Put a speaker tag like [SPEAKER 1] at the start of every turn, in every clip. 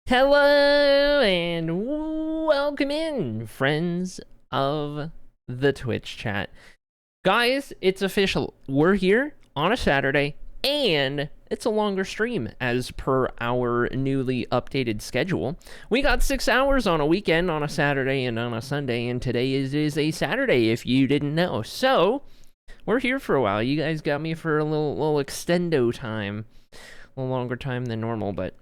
[SPEAKER 1] Hello and welcome in, friends of the Twitch chat. Guys, it's official. We're here on a Saturday, and it's a longer stream as per our newly updated schedule. We got 6 hours on a weekend, on a Saturday and on a Sunday, and today is a Saturday, if you didn't know. So, we're here for a while. You guys got me for a little extendo time. A little longer time than normal, but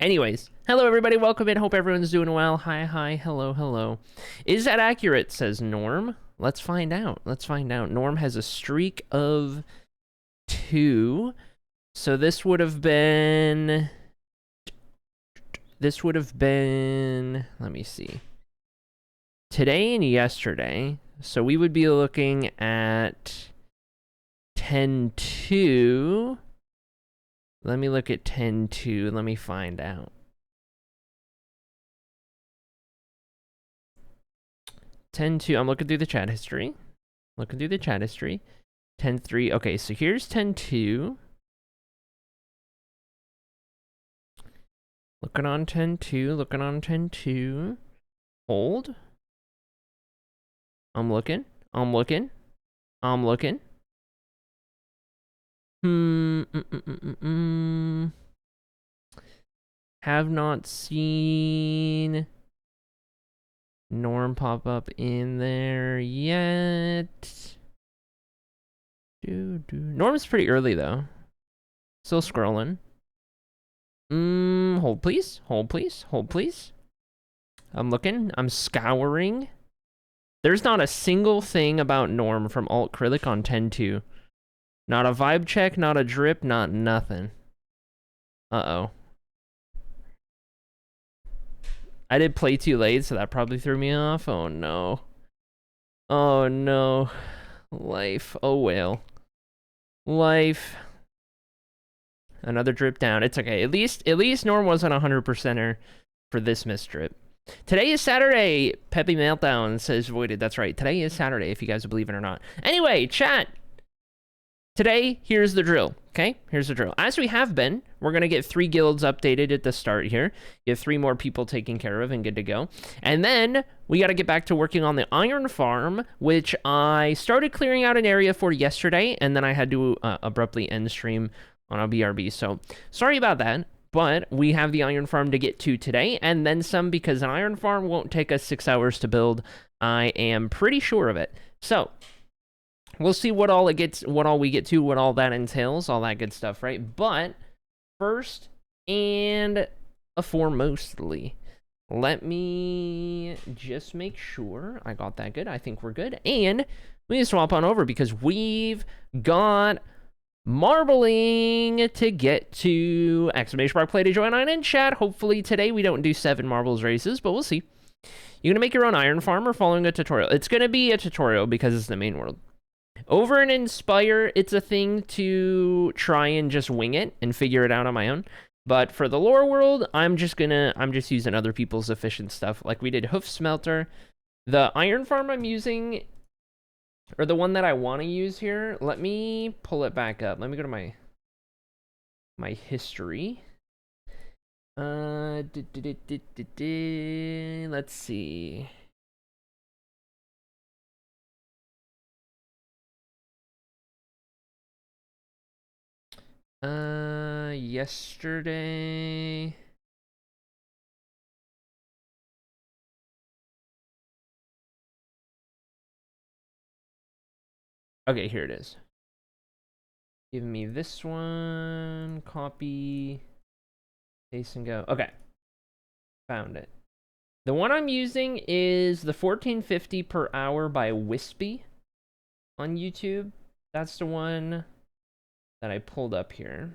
[SPEAKER 1] anyways, hello everybody, welcome in, hope everyone's doing well. Hi, hello. Is that accurate, says Norm? Let's find out. Norm has a streak of 2. So this would have been, let me see, today and yesterday. So we would be looking at 10-2. Let me look at 10-2. Let me find out. 10-2. I'm looking through the chat history. 10-3. Okay, so here's 10-2. Looking on 10-2. Hold. I'm looking. Have not seen Norm pop up in there yet. Norm's pretty early though. Still scrolling. Hold please. I'm looking. I'm scouring. There's not a single thing about Norm from Alt Acrylic on 10-2. Not a vibe check, not a drip, not nothing. Uh-oh. I did play too late, so that probably threw me off. Oh no. Life. Oh well. Life. Another drip down. It's okay. At least Norm wasn't 100%er for this mistrip. Today is Saturday. Peppy Meltdown says voided. That's right. Today is Saturday, if you guys believe it or not. Anyway, chat. Today, here's the drill, okay? Here's the drill. As we have been, we're going to get 3 guilds updated at the start here. Get 3 more people taken care of and good to go. And then we got to get back to working on the iron farm, which I started clearing out an area for yesterday, and then I had to abruptly end stream on a BRB. So sorry about that, but we have the iron farm to get to today, and then some, because an iron farm won't take us 6 hours to build. I am pretty sure of it. So we'll see what all we get to, what all that entails, all that good stuff, right? But first and foremostly, let me just make sure I got that good. I think we're good. And we need to swap on over because we've got marbling to get to. Exclamation mark play to join on in chat. Hopefully today we don't do 7 marbles races, but we'll see. You're going to make your own iron farm or following a tutorial? It's going to be a tutorial because it's the main world. Over in Inspire, it's a thing to try and just wing it and figure it out on my own. But for the lore world, I'm just using other people's efficient stuff. Like we did Hoof Smelter. The iron farm I'm using, or the one that I want to use here, let me pull it back up. Let me go to my history. Let's see. Yesterday. Okay, here it is. Give me this one, copy, paste and go. Okay, found it. The one I'm using is the 1450 per hour by Wispy on YouTube. That's the one that I pulled up here.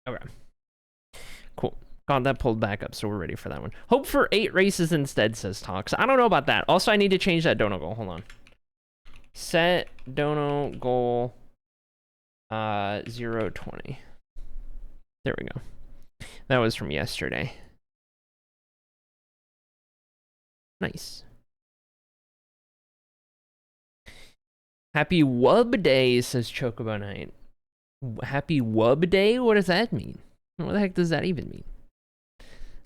[SPEAKER 1] Okay. Cool. Got that pulled back up, so we're ready for that one. Hope for 8 races instead, says Tox. I don't know about that. Also, I need to change that dono goal. Hold on. Set dono goal 020. There we go. That was from yesterday. Nice. Happy Wub Day, says Chocobo Knight. Happy Wub Day? What does that mean? What the heck does that even mean?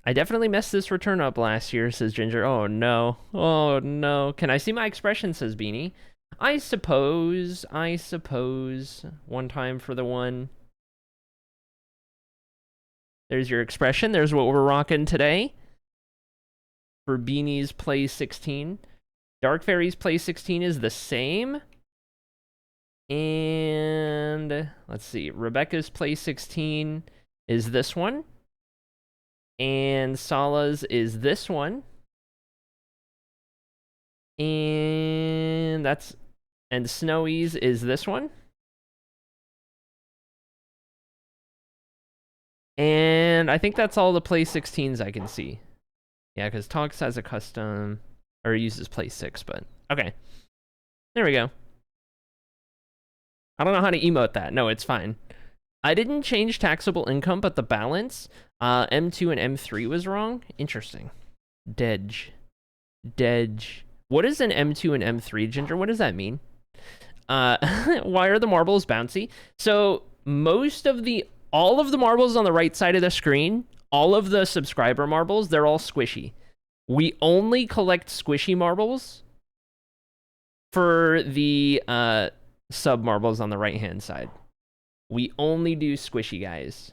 [SPEAKER 1] I definitely messed this return up last year, says Ginger. Oh no. Oh no. Can I see my expression, says Beanie. I suppose. One time for the one. There's your expression. There's what we're rocking today. For Beanie's Play 16. Dark Fairy's Play 16 is the same. And let's see. Rebecca's Play 16 is this one. And Sala's is this one. And Snowy's is this one. And I think that's all the Play 16s I can see. Yeah, because Tox has a custom, or uses Play 6, but okay. There we go. I don't know how to emote that. No, it's fine. I didn't change taxable income, but the balance, M2 and M3 was wrong. Interesting. Dedge. What is an M2 and M3, Ginger? What does that mean? Why are the marbles bouncy? So all of the marbles on the right side of the screen, all of the subscriber marbles, they're all squishy. We only collect squishy marbles for the sub marbles on the right-hand side. We only do squishy, guys.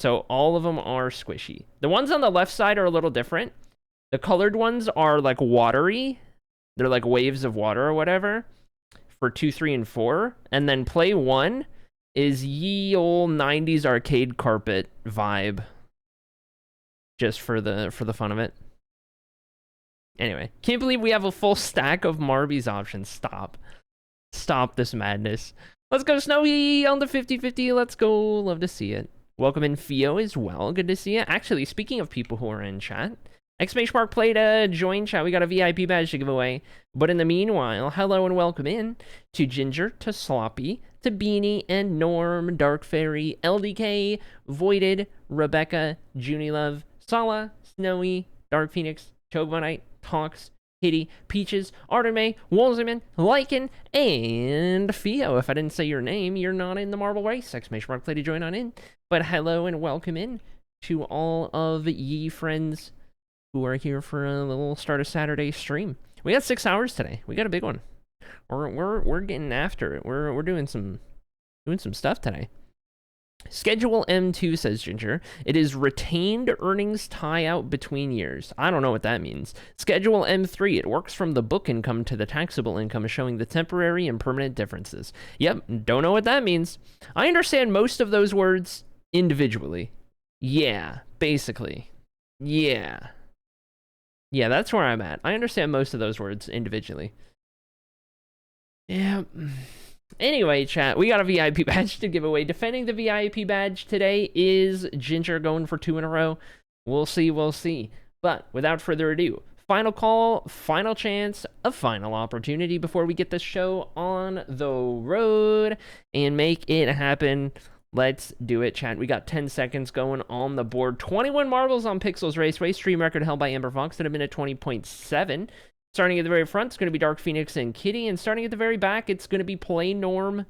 [SPEAKER 1] So all of them are squishy. The ones on the left side are a little different. The colored ones are like watery. They're like waves of water or whatever for 2, 3, and 4. And then Play 1 is ye ol' 90s arcade carpet vibe. Just for the fun of it. Anyway, can't believe we have a full stack of Marby's options. Stop this madness. Let's go, Snowy, on the 50-50. Let's go. Love to see it. Welcome in, Fio, as well. Good to see you. Actually, speaking of people who are in chat, !Mark played a join chat. We got a VIP badge to give away. But in the meanwhile, hello and welcome in to Ginger, to Sloppy, to Beanie, and Norm, Dark Fairy, LDK, Voided, Rebecca, Junie Love, Sala, Snowy, Dark Phoenix, Chocobo Knight, Tox, Kitty, Peaches, Arteme, Wolzerman, Lycan, and Fio. If I didn't say your name, you're not in the marble race. !Mark play to join on in. But hello and welcome in to all of ye friends who are here for a little start of Saturday stream. We got 6 hours today. We got a big one. We're getting after it. We're doing some stuff today. Schedule M2, says Ginger. It is retained earnings tie out between years. I don't know what that means. Schedule M3. It works from the book income to the taxable income, showing the temporary and permanent differences. Yep, don't know what that means. I understand most of those words individually. Yeah, basically. Yeah, that's where I'm at. I understand most of those words individually. Yeah. Anyway, chat, we got a VIP badge to give away. Defending the VIP badge today is Ginger, going for 2 in a row. We'll see. But without further ado, final call, final chance, a final opportunity before we get this show on the road and make it happen. Let's do it, chat. We got 10 seconds going on the board. 21 marbles on Pixels Raceway. Stream record held by Amber Fox at a minute 20.7. Starting at the very front, it's going to be Dark Phoenix and Kitty. And starting at the very back, it's going to be Play Norm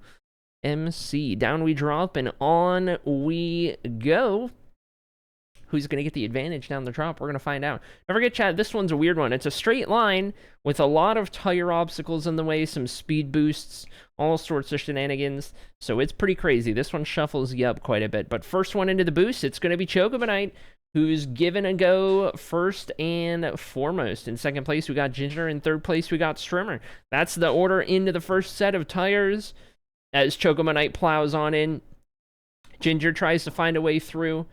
[SPEAKER 1] MC. Down we drop and on we go. Who's going to get the advantage down the drop? We're going to find out. Don't forget, chat, this one's a weird one. It's a straight line with a lot of tire obstacles in the way, some speed boosts, all sorts of shenanigans. So it's pretty crazy. This one shuffles you up quite a bit. But first one into the boost, it's going to be Chocobo Knight, who's given a go first and foremost. In second place, we got Ginger. In third place, we got Strimmer. That's the order into the first set of tires. As Chocobo Knight plows on in, Ginger tries to find a way through.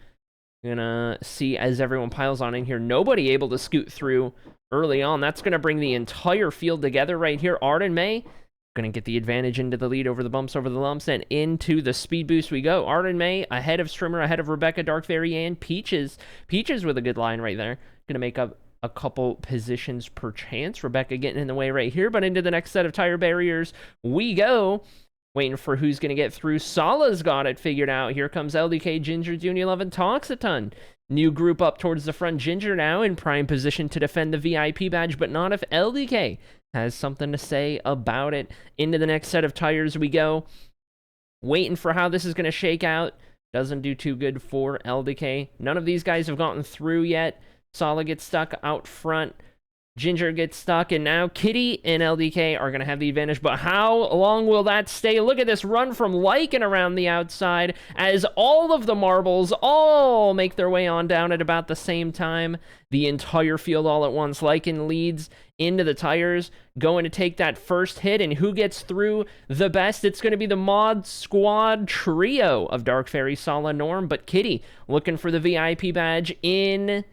[SPEAKER 1] Gonna see as everyone piles on in here. Nobody able to scoot through early on. That's gonna bring the entire field together right here. Arden May gonna get the advantage into the lead over the bumps, over the lumps, and into the speed boost we go. Arden May ahead of Strimmer, ahead of Rebecca, Dark Fairy, and Peaches. Peaches with a good line right there. Gonna make up a couple positions per chance. Rebecca getting in the way right here, but into the next set of tire barriers we go. Waiting for who's going to get through. Sala's got it figured out. Here comes LDK, Ginger, Junior 11, Talks a ton. New group up towards the front. Ginger now in prime position to defend the VIP badge, but not if LDK has something to say about it. Into the next set of tires we go. Waiting for how this is going to shake out. Doesn't do too good for LDK. None of these guys have gotten through yet. Sala gets stuck out front. Ginger gets stuck, and now Kitty and LDK are going to have the advantage, but how long will that stay? Look at this run from Lycan around the outside as all of the marbles all make their way on down at about the same time. The entire field all at once. Lycan leads into the tires, going to take that first hit, and who gets through the best? It's going to be the Mod Squad trio of Dark Fairy, Sala, Norm, but Kitty looking for the VIP badge in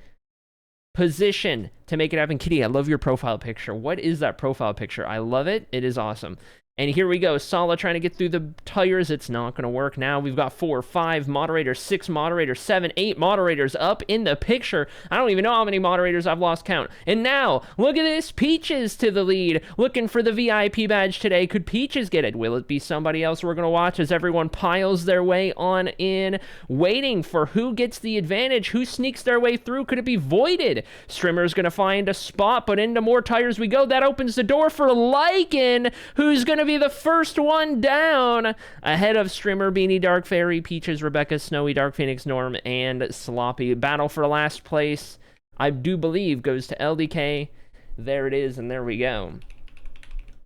[SPEAKER 1] position to make it happen. Kitty, I love your profile picture. What is that profile picture? I love it. It is awesome. And here we go. Sala trying to get through the tires. It's not going to work now. We've got 4, 5 moderators, 6 moderators, 7, 8 moderators up in the picture. I don't even know how many moderators. I've lost count. And now, look at this. Peaches to the lead. Looking for the VIP badge today. Could Peaches get it? Will it be somebody else we're going to watch as everyone piles their way on in, waiting for who gets the advantage, who sneaks their way through? Could it be Voided? Strimmer's going to find a spot, but into more tires we go. That opens the door for Lycan, who's going to be the first one down, ahead of Strimmer, Beanie, Dark Fairy, Peaches, Rebecca, Snowy, Dark Phoenix, Norm, and Sloppy. Battle for last place, I do believe, goes to LDK. There it is, and there we go.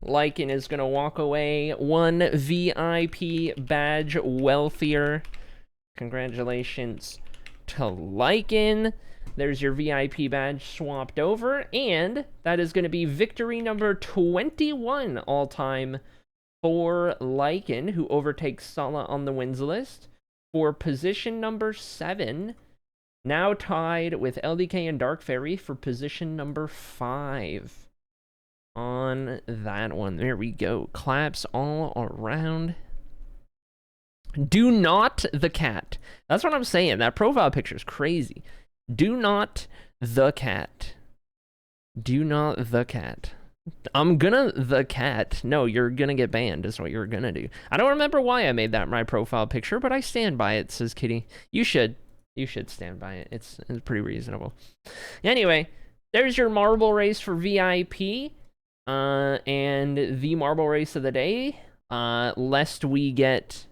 [SPEAKER 1] Lycan is going to walk away one VIP badge wealthier. Congratulations to Lycan. There's your VIP badge swapped over, and that is going to be victory number 21 all-time for Lycan, who overtakes Sala on the wins list. For position number 7, now tied with LDK and Dark Fairy for position number 5 on that one. There we go. Claps all around. Do not the cat. That's what I'm saying. That profile picture is crazy. Do not the cat. Do not the cat. I'm gonna the cat. No, you're gonna get banned is what you're gonna do. I don't remember why I made that my profile picture, but I stand by it, says Kitty. You should. You should stand by it. It's pretty reasonable. Anyway, there's your marble race for VIP. And the marble race of the day. Lest we get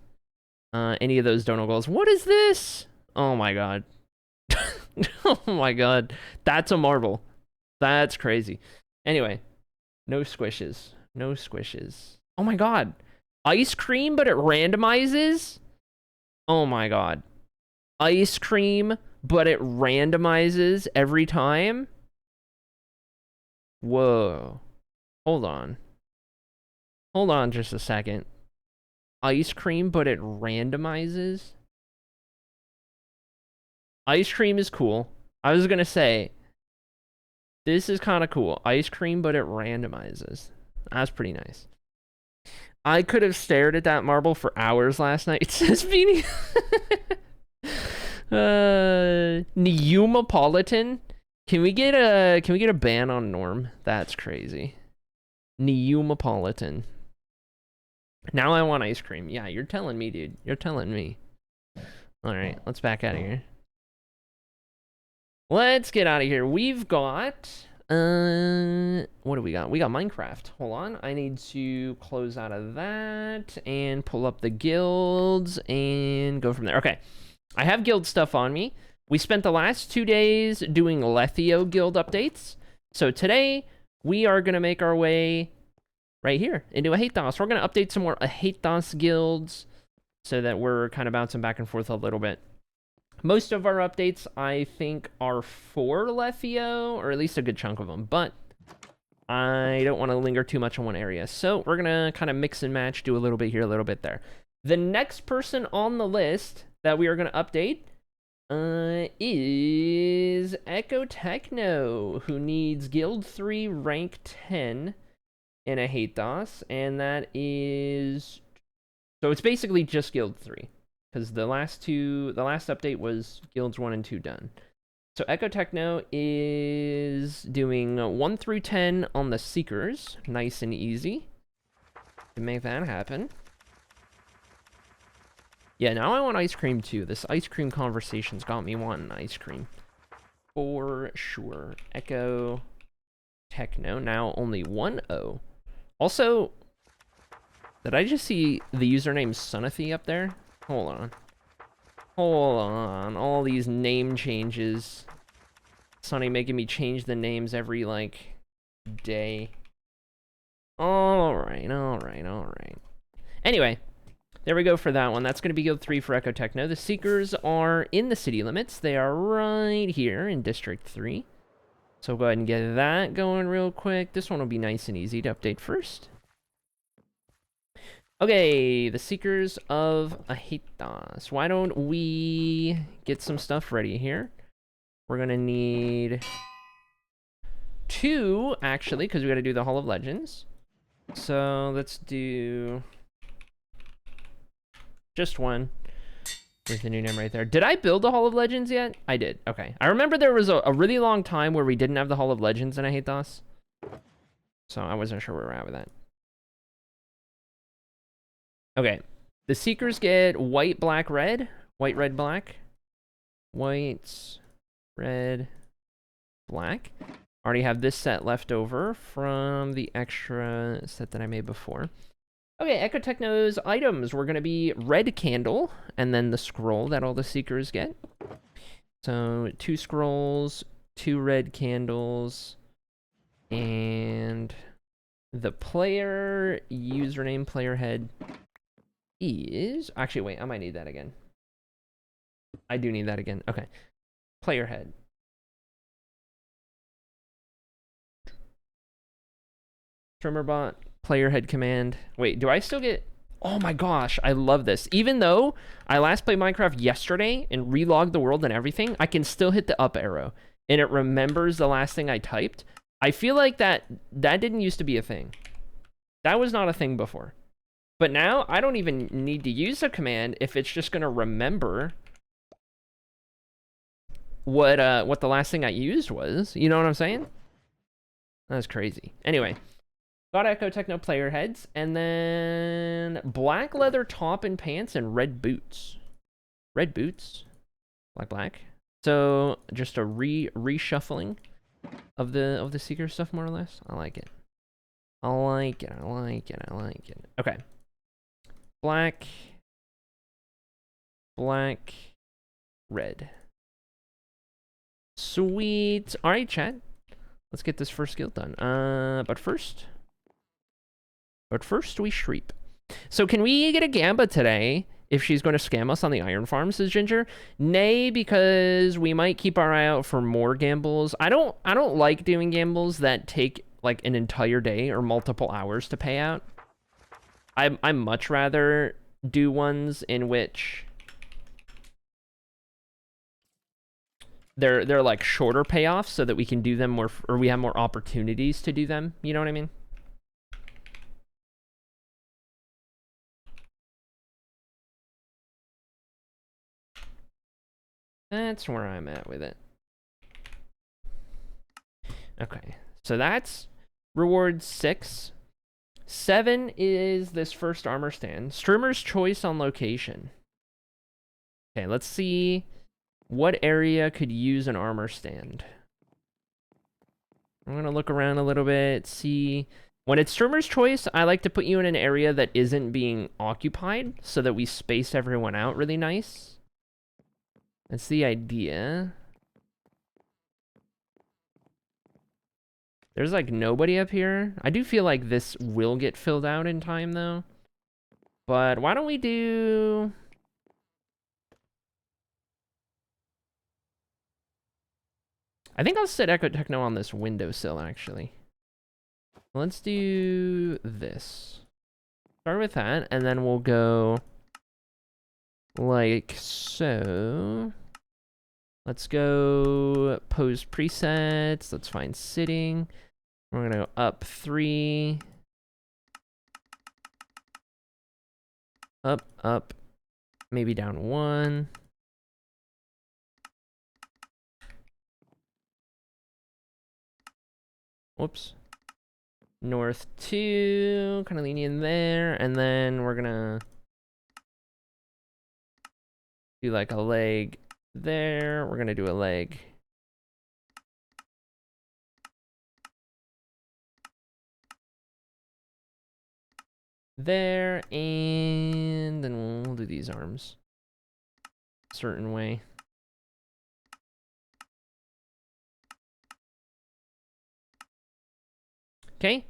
[SPEAKER 1] any of those dono goals. What is this? Oh my god. Oh my god. That's a marble. That's crazy. Anyway. No squishes. No squishes. Oh my god. Ice cream, but it randomizes? Oh my god. Ice cream, but it randomizes every time? Whoa. Hold on. Hold on just a second. Ice cream, but it randomizes? Ice cream is cool. I was gonna say, this is kind of cool. Ice cream, but it randomizes. That's pretty nice. I could have stared at that marble for hours last night. It says Beanie. Neumapolitan. Can we get a ban on Norm? That's crazy. Neumapolitan. Now I want ice cream. Yeah, you're telling me, dude. You're telling me. All right, let's back out of here. Let's get out of here. We've got, what do we got? We got Minecraft. Hold on. I need to close out of that and pull up the guilds and go from there. Okay. I have guild stuff on me. We spent the last 2 days doing Lethio guild updates. So today we are going to make our way right here into Ahathos. We're going to update some more Ahathos guilds so that we're kind of bouncing back and forth a little bit. Most of our updates, I think, are for Lethio, or at least a good chunk of them, but I don't want to linger too much on one area. So we're going to kind of mix and match, do a little bit here, a little bit there. The next person on the list that we are going to update is Echo Techno, who needs Guild 3 rank 10 in Ahathos, and that is... So it's basically just Guild 3. Because the last update was Guilds 1 and 2 done. So Echo Techno is doing 1 through 10 on the Seekers. Nice and easy to make that happen. Yeah, now I want ice cream too. This ice cream conversation's got me wanting ice cream. For sure. Echo Techno, now only 1-0. Also, did I just see the username Sunathy up there? Hold on. Hold on. All these name changes. Sunny making me change the names every, like, day. Alright. Anyway, there we go for that one. That's going to be guild 3 for Echo Techno. The Seekers are in the city limits. They are right here in District 3. So go ahead and get that going real quick. This one will be nice and easy to update first. Okay, the Seekers of Ahitas. Why don't we get some stuff ready here? We're going to need 2, actually, because we got to do the Hall of Legends. So let's do just 1. With the new name right there. Did I build the Hall of Legends yet? I did. Okay. I remember there was a really long time where we didn't have the Hall of Legends in Ahitas. So I wasn't sure where we're at with that. Okay. The Seekers get white, black, red. White, red, black. White, red, black. Already have this set left over from the extra set that I made before. Okay, Echo Techno's items were going to be red candle, and then the scroll that all the Seekers get. So 2 scrolls, 2 red candles, and the player username player head is... Actually, wait, I might need that again. I do need that again. Okay. Player head. Trimmerbot, player head command. Wait, do I still get... Oh my gosh, I love this. Even though I last played Minecraft yesterday and relogged the world and everything, I can still hit the up arrow. And it remembers the last thing I typed. I feel like that didn't used to be a thing. That was not a thing before. But now, I don't even need to use a command if it's just going to remember what the last thing I used was. You know what I'm saying? That's crazy. Anyway. Got Echo Techno player heads, and then black leather top and pants and red boots. Red boots, black. So just a reshuffling of the Seeker stuff, more or less. I like it. I like it. Okay. Black, red. Sweet. All right, chat. Let's get this first guild done. But first we shreep. So can we get a Gamba today if she's going to scam us on the iron farm, says Ginger? Nay, because we might keep our eye out for more gambles. I don't like doing gambles that take like an entire day or multiple hours to pay out. I much rather do ones in which they're like shorter payoffs so that we can do them more, or we have more opportunities to do them. You know what I mean? That's where I'm at with it. Okay, so that's reward 6. 7 is this first armor stand. Streamer's choice on location. Okay, let's see what area could use an armor stand. I'm gonna look around a little bit, see. When it's streamer's choice, I like to put you in an area that isn't being occupied so that we space everyone out really nice. That's the idea. There's like nobody up here. I do feel like this will get filled out in time though. But why don't we do... I think I'll set Echo Techno on this windowsill actually. Let's do this. Start with that, and then we'll go like so. Let's go pose presets. Let's find sitting. We're gonna go up 3. Up. Maybe down 1. Whoops. North 2, kind of leaning in there, and then we're gonna do like a leg there. We're gonna do a leg there, and then we'll do these arms a certain way. Okay,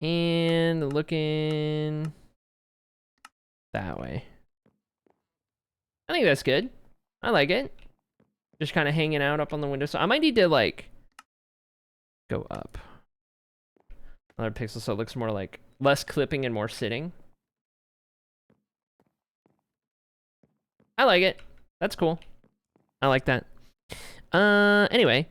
[SPEAKER 1] and looking that way. I think that's good. I like it. Just kind of hanging out up on the window. So I might need to like go up another pixel so it looks more like less clipping and more sitting. I like it. That's cool. I like that. Anyway.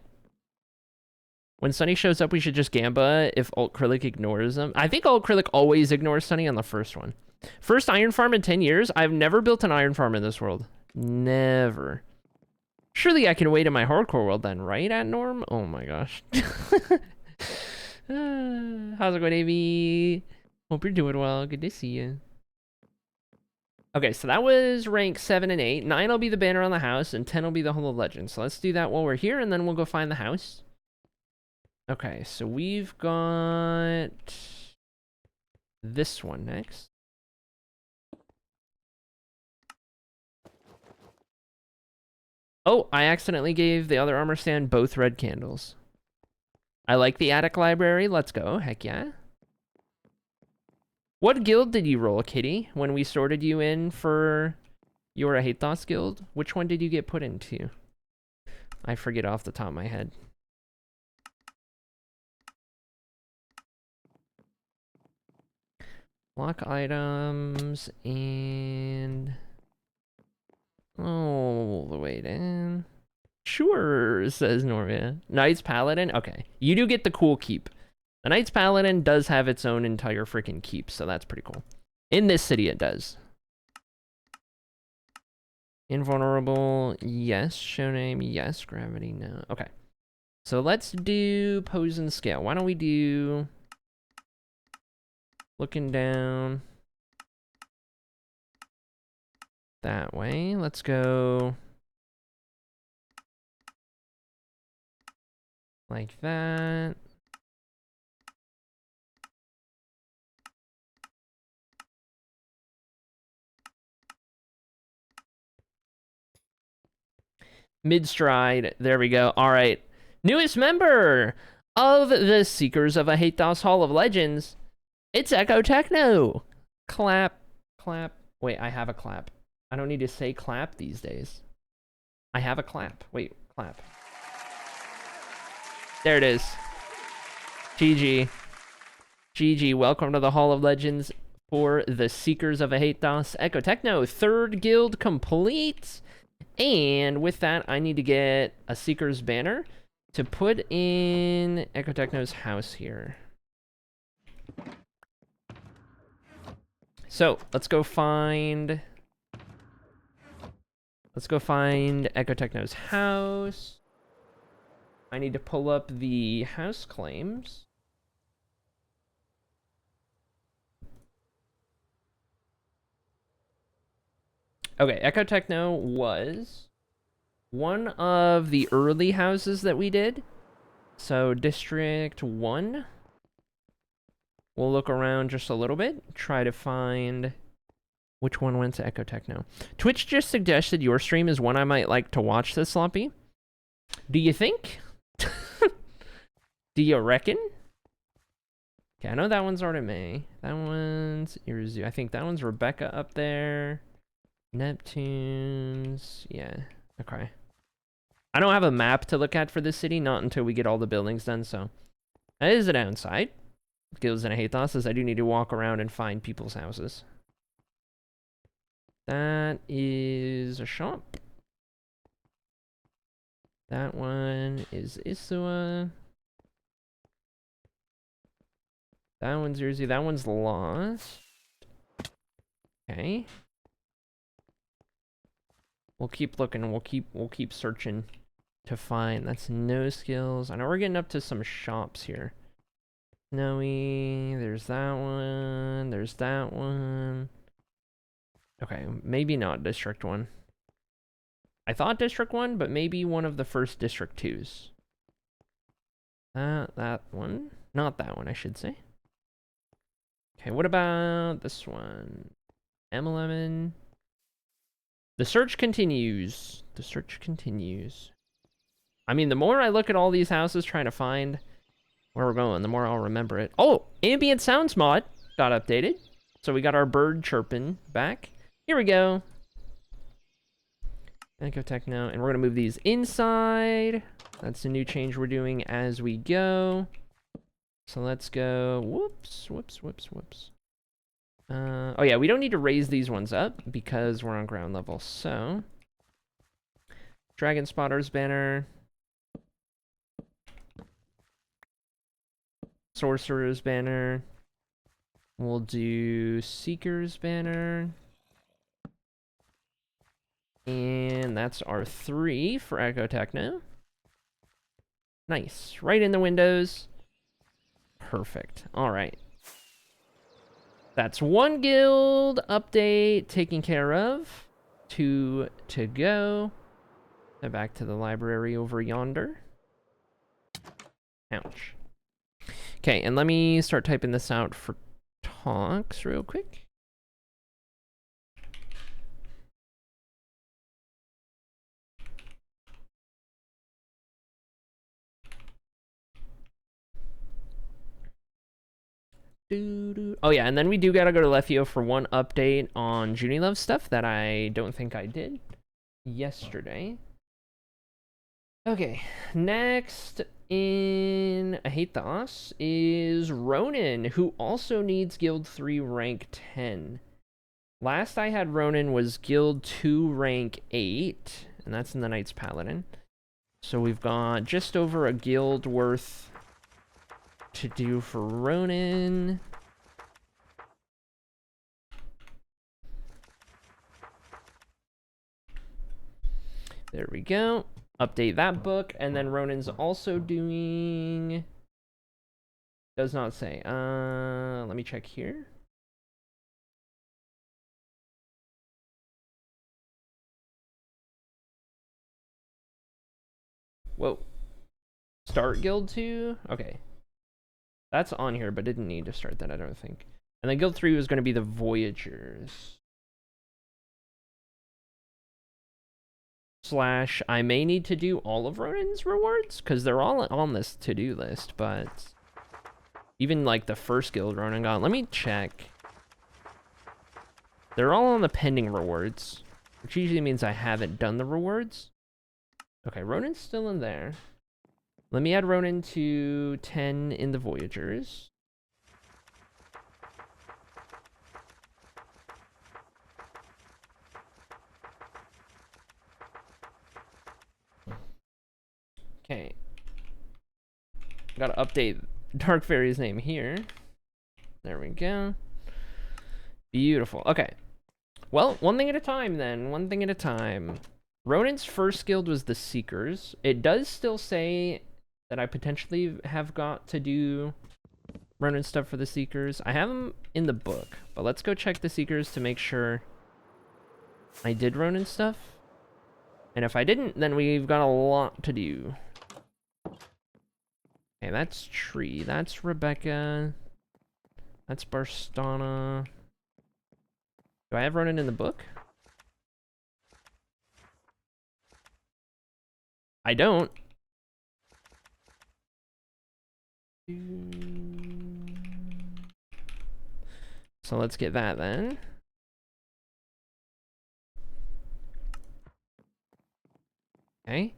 [SPEAKER 1] When Sunny shows up, we should just Gamba if Alt-Krilic ignores him. I think Alt-Krilic always ignores Sunny on the first one. First iron farm in 10 years? I've never built an iron farm in this world. Never. Surely I can wait in my hardcore world then, right, at Norm? Oh my gosh. How's it going, AB? Hope you're doing well. Good to see you. Okay, so that was rank 7 and 8. 9 will be the banner on the house, and 10 will be the Hall of Legends. So let's do that while we're here, and then we'll go find the house. Okay, so we've got this one next. Oh, I accidentally gave the other armor stand both red candles. I like the attic library. Let's go. Heck yeah. What guild did you roll, Kitty, when we sorted you in for your Hate Thoughts guild? Which one did you get put into? I forget off the top of my head. Lock items and... Oh, the way down. Sure, says Norvia. Knight's Paladin? Okay. You do get the cool keep. The Knight's Paladin does have its own entire freaking keep, so that's pretty cool. In this city, it does. Invulnerable, yes. Show name, yes. Gravity, no. Okay. So let's do pose and scale. Why don't we do... Looking down... that way. Let's go... like that. Mid-stride. There we go. All right. Newest member of the Seekers of a Hathos Hall of Legends. It's Echo Techno. Clap. Clap. Wait, I have a clap. I don't need to say clap these days. I have a clap. Wait, clap. There it is. GG. GG. Welcome to the Hall of Legends for the Seekers of a Hathos. Echo Techno, 3rd guild complete. And with that, I need to get a Seeker's banner to put in Echo Techno's house here. So let's go find Echo Techno's house. I need to pull up the house claims. Okay, Echo Techno was one of the early houses that we did. So District 1. We'll look around just a little bit, try to find which one went to Echo Techno. Twitch just suggested your stream is one I might like to watch this, Sloppy. Do you think? Do you reckon? Okay, I know that one's Arteme. That one's Irizu. I think that one's Rebecca up there. Neptune's, yeah, okay. I don't have a map to look at for this city, not until we get all the buildings done, so. That is a downside. Guilds and Hathos is I do need to walk around and find people's houses. That is a shop. That one is Isua. That one's Jersey. That one's lost. Okay. We'll keep looking. We'll keep searching to find. That's no skills. I know we're getting up to some shops here. Snowy. There's that one. There's that one. Okay, maybe not District 1. I thought District 1, but maybe one of the first District 2s. That one. Not that one, I should say. Okay, what about this one? M11. The search continues. The search continues. I mean, the more I look at all these houses trying to find where we're going, the more I'll remember it. Oh, ambient sounds mod got updated. So we got our bird chirping back. Here we go. Echo Techno, and we're gonna move these inside. That's a new change we're doing as we go. So let's go, whoops. Oh yeah, we don't need to raise these ones up because we're on ground level, so. Dragon Spotter's banner. Sorcerer's banner. We'll do Seeker's banner. And that's our 3 for Echo Techno. Nice. Right in the windows. Perfect. All right. That's 1 guild update taken care of. 2 to go. And back to the library over yonder. Ouch. Okay, and let me start typing this out for talks real quick. Oh yeah, and then we do gotta go to Lefio for 1 update on Junie Love stuff that I don't think I did yesterday. Okay, next in I Hate the Os is Ronan, who also needs Guild 3 rank 10. Last I had Ronan was Guild 2 rank 8, and that's in the Knights Paladin. So we've got just over a guild worth to do for Ronan. There we go. Update that book, and then Ronan's also doing... Does not say. Let me check here. Whoa. Start Guild 2? Okay. That's on here, but didn't need to start that, I don't think. And then Guild 3 was going to be the Voyagers. Slash, I may need to do all of Ronan's rewards, because they're all on this to-do list, but... Even, like, the first guild Ronan got. Let me check. They're all on the pending rewards, which usually means I haven't done the rewards. Okay, Ronan's still in there. Let me add Ronan to 10 in the Voyagers. Okay. Gotta update Dark Fairy's name here. There we go. Beautiful. Okay. Well, one thing at a time then. One thing at a time. Ronan's first guild was the Seekers. It does still say that I potentially have got to do Ronan stuff for the Seekers. I have them in the book, but let's go check the Seekers to make sure I did Ronan stuff. And if I didn't, then we've got a lot to do. Okay, that's Tree. That's Rebecca. That's Barstana. Do I have Ronan in the book? I don't. So let's get that then. Okay.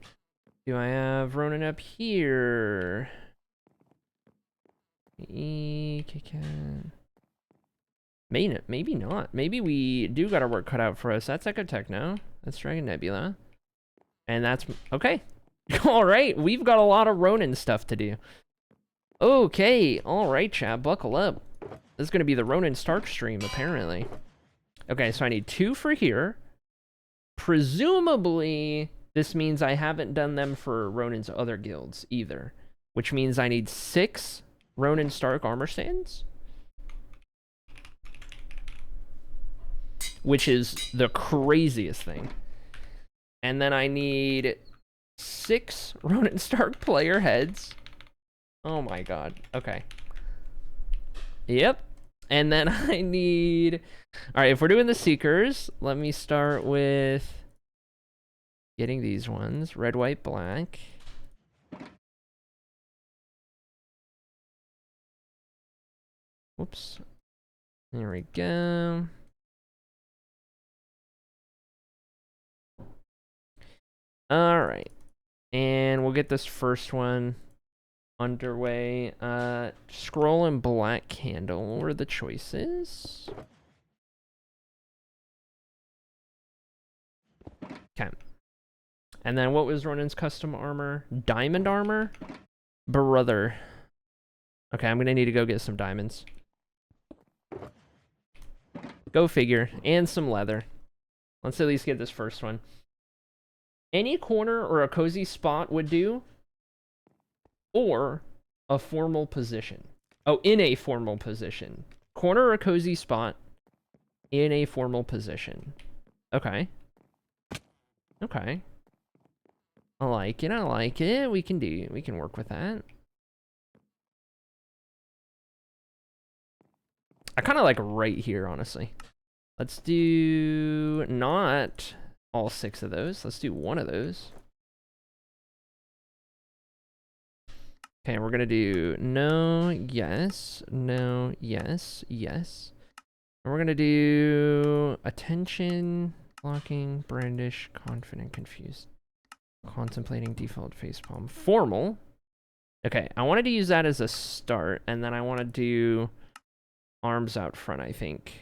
[SPEAKER 1] Do I have Ronan up here? Maybe not. Maybe we do got our work cut out for us. That's Echo Techno. That's Dragon Nebula. And that's... Okay. Alright, we've got a lot of Ronan stuff to do. Okay. Alright, chat. Buckle up. This is going to be the Ronan Stark stream, apparently. Okay, so I need 2 for here. Presumably, this means I haven't done them for Ronan's other guilds either. Which means I need 6 Ronan Stark armor stands. Which is the craziest thing. And then I need 6 Ronan Stark player heads. Oh my god. Okay. Yep. And then I need... All right, if we're doing the Seekers, let me start with getting these ones. Red, white, black. Whoops. There we go. All right. And we'll get this first one underway. Scroll and black candle were the choices. Okay. And then what was Ronan's custom armor? Diamond armor? Brother. Okay, I'm gonna need to go get some diamonds. Go figure. And some leather. Let's at least get this first one. Any corner or a cozy spot would do. Or a formal position. Oh, in a formal position. Corner or a cozy spot in a formal position. Okay. Okay. I like it. I like it. We can work with that. I kind of like right here, honestly. Let's do not all 6 of those. Let's do 1 of those. Okay, we're gonna do no, yes, no, yes, yes. And we're gonna do attention, blocking, brandish, confident, confused, contemplating, default, facepalm, formal. Okay, I wanted to use that as a start, and then I want to do arms out front, I think.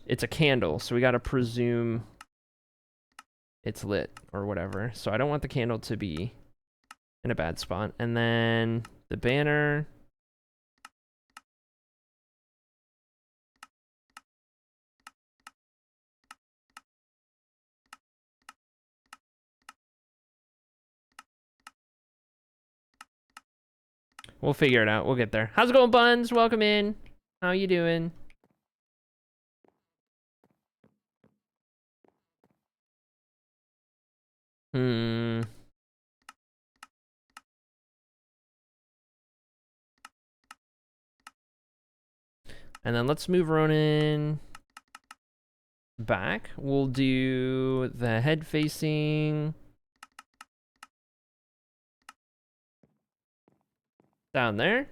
[SPEAKER 1] It's a candle, so we gotta presume it's lit or whatever. So I don't want the candle to be in a bad spot. And then the banner. We'll figure it out. We'll get there. How's it going, Buns? Welcome in. How you doing? And then let's move Ronan back. We'll do the head facing down there.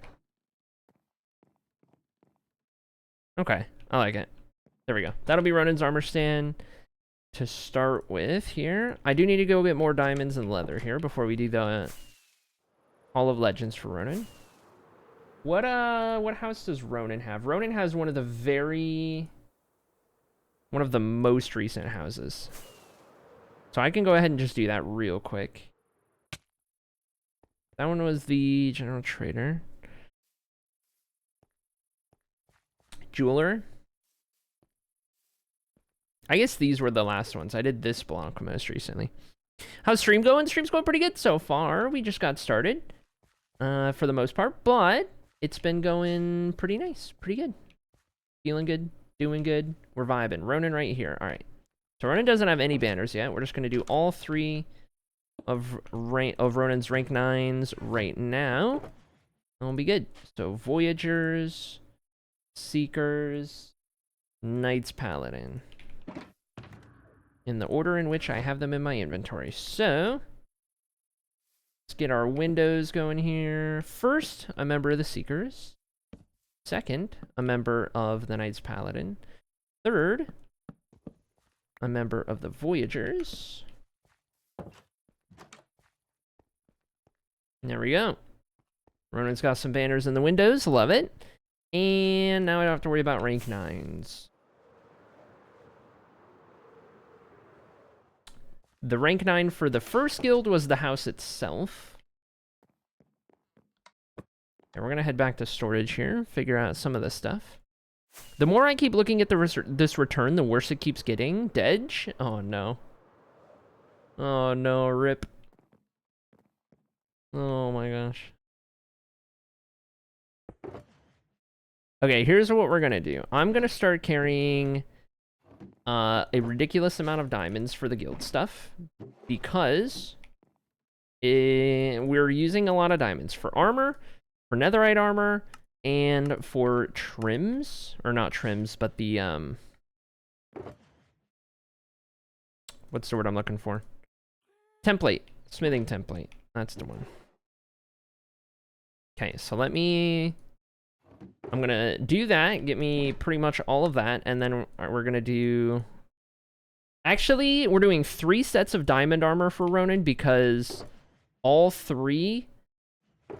[SPEAKER 1] Okay, I like it. There we go. That'll be Ronan's armor stand to start with here. I do need to go get more diamonds and leather here before we do the Hall of Legends for Ronan. What house does Ronan have? Ronan has one of the most recent houses. So I can go ahead and just do that real quick. That one was the general trader. Jeweler. I guess these were the last ones. I did this block most recently. How's stream going? Stream's going pretty good so far. We just got started, for the most part, but it's been going pretty nice, pretty good. Feeling good, doing good. We're vibing. Ronan right here. All right. So Ronan doesn't have any banners yet. We're just gonna do all 3 of Ronan's rank 9s right now. And we'll be good. So Voyagers, Seekers, Knights Paladin. In the order in which I have them in my inventory. So, let's get our windows going here. First, a member of the Seekers. Second, a member of the Knights Paladin. Third, a member of the Voyagers. There we go. Ronan's got some banners in the windows. Love it. And now I don't have to worry about rank 9s. The rank 9 for the first guild was the house itself. And we're going to head back to storage here, figure out some of the stuff. The more I keep looking at this return, the worse it keeps getting. Dedge? Oh, no. Oh, no, rip. Oh, my gosh. Okay, here's what we're going to do. I'm going to start carrying a ridiculous amount of diamonds for the guild stuff, because we're using a lot of diamonds for armor, for netherite armor, and for trims, or not trims, but the what's the word I'm looking for? Template, smithing template. That's the one. Okay, so I'm gonna do that, get me pretty much all of that, and then we're gonna do... Actually, we're doing 3 sets of diamond armor for Ronan because all 3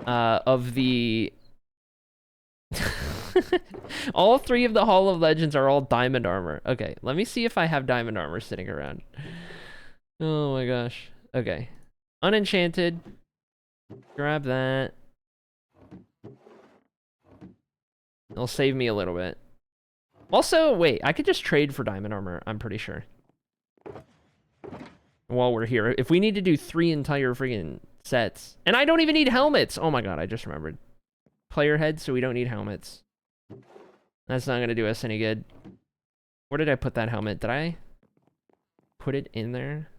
[SPEAKER 1] of the... all 3 of the Hall of Legends are all diamond armor. Okay, let me see if I have diamond armor sitting around. Oh my gosh. Okay. Unenchanted. Grab that. It'll save me a little bit. Also, wait, I could just trade for diamond armor, I'm pretty sure. While we're here. If we need to do 3 entire friggin' sets. And I don't even need helmets! Oh my god, I just remembered. Player head, so we don't need helmets. That's not gonna do us any good. Where did I put that helmet? Did I put it in there?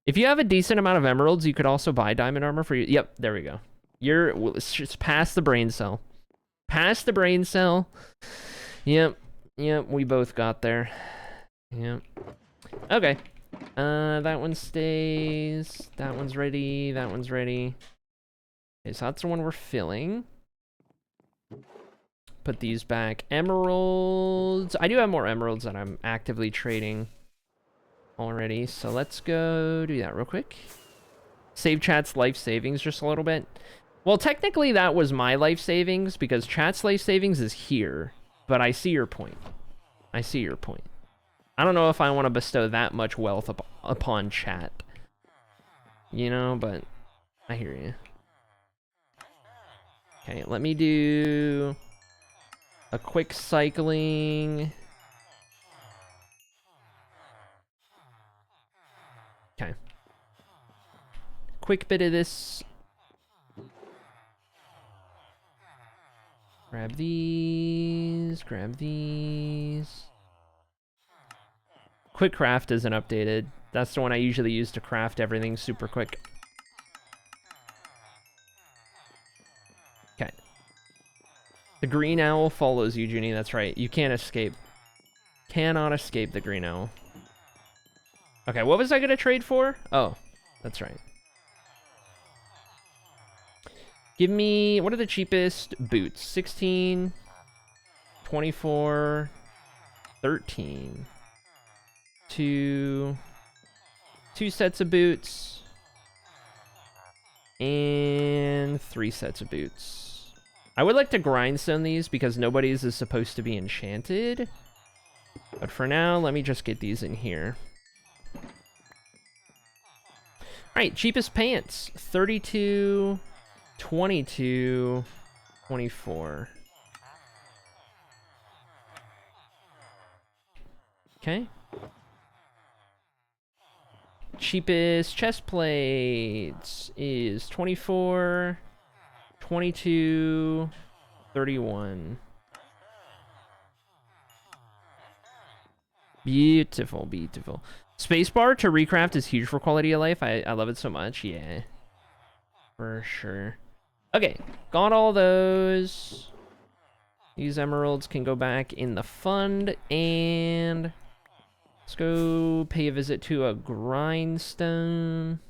[SPEAKER 1] If you have a decent amount of emeralds, you could also buy diamond armor for you. Yep, there we go. It's just past the brain cell. Past the brain cell. Yep, we both got there. Yep. Okay. That one stays. That one's ready. That one's ready. Okay, so that's the one we're filling. Put these back. Emeralds. I do have more emeralds that I'm actively trading already, so let's go do that real quick. Save chat's life savings just a little bit. Well, technically that was my life savings because chat's life savings is here, but I see your point. I see your point. I don't know if I want to bestow that much wealth upon chat, you know, but I hear you. Okay, let me do a quick cycling. Okay. Quick bit of this. Grab these, grab these. Quick craft isn't updated. That's the one I usually use to craft everything super quick. Okay. The green owl follows you, Junie. That's right. You can't escape. Cannot escape the green owl. Okay, what was I gonna trade for? Oh, that's right. Give me, what are the cheapest boots? 16, 24, 13. Two sets of boots. And 3 sets of boots. I would like to grindstone these because nobody's is supposed to be enchanted. But for now, let me just get these in here. Alright, cheapest pants. 32, 22, 24. Okay. Cheapest chest plates is 24, 22, 31. Beautiful, beautiful. Spacebar to recraft is huge for quality of life. I love it so much. Yeah. For sure. Okay, got all those. These emeralds can go back in the fund, and let's go pay a visit to a grindstone.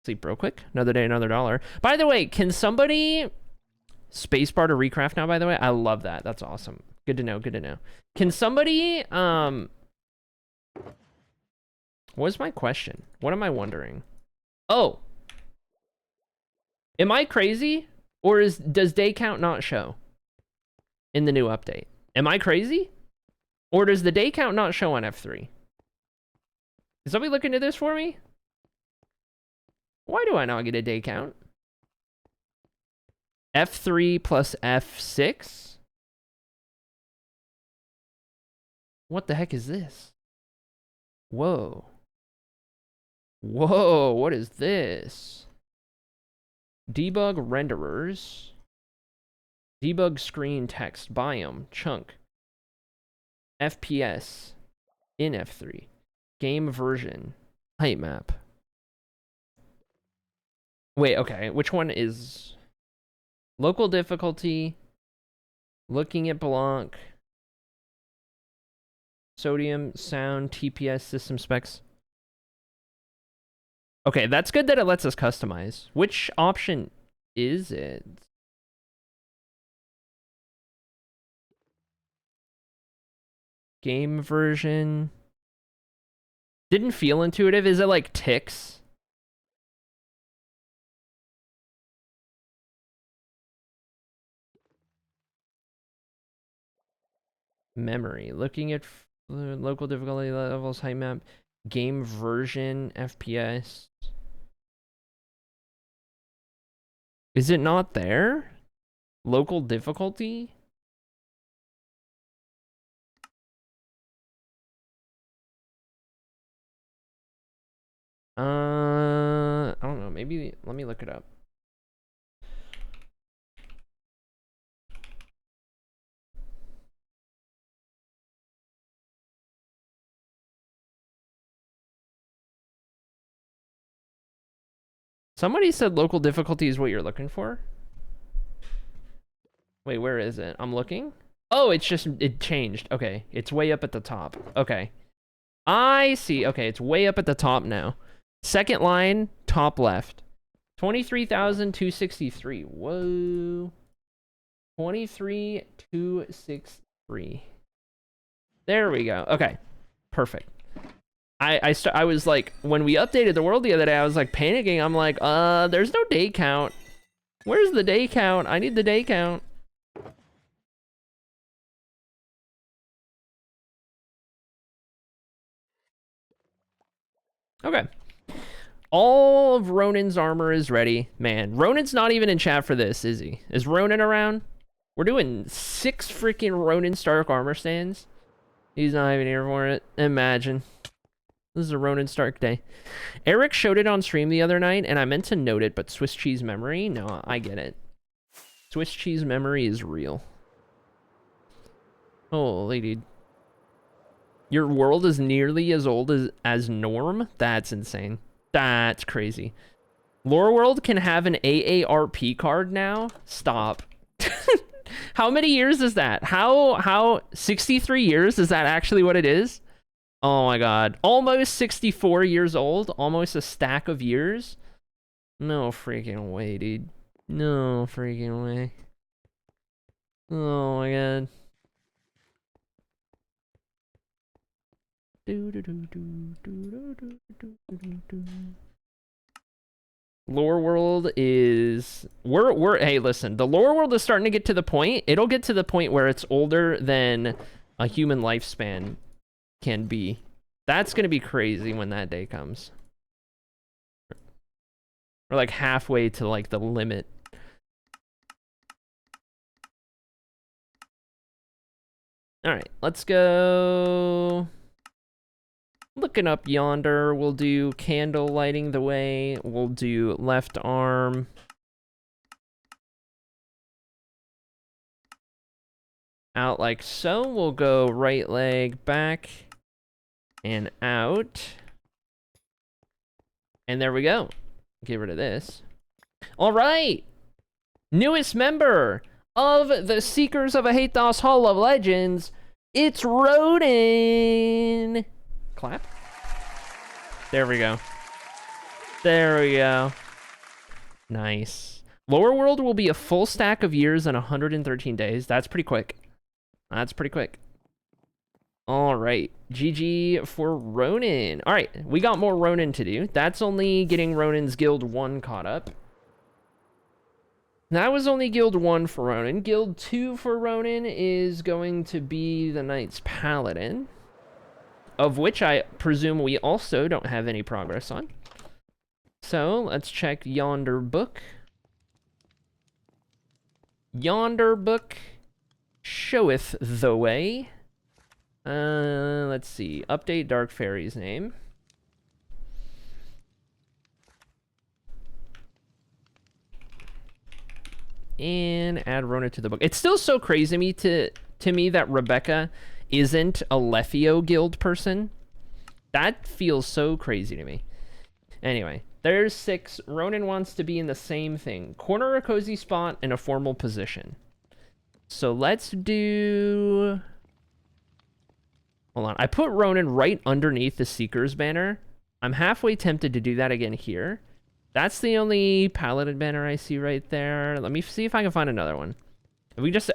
[SPEAKER 1] Sleep real quick. Another day, another dollar. By the way, can somebody spacebar to recraft now, by the way? I love that. That's awesome. Good to know, good to know. Can somebody, what's my question? What am I wondering? Oh. Am I crazy? Or does day count not show in the new update? Am I crazy? Or does the day count not show on F3? Is somebody looking into this for me? Why do I not get a day count? F3 plus F6? What the heck is this? Whoa. Whoa, what is this? Debug renderers. Debug screen text biome chunk. FPS in F3. Game version. Height map. Wait, okay. Which one is local difficulty? Looking at block. Sodium, sound, TPS, system specs. Okay, that's good that it lets us customize. Which option is it? Game version. Didn't feel intuitive. Is it like ticks? Memory. Looking at local difficulty levels, height map, game version, FPS. Is it not there? Local difficulty? I don't know. Maybe let me look it up. Somebody said local difficulty is what you're looking for. Wait, where is it? I'm looking. Oh, it changed. Okay, it's way up at the top. Okay. I see. Okay, it's way up at the top now. Second line, top left. 23,263. Whoa. 23,263. There we go. Okay. Perfect. I was like, when we updated the world the other day, I was like panicking. I'm like, there's no day count. Where's the day count? I need the day count. Okay. All of Ronin's armor is ready. Man, Ronin's not even in chat for this, is he? Is Ronin around? We're doing 6 freaking Ronin Stark armor stands. He's not even here for it. Imagine. This is a Ronin Stark day. Eric showed it on stream the other night, and I meant to note it, but Swiss cheese memory? No, I get it. Swiss cheese memory is real. Holy dude. Your world is nearly as old as Norm? That's insane. That's crazy. Lore World can have an AARP card now? Stop. How many years is that? How 63 years? Is that actually what it is? Oh my god. Almost 64 years old? Almost a stack of years? No freaking way, dude. No freaking way. Oh my god. Lore World is hey, listen, the Lore World is starting to get to the point. It'll get to the point where it's older than a human lifespan can be. That's gonna be crazy when that day comes. We're like halfway to like the limit. All right, let's go. Looking up yonder, we'll do candle lighting the way. We'll do left arm. Out like so. We'll go right leg back and out. And there we go. Get rid of this. All right. Newest member of the Seekers of a Hathos Hall of Legends. It's Rodin. Clap. There we go. There we go. Nice. Lower World will be a full stack of years in 113 days. That's pretty quick. That's pretty quick. All right. GG for Ronin. All right. We got more Ronin to do. That's only getting Ronin's Guild 1 caught up. That was only Guild 1 for Ronin. Guild 2 for Ronin is going to be the Knight's Paladin, of which I presume we also don't have any progress on. So let's check yonder book. Yonder book showeth the way. Let's see. Update Dark Fairy's name. And add Rona to the book. It's still so crazy to me that Rebecca isn't a Lethio Guild person. That feels so crazy to me. Anyway, there's 6. Ronan wants to be in the same thing. Corner a cozy spot in a formal position. So let's do... Hold on. I put Ronan right underneath the Seeker's banner. I'm halfway tempted to do that again here. That's the only Paladin banner I see right there. Let me see if I can find another one.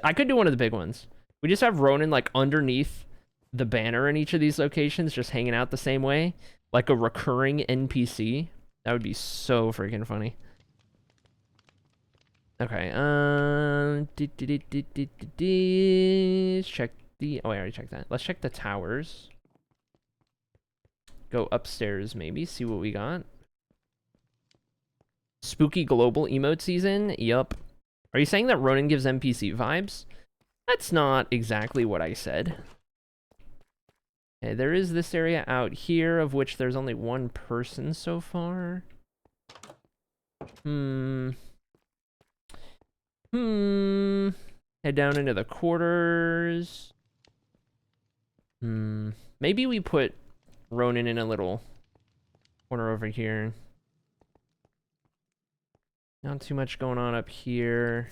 [SPEAKER 1] I could do one of the big ones. We just have Ronan like underneath the banner in each of these locations, just hanging out the same way, like a recurring NPC. That would be so freaking funny. Okay, let's check the, oh, I already checked that. Let's check the towers. Go upstairs maybe, see what we got. Spooky global emote season? Yup. Are you saying that Ronan gives NPC vibes? That's not exactly what I said. Okay, there is this area out here, of which there's only one person so far. Head down into the quarters. Maybe we put Ronan in a little corner over here. Not too much going on up here.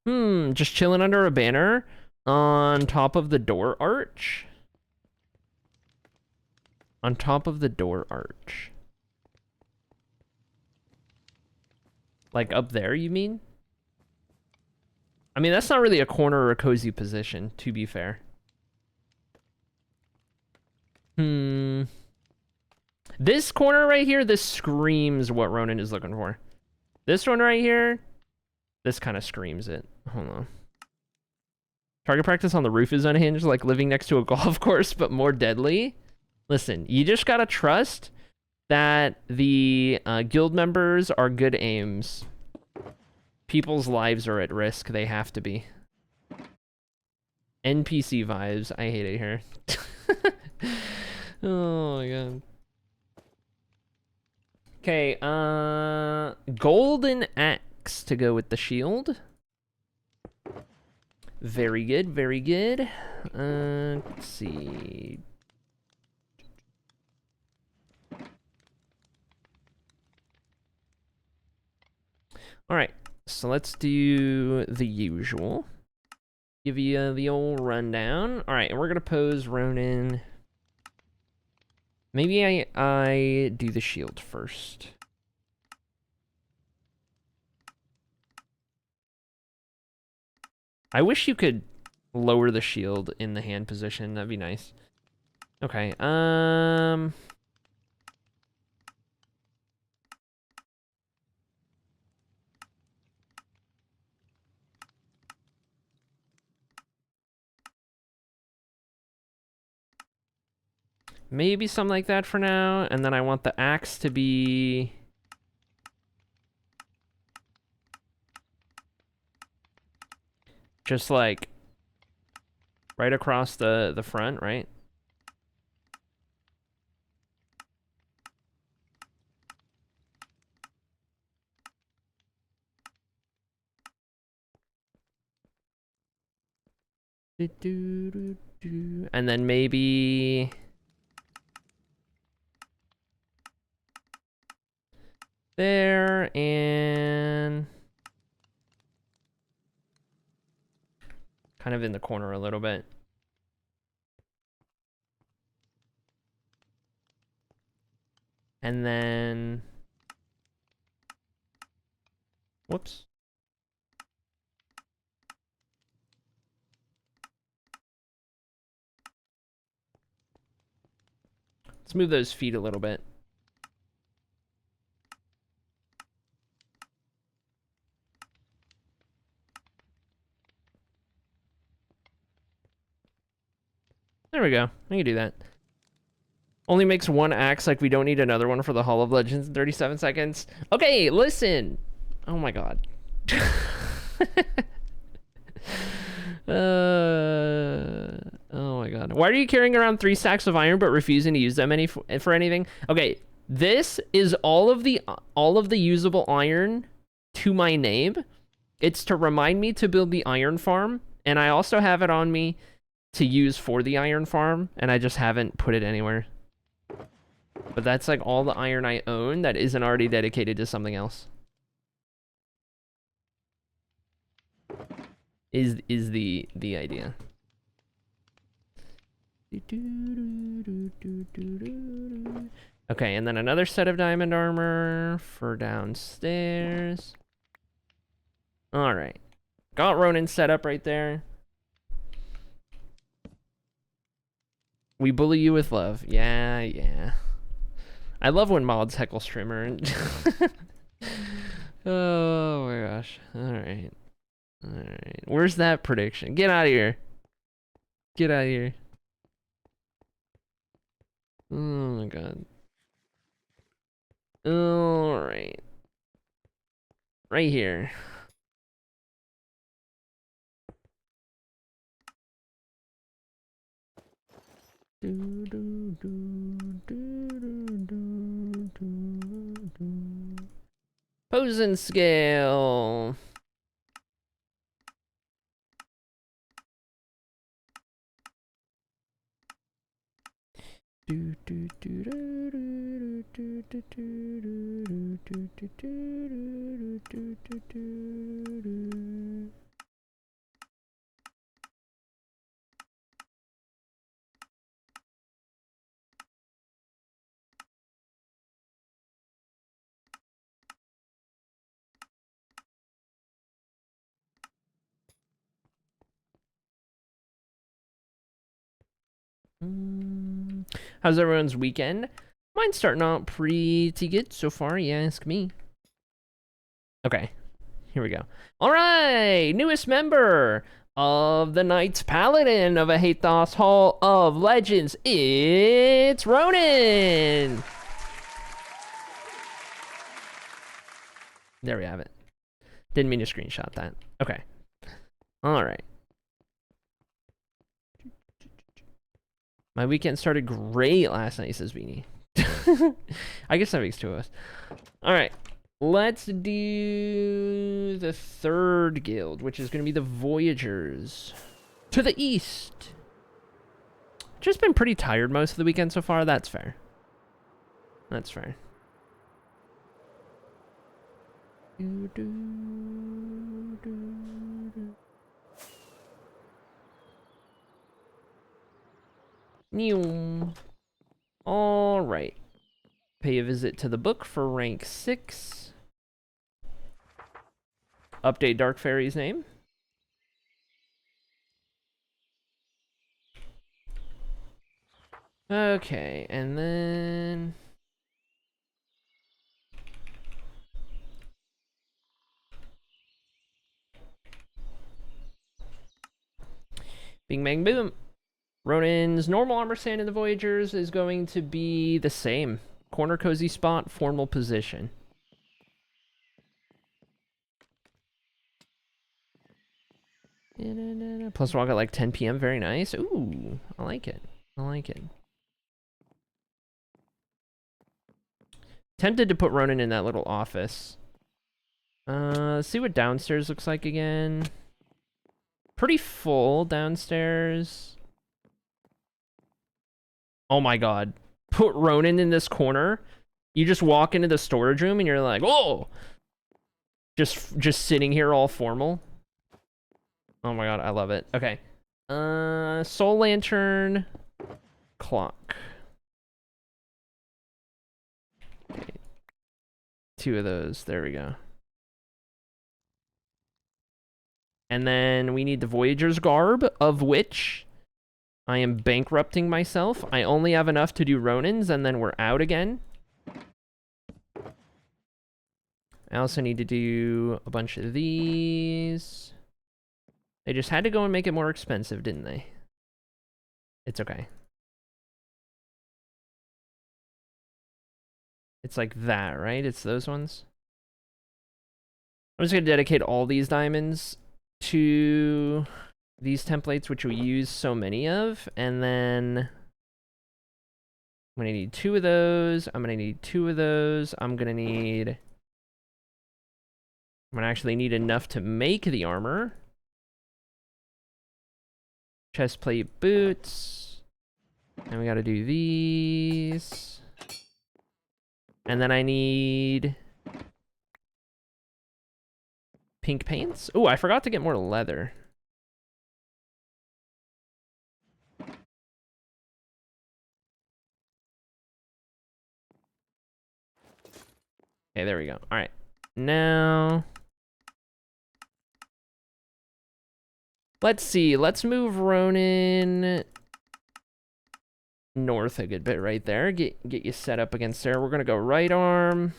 [SPEAKER 1] Just chilling under a banner on top of the door arch. On top of the door arch. Like up there, you mean? I mean, that's not really a corner or a cozy position, to be fair. This corner right here, this screams what Ronan is looking for. This one right here, this kind of screams it. Hold on. Target practice on the roof is unhinged, like living next to a golf course, but more deadly. Listen, you just gotta trust that the guild members are good aims. People's lives are at risk. They have to be. NPC vibes. I hate it here. Oh my god. Okay, golden axe to go with the shield. Very good, very good. Let's see. All right, so let's do the usual. Give you the old rundown. All right, and we're gonna pose Ronan. Maybe I do the shield first. I wish you could lower the shield in the hand position. That'd be nice. Okay, maybe something like that for now, and then I want the axe to be... just like right across the front, right? And then maybe there, and kind of in the corner a little bit. And then, whoops. Let's move those feet a little bit. There we go. I can do that. Only makes one axe, like we don't need another one for the Hall of Legends in 37 seconds. Okay, listen. Oh my god. Oh my god. Why are you carrying around 3 stacks of iron but refusing to use them for anything? Okay, this is all of the usable iron to my name. It's to remind me to build the iron farm And I also have it on me to use for the iron farm, and I just haven't put it anywhere. But that's like all the iron I own that isn't already dedicated to something else. Is the idea. Okay, and then another set of diamond armor for downstairs. All right. Got Ronin set up right there. We bully you with love. Yeah, yeah. I love when mods heckle streamer. Oh my gosh. All right. All right. Where's that prediction? Get out of here. Get out of here. Oh my god. All right. Right here. Posen scale. How's everyone's weekend? Mine's starting out pretty good so far, you ask me. Okay, here we go. All right, newest member of the Knights Paladin of a Hathos Hall of Legends. It's Ronin. There we have it. Didn't mean to screenshot that. Okay. All right. My weekend started great last night, says Beanie. I guess that makes two of us. All right. Let's do the third guild, which is going to be the Voyagers. To the east. Just been pretty tired most of the weekend so far. That's fair. That's fair. New. All right. Pay a visit to the book for rank 6. Update Dark Fairy's name. Okay, and then... Bing, bang, boom. Ronin's normal armor stand in the Voyagers is going to be the same. Corner cozy spot, formal position. Plus walk at like 10 p.m. Very nice. Ooh, I like it. I like it. Tempted to put Ronin in that little office. Let's see what downstairs looks like again. Pretty full downstairs. Oh my god. Put Ronin in this corner. You just walk into the storage room and you're like, oh! Just sitting here all formal. Oh my god, I love it. Okay. Soul Lantern. Clock. Okay. 2 of those. There we go. And then we need the Voyager's garb, of which I am bankrupting myself. I only have enough to do Ronins, and then we're out again. I also need to do a bunch of these. They just had to go and make it more expensive, didn't they? It's okay. It's like that, right? It's those ones. I'm just going to dedicate all these diamonds to these templates, which we use so many of. And then I'm going to need 2 of those. I'm going to need 2 of those. I'm going to actually need enough to make the armor. Chest plate boots. And we gotta do these. And then I need pink paints. Oh, I forgot to get more leather. Okay, there we go. All right. Now, let's see. Let's move Ronan north a good bit right there. Get you set up against there. We're gonna go right arm.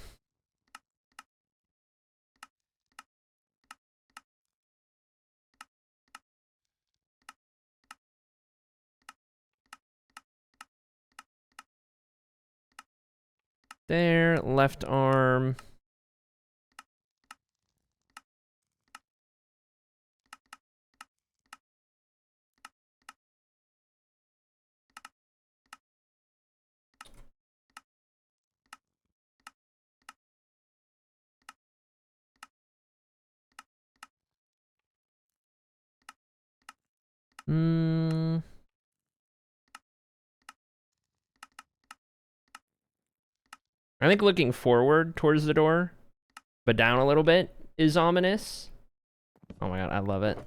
[SPEAKER 1] There, left arm. I think looking forward towards the door, but down a little bit, is ominous. Oh my god, I love it.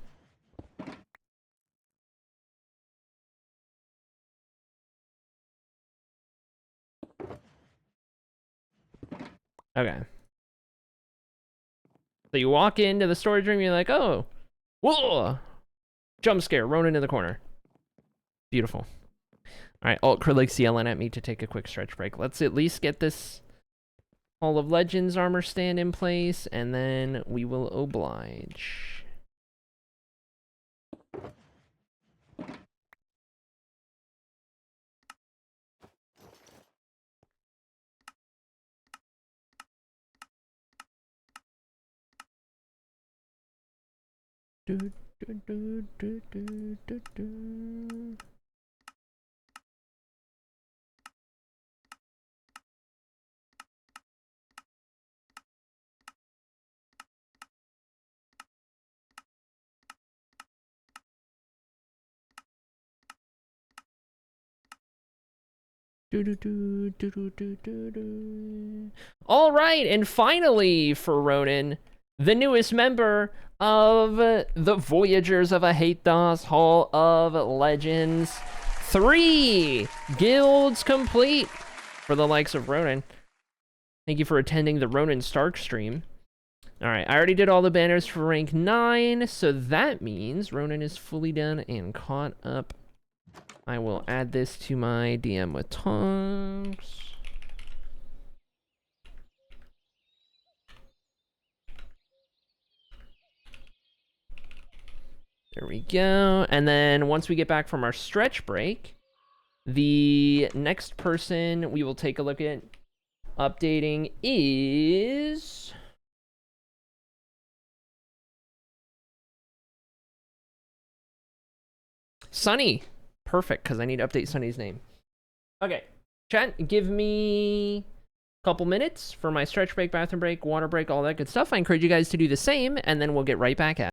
[SPEAKER 1] Okay. So you walk into the storage room, you're like, oh, whoa! Jump scare, Ronan in the corner. Beautiful. All right, Alt Krillix yelling at me to take a quick stretch break. Let's at least get this Hall of Legends armor stand in place, and then we will oblige. Do, do, do, do, do, do, do. All right, and finally for Ronan, the newest member of the Voyagers of Ahatos Hall of Legends. 3 guilds complete for the likes of Ronan. Thank you for attending the Ronan Stark stream. All right, I already did all the banners for rank 9, so that means Ronan is fully done and caught up. I will add this to my DM with tongs. There we go. And then once we get back from our stretch break, the next person we will take a look at updating is Sunny. Perfect, because I need to update Sunny's name. Okay, chat, give me a couple minutes for my stretch break, bathroom break, water break, all that good stuff. I encourage you guys to do the same, and then we'll get right back at it.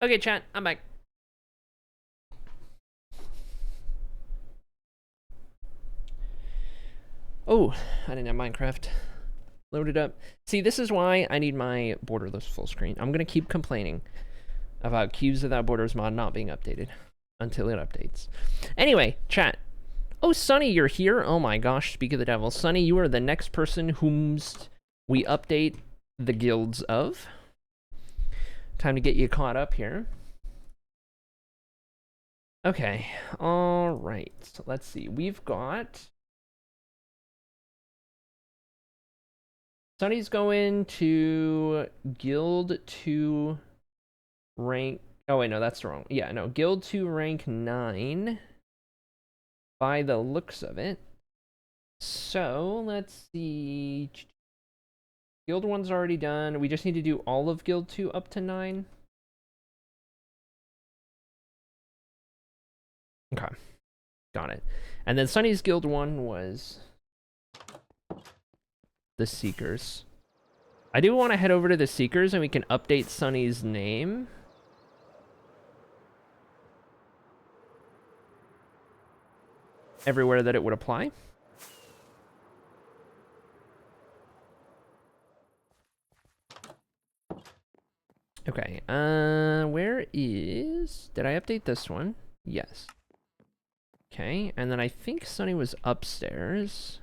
[SPEAKER 1] Okay, chat, I'm back. Oh, I didn't have Minecraft loaded up. See, this is why I need my borderless full screen. I'm gonna keep complaining about Cubes Without Borders mod not being updated until it updates. Anyway, chat. Oh, Sunny, you're here? Oh my gosh, speak of the devil. Sunny, you are the next person whom we update the guilds of. Time to get you caught up here. Okay, all right. So let's see. We've got... Sunny's going to Guild 2 rank... Oh, wait, no, that's wrong. Yeah, no, Guild 2 rank 9 by the looks of it. So, let's see. Guild 1's already done. We just need to do all of Guild 2 up to 9. Okay, got it. And then Sunny's Guild 1 was the Seekers. I do want to head over to the Seekers and we can update Sunny's name. Everywhere that it would apply. Okay, where is... Did I update this one? Yes. Okay, and then I think Sunny was upstairs.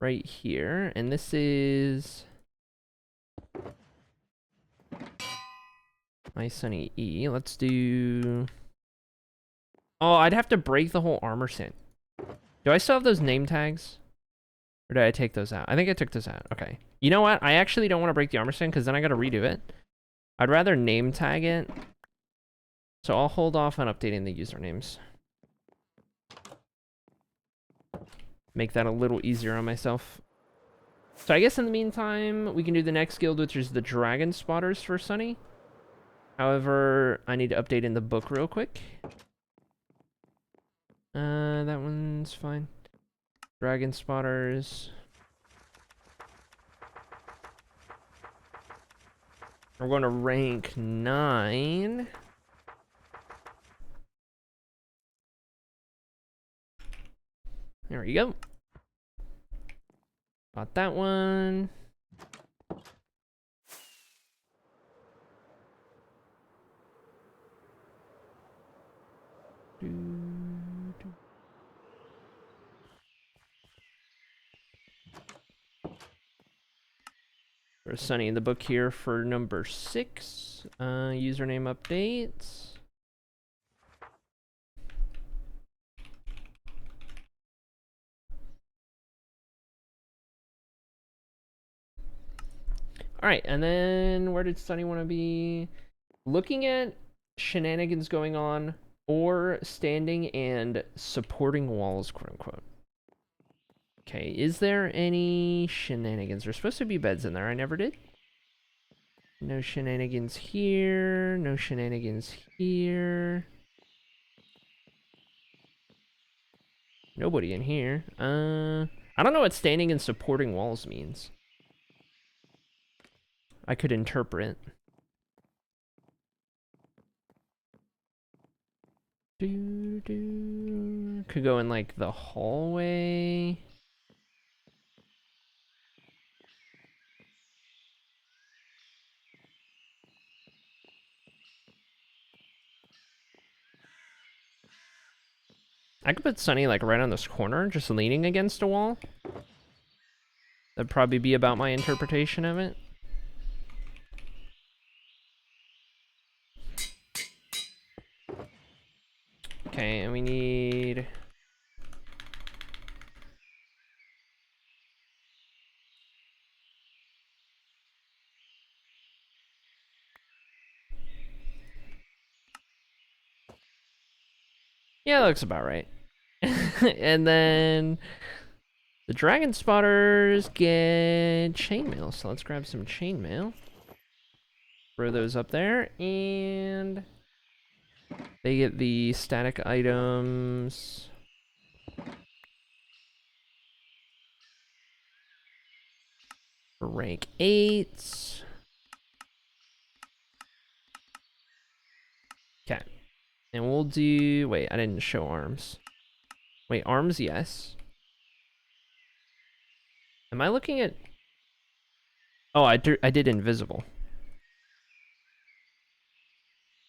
[SPEAKER 1] Right here, and this is... My Sunny E. Let's do... Oh, I'd have to break the whole armor stand. Do I still have those name tags? Or did I take those out? I think I took those out. Okay. You know what? I actually don't want to break the armor stand because then I got to redo it. I'd rather name tag it. So I'll hold off on updating the usernames. Make that a little easier on myself. So I guess in the meantime, we can do the next guild, which is the Dragon Spotters for Sunny. However, I need to update in the book real quick. That one's fine. Dragon Spotters. We're going to rank 9. There we go. Got that one. There's Sunny in the book here for number 6. Username updates. All right, and then where did Sunny want to be? Looking at shenanigans going on or standing and supporting walls, quote unquote. Okay, is there any shenanigans? There's supposed to be beds in there. I never did. No shenanigans here. No shenanigans here. Nobody in here. I don't know what standing and supporting walls means. I could interpret. Could go in like the hallway. I could put Sunny like right on this corner, just leaning against a wall. That'd probably be about my interpretation of it. Okay, and we need... Yeah, that looks about right. And then the Dragon Spotters get chainmail, so let's grab some chainmail. Throw those up there, and they get the static items. For rank 8. And we'll do... Wait, I didn't show arms. Wait, arms, yes. Am I looking at... Oh, I did invisible.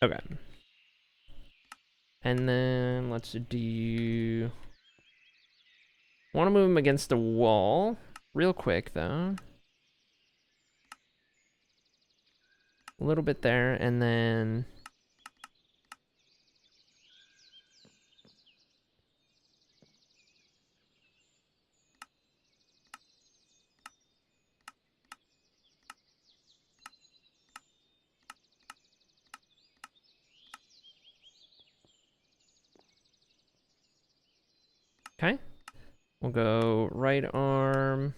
[SPEAKER 1] Okay. And then let's do... Want to move him against the wall. Real quick, though. A little bit there, and then... Okay. We'll go right arm.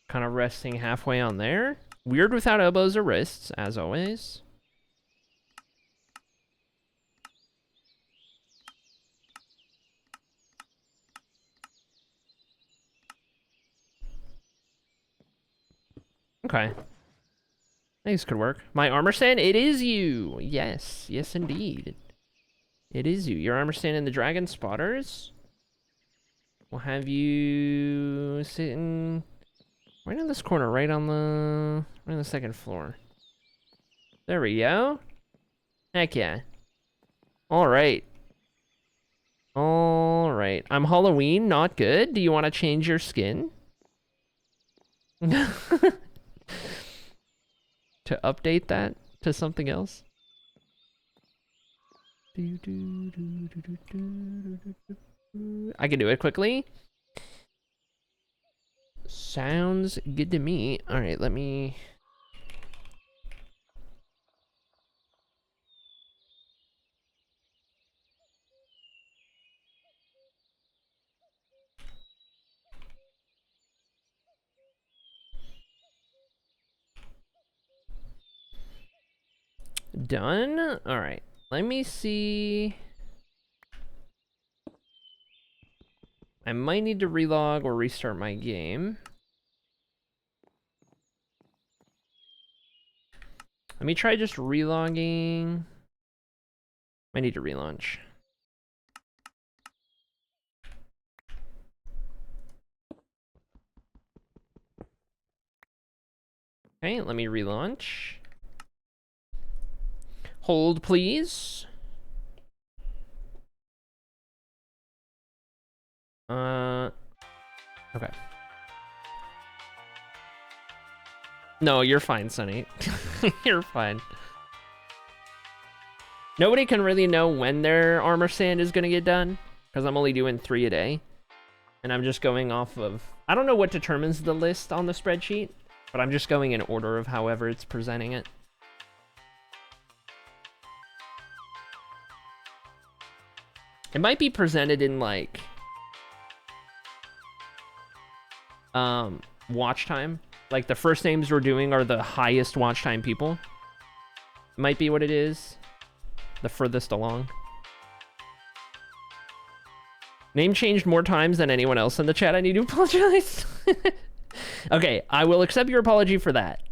[SPEAKER 1] Kind of resting halfway on there. Weird without elbows or wrists, as always. Okay. These could work. My armor stand, it is you. Yes, yes indeed. It is you. Your armor stand in the dragon spotters. We'll have you sitting right in this corner, right on the second floor. There we go. Heck yeah. All right. All right. I'm Halloween, not good. Do you want to change your skin? To update that to something else? I can do it quickly. Sounds good to me. All right, let me... Done? All right, let me see. I might need to relog or restart my game. Let me try just relogging. I need to relaunch. Okay, let me relaunch. Hold, please. Okay. No, you're fine, Sonny. You're fine. Nobody can really know when their armor stand is gonna get done, because I'm only doing 3 a day. And I'm just going off of... I don't know what determines the list on the spreadsheet, but I'm just going in order of however it's presenting it. It might be presented in, like... watch time. Like, the first names we're doing are the highest watch time people. Might be what it is. The furthest along. Name changed more times than anyone else in the chat. I need to apologize. Okay, I will accept your apology for that.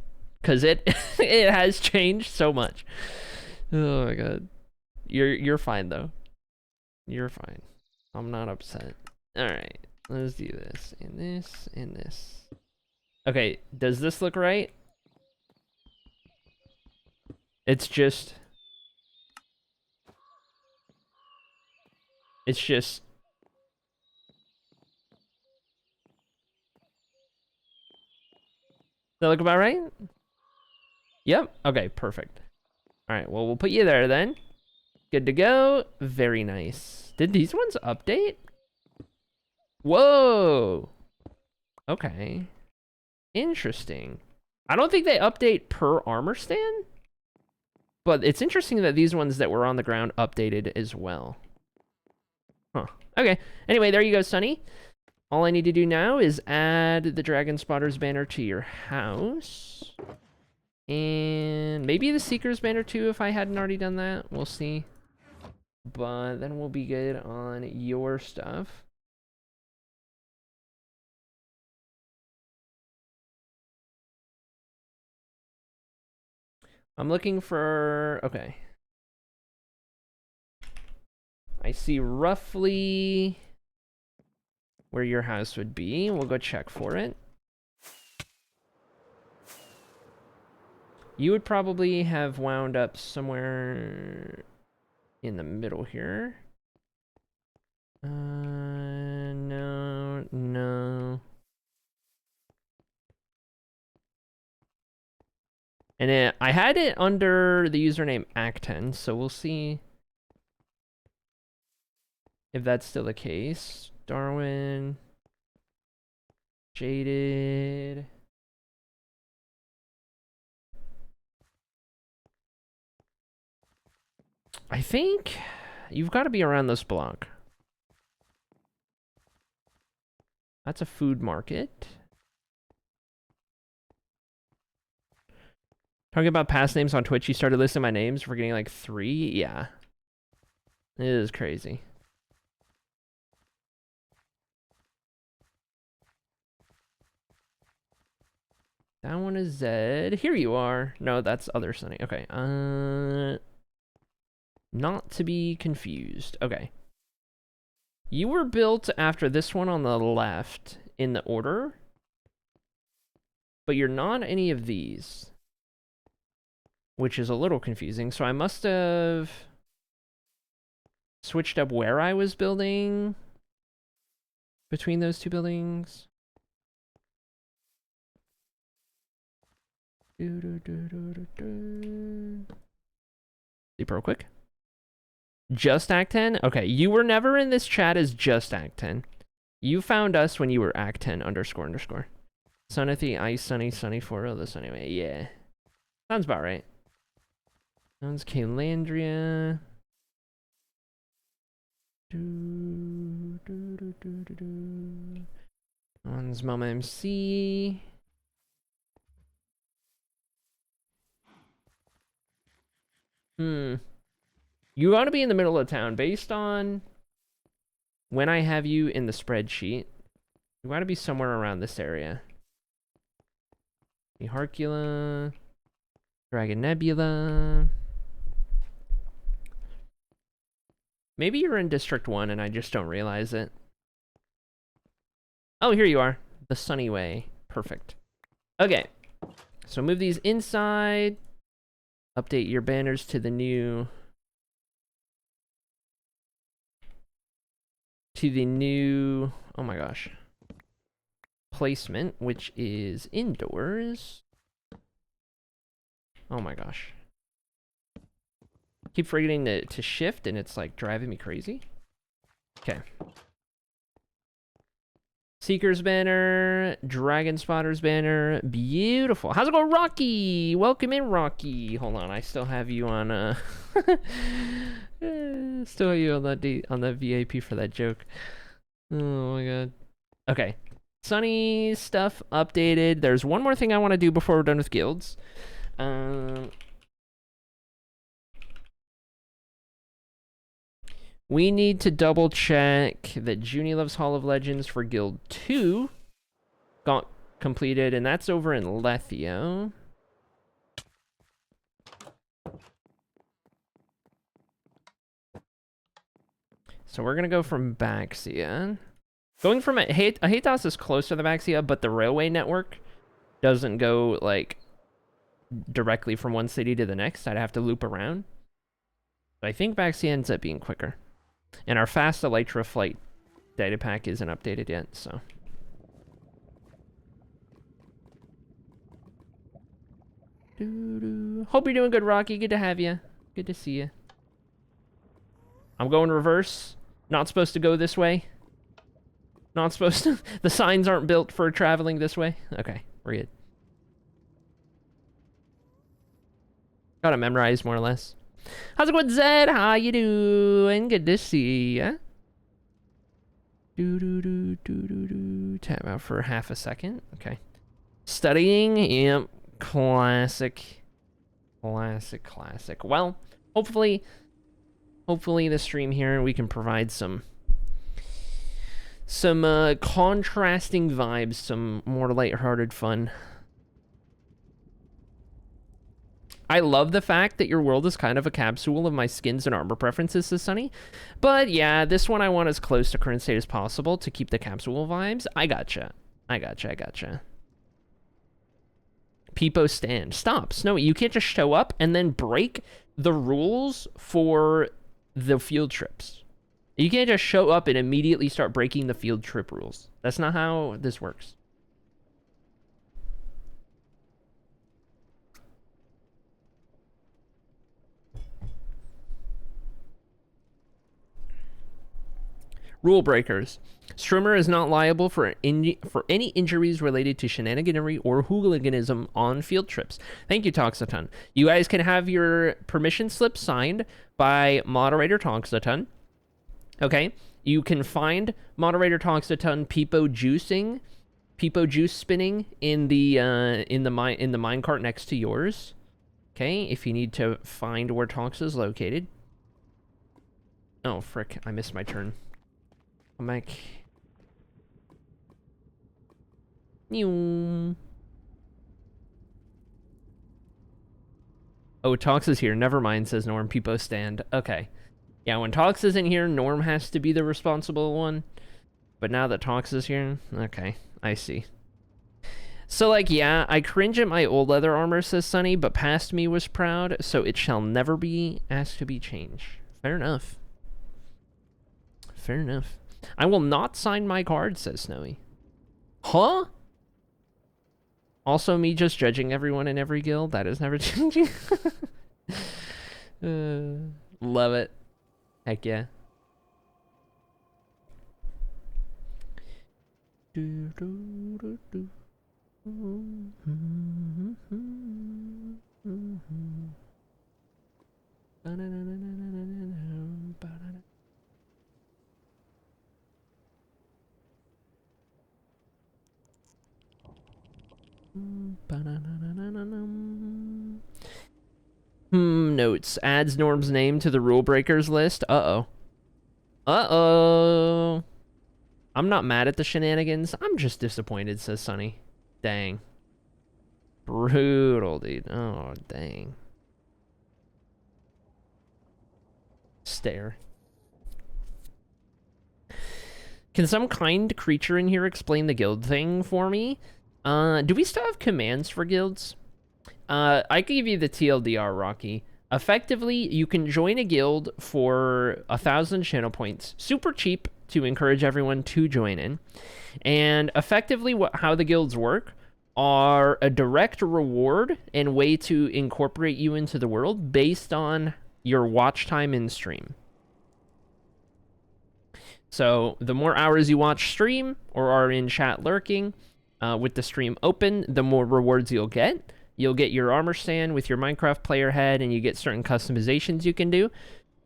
[SPEAKER 1] Because it it has changed so much. Oh my god. You're fine though. You're fine. I'm not upset. Alright. Let's do this. And this. And this. Okay, does this look right? It's just... It's just... Does that look about right? Yep. Okay, perfect. Alright, well, we'll put you there then. Good to go. Very nice. Did these ones update? Whoa! Okay. Interesting. I don't think they update per armor stand, but it's interesting that these ones that were on the ground updated as well. Huh. Okay. Anyway, there you go, Sunny. All I need to do now is add the Dragon Spotters banner to your house. And maybe the Seeker's Banner too if I hadn't already done that. We'll see. But then we'll be good on your stuff. I'm looking for... Okay. I see roughly where your house would be. We'll go check for it. You would probably have wound up somewhere in the middle here. No. And I had it under the username Acten, so we'll see if that's still the case. Darwin. Jaded. I think you've got to be around this block. That's a food market. Talking about past names on Twitch, you started listing my names. We're getting like 3. Yeah. It is crazy. That one is Zed. Here you are. No, that's other Sunny. Okay. Not to be confused. Okay. You were built after this one on the left in the order, but you're not any of these, which is a little confusing. So I must have switched up where I was building between those two buildings. Sleep real quick. Just Act 10? Okay, you were never in this chat as Just Act 10. You found us when you were Act 10 __. Sunathy, Ice, Sunny, Sunny 4. This anyway, yeah. Sounds about right. Sounds Calandria. One's Mama MC. You want to be in the middle of town based on when I have you in the spreadsheet. You want to be somewhere around this area. The Harcula, Dragon Nebula. Maybe you're in District 1 and I just don't realize it. Oh, here you are. The Sunny Way. Perfect. Okay. So move these inside. Update your banners to the new... oh my gosh, placement, which is indoors. Oh my gosh. Keep forgetting to shift and it's like driving me crazy. Okay. Seeker's banner, Dragon Spotter's banner, beautiful. How's it going, Rocky? Welcome in, Rocky. Hold on, I still have you on still have you on the VIP for that joke. Oh my god. Okay. Sunny stuff updated. There's one more thing I want to do before we're done with guilds. We need to double check that Junie Loves Hall of Legends for Guild 2 got completed, and that's over in Lethio. So we're gonna go from Baxia. Going from Ahatos is close to the Baxia, but the railway network doesn't go like directly from one city to the next. I'd have to loop around. But I think Baxia ends up being quicker. And our fast Elytra flight data pack isn't updated yet, so. Hope you're doing good, Rocky. Good to have you. Good to see you. I'm going reverse. Not supposed to go this way. Not supposed to. The signs aren't built for traveling this way. Okay, we're good. Got it memorized more or less. How's it going, Zed? How you doing? Good to see ya. Tap out for half a second. Okay. Studying. Yep. Classic. Classic. Well, hopefully the stream here we can provide some contrasting vibes, some more lighthearted fun. I love the fact that your world is kind of a capsule of my skins and armor preferences, says Sunny. But yeah, this one I want as close to current state as possible to keep the capsule vibes. I gotcha. Peepo stand. Stop. Snowy, you can't just show up and then break the rules for the field trips. You can't just show up and immediately start breaking the field trip rules. That's not how this works. Rule breakers. Streamer is not liable for any injuries related to shenaniganery or hooliganism on field trips. Thank you, Toxaton. You guys can have your permission slip signed by Moderator Toxaton. Okay? You can find Moderator Toxaton Peepo juice spinning in the minecart next to yours. Okay? If you need to find where Tox is located. Oh, frick. I missed my turn. Come back. Oh, Tox is here. Never mind, says Norm. Peepo stand. Okay. Yeah, when Tox isn't here, Norm has to be the responsible one. But now that Tox is here, okay. I see. So, like, yeah, I cringe at my old leather armor, says Sunny, but past me was proud, so it shall never be asked to be changed. Fair enough. Fair enough. I will not sign my card, says Snowy. Huh? Also, me just judging everyone in every guild. That is never changing. Love it. Heck yeah. Notes. Adds Norm's name to the rule breakers list. Uh-oh. I'm not mad at the shenanigans. I'm just disappointed, says Sunny. Dang. Brutal, dude. Oh, dang. Stare. Can some kind creature in here explain the guild thing for me? Do we still have commands for guilds? I can give you the TLDR, Rocky. Effectively, you can join a guild for 1,000 channel points. Super cheap to encourage everyone to join in. And effectively, how the guilds work are a direct reward and way to incorporate you into the world based on your watch time in stream. So the more hours you watch stream or are in chat lurking with the stream open, the more rewards you'll get. You'll get your armor stand with your Minecraft player head, and you get certain customizations you can do.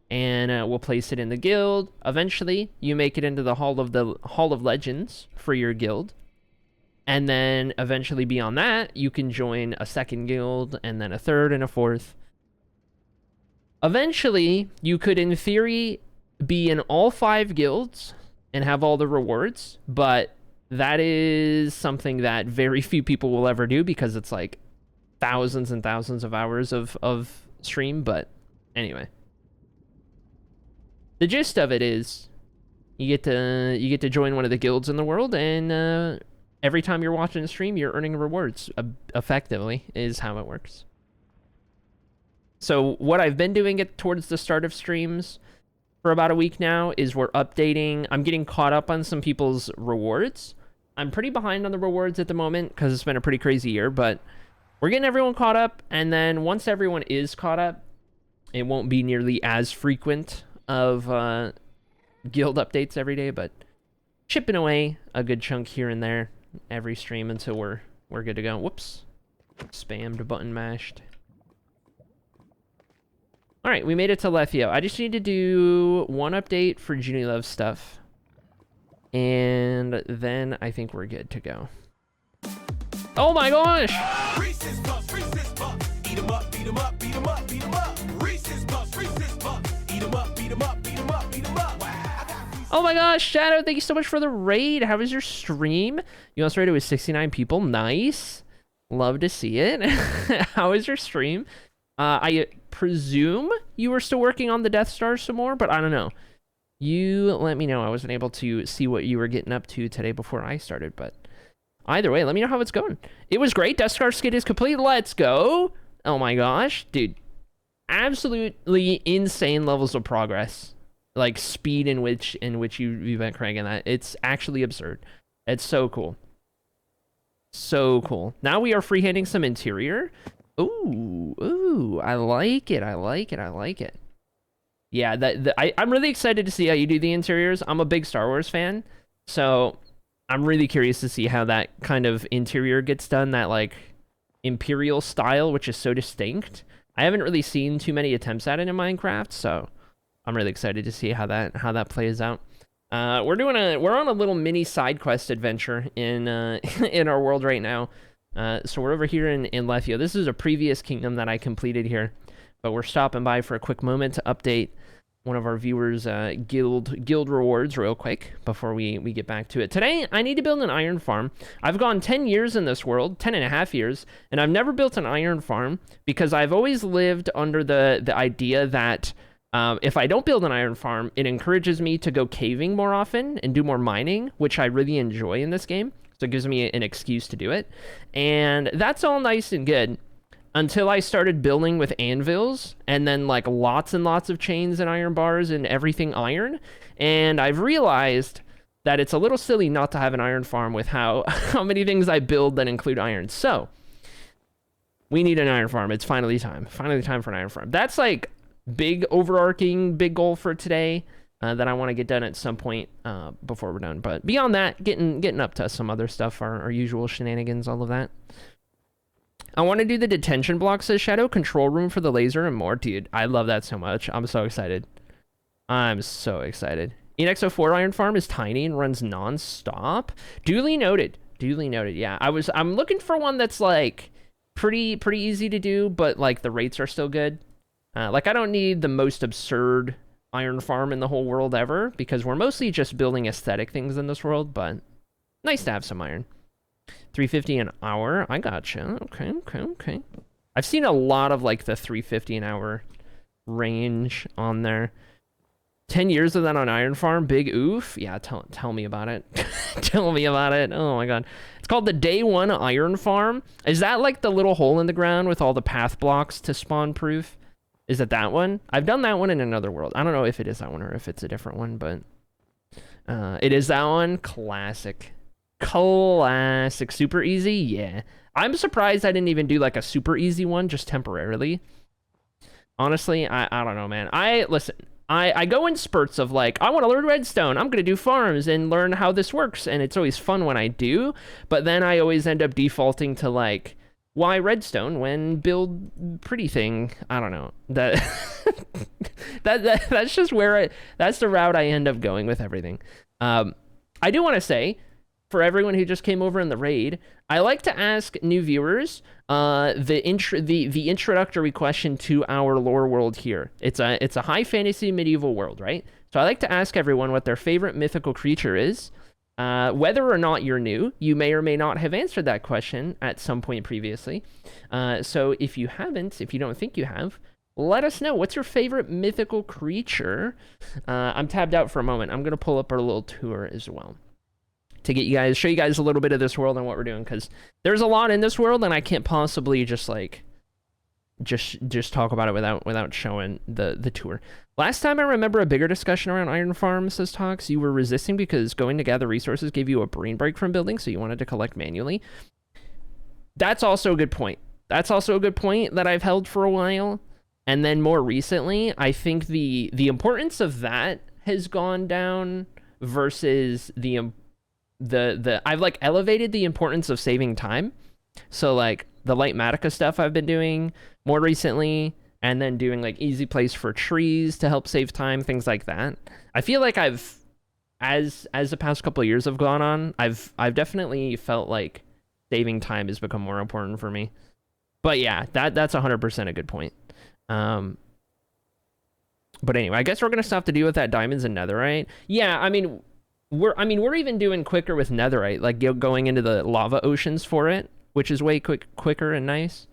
[SPEAKER 1] And we'll place it in the guild. Eventually, you make it into the Hall of Legends for your guild. And then eventually beyond that, you can join a second guild, and then a third and a fourth. Eventually, you could, in theory, be in all 5 guilds and have all the rewards, but that is something that very few people will ever do because it's like thousands and thousands of hours of stream. But anyway, the gist of it is you get to join one of the guilds in the world, and every time you're watching a stream, you're earning rewards. Effectively is how it works. So what I've been doing towards the start of streams for about a week now is we're updating. I'm getting caught up on some people's rewards. I'm pretty behind on the rewards at the moment because it's been a pretty crazy year, but we're getting everyone caught up. And then once everyone is caught up, it won't be nearly as frequent of guild updates every day, but chipping away a good chunk here and there every stream until we're good to go. Whoops. Spammed button mashed. All right, we made it to Lethio. I just need to do one update for Junie Love stuff. And then I think we're good to go. Oh my gosh!
[SPEAKER 2] Reese's Puffs, Reese's Puffs. Eat 'em up, beat 'em up, beat 'em up, beat 'em up. Reese's Puffs, Reese's Puffs. Eat 'em up, beat 'em up, beat 'em up, beat 'em up.
[SPEAKER 1] Oh my gosh, Shadow, thank you so much for the raid. How was your stream? You also raided with 69 people. Nice. Love to see it. How was your stream? I presume you were still working on the Death Star some more, but I don't know. You let me know. I wasn't able to see what you were getting up to today before I started, but either way, let me know how it's going. It was great. Death Star skid is complete. Let's go. Oh my gosh, dude. Absolutely insane levels of progress. Like speed in which you've been cranking that. It's actually absurd. It's so cool. So cool. Now we are freehanding some interior. Ooh, I like it. I like it. I like it. Yeah, I'm really excited to see how you do the interiors. I'm a big Star Wars fan, so I'm really curious to see how that kind of interior gets done, that like Imperial style, which is so distinct. I haven't really seen too many attempts at it in Minecraft, so I'm really excited to see how that plays out. We're on a little mini side quest adventure in in our world right now. So we're over here in Lethio. This is a previous kingdom that I completed here, but we're stopping by for a quick moment to update one of our viewers' guild rewards real quick before we get back to it. Today, I need to build an iron farm. I've gone 10 years in this world, 10 and a half years, and I've never built an iron farm because I've always lived under the idea that if I don't build an iron farm, it encourages me to go caving more often and do more mining, which I really enjoy in this game. So it gives me an excuse to do it. And that's all nice and good until I started building with anvils and then like lots and lots of chains and iron bars and everything iron. And I've realized that it's a little silly not to have an iron farm with how many things I build that include iron. So we need an iron farm. It's finally time. Finally time for an iron farm. That's like big overarching big goal for today that I want to get done at some point before we're done. But beyond that, getting up to some other stuff, our usual shenanigans, all of that. I want to do the detention block, says Shadow, control room for the laser and more. Dude, I love that so much. I'm so excited. I'm so excited. ENX04 iron farm is tiny and runs non-stop. Duly noted. Duly noted. Yeah, I'm looking for one that's like pretty easy to do, but like the rates are still good. Like I don't need the most absurd iron farm in the whole world ever because we're mostly just building aesthetic things in this world, but nice to have some iron. 350 an hour. I gotcha. Okay. I've seen a lot of like the 350 an hour range on there. 10 years of that on iron farm. Big oof. Yeah, tell me about it. Tell me about it. Oh my god. It's called the Day 1 Iron Farm. Is that like the little hole in the ground with all the path blocks to spawn proof? Is it that one? I've done that one in another world. I don't know if it is that one or if it's a different one, but it is that one. Classic. Super easy. Yeah. I'm surprised I didn't even do like a super easy one just temporarily. Honestly, I don't know, man. Listen, I go in spurts of like, I want to learn redstone. I'm going to do farms and learn how this works. And it's always fun when I do. But then I always end up defaulting to like, why redstone when build pretty thing? I don't know. That's just where that's the route I end up going with everything. I do want to say, for everyone who just came over in the raid, I like to ask new viewers the introductory question to our lore world here. It's a high fantasy medieval world, right? So I like to ask everyone what their favorite mythical creature is. Whether or not you're new, you may or may not have answered that question at some point previously. So if you haven't, if you don't think you have, let us know. What's your favorite mythical creature? I'm tabbed out for a moment. I'm going to pull up our little tour as well to get you guys, show you guys a little bit of this world and what we're doing, because there's a lot in this world and I can't possibly just like just talk about it without showing the tour. Last time I remember a bigger discussion around iron farms, says Tox, you were resisting because going to gather resources gave you a brain break from building, so you wanted to collect manually. That's also a good point. That's also a good point that I've held for a while. And then more recently, I think the importance of that has gone down versus I've like elevated the importance of saving time. So like the light Matica stuff I've been doing more recently, and then doing like easy place for trees to help save time, things like that. I feel like as the past couple of years have gone on, I've definitely felt like saving time has become more important for me. But yeah, that's 100% a good point. But anyway, I guess we're gonna still have to deal with that diamonds and netherite. Yeah, I mean, we're even doing quicker with netherite, like going into the lava oceans for it, which is way quicker and nice.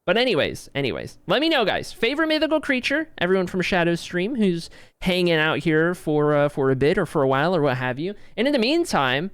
[SPEAKER 1] But anyways, let me know, guys. Favorite mythical creature? Everyone from Shadow's stream who's hanging out here for a bit or for a while or what have you. And in the meantime,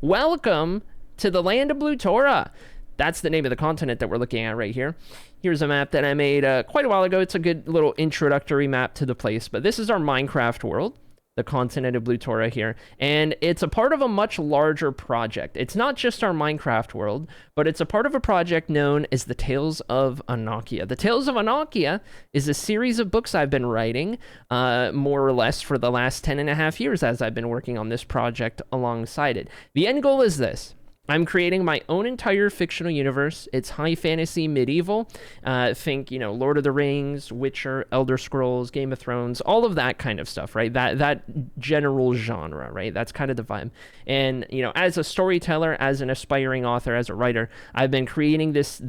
[SPEAKER 1] welcome to the land of Blue Tora. That's the name of the continent that we're looking at right here. Here's a map that I made quite a while ago. It's a good little introductory map to the place. But this is our Minecraft world, the continent of Blue Tora here. And it's a part of a much larger project. It's not just our Minecraft world, but it's a part of a project known as the Tales of Annocia. The Tales of Annocia is a series of books I've been writing, more or less, for the last 10.5 years as I've been working on this project alongside it. The end goal is this. I'm creating my own entire fictional universe. It's high fantasy, medieval. Think, Lord of the Rings, Witcher, Elder Scrolls, Game of Thrones, all of that kind of stuff, right? That general genre, right? That's kind of the vibe. And, as a storyteller, as an aspiring author, as a writer, I've been creating this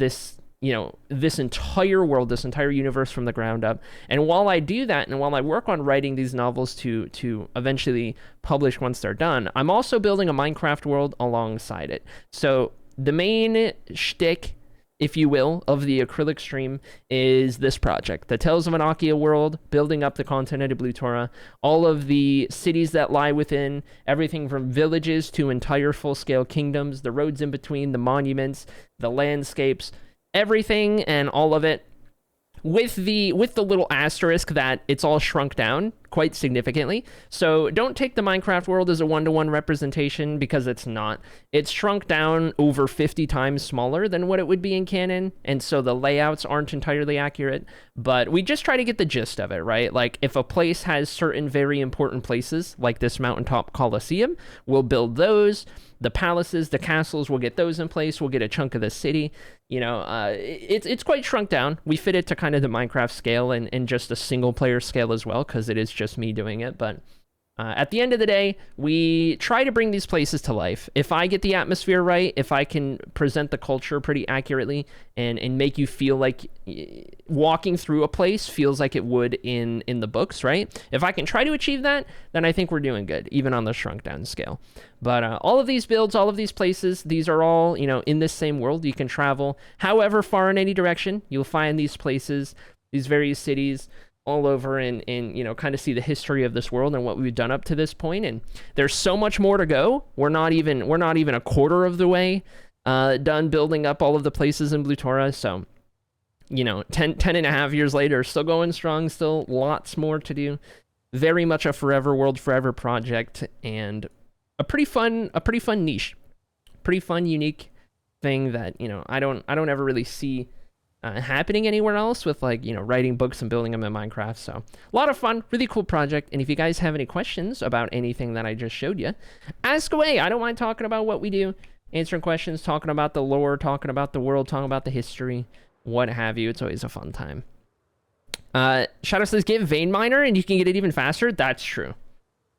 [SPEAKER 1] entire world, this entire universe from the ground up. And while I do that, and while I work on writing these novels to eventually publish once they're done, I'm also building a Minecraft world alongside it. So the main shtick, if you will, of the acrylic stream is this project, the Tales of Annocia world, building up the continent of Blue Tora, all of the cities that lie within, everything from villages to entire full-scale kingdoms, the roads in between, the monuments, the landscapes, everything and all of it, with the little asterisk that it's all shrunk down quite significantly. So don't take the Minecraft world as a one-to-one representation, because it's not. It's shrunk down over 50 times smaller than what it would be in canon, and so the layouts aren't entirely accurate, but we just try to get the gist of it, right? Like, if a place has certain very important places, like this mountaintop Colosseum, we'll build those. The palaces, the castles, we'll get those in place. We'll get a chunk of the city. It's quite shrunk down. We fit it to kind of the Minecraft scale and just a single player scale as well, because it is just me doing it. But at the end of the day, we try to bring these places to life. If I get the atmosphere right, if I can present the culture pretty accurately and make you feel like walking through a place feels like it would in the books, right? If I can try to achieve that, then I think we're doing good, even on the shrunk down scale. But all of these builds, all of these places, these are all, in this same world. You can travel however far in any direction. You'll find these places, these various cities all over, and kind of see the history of this world and what we've done up to this point. And there's so much more to go. We're not even a quarter of the way done building up all of the places in Blue Tora. So 10.5 years later, still going strong, still lots more to do. Very much a forever world, forever project, and a pretty fun niche, pretty fun, unique thing that I don't ever really see happening anywhere else, with writing books and building them in Minecraft. So a lot of fun, really cool project. And if you guys have any questions about anything that I just showed you, ask away. I don't mind talking about what we do, answering questions, talking about the lore, talking about the world, talking about the history, what have you. It's always a fun time. Shadow says, give Vein Miner and you can get it even faster. That's true.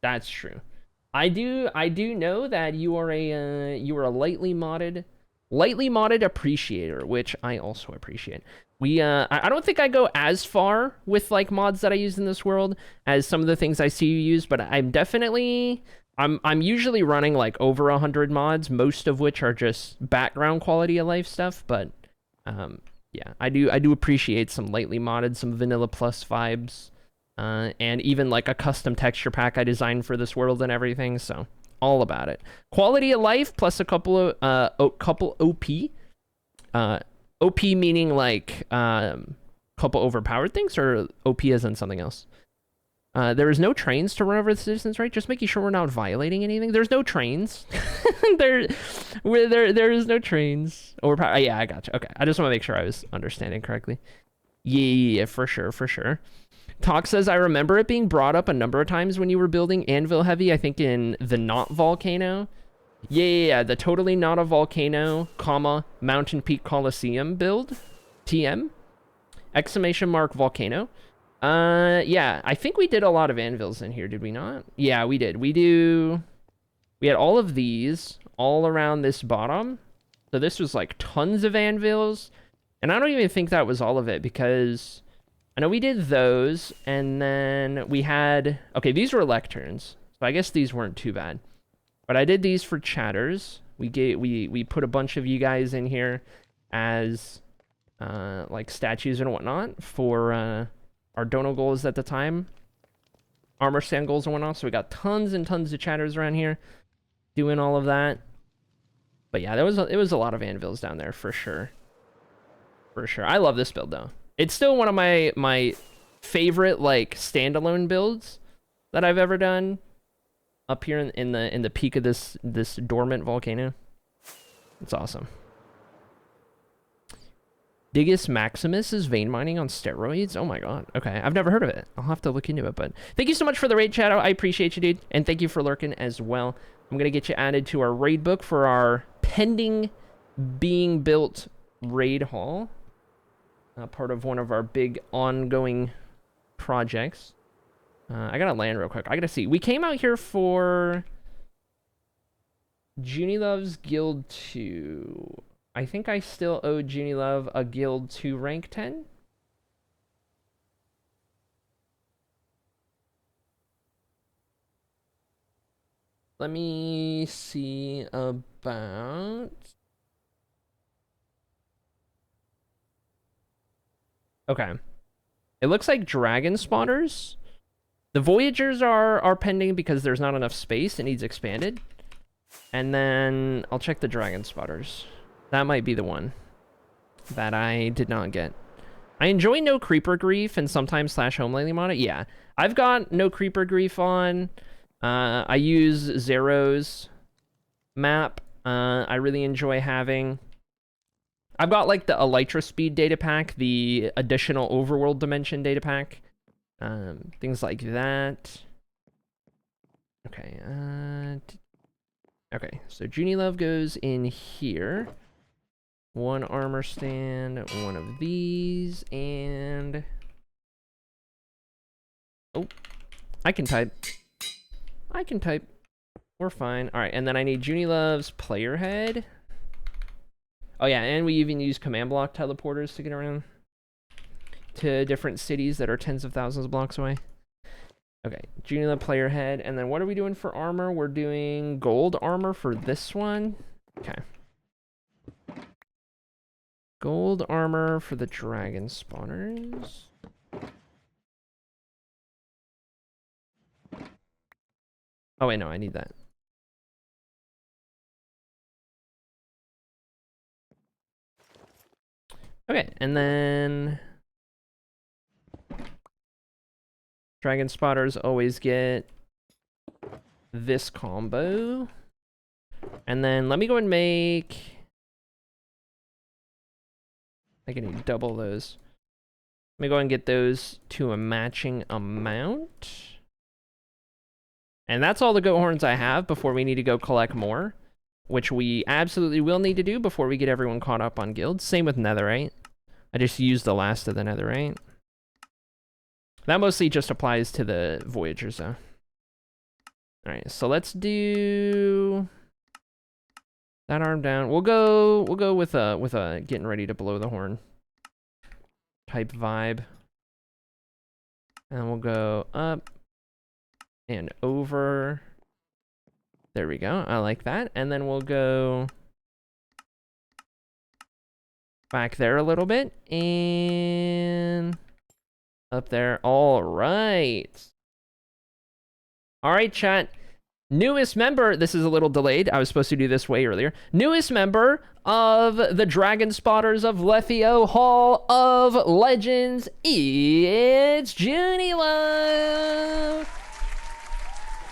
[SPEAKER 1] I do know that you are a lightly modded appreciator, which I also appreciate. I don't think I go as far with mods that I use in this world as some of the things I see you use, but I'm usually running over 100 mods, most of which are just background quality of life stuff. But yeah, I do appreciate some lightly modded, some vanilla plus vibes, and even a custom texture pack I designed for this world and everything. So all about it. Quality of life plus a couple OP. OP meaning couple overpowered things, or OP as in something else. There is no trains to run over the citizens, right? Just making sure we're not violating anything. There's no trains. there is no trains. Overpowered. Yeah, I gotcha. Okay, I just want to make sure I was understanding correctly. Yeah, for sure. Talk says, I remember it being brought up a number of times when you were building Anvil Heavy, I think in the Not Volcano. Yeah, the totally not a volcano, Mountain Peak Coliseum build. TM? Exclamation mark volcano. Yeah, I think we did a lot of anvils in here, did we not? Yeah, we did. We had all of these all around this bottom. So this was like tons of anvils. And I don't even think that was all of it because I know we did those. And then we had... Okay, these were lecterns. So I guess these weren't too bad. But I did these for chatters. We put a bunch of you guys in here as like statues and whatnot for our dono goals at the time. Armor stand goals and whatnot. So we got tons and tons of chatters around here doing all of that. But yeah, it was a lot of anvils down there for sure. For sure. I love this build though. It's still one of my favorite like standalone builds that I've ever done. Up here in the peak of this dormant volcano. It's awesome. Digus Maximus is vein mining on steroids? Oh my god. Okay, I've never heard of it. I'll have to look into it, but thank you so much for the raid, Shadow. I appreciate you, dude. And thank you for lurking as well. I'm gonna get you added to our raid book for our pending being built raid hall. Part of one of our big ongoing projects. I gotta land real quick. I gotta see. We came out here for Junie Love's Guild 2. I think I still owe Junie Love a Guild 2 rank 10. Let me see about... Okay. It looks like dragon spawners. The Voyagers are pending because there's not enough space. It needs expanded. And then I'll check the dragon spotters. That might be the one that I did not get. I enjoy No Creeper Grief and sometimes /Homelanding on it. Yeah, I've got No Creeper Grief on. I use Zero's map. I really enjoy having. I've got like the Elytra Speed data pack, the additional Overworld Dimension data pack. Things like that. Okay. Okay, so Junie Love goes in here. One armor stand, one of these, and... Oh, I can type. I can type. We're fine. All right, and then I need Junie Love's player head. Oh yeah, and we even use command block teleporters to get around to different cities that are tens of thousands of blocks away. Okay, Junie Love player head, and then what are we doing for armor? We're doing gold armor for this one. Okay. Gold armor for the dragon spawners. Oh wait, no, I need that. Okay, and then dragon spotters always get this combo. And then let me go and make... I can need double those. Let me go and get those to a matching amount. And that's all the goat horns I have before we need to go collect more, which we absolutely will need to do before we get everyone caught up on guilds. Same with netherite. I just used the last of the netherite. That mostly just applies to the Voyagers, though. All right, so let's do that arm down. We'll go with a getting ready to blow the horn type vibe. And we'll go up and over. There we go. I like that. And then we'll go back there a little bit and up there. All right. All right, chat. Newest member, this is a little delayed. I was supposed to do this way earlier. Newest member of the Dragon Spotters of Lethio Hall of Legends, it's Junie Love.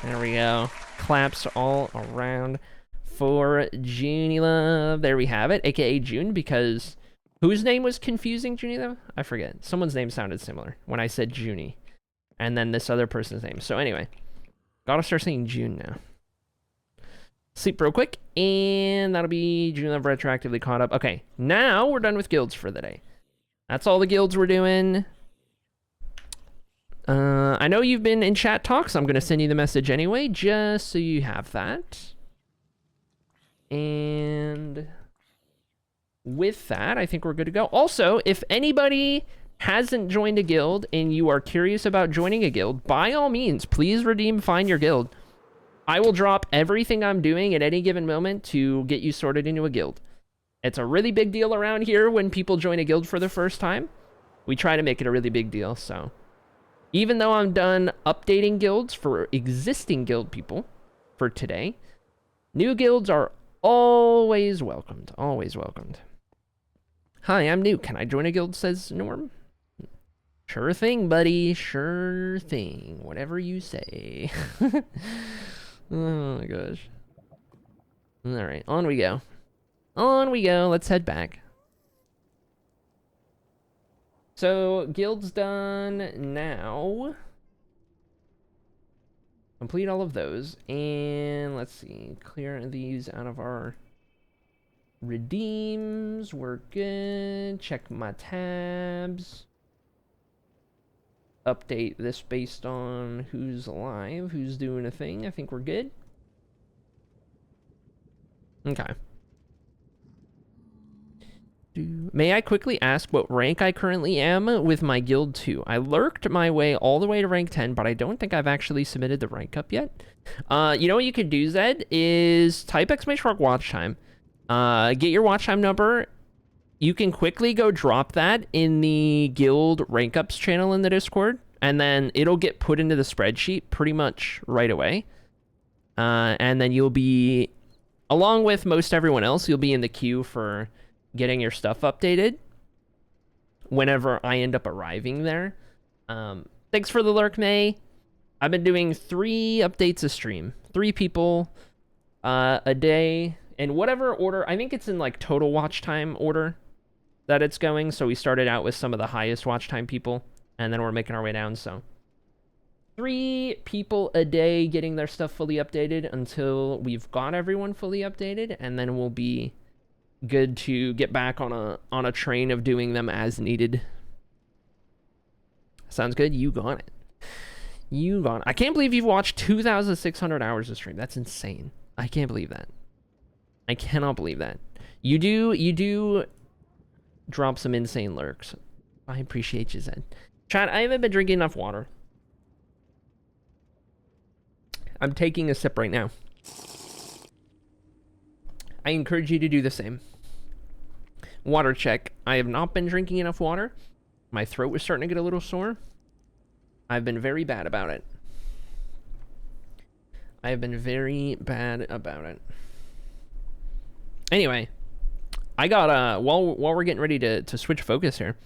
[SPEAKER 1] There we go. Claps all around for Junie Love. There we have it, aka June, because whose name was confusing Junie Love? I forget. Someone's name sounded similar when I said Junie. And then this other person's name. So anyway. Gotta start saying June now. Sleep real quick, and that'll be Junie Love retroactively caught up. Okay, now we're done with guilds for the day. That's all the guilds we're doing. I know you've been in chat talks. I'm gonna send you the message anyway, just so you have that. And with that, I think we're good to go. Also, if anybody hasn't joined a guild and you are curious about joining a guild, by all means, please redeem Find Your Guild. I will drop everything I'm doing at any given moment to get you sorted into a guild. It's a really big deal around here when people join a guild for the first time. We try to make it a really big deal, so... Even though I'm done updating guilds for existing guild people for today, new guilds are always welcomed. Always welcomed. Hi, I'm new. Can I join a guild, says Norm? Sure thing, buddy. Sure thing. Whatever you say. Oh my gosh. Alright, on we go. On we go. Let's head back. So, guild's done now. Complete all of those. And let's see. Clear these out of our redeems. We're good. Check my tabs. Update this based on who's alive, who's doing a thing. I think we're good. Okay. May I quickly ask what rank I currently am with my guild 2? I lurked my way all the way to rank 10, but I don't think I've actually submitted the rank up yet. You know what you could do, Zed, is type !watch time. Get your watch time number. You can quickly go drop that in the guild rank ups channel in the Discord, and then it'll get put into the spreadsheet pretty much right away. And then you'll be, along with most everyone else, you'll be in the queue for getting your stuff updated whenever I end up arriving there. Thanks for the lurk, May. I've been doing 3 updates a stream. 3 people a day, in whatever order. I think it's in like total watch time order that it's going. So we started out with some of the highest watch time people, and then we're making our way down. So 3 people a day getting their stuff fully updated until we've got everyone fully updated, and then we'll be good to get back on a train of doing them as needed. Sounds good. You got it. You got it. I can't believe you've watched 2,600 hours of stream. That's insane. I can't believe that. I cannot believe that. You do drop some insane lurks. I appreciate you, Zed. Chat, I haven't been drinking enough water. I'm taking a sip right now. I encourage you to do the same. Water check. I have not been drinking enough water. My throat was starting to get a little sore. I've been very bad about it. I have been very bad about it. Anyway, I got while we're getting ready to switch focus here,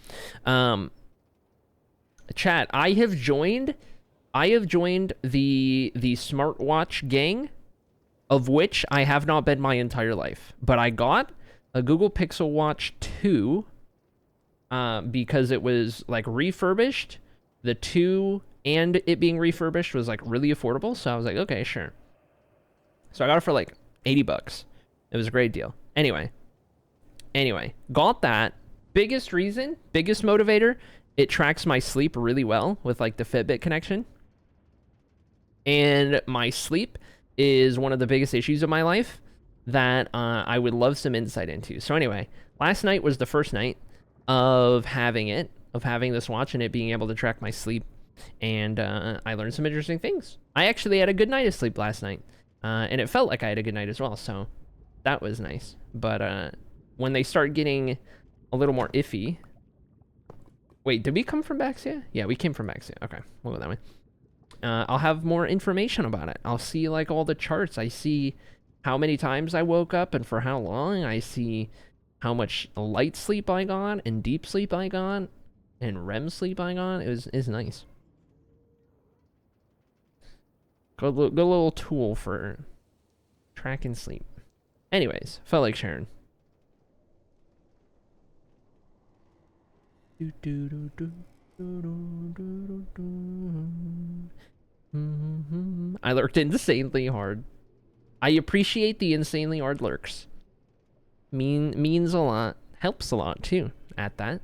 [SPEAKER 1] chat, I have joined the smartwatch gang, of which I have not been my entire life. But I got a Google Pixel Watch 2 because it was like refurbished. The 2 and it being refurbished was like really affordable, so I was like, okay, sure. So I got it for like 80 bucks. It was a great deal. Anyway, got that. Biggest reason, biggest motivator, it tracks my sleep really well with like the Fitbit connection. And my sleep is one of the biggest issues of my life that I would love some insight into. So anyway, last night was the first night of having this watch and it being able to track my sleep. And I learned some interesting things. I actually had a good night of sleep last night. And it felt like I had a good night as well. So that was nice. But when they start getting a little more iffy... Wait, did we come from Baxia? Yeah, we came from Baxia. Okay, we'll go that way. I'll have more information about it. I'll see like all the charts. I see how many times I woke up and for how long. I see how much light sleep I got and deep sleep I got and REM sleep I got. It's nice. Good little tool for tracking sleep. Anyways, felt like sharing. I lurked insanely hard. I appreciate the insanely hard lurks. Means a lot. Helps a lot too at that.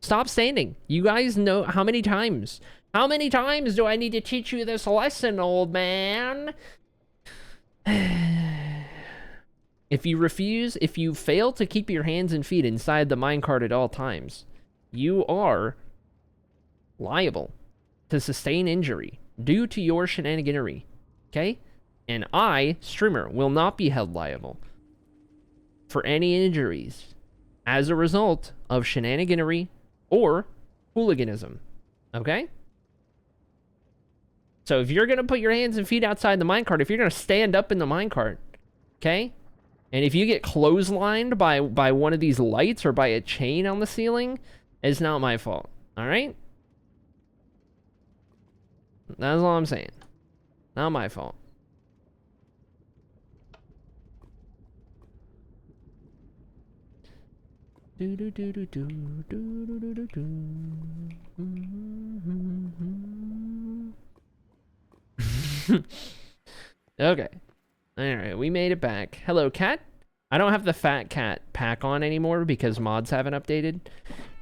[SPEAKER 1] Stop standing. You guys know how many times? How many times do I need to teach you this lesson, old man? If you fail to keep your hands and feet inside the minecart at all times, you are liable to sustain injury due to your shenaniganery, okay? And I, streamer, will not be held liable for any injuries as a result of shenaniganery or hooliganism, okay? So if you're gonna put your hands and feet outside the minecart, if you're gonna stand up in the minecart, okay? And if you get clotheslined by one of these lights or by a chain on the ceiling, it's not my fault, all right? That's all I'm saying. Not my fault. Okay. Alright, we made it back. Hello, cat. I don't have the fat cat pack on anymore because mods haven't updated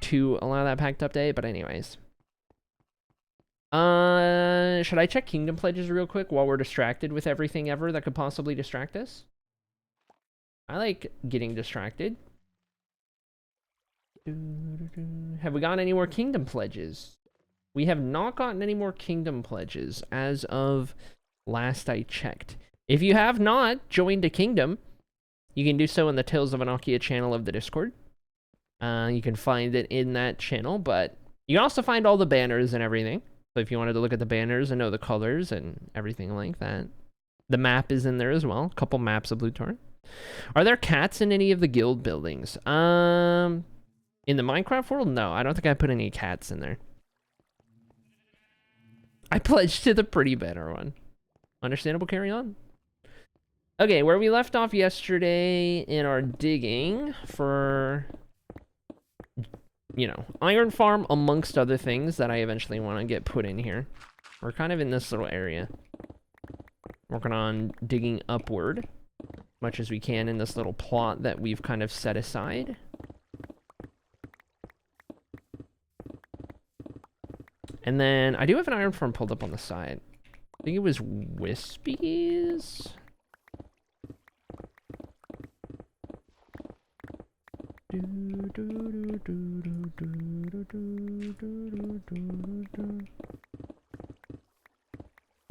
[SPEAKER 1] to allow that pack to update, but anyways. Should I check kingdom pledges real quick while we're distracted with everything ever that could possibly distract us? I like getting distracted. Have we gotten any more kingdom pledges? We have not gotten any more kingdom pledges as of last I checked. If you have not joined a kingdom, you can do so in the Tales of Annocia channel of the Discord. You can find it in that channel, but you can also find all the banners and everything. So if you wanted to look at the banners and know the colors and everything like that. The map is in there as well. A couple maps of Blue Torrent. Are there cats in any of the guild buildings? In the Minecraft world? No, I don't think I put any cats in there. I pledged to the pretty banner one. Understandable, carry on. Okay, where we left off yesterday in our digging for, you know, iron farm amongst other things that I eventually want to get put in here. We're kind of in this little area. Working on digging upward as much as we can in this little plot that we've kind of set aside. And then I do have an iron farm pulled up on the side. I think it was Wispy's.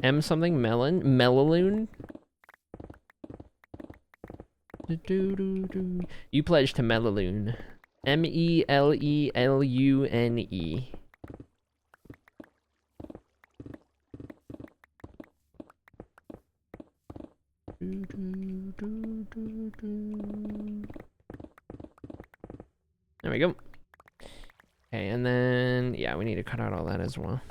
[SPEAKER 1] M something melon melaloon. You pledged to melaloon. MELELUNE. There we go. Okay, and then, yeah, we need to cut out all that as well.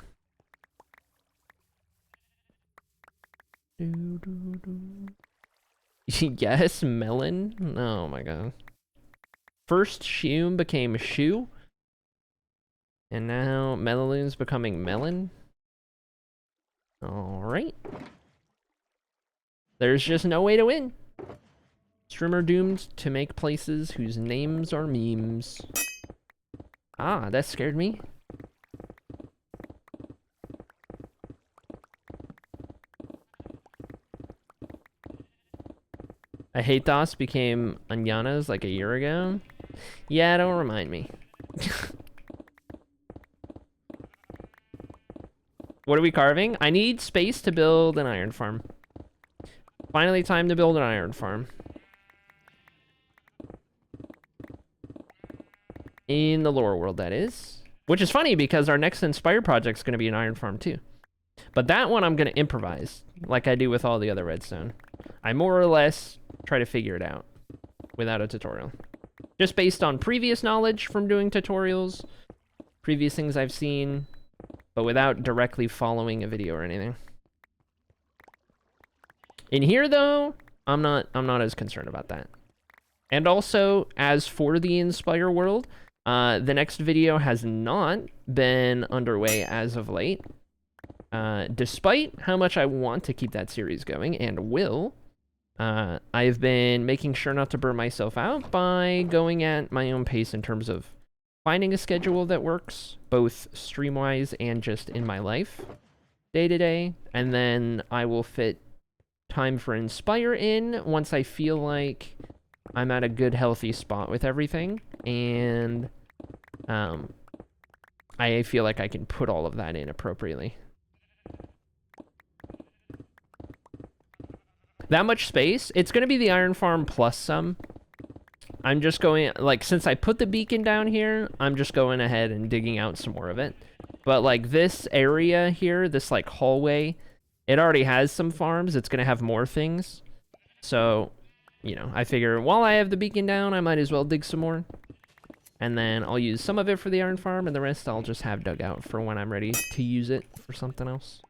[SPEAKER 1] Yes, melon? Oh my god. First shoe became shoe. And now melaloon's becoming melon. Alright. There's just no way to win. Streamer doomed to make places whose names are memes. Ah, that scared me. I hate DOS became Anyana's like a year ago. Yeah, don't remind me. What are we carving? I need space to build an iron farm. Finally time to build an iron farm. In the lore world, that is. Which is funny because our next Inspire project is going to be an iron farm too. But that one I'm going to improvise, like I do with all the other redstone. I more or less try to figure it out without a tutorial. Just based on previous knowledge from doing tutorials, previous things I've seen, but without directly following a video or anything. In here though, I'm not as concerned about that. And also, as for the Inspire world, the next video has not been underway as of late. Despite how much I want to keep that series going, and will, I've been making sure not to burn myself out by going at my own pace in terms of finding a schedule that works, both stream-wise and just in my life, day to day, and then I will fit time for Inspire in once I feel like I'm at a good, healthy spot with everything, and I feel like I can put all of that in appropriately. That much space, it's going to be the iron farm plus some. I'm just going, like, since I put the beacon down here, I'm just going ahead and digging out some more of it. But, like, this area here, this, like, hallway, it already has some farms. It's going to have more things. So, you know, I figure while I have the beacon down, I might as well dig some more. And then I'll use some of it for the iron farm, and the rest I'll just have dug out for when I'm ready to use it for something else.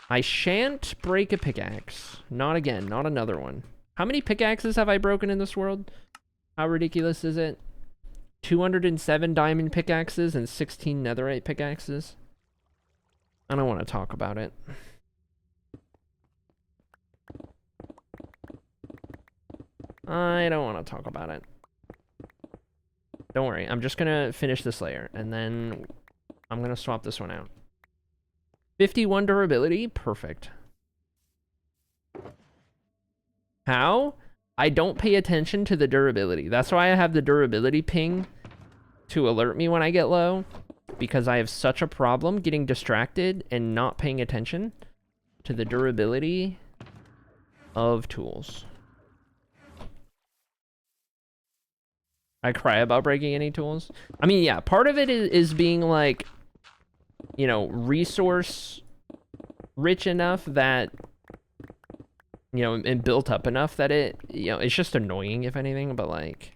[SPEAKER 1] I shan't break a pickaxe. Not again. Not another one. How many pickaxes have I broken in this world? How ridiculous is it? 207 diamond pickaxes and 16 netherite pickaxes. I don't want to talk about it. I don't want to talk about it. Don't worry. I'm just going to finish this layer, and then I'm going to swap this one out. 51 durability. Perfect. How? I don't pay attention to the durability. That's why I have the durability ping to alert me when I get low, because I have such a problem getting distracted and not paying attention to the durability of tools. I cry about breaking any tools. I mean, yeah, part of it is being like, you know, resource rich enough that, you know, and built up enough that it, you know, it's just annoying if anything, but like,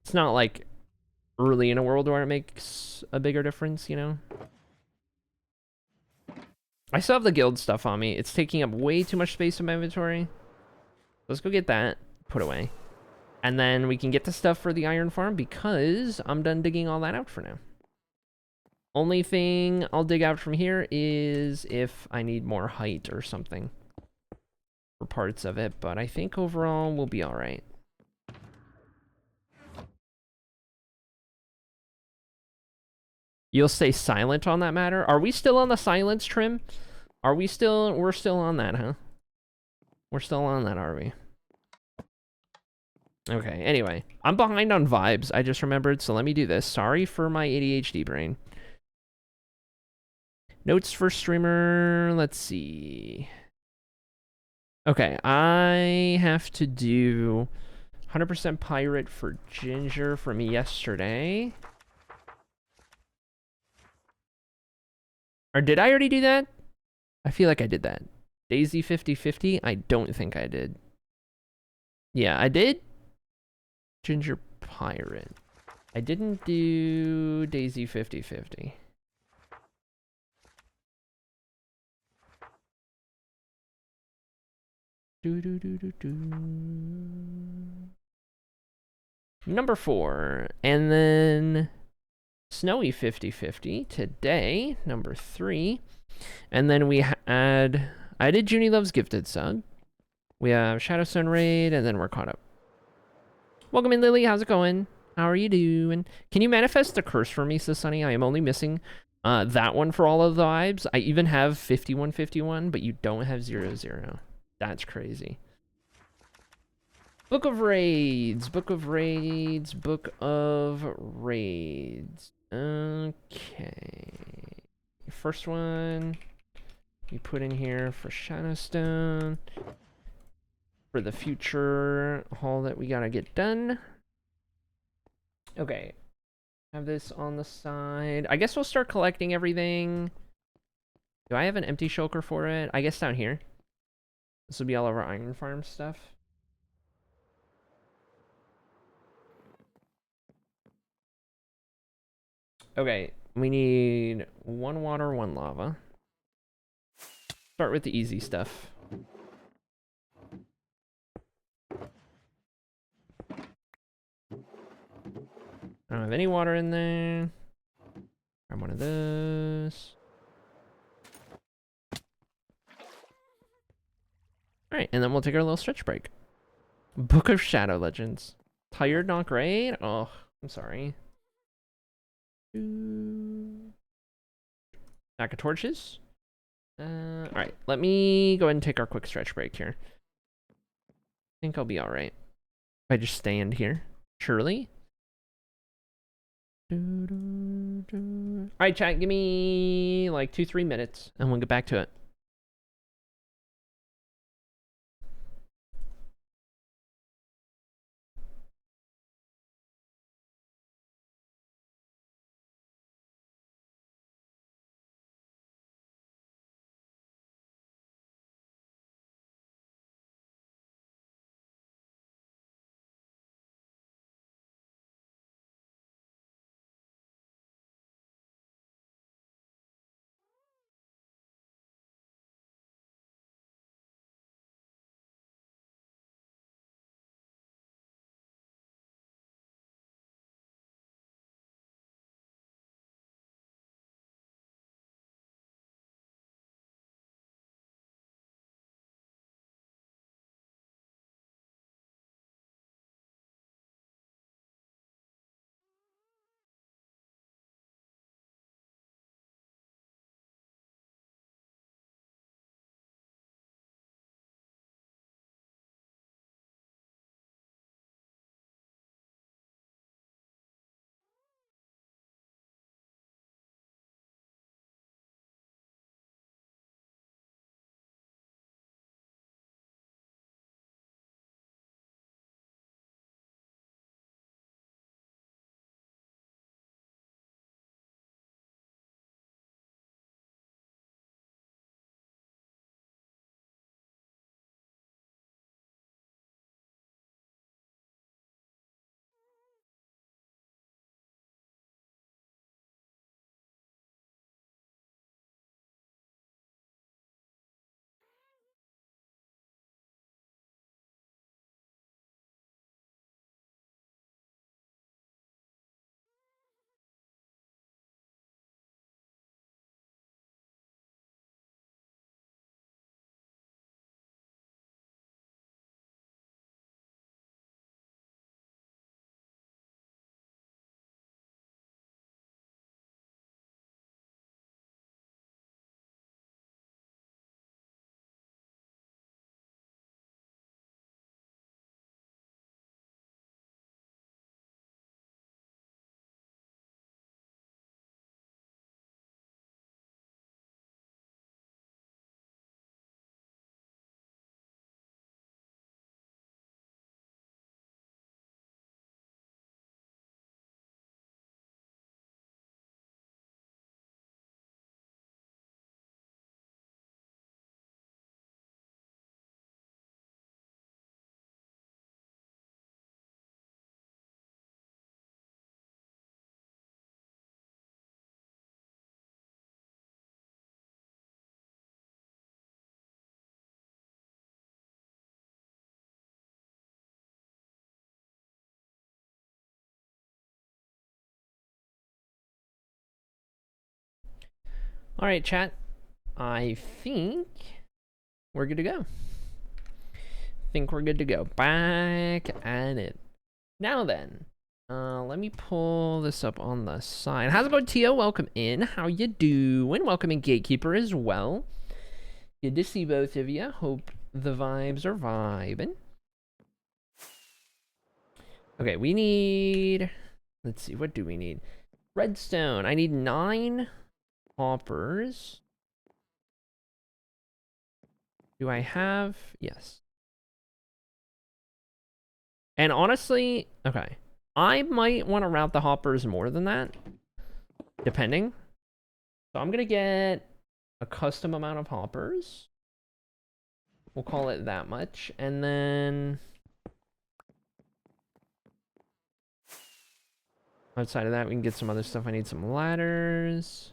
[SPEAKER 1] it's not like early in a world where it makes a bigger difference, you know? I still have the guild stuff on me. It's taking up way too much space in my inventory. Let's go get that put away. And then we can get the stuff for the iron farm because I'm done digging all that out for now. Only thing I'll dig out from here is if I need more height or something for parts of it, but I think overall we'll be all right. You'll stay silent on that matter? Are we still on the silence trim? Are we still, we're still on that, huh? We're still on that, are we? Okay, anyway, I'm behind on vibes. I just remembered, so let me do this. Sorry for my ADHD brain. Notes for streamer, let's see. Okay, I have to do 100% pirate for ginger from yesterday. Or did I already do that? I feel like I did that. Daisy 50/50? I don't think I did. Yeah, I did. Ginger pirate. I didn't do Daisy 50/50. Number 4. And then Snowy 50/50 today, number 3. And then we had, I did Junie Loves Gifted Sub. We have Shadowstone Raid, and then we're caught up. Welcome in, Lily. How's it going? How are you doing? Can you manifest the curse for me, says Sunny? I am only missing that one for all of the vibes. I even have 51/51, but you don't have 00. That's crazy. Book of Raids. Book of Raids. Book of Raids. Okay. First one we put in here for Shadowstone. For the future haul that we gotta get done. Okay. Have this on the side. I guess we'll start collecting everything. Do I have an empty shulker for it? I guess down here. This will be all of our iron farm stuff. Okay, we need 1 water, 1 lava. Start with the easy stuff. I don't have any water in there. Grab one of those. All right, and then we'll take our little stretch break. Book of Shadow Legends. Tired, not great. Oh, I'm sorry. Pack of torches. All right, let me go ahead and take our quick stretch break here. I think I'll be all right if I just stand here. Surely. All right, chat, give me like 2-3 minutes and we'll get back to it. All right, chat. I think we're good to go. Back at it. Now then, let me pull this up on the side. How's it going, Tio? Welcome in. How you doing? Welcome in, Gatekeeper, as well. Good to see both of you. Hope the vibes are vibing. Okay, we need... Let's see, what do we need? Redstone. I need 9 hoppers. Do I have... Yes. And honestly, okay. I might want to route the hoppers more than that. Depending. So I'm going to get a custom amount of hoppers. We'll call it that much. And then... outside of that, we can get some other stuff. I need some ladders.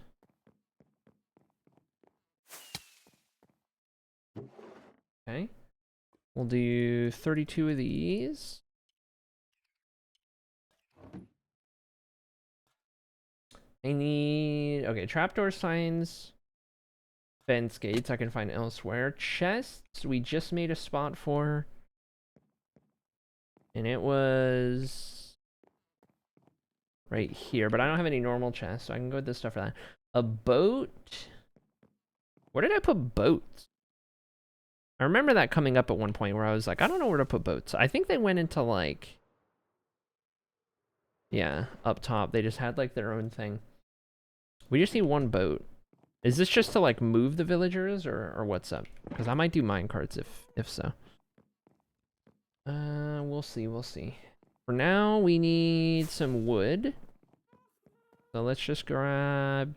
[SPEAKER 1] Okay. We'll do 32 of these. I need... Okay, trapdoor signs. fence gates I can find elsewhere. Chests, we just made a spot for. And it was right here, but I don't have any normal chests, so I can go with this stuff for that. A boat? Where did I put boats? I remember that coming up at one point where I was like, I don't know where to put boats. I think they went into like, yeah, up top. They just had like their own thing. We just need one boat. Is this just to like move the villagers or what's up? Because I might do minecarts if so. We'll see, we'll see. For now, we need some wood. So let's just grab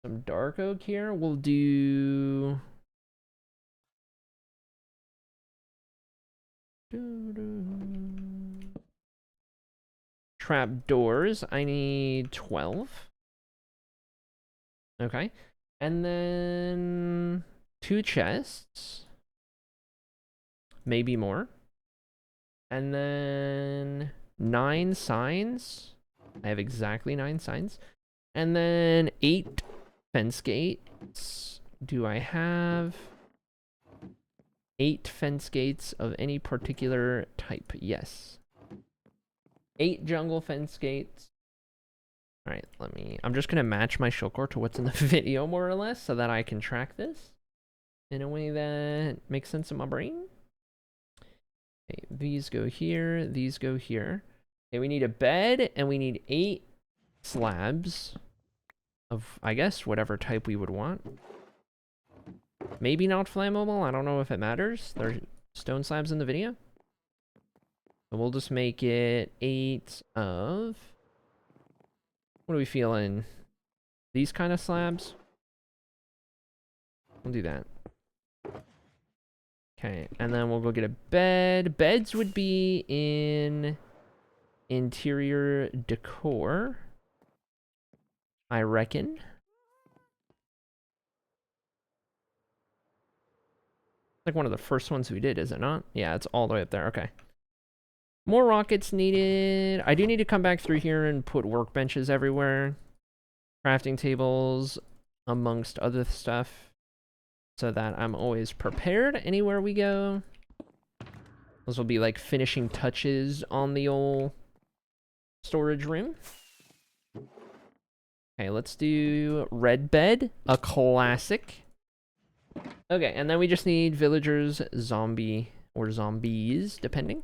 [SPEAKER 1] some dark oak here. We'll do... Trap doors. I need 12. Okay. And then 2 chests. Maybe more. And then 9 signs. I have exactly 9 signs. And then 8 fence gates. Do I have 8 fence gates of any particular type? Yes. 8 jungle fence gates. All right, I'm just gonna match my shulkor to what's in the video more or less so that I can track this in a way that makes sense in my brain. Okay, these go here, these go here. Okay, we need a bed and we need 8 slabs of, I guess, whatever type we would want. Maybe not flammable, I don't know if it matters. There's stone slabs in the video. So we'll just make it 8 of... What are we feeling? These kind of slabs? We'll do that. Okay, and then we'll go get a bed. Beds would be in interior decor, I reckon. Like one of the first ones we did, is it not? Yeah, it's all the way up there. Okay. More rockets needed. I do need to come back through here and put workbenches everywhere. Crafting tables, amongst other stuff. So that I'm always prepared anywhere we go. Those will be like finishing touches on the old storage room. Okay, let's do red bed, a classic. Okay, and then we just need villagers, zombie, or zombies, depending.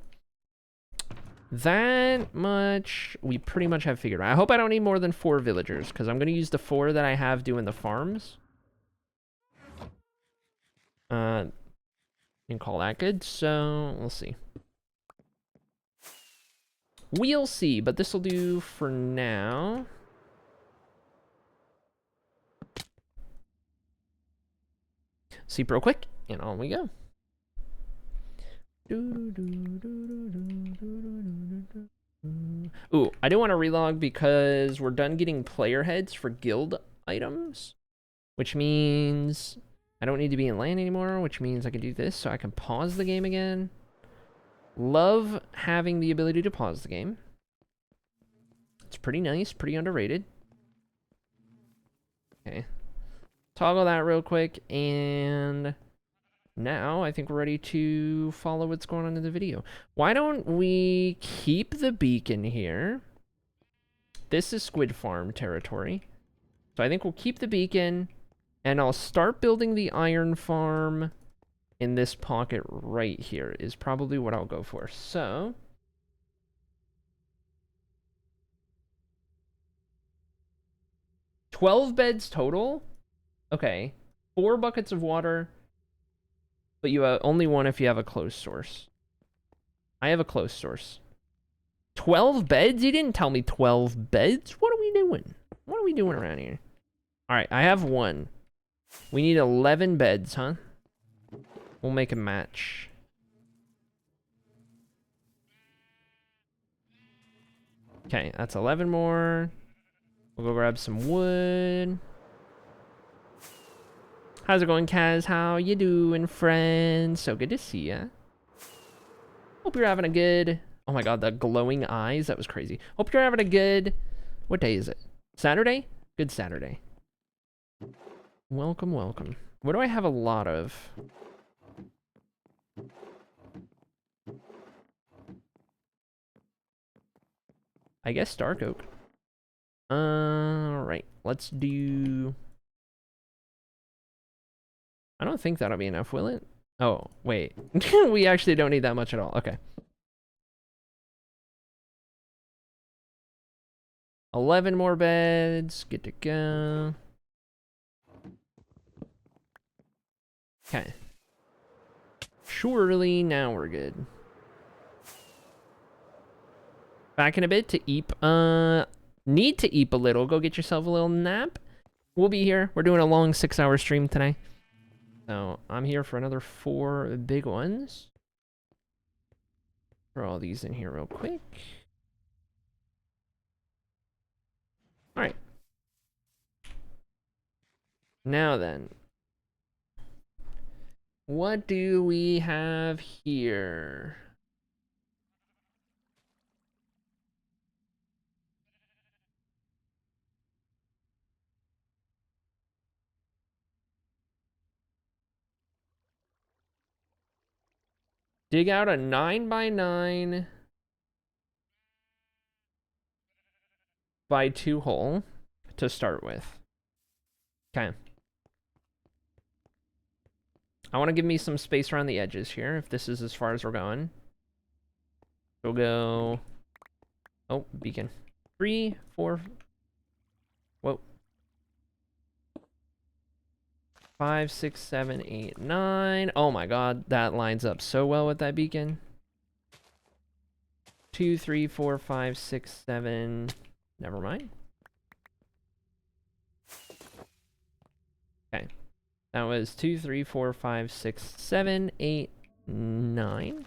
[SPEAKER 1] That much we pretty much have figured out. I hope I don't need more than 4 villagers, because I'm going to use the 4 that I have doing the farms. You can call that good, so we'll see. We'll see, but this will do for now. Sleep real quick, and on we go. Ooh, I do want to relog because we're done getting player heads for guild items, which means I don't need to be in LAN anymore, which means I can do this so I can pause the game again. Love having the ability to pause the game. It's pretty nice, pretty underrated. Okay. Toggle that real quick, and now I think we're ready to follow what's going on in the video. Why don't we keep the beacon here? This is Squid Farm territory. So I think we'll keep the beacon, and I'll start building the iron farm in this pocket right here is probably what I'll go for. So 12 beds total. Okay, 4 buckets of water, but you have only one if you have a closed source. I have a closed source. 12 beds? You didn't tell me 12 beds. What are we doing? What are we doing around here? All right, I have 1. We need 11 beds, huh? We'll make a match. Okay, that's 11 more. We'll go grab some wood. How's it going, Kaz? How you doing, friend? So good to see ya. Hope you're having a good... Oh my god, the glowing eyes. That was crazy. Hope you're having a good... What day is it? Saturday? Good Saturday. Welcome, welcome. What do I have a lot of? I guess dark oak. Right. Let's do... I don't think that'll be enough, will it? Oh, wait. We actually don't need that much at all. Okay. 11 more beds. Good to go. Okay. Surely now we're good. Back in a bit to eep. Need to eep a little. Go get yourself a little nap. We'll be here. We're doing a long 6-hour stream today. So I'm here for another 4 big ones. Throw all these in here real quick. All right. Now then. What do we have here? Dig out a 9x9 by 2 hole to start with. Okay. I want to give me some space around the edges here, if this is as far as we're going. We'll go... Oh, beacon. 3, 4... Whoa. 5, 6, 7, 8, 9. Oh my god, that lines up so well with that beacon. 2, 3, 4, 5, 6, 7. Never mind. Okay. That was 2, 3, 4, 5, 6, 7, 8, 9.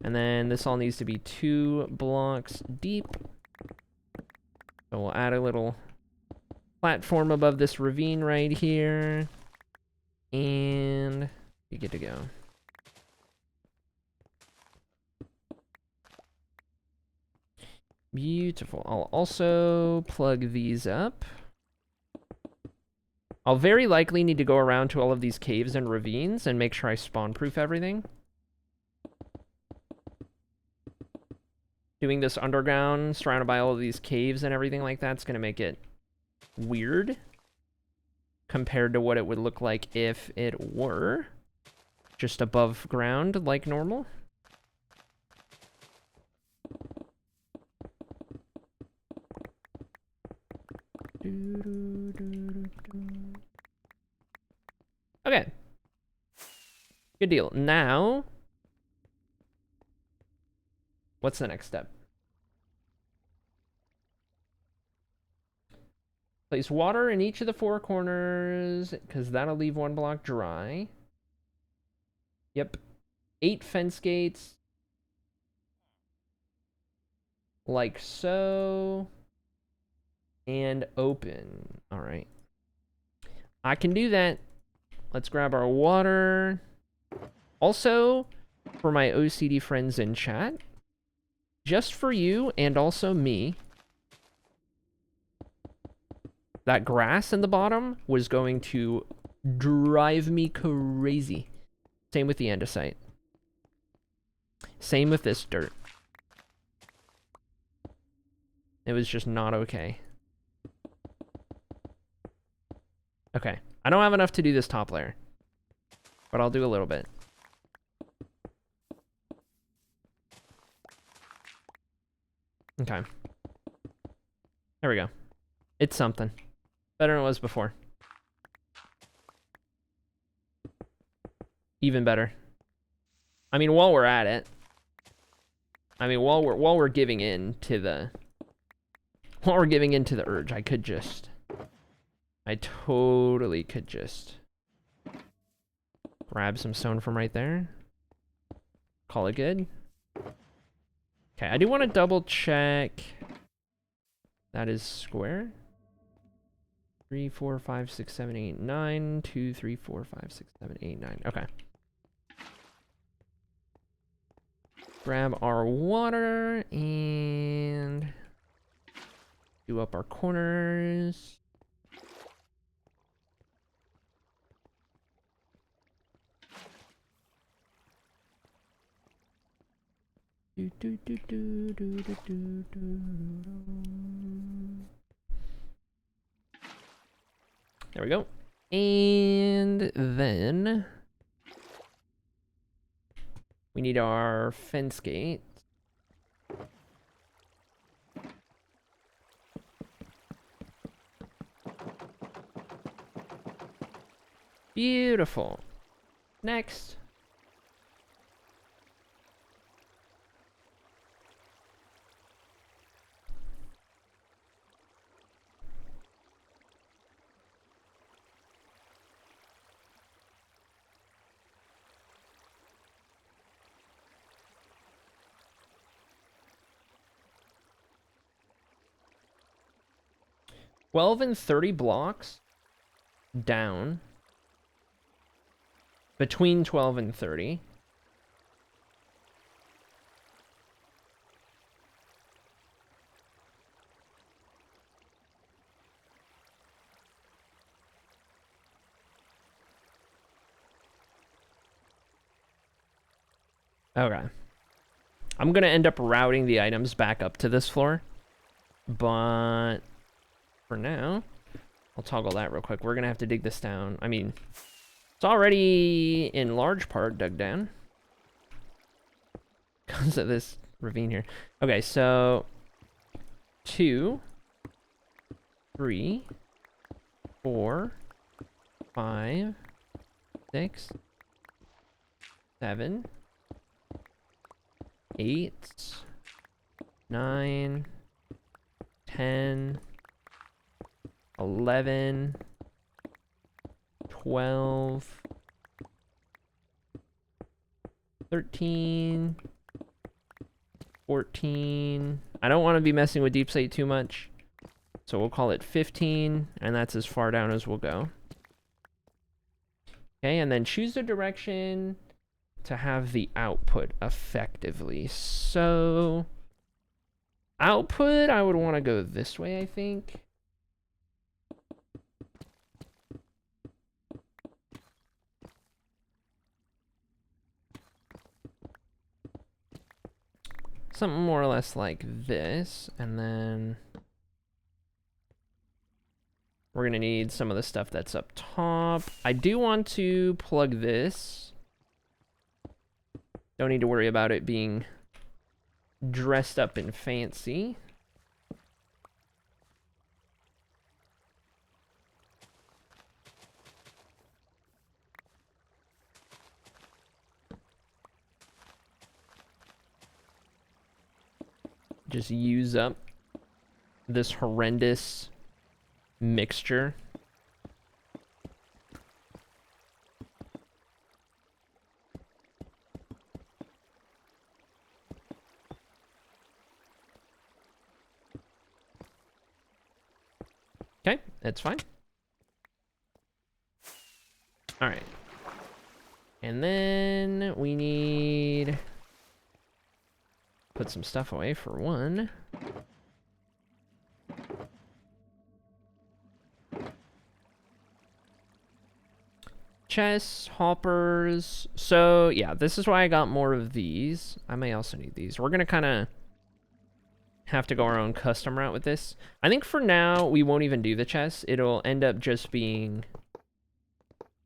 [SPEAKER 1] And then this all needs to be 2 blocks deep. So we'll add a little platform above this ravine right here. And be good to go. Beautiful. I'll also plug these up. I'll very likely need to go around to all of these caves and ravines and make sure I spawn-proof everything. Doing this underground, surrounded by all of these caves and everything like that's going to make it weird compared to what it would look like if it were just above ground like normal. Okay. Good deal. Now, what's the next step? Place water in each of the 4 corners, because that'll leave 1 block dry. Yep. 8 fence gates. Like so. And open. Alright. I can do that. Let's grab our water. Also, for my OCD friends in chat, just for you and also me, that grass in the bottom was going to drive me crazy. Same with the andesite. Same with this dirt. It was just not okay. Okay. I don't have enough to do this top layer, but I'll do a little bit. Okay. There we go. It's something. Better than it was before. Even better. I mean, while we're at it. I mean, while we're giving in to the urge, I could just... I totally could just grab some stone from right there. Call it good. Okay, I do want to double check. That is square. 3, 4, 5, 6, 7, 8, 9. 2, 3, 4, 5, 6, 7, 8, 9. Okay. Grab our water and Do up our corners. Do, do, do, do, do, do, do, do. There we go. And then we need our fence gate. Beautiful. Next. $12 and $30 blocks down. Between 12 and 30. Okay. I'm going to end up routing the items back up to this floor. But for now, I'll toggle that real quick. We're going to have to dig this down. I mean, it's already in large part dug down because of this ravine here. Okay, so 2, 3, 4, 5, 6, 7, 8, 9, 10, 11, 12, 13, 14. I don't want to be messing with deep slate too much, so we'll call it 15, and that's as far down as we'll go. Okay, and then choose the direction to have the output effectively. So output, I would want to go this way, I think. Something more or less like this, and then we're gonna need some of the stuff that's up top. I do want to plug this. Don't need to worry about it being dressed up and fancy. Just use up this horrendous mixture. Okay, that's fine. All right. And then we need... put some stuff away for one. Chests, hoppers. So, yeah, this is why I got more of these. I may also need these. We're going to kind of have to go our own custom route with this. I think for now, we won't even do the chests. It'll end up just being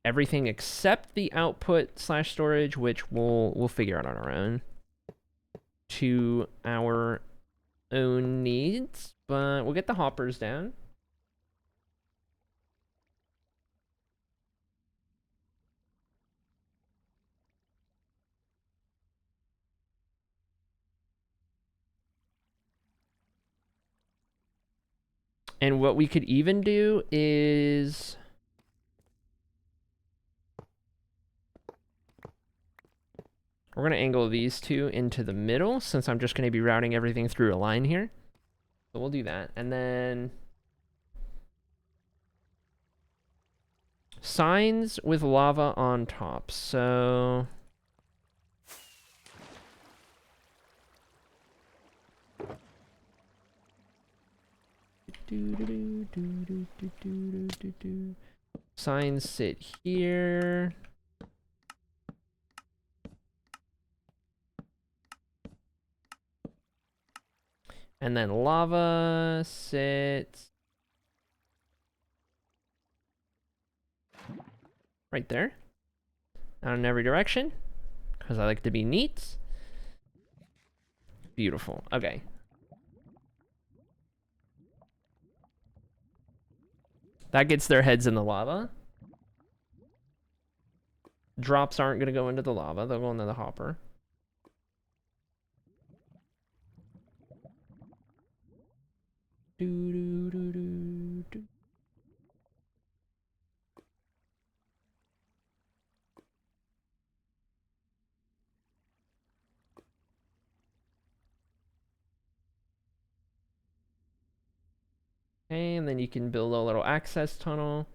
[SPEAKER 1] everything except the output / storage, which we'll figure out on our own to our own needs. But we'll get the hoppers down. And what we could even do is... we're going to angle these two into the middle, since I'm just going to be routing everything through a line here. So we'll do that. And then... signs with lava on top. So... Signs sit here. And then lava sits right there. Out in every direction. Because I like to be neat. Beautiful. Okay. That gets their heads in the lava. Drops aren't going to go into the lava. They'll go into the hopper. Okay, and then you can build a little access tunnel.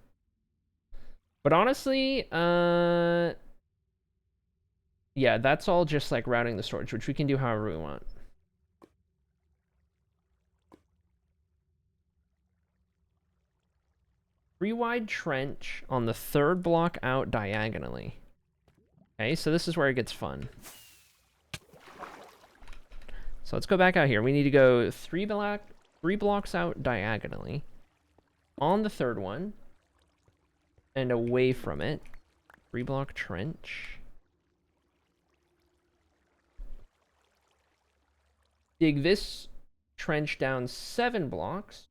[SPEAKER 1] But honestly, yeah, that's all just like routing the storage, which we can do however we want. Three-wide trench on the third block out diagonally. Okay, so this is where it gets fun. So let's go back out here. We need to go three blocks out diagonally on the third one and away from it. 3-block trench. Dig this trench down 7 blocks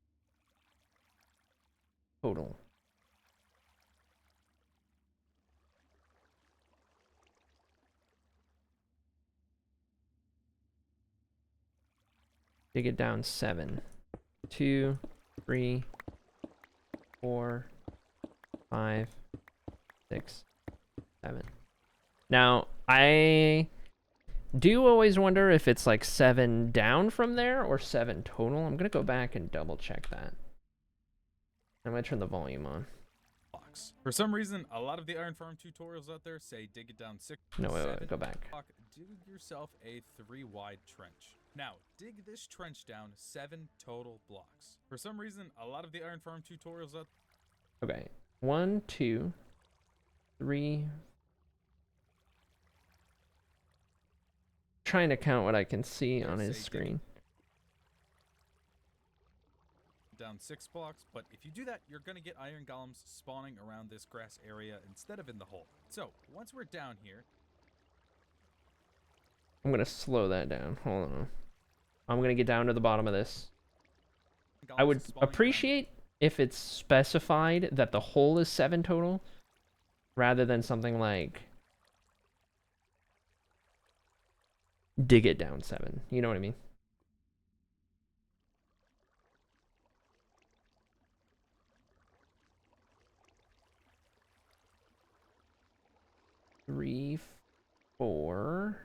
[SPEAKER 1] total. Dig it down 7. 2, 3, 4, 5, 6, 7. Now, I do always wonder if it's like 7 down from there or 7 total. I'm gonna go back and double check that. I'm gonna turn the volume on.
[SPEAKER 3] For some reason, a lot of the Iron Farm tutorials out there say dig it down 6.
[SPEAKER 1] No, wait,
[SPEAKER 3] 7
[SPEAKER 1] go back.
[SPEAKER 3] Dig yourself a 3-wide trench. Now, dig this trench down 7 total blocks. For some reason, a lot of the Iron Farm tutorials out.
[SPEAKER 1] Okay, 1, 2, 3. Trying to count what I can see on his screen.
[SPEAKER 3] Down 6 blocks, but if you do that, you're gonna get iron golems spawning around this grass area instead of in the hole. So once we're down here,
[SPEAKER 1] I'm gonna slow that down. Hold on. I'm gonna get down to the bottom of this. I would appreciate if it's specified that the hole is 7 total, rather than something like dig it down 7. You know what I mean? Three, 4.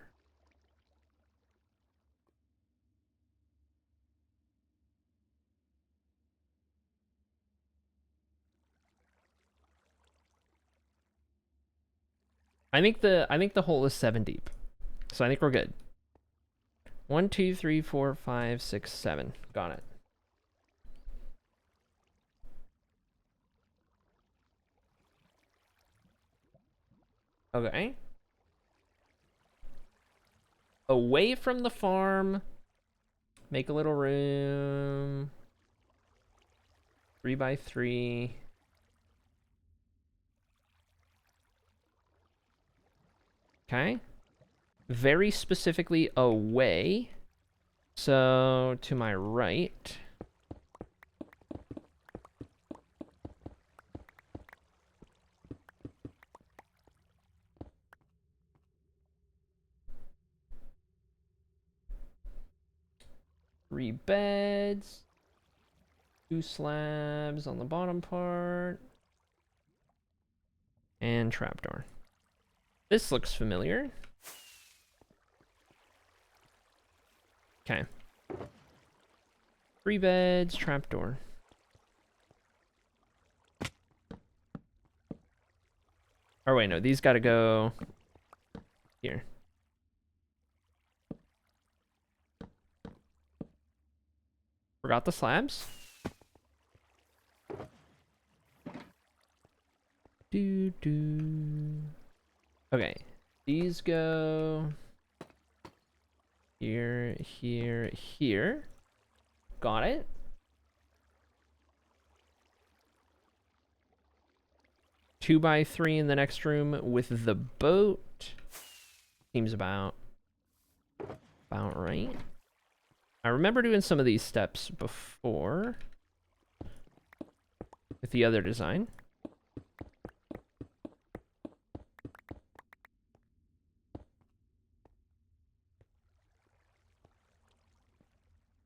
[SPEAKER 1] I think the hole is 7 deep. So I think we're good. 1, 2, 3, 4, 5, 6, 7. Got it. Okay. Away from the farm. Make a little room. 3 by 3. Okay. Very specifically away. So to my right. Three beds. 2 slabs on the bottom part. And trapdoor. This looks familiar. Okay. 3 beds, trapdoor. Or wait, no, these gotta go here. Forgot the slabs. Do do. Okay, these go here, here, here. Got it. Two by three in the next room with the boat. Seems about right. I remember doing some of these steps before with the other design.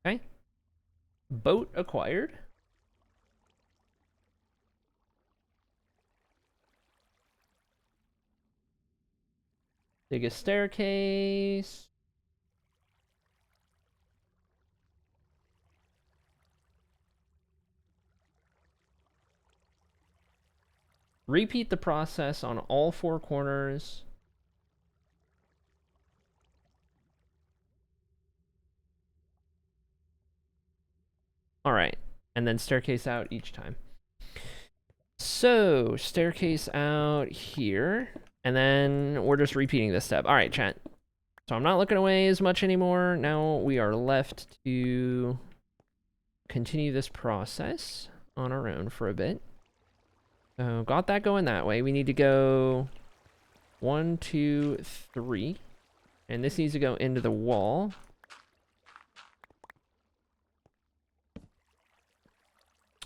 [SPEAKER 1] Okay. Boat acquired. Dig a staircase. Repeat the process on all four corners. All right, and then staircase out each time. So, staircase out here, and then we're just repeating this step. All right, chat. So I'm not looking away as much anymore. Now we are left to continue this process on our own for a bit. So got that going that way. We need to go 1, 2, 3. And this needs to go into the wall.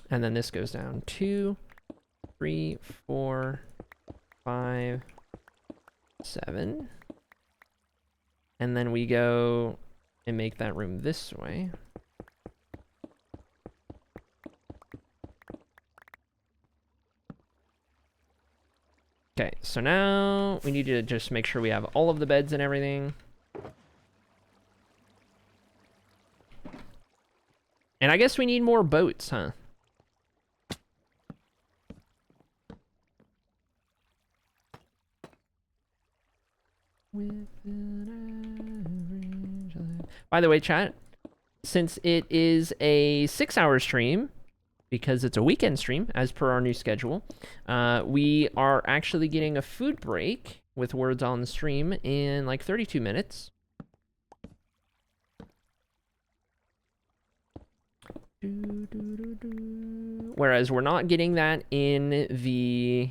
[SPEAKER 1] And then this goes down 2, 3, 4, 5, 7. And then we go and make that room this way. Okay, so now we need to just make sure we have all of the beds and everything. And I guess we need more boats, huh? By the way, chat, since it is a 6-hour stream, because it's a weekend stream, as per our new schedule, we are actually getting a food break with words on the stream in like 32 minutes. Whereas we're not getting that in the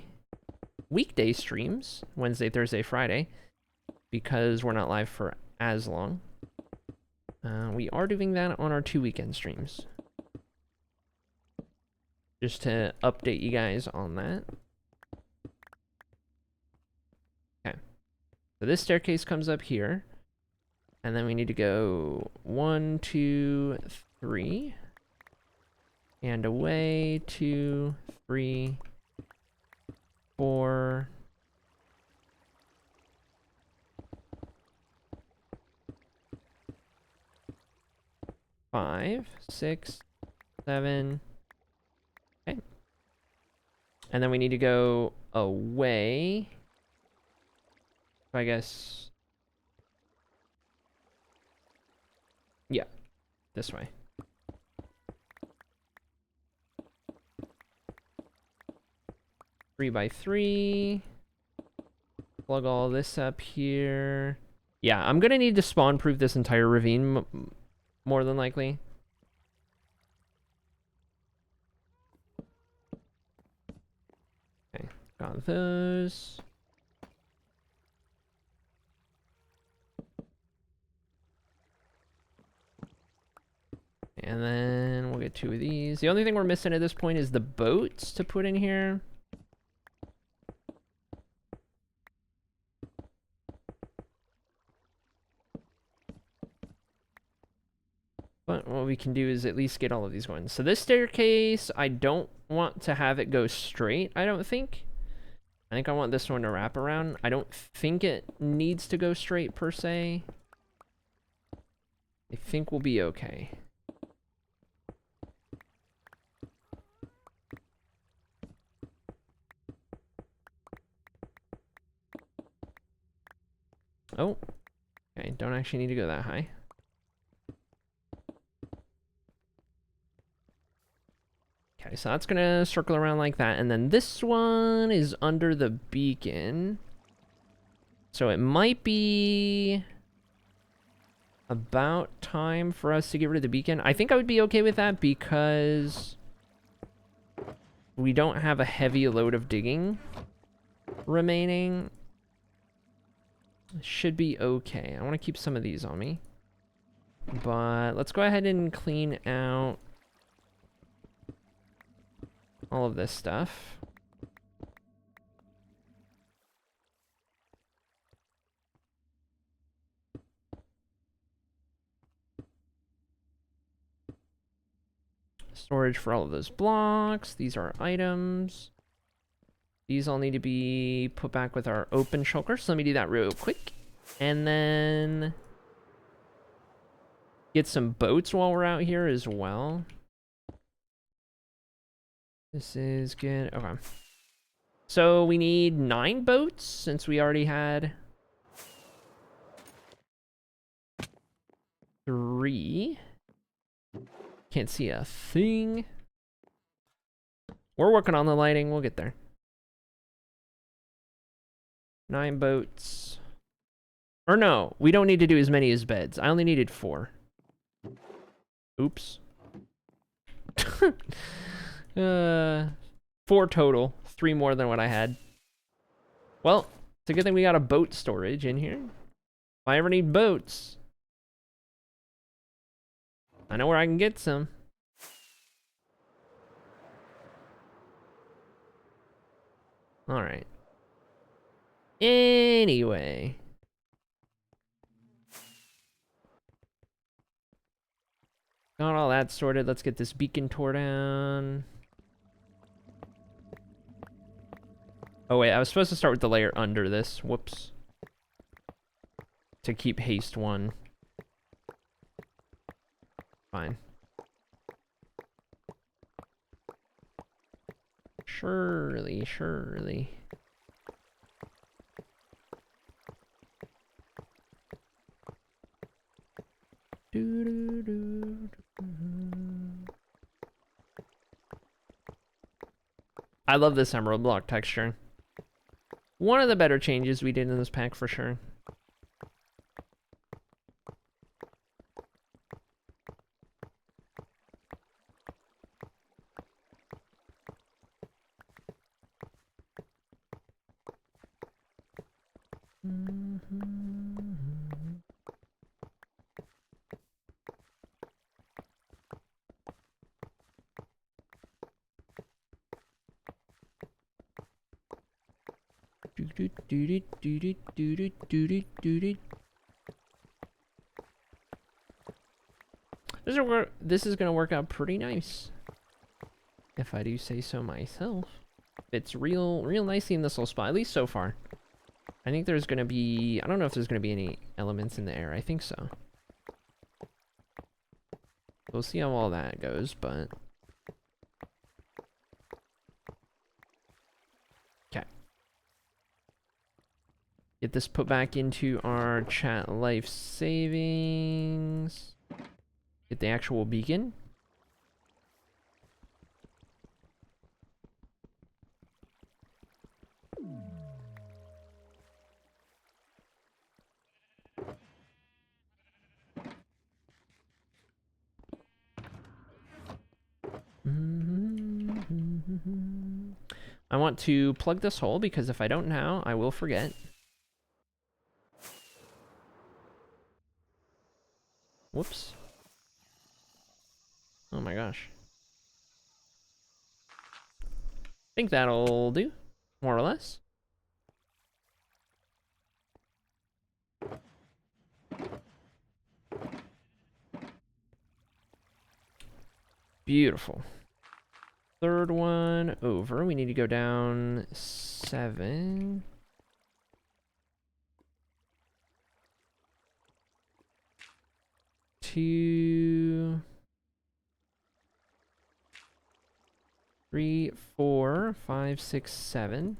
[SPEAKER 1] weekday streams, Wednesday, Thursday, Friday, because we're not live for as long. We are doing that on our 2 weekend streams. Just to update you guys on that. Okay. So this staircase comes up here. And then we need to go 1, 2, 3. And away, 2, 3, 4. 5, 6, 7. Okay. And then we need to go away. I guess. Yeah, this way. Three by 3. Plug all this up here. Yeah, I'm gonna need to spawn proof this entire ravine more than likely. Okay, got those. And then we'll get 2 of these. The only thing we're missing at this point is the boats to put in here. But what we can do is at least get all of these going. So this staircase, I don't want to have it go straight, I don't think. I think I want this one to wrap around. I don't think it needs to go straight per se. I think we'll be okay. Oh, okay, don't actually need to go that high. Okay, so that's gonna circle around like that, and then this one is under the beacon. So it might be about time for us to get rid of the beacon. I think I would be okay with that because we don't have a heavy load of digging remaining. Should be okay. I want to keep some of these on me. But let's go ahead and clean out all of this stuff. Storage for all of those blocks. These are items. These all need to be put back with our open shulker. So let me do that real quick. And then get some boats while we're out here as well. This is good. Okay. So we need 9 boats since we already had 3. Can't see a thing. We're working on the lighting. We'll get there. 9 boats. Or no, we don't need to do as many as beds. I only needed 4. Oops. 4 total. 3 more than what I had. Well, it's a good thing we got a boat storage in here. If I ever need boats, I know where I can get some. Alright. Anyway. Got all that sorted. Let's get this beacon tore down. Oh wait, I was supposed to start with the layer under this. Whoops. To keep haste 1. Fine. Surely, surely. I love this emerald block texture. One of the better changes we did in this pack for sure. This is gonna work out pretty nice, if I do say so myself. It's real nicely in this little spot, at least so far. I think there's gonna be, I don't know if there's gonna be any elements in the air. I think so. We'll see how all that goes, but okay. Get this put back into our chat life savings. Get the actual beacon. I want to plug this hole because if I don't now, I will forget. Whoops. Oh my gosh. I think that'll do, more or less. Beautiful. Third one over. We need to go down 7. Two, 3, 4, 5, 6, 7.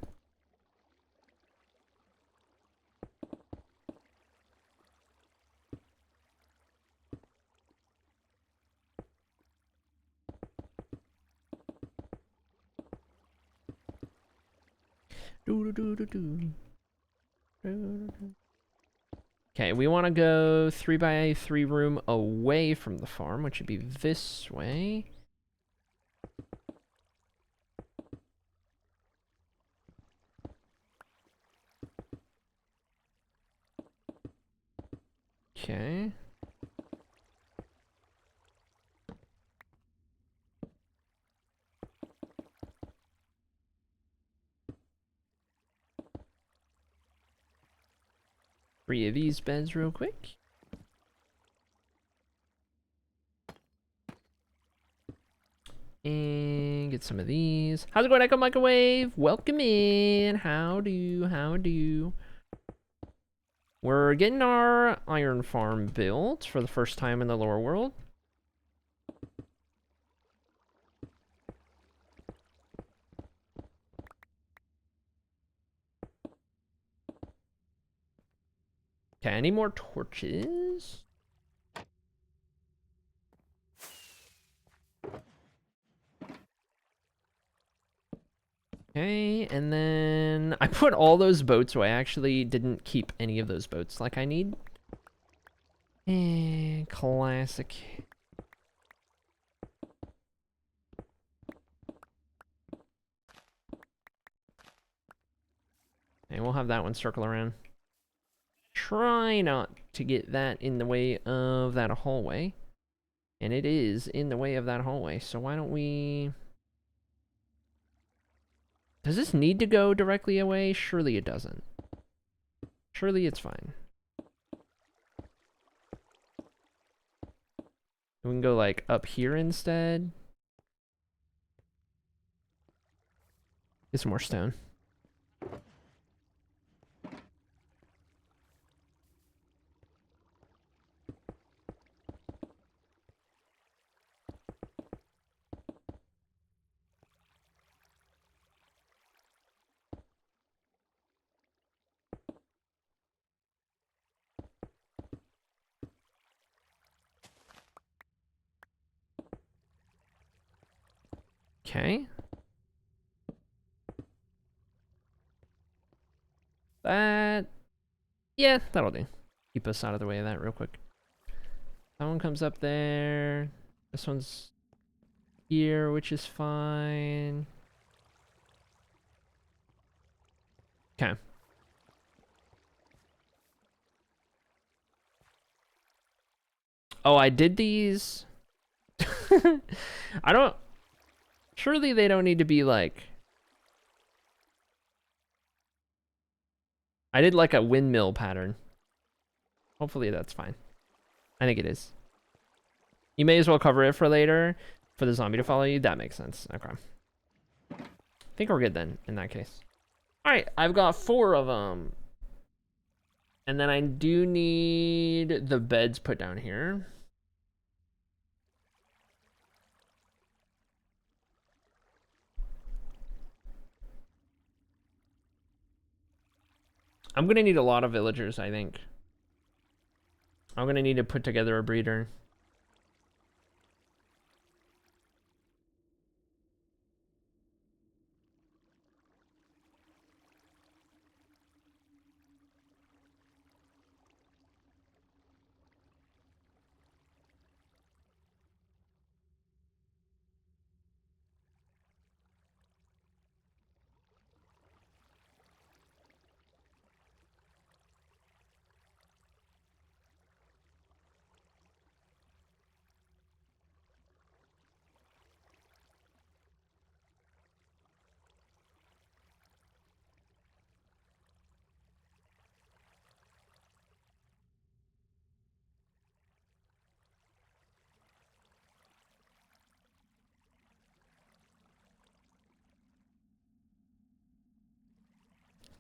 [SPEAKER 1] Okay, we want to go 3x3 room away from the farm, which would be this way. Okay. Three of these beds real quick. And get some of these. How's it going, Echo Microwave? Welcome in. How do? We're getting our iron farm built for the first time in the lower world. Okay, any more torches? Okay, and then I put all those boats away. I actually didn't keep any of those boats like I need. Classic. And we'll have that one circle around. Try not to get that in the way of that hallway. And it is in the way of that hallway, so why don't we... Does this need to go directly away? Surely it doesn't. Surely it's fine. We can go like up here instead. Get some more stone. Okay. That... Yeah, that'll do. Keep us out of the way of that real quick. That one comes up there. This one's here, which is fine. Okay. Oh, I did these. I don't... Surely they don't need to be like... I did like a windmill pattern. Hopefully that's fine. I think it is. You may as well cover it for later for the zombie to follow you. That makes sense. Okay. I think we're good then in that case. All right, I've got 4 of them. And then I do need the beds put down here. I'm gonna need a lot of villagers, I think. I'm gonna need to put together a breeder.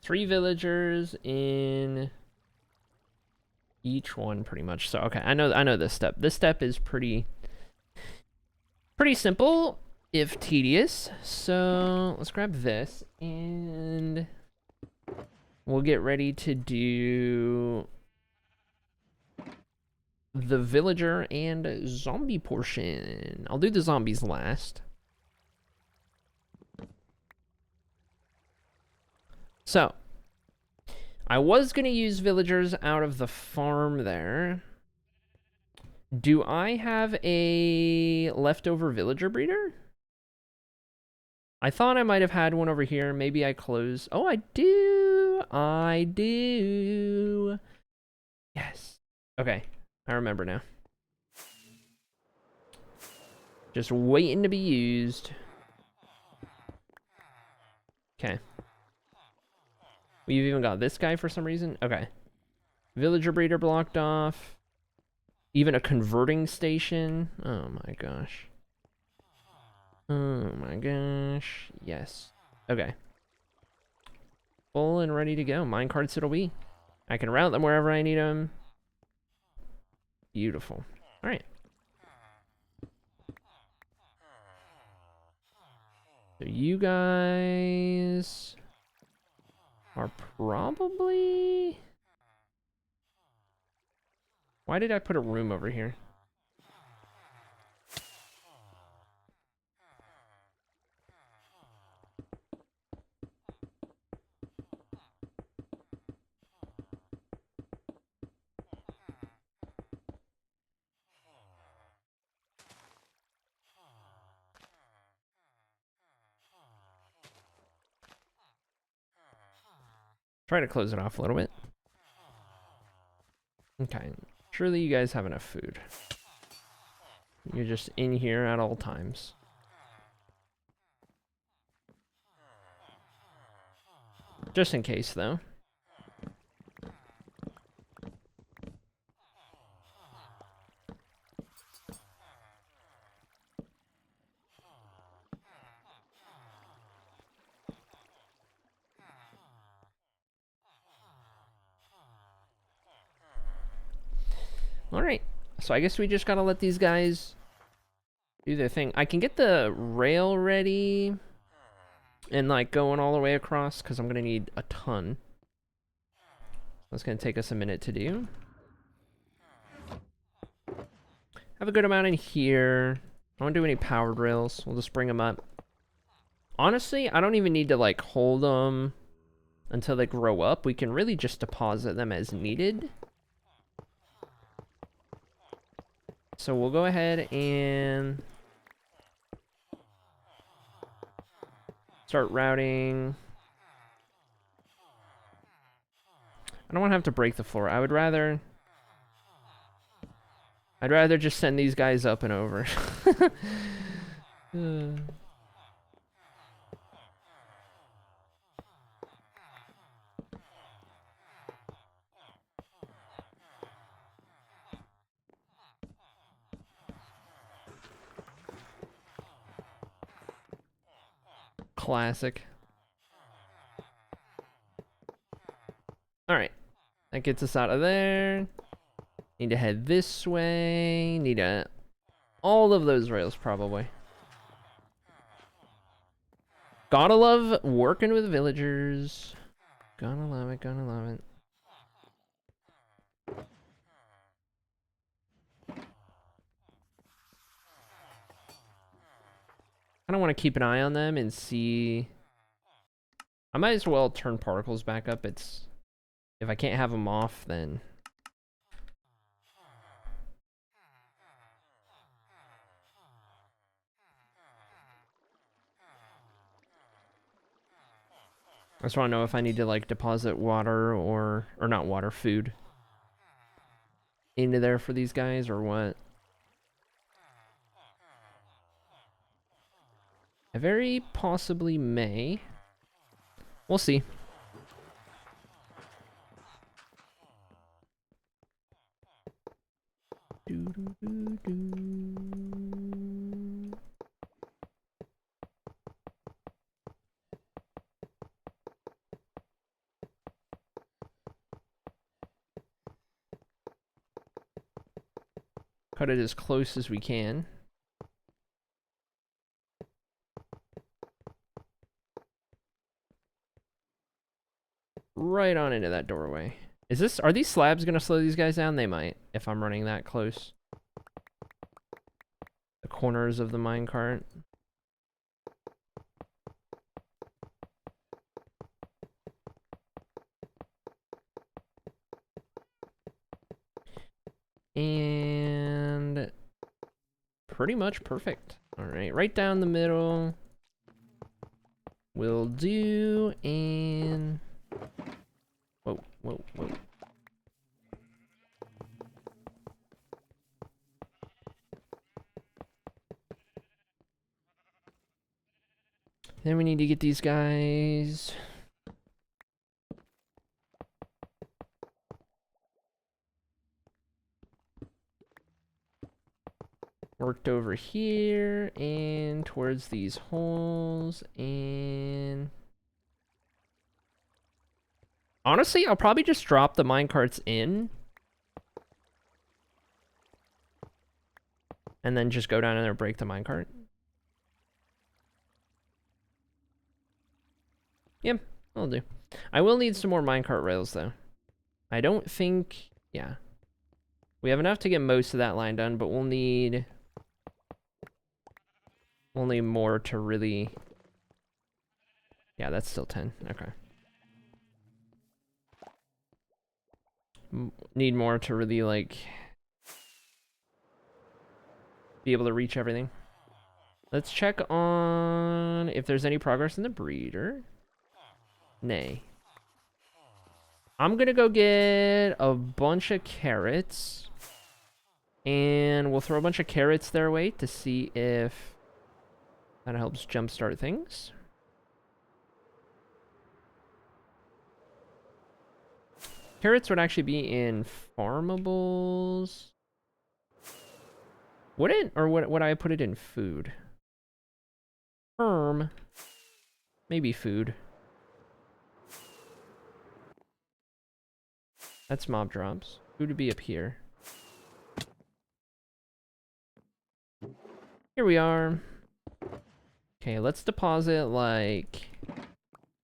[SPEAKER 1] Three villagers in each one pretty much. So okay, I know this step. This step is pretty simple if tedious. So let's grab this and we'll get ready to do the villager and zombie portion. I'll do the zombies last. So, I was going to use villagers out of the farm there. Do I have a leftover villager breeder? I thought I might have had one over here. Maybe I closed. Oh, I do. I do. Yes. Okay. I remember now. Just waiting to be used. Okay. We've even got this guy for some reason. Okay. Villager breeder blocked off. Even a converting station. Oh my gosh. Oh my gosh. Yes. Okay. Full and ready to go. Minecarts it'll be. I can route them wherever I need them. Beautiful. All right. So you guys are probably... Why did I put a room over here? Try to close it off a little bit. Okay. Surely you guys have enough food. You're just in here at all times. Just in case, though. Alright. So I guess we just gotta let these guys do their thing. I can get the rail ready and like going all the way across because I'm gonna need a ton. That's gonna take us a minute to do. Have a good amount in here. I don't do any powered rails. We'll just bring them up. Honestly, I don't even need to like hold them until they grow up. We can really just deposit them as needed. So we'll go ahead and start routing. I don't want to have to break the floor. I'd rather just send these guys up and over. Classic. Alright. That gets us out of there. Need to head this way. Need to... all of those rails, probably. Gotta love working with villagers. Gotta love it, gotta love it. I don't want to keep an eye on them and see... I might as well turn particles back up. It's... if I can't have them off, then... I just want to know if I need to like deposit water or not water, food into there for these guys or what. I very possibly may. We'll see. Cut it as close as we can. Right on into that doorway. Are these slabs gonna slow these guys down? They might, if I'm running that close. The corners of the minecart. And pretty much perfect. All right, right down the middle will do. And whoa, whoa, whoa. Then we need to get these guys worked over here and towards these holes. And honestly, I'll probably just drop the minecarts in and then just go down in there and break the minecart. Yep, I'll do. I will need some more minecart rails, though. I don't think... Yeah. We have enough to get most of that line done, but we'll need... Only more to really... Yeah, that's still 10. Okay. Need more to really, like... be able to reach everything. Let's check on if there's any progress in the breeder. Nay. I'm gonna go get a bunch of carrots. And we'll throw a bunch of carrots their way to see if that helps jumpstart things. Carrots would actually be in farmables. Would it? Or would I put it in food? Maybe food. That's mob drops. Food would be up here. Here we are. Okay, let's deposit like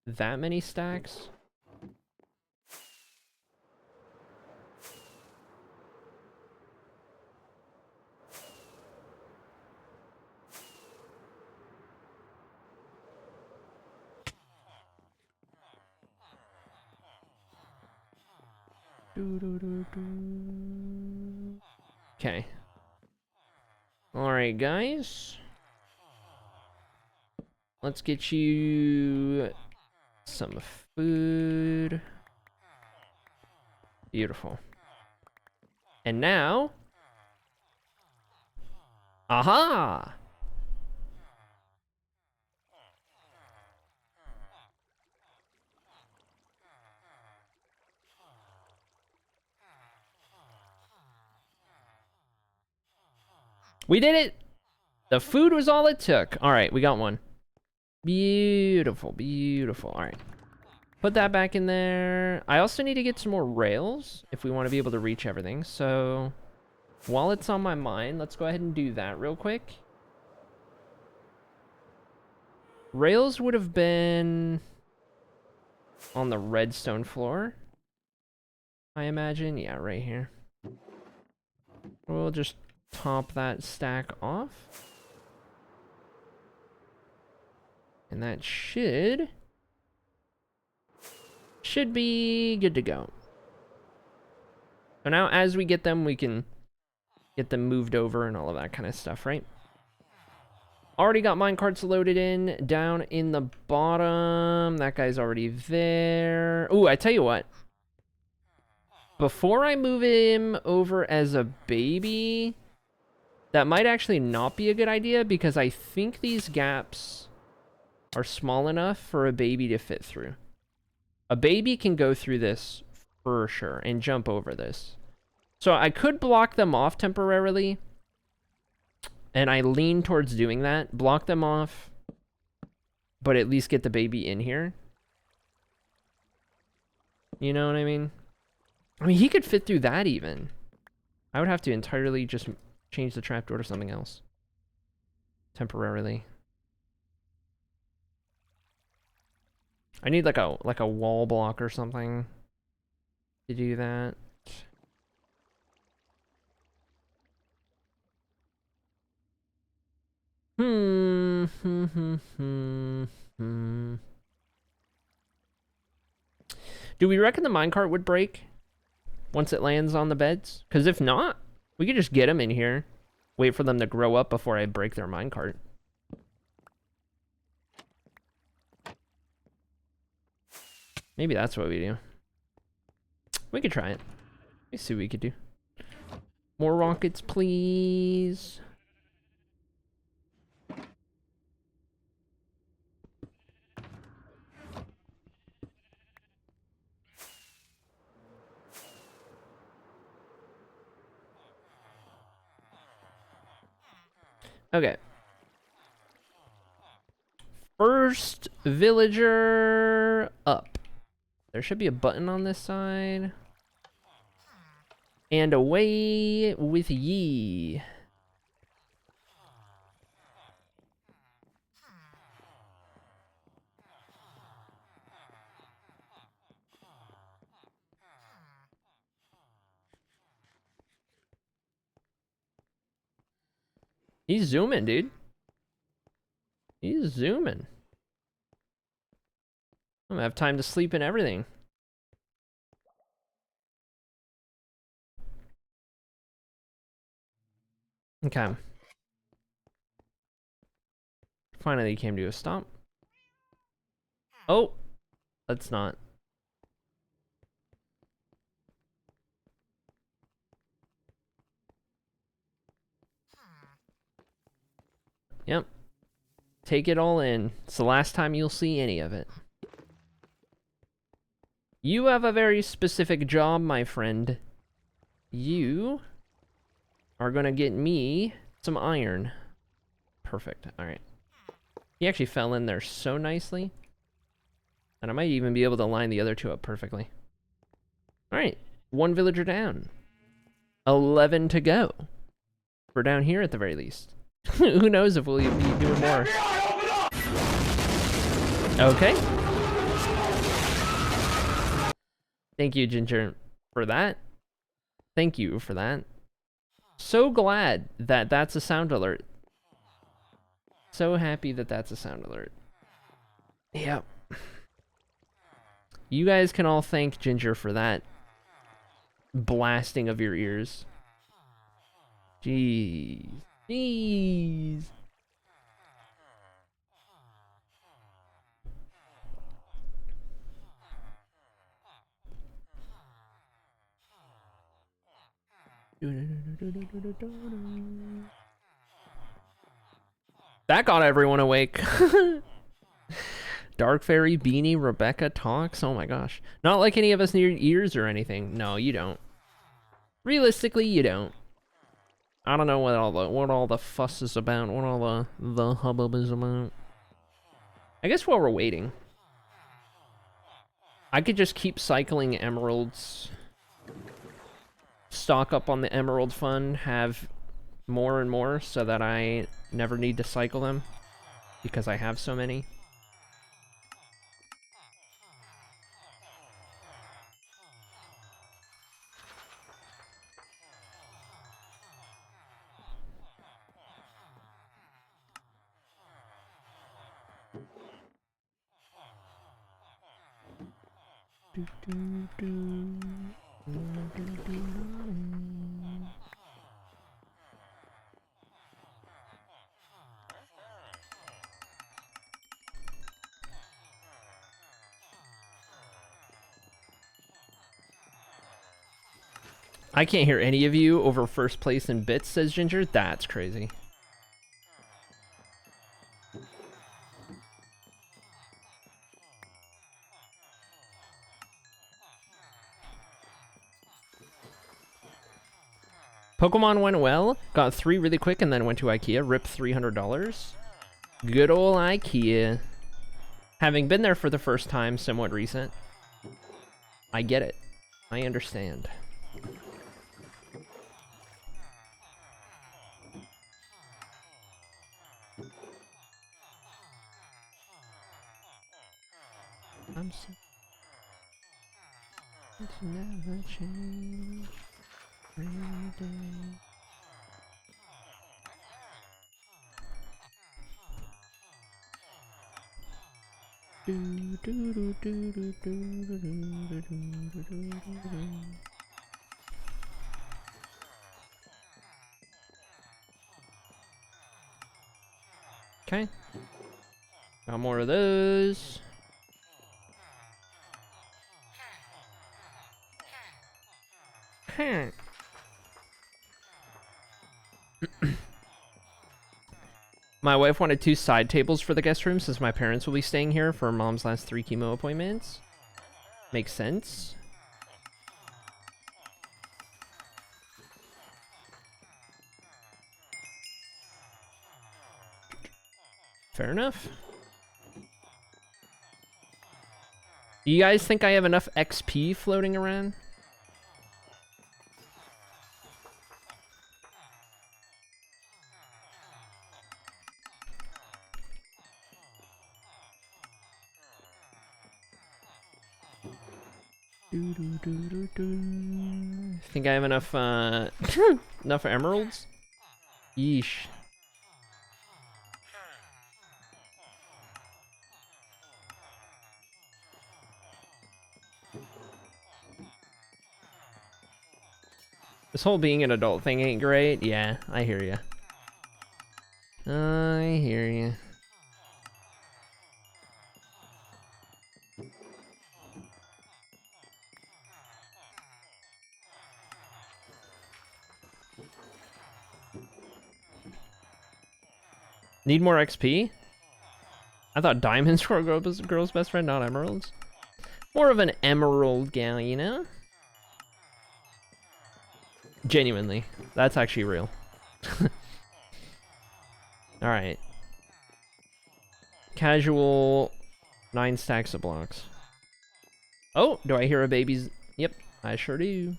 [SPEAKER 1] that many stacks. Okay. Alright, guys. Let's get you some food. Beautiful. And now... Aha! We did it! The food was all it took. Alright, we got one. Beautiful, beautiful. Alright. Put that back in there. I also need to get some more rails if we want to be able to reach everything. So, while it's on my mind, let's go ahead and do that real quick. Rails would have been on the redstone floor, I imagine. Yeah, right here. We'll just top that stack off. And that should be good to go. So now as we get them, we can get them moved over and all of that kind of stuff, right? Already got minecarts loaded in down in the bottom. That guy's already there. Ooh, I tell you what. Before I move him over as a baby, that might actually not be a good idea because I think these gaps are small enough for a baby to fit through. A baby can go through this for sure and jump over this. So I could block them off temporarily. And I lean towards doing that. Block them off. But at least get the baby in here. You know what I mean? I mean, he could fit through that even. I would have to entirely just change the trapdoor to something else. Temporarily. I need like a wall block or something to do that. Do we reckon the minecart would break once it lands on the beds? Because if not, We could just get them in here. Wait for them to grow up before I break their minecart. Maybe that's what we do. We could try it. Let's see what we could do. More rockets, please. Okay. First villager up. There should be a button on this side. And away with ye. He's zooming, dude. He's zooming. I'm gonna have time to sleep and everything. Okay. Finally came to a stop. Oh, let's not. Yep. Take it all in. It's the last time you'll see any of it. You have a very specific job, my friend. You are gonna get me some iron. Perfect. Alright. He actually fell in there so nicely. And I might even be able to line the other two up perfectly. Alright. 1 villager down. 11 to go. We're down here at the very least. Who knows if we'll be doing more. Okay. Thank you, Ginger, for that. Thank you for that. So glad that that's a sound alert. So happy that that's a sound alert. Yep. You guys can all thank Ginger for that blasting of your ears. Jeez. Jeez. That got everyone awake. Dark Fairy, Beanie, Rebecca talks. Oh my gosh. Not like any of us need ears or anything. No, you don't. Realistically, you don't. I don't know what all the fuss is about, what all the hubbub is about. I guess while we're waiting, I could just keep cycling emeralds. Stock up on the emerald fund, have more and more so that I never need to cycle them because I have so many. I can't hear any of you over first place in bits, says Ginger. That's crazy. Pokemon went well, got 3 really quick, and then went to IKEA. Rip $300. Good old IKEA. Having been there for the first time, somewhat recent, I get it. I understand. I'm so... It's never change. Every day. Okay. Got more of those. My wife wanted 2 side tables for the guest room since my parents will be staying here for mom's last 3 chemo appointments. Makes sense. Fair enough. You guys think I have enough XP floating around? Think I have enough, enough emeralds? Yeesh. This whole being an adult thing ain't great. Yeah, I hear ya. I hear ya. Need more XP? I thought diamonds were a girl's best friend, not emeralds. More of an emerald gal, you know? Genuinely. That's actually real. Alright. Casual 9 stacks of blocks. Oh, do I hear a baby's... Yep, I sure do.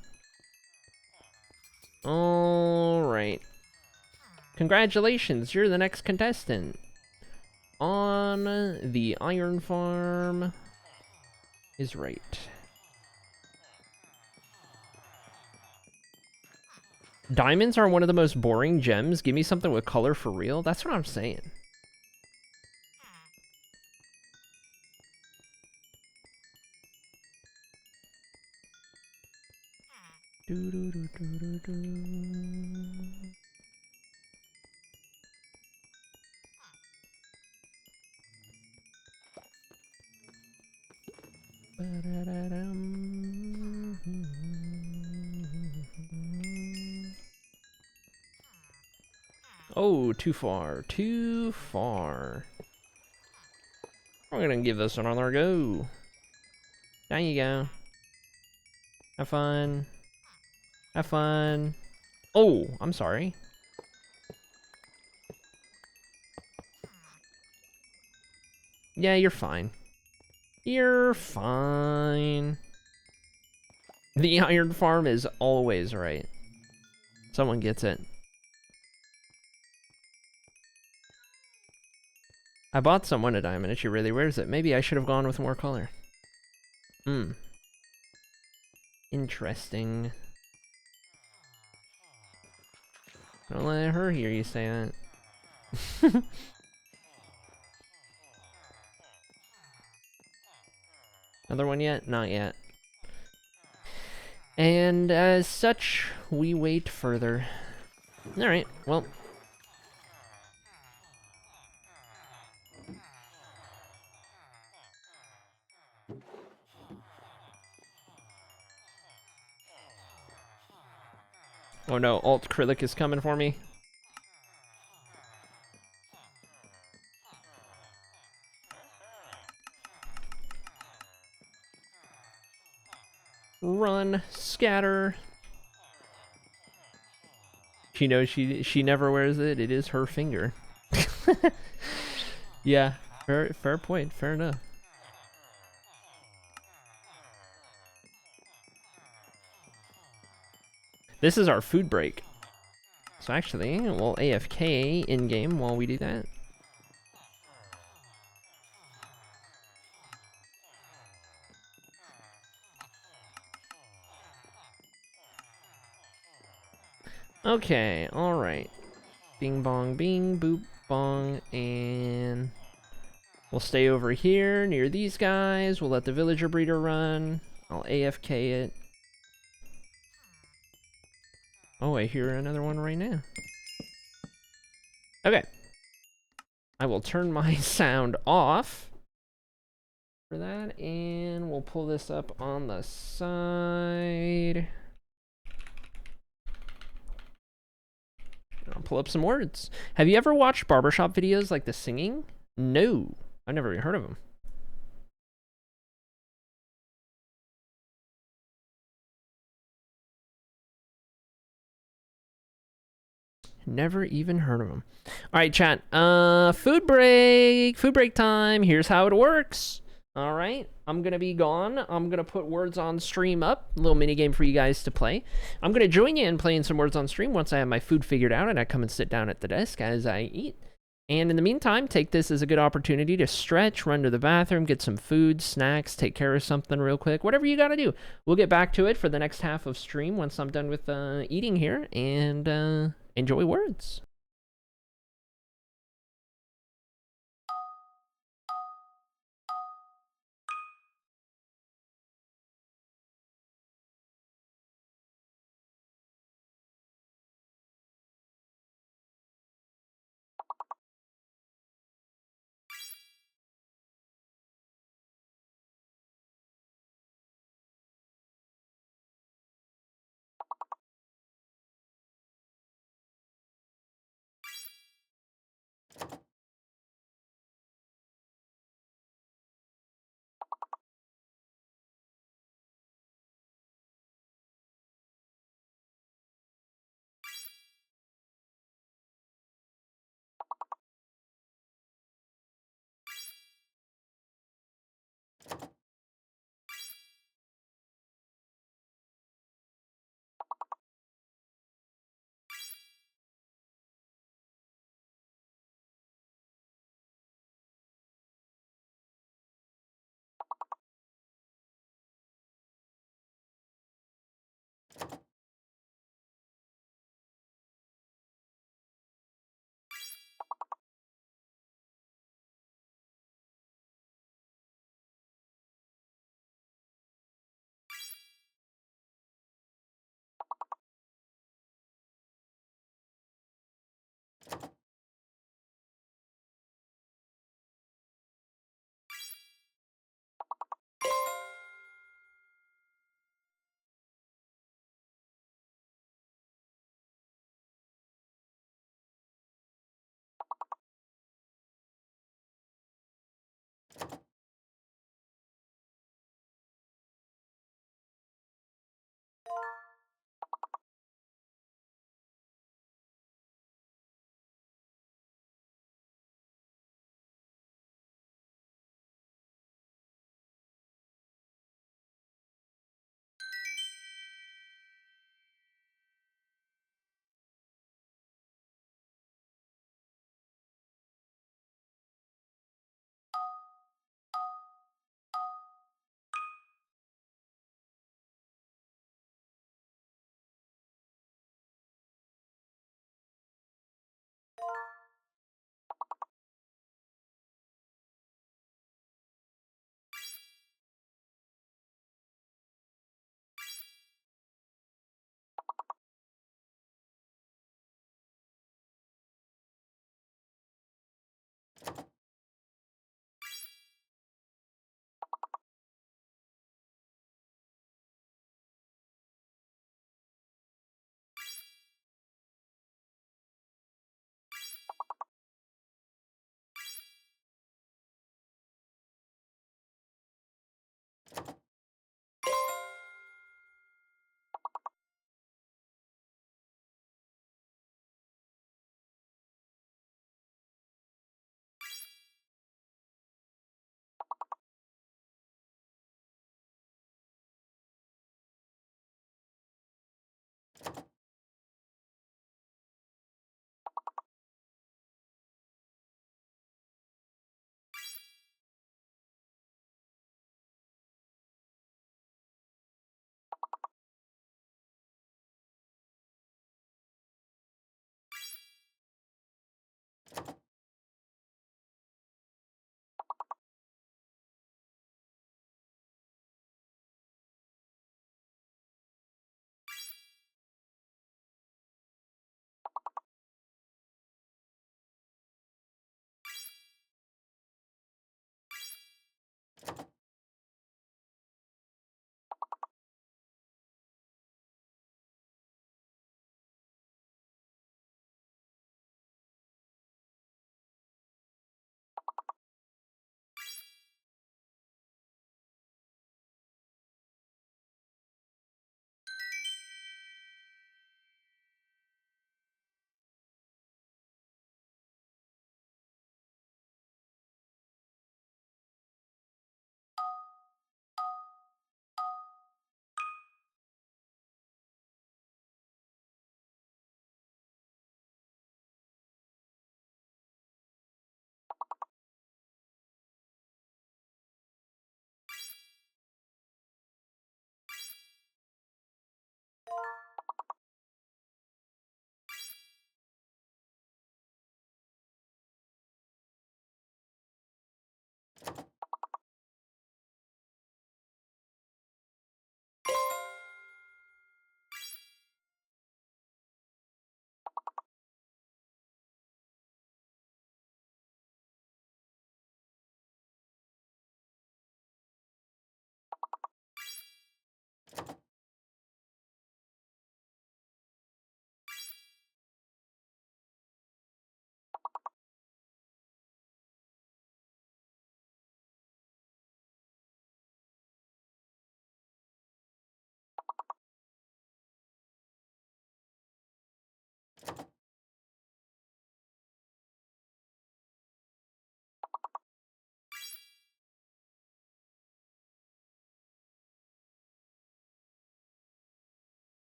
[SPEAKER 1] Alright. Congratulations, you're the next contestant. On the iron farm is right. Diamonds are one of the most boring gems. Give me something with color for real. That's what I'm saying. Oh, too far. Too far. We're gonna give this another go. There you go. Have fun. Have fun. Oh, I'm sorry. Yeah, you're fine. You're fine. The iron farm is always right. Someone gets it. I bought someone a diamond and she really wears it. Maybe I should have gone with more color. Interesting. Don't let her hear you say that. Another one yet? Not yet. And as such, we wait further. Alright, well. Oh no, alt acrylic is coming for me. Run, scatter. She knows she never wears it. It is her finger. Yeah, fair point. Fair enough. This is our food break. So actually, we'll AFK in game while we do that. Okay, alright. Bing bong bing boop bong, and we'll stay over here near these guys. We'll let the villager breeder run. I'll AFK it. Oh, I hear another one right now. Okay. I will turn my sound off for that, and we'll pull this up on the side. I'll pull up some words. Have you ever watched barbershop videos like the singing? No, I've never even heard of them. Never even heard of them. All right, chat. Food break. Food break time. Here's how it works. All right. I'm going to be gone. I'm going to put words on stream up. A little mini game for you guys to play. I'm going to join you in playing some words on stream once I have my food figured out and I come and sit down at the desk as I eat. And in the meantime, take this as a good opportunity to stretch, run to the bathroom, get some food, snacks, take care of something real quick. Whatever you got to do. We'll get back to it for the next half of stream once I'm done with eating here. And enjoy words.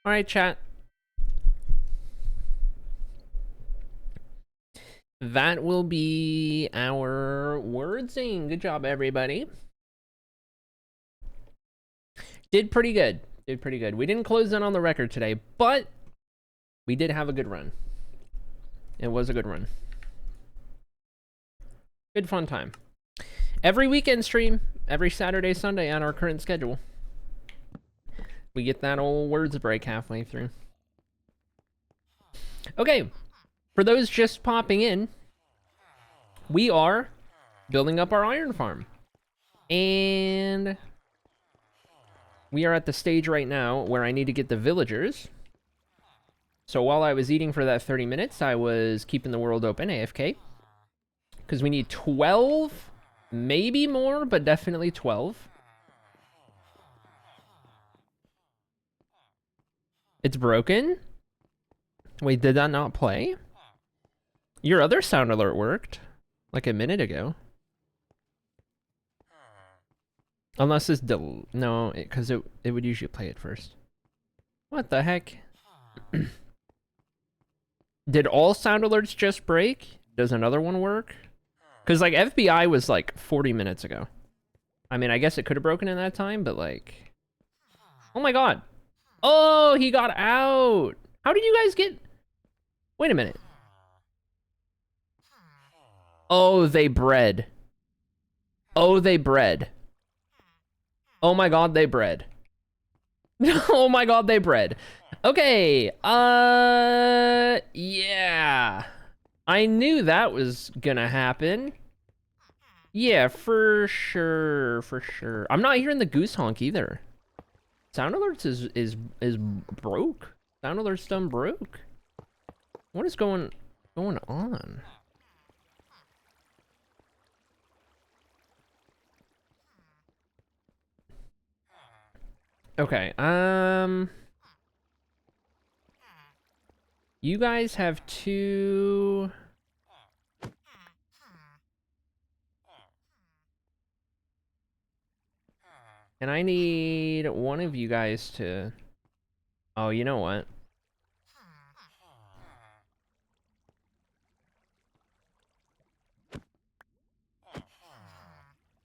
[SPEAKER 1] All right, chat. That will be our wordsing. Good job, everybody. Did pretty good. Did pretty good. We didn't close in on the record today, but we did have a good run. It was a good run. Good fun time. Every weekend stream, every Saturday, Sunday on our current schedule. We get that old words break halfway through. Okay, for those just popping in, we are building up our iron farm. And we are at the stage right now where I need to get the villagers. So while I was eating for that 30 minutes, I was keeping the world open, AFK. Because we need 12, maybe more, but definitely 12. It's broken? Wait, did that not play? Your other sound alert worked, like a minute ago. Unless it's no, because it would usually play it first. What the heck? Did all sound alerts just break? Does another one work? Because, like, FBI was, like, 40 minutes ago. I mean, I guess it could have broken in that time, but, like... Oh my god! Oh, he got out! How did you guys get... Wait a minute. Oh, they bred. Oh, they bred. Oh my god, they bred. Oh my god, they bred. Okay, yeah. I knew that was gonna happen. Yeah, for sure, for sure. I'm not hearing the goose honk either. Sound alerts is broke. Sound alerts done broke. What is going on? Okay, you guys have two... And I need one of you guys to... Oh, you know what?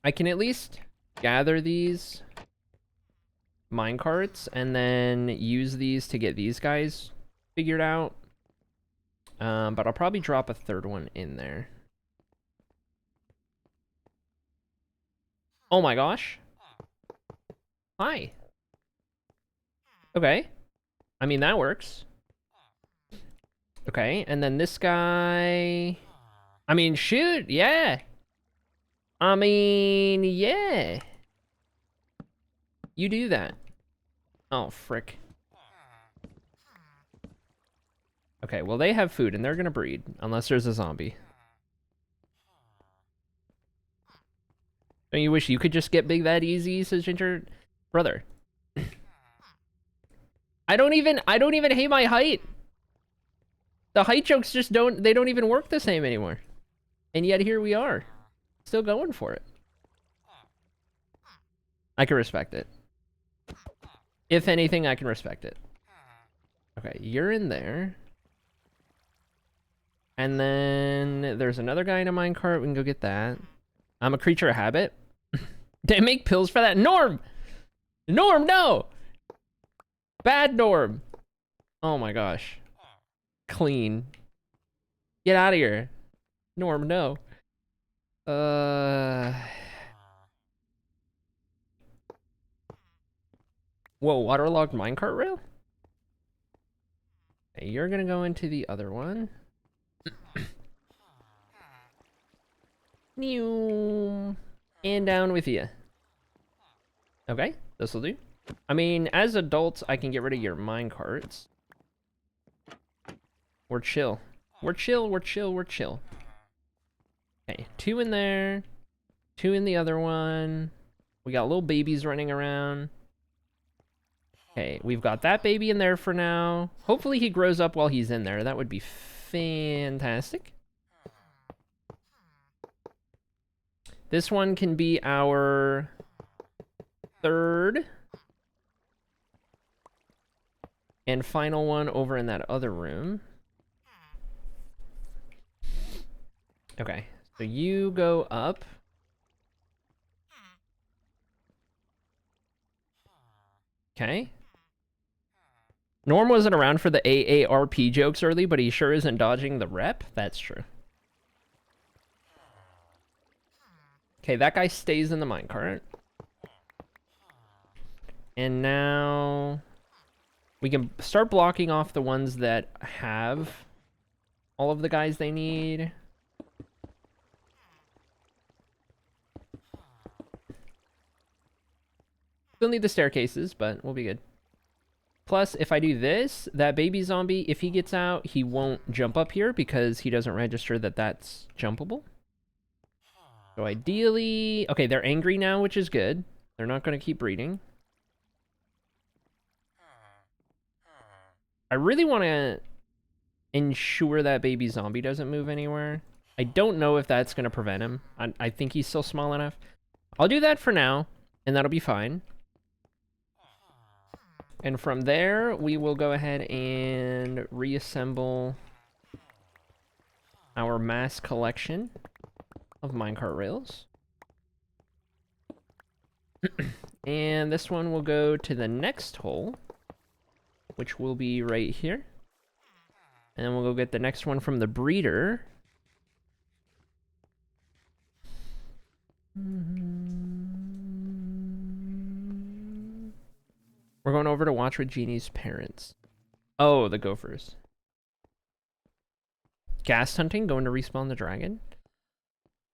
[SPEAKER 1] I can at least gather these minecarts and then use these to get these guys figured out. But I'll probably drop a third one in there. Oh my gosh. Hi. Okay. I mean, that works. Okay, and then this guy... I mean, shoot, yeah. I mean, yeah. You do that. Oh, frick. Okay, well, they have food, and they're gonna breed. Unless there's a zombie. Don't you wish you could just get big that easy, says Ginger? Brother. I don't even hate my height. The height jokes just don't even work the same anymore. And yet here we are. Still going for it. I can respect it. If anything, I can respect it. Okay, you're in there. And then there's another guy in a minecart. We can go get that. I'm a creature of habit. They make pills for that. Norm! Norm, no! Bad Norm. Oh my gosh. Clean. Get out of here. Norm, no. Whoa, waterlogged minecart rail? Okay, you're gonna go into the other one. New. And down with you. Okay, this'll do. I mean, as adults, I can get rid of your minecarts. We're chill. We're chill, we're chill, we're chill. Okay, 2 in there. 2 in the other one. We got little babies running around. Okay, we've got that baby in there for now. Hopefully he grows up while he's in there. That would be fantastic. This one can be our third and final one over in that other room. Okay, so you go up. Okay. Norm wasn't around for the AARP jokes early, but he sure isn't dodging the rep. That's true. Okay, that guy stays in the minecart. And now we can start blocking off the ones that have all of the guys they need. Still need the staircases, but we'll be good. Plus, if I do this, that baby zombie, if he gets out, he won't jump up here because he doesn't register that that's jumpable. So ideally... Okay, they're angry now, which is good. They're not going to keep breeding. I really want to ensure that baby zombie doesn't move anywhere. I don't know if that's going to prevent him. I think he's still small enough. I'll do that for now, and that'll be fine. And from there, we will go ahead and reassemble our mass collection of minecart rails. And this one will go to the next hole, which will be right here. And then we'll go get the next one from the breeder. We're going over to watch with Jeannie's parents. Oh, the gophers. Ghast hunting, going to respawn the dragon.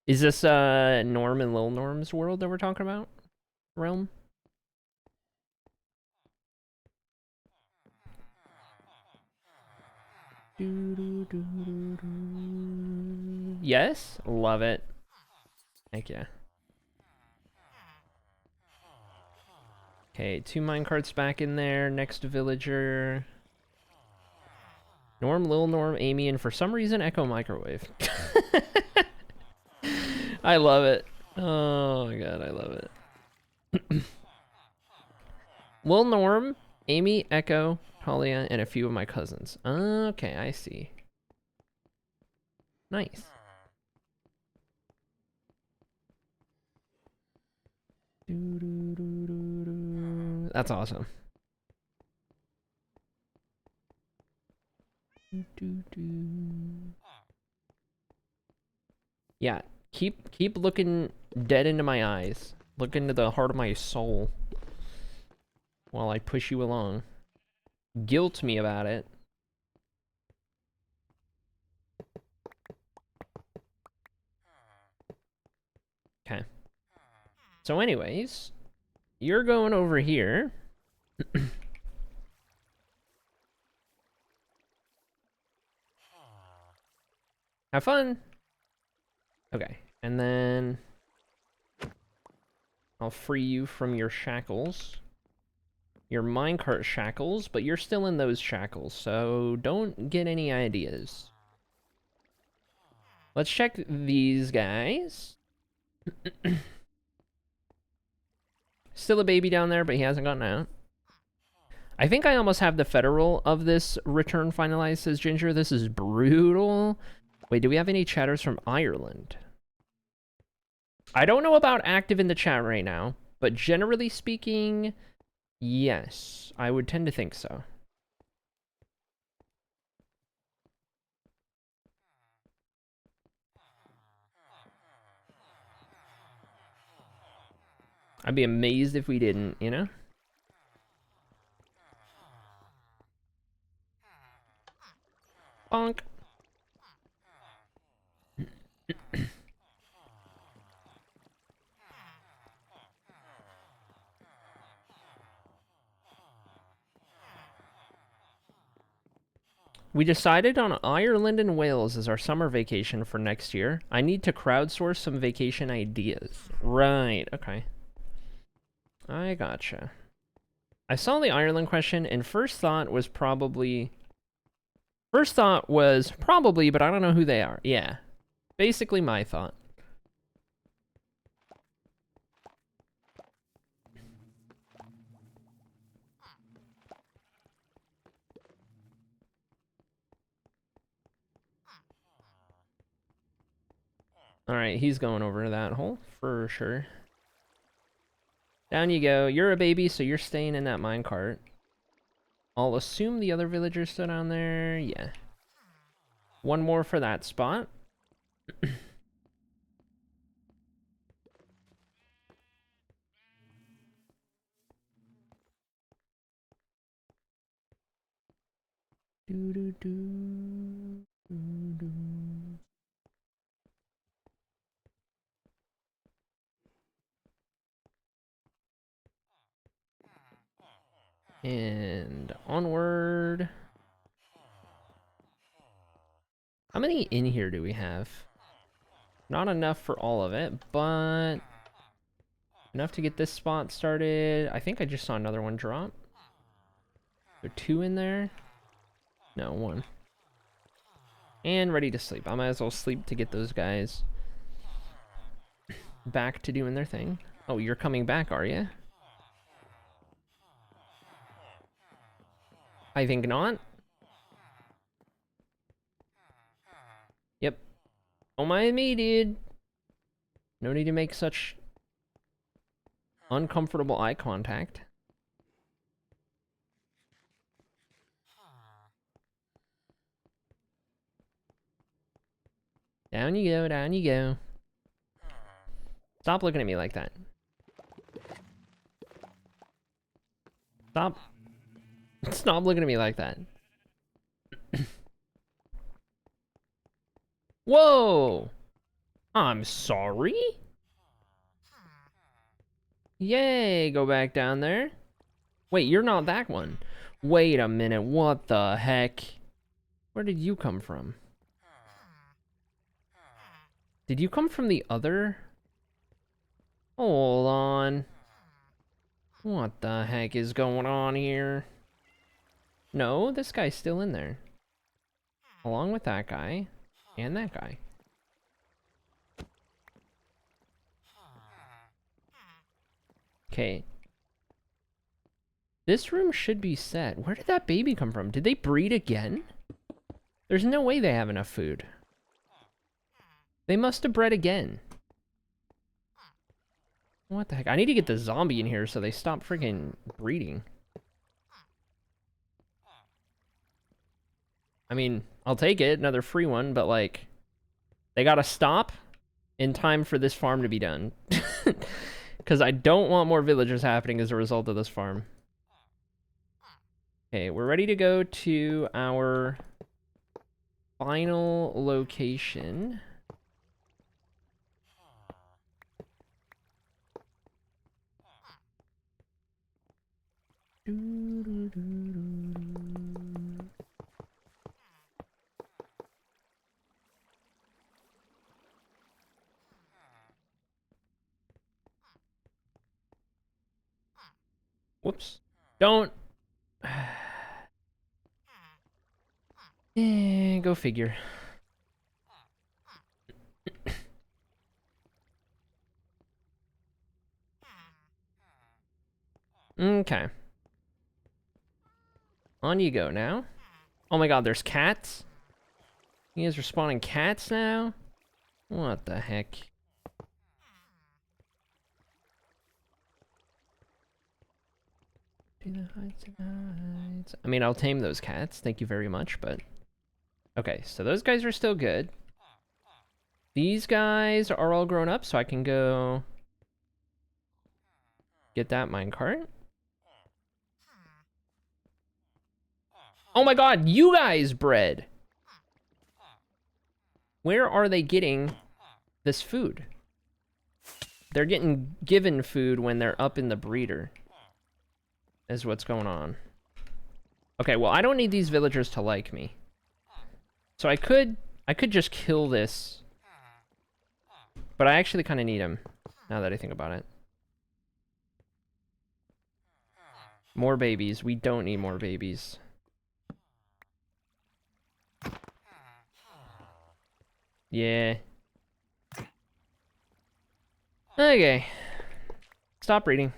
[SPEAKER 1] Is this Norm and Lil Norm's world that we're talking about? Realm? Yes? Love it. Heck yeah. Okay, 2 minecarts back in there. Next villager. Norm, Lil Norm, Amy, and for some reason, Echo Microwave. I love it. Oh my god, I love it. Lil Norm, Amy, Echo, Talia, and a few of my cousins. Okay, I see. Nice. That's awesome. Yeah, keep looking dead into my eyes. Look into the heart of my soul while I push you along. Guilt me about it. Okay. So anyways, you're going over here. Have fun. Okay, and then I'll free you from your shackles. Your minecart shackles, but you're still in those shackles, so don't get any ideas. Let's check these guys. Still a baby down there, but he hasn't gotten out. I think I almost have the federal of this return finalized, says Ginger. This is brutal. Wait, do we have any chatters from Ireland? I don't know about active in the chat right now, but generally speaking, yes, I would tend to think so. I'd be amazed if we didn't, you know? Bonk. We decided on Ireland and Wales as our summer vacation for next year. I need to crowdsource some vacation ideas. Right, okay. I gotcha. I saw the Ireland question, and first thought was probably, but I don't know who they are. Yeah. Basically my thought. Alright, he's going over that hole, for sure. Down you go. You're a baby, so you're staying in that minecart. I'll assume the other villager's still down there. Yeah. One more for that spot. Do do do do do. And onward. How many in here do we have? Not enough for all of it, but enough to get this spot started. I think I just saw another one drop. There are 2 in there? No, 1. And ready to sleep. I might as well sleep to get those guys back to doing their thing. Oh, you're coming back, are you? I think not. Yep. Oh my me, dude. No need to make such uncomfortable eye contact. Down you go, down you go. Stop looking at me like that. Stop. Stop looking at me like that. Whoa! I'm sorry? Yay, go back down there. Wait, you're not that one. Wait a minute, what the heck? Where did you come from? Did you come from the other? Hold on. What the heck is going on here? No, this guy's still in there. Along with that guy and that guy. Okay. This room should be set. Where did that baby come from? Did they breed again? There's no way they have enough food. They must have bred again. What the heck? I need to get the zombie in here so they stop freaking breeding. I mean, I'll take it, another free one, but like, they gotta stop in time for this farm to be done. Because I don't want more villagers happening as a result of this farm. Okay, we're ready to go to our final location. Whoops. Don't. Go figure. Okay. On you go now. Oh my god, there's cats? You guys are spawning cats now? What the heck? I mean, I'll tame those cats. Thank you very much, but... Okay, so those guys are still good. These guys are all grown up, so I can go... get that minecart. Oh my god, you guys bred! Where are they getting this food? They're getting given food when they're up in the breeder. Is what's going on. Okay, well, I don't need these villagers to like me. So I could just kill this. But I actually kind of need him, now that I think about it. More babies. We don't need more babies. Yeah. Okay. Stop breeding.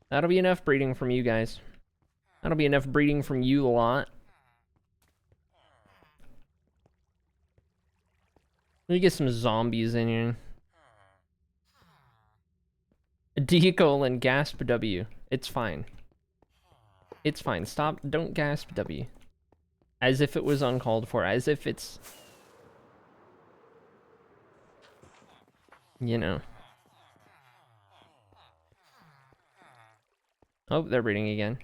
[SPEAKER 1] That'll be enough breeding from you guys. That'll be enough breeding from you lot. Let me get some zombies in here. D: gasp W. It's fine. It's fine. Stop. Don't gasp W. As if it was uncalled for. As if it's... You know. Oh, they're breeding again.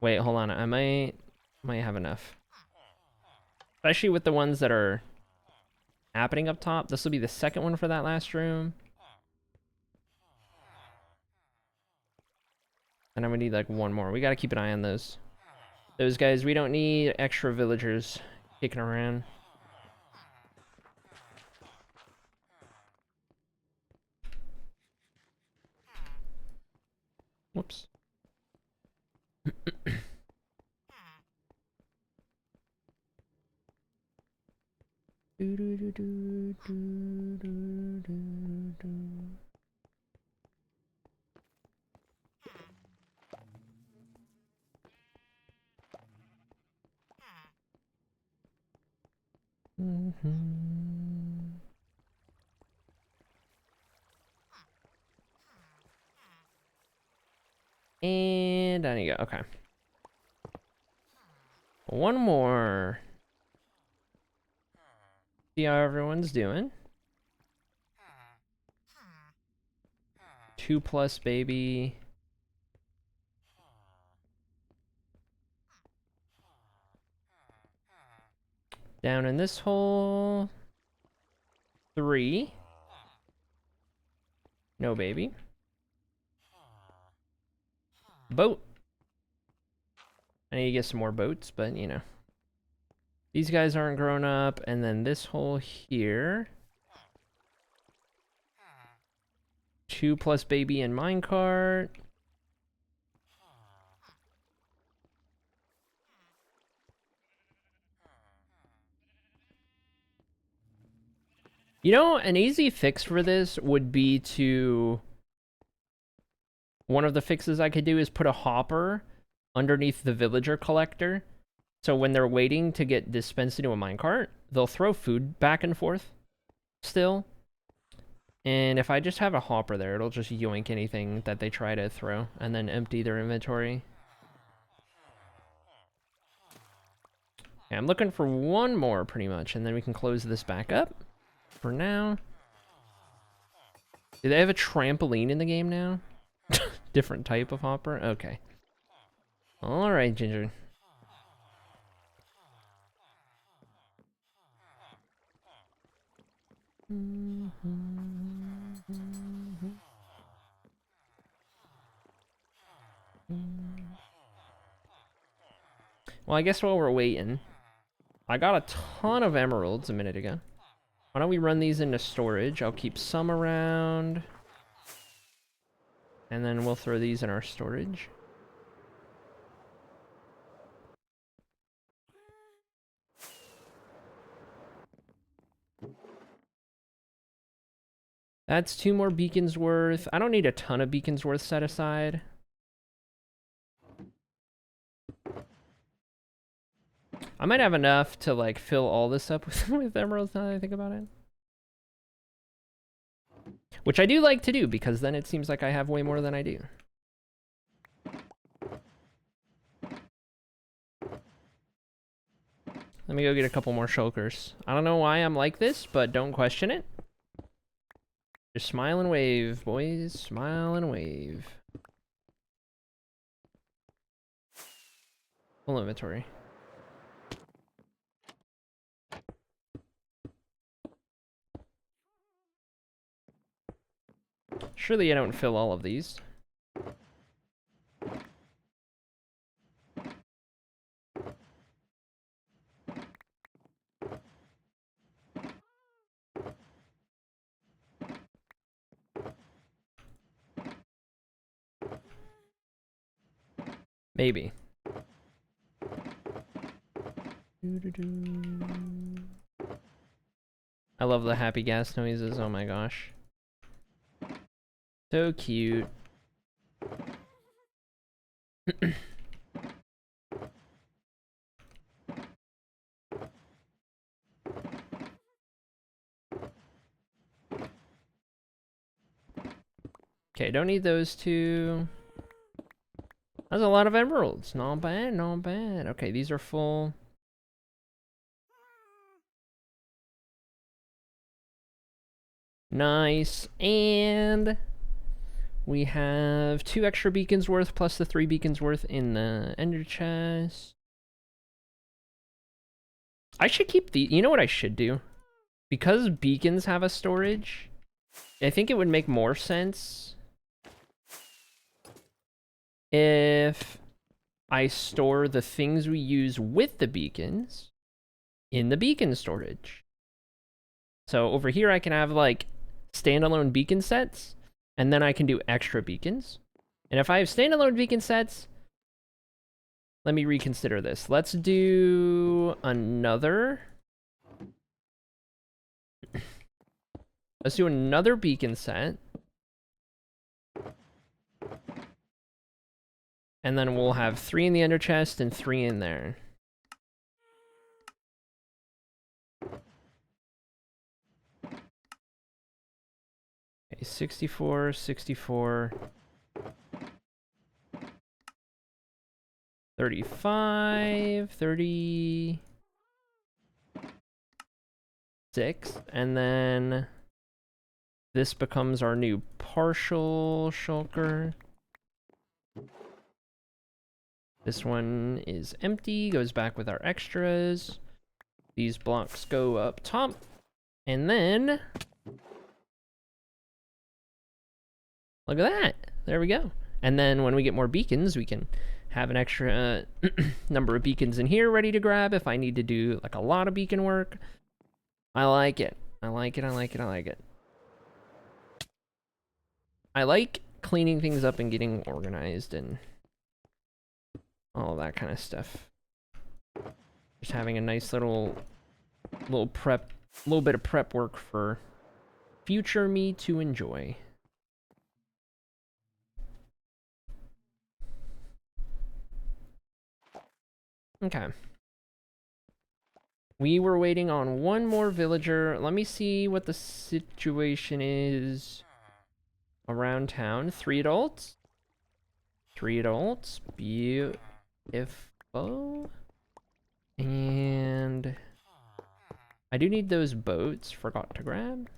[SPEAKER 1] Wait, hold on. I might have enough. Especially with the ones that are happening up top. This will be the second one for that last room. And then we need like one more. We gotta keep an eye on those. Those guys, we don't need extra villagers kicking around. Whoops. And down you go. Okay. One more. See how everyone's doing. 2+ baby. Down in this hole. 3. No baby. Boat. I need to get some more boats, but you know. These guys aren't grown up. And then this hole here. 2+ baby and minecart. You know, an easy fix for this would be to... One of the fixes I could do is put a hopper underneath the villager collector. So when they're waiting to get dispensed into a minecart, they'll throw food back and forth still. And if I just have a hopper there, it'll just yoink anything that they try to throw and then empty their inventory. Okay, I'm looking for one more pretty much, and then we can close this back up for now. Do they have a trampoline in the game now? Different type of hopper? Okay. Alright, Ginger. Well, I guess while we're waiting, I got a ton of emeralds a minute ago. Why don't we run these into storage? I'll keep some around. And then we'll throw these in our storage. That's 2 more beacons worth. I don't need a ton of beacons worth set aside. I might have enough to like fill all this up with emeralds now that I think about it. Which I do like to do because then it seems like I have way more than I do. Let me go get a couple more shulkers. I don't know why I'm like this, but don't question it. Just smile and wave, boys. Smile and wave. Full inventory. Surely I don't fill all of these. Maybe. I love the happy gas noises. Oh my gosh. So cute. Okay, don't need those two. That's a lot of emeralds. Not bad, not bad. Okay, these are full. Nice. And we have 2 extra beacons worth plus the 3 beacons worth in the ender chest. I should keep the... You know what I should do? Because beacons have a storage, I think it would make more sense if I store the things we use with the beacons in the beacon storage. So over here I can have like standalone beacon sets, and then I can do extra beacons. And if I have standalone beacon sets, let me reconsider this. Let's do another. Let's do another beacon set. And then we'll have 3 in the ender chest and 3 in there. Okay, 64, 64. 35, 36, and then this becomes our new partial shulker. This one is empty, goes back with our extras. These blocks go up top, and then look at that. There we go. And then when we get more beacons, we can have an extra number of beacons in here ready to grab if I need to do like a lot of beacon work. I like it. I like it, I like it, I like it. I like cleaning things up and getting organized and all that kind of stuff. Just having a nice little prep, little bit of prep work for future me to enjoy. Okay. We were waiting on one more villager. Let me see what the situation is around town. 3 adults. 3 adults. Beautiful. And I do need those boats. Forgot to grab.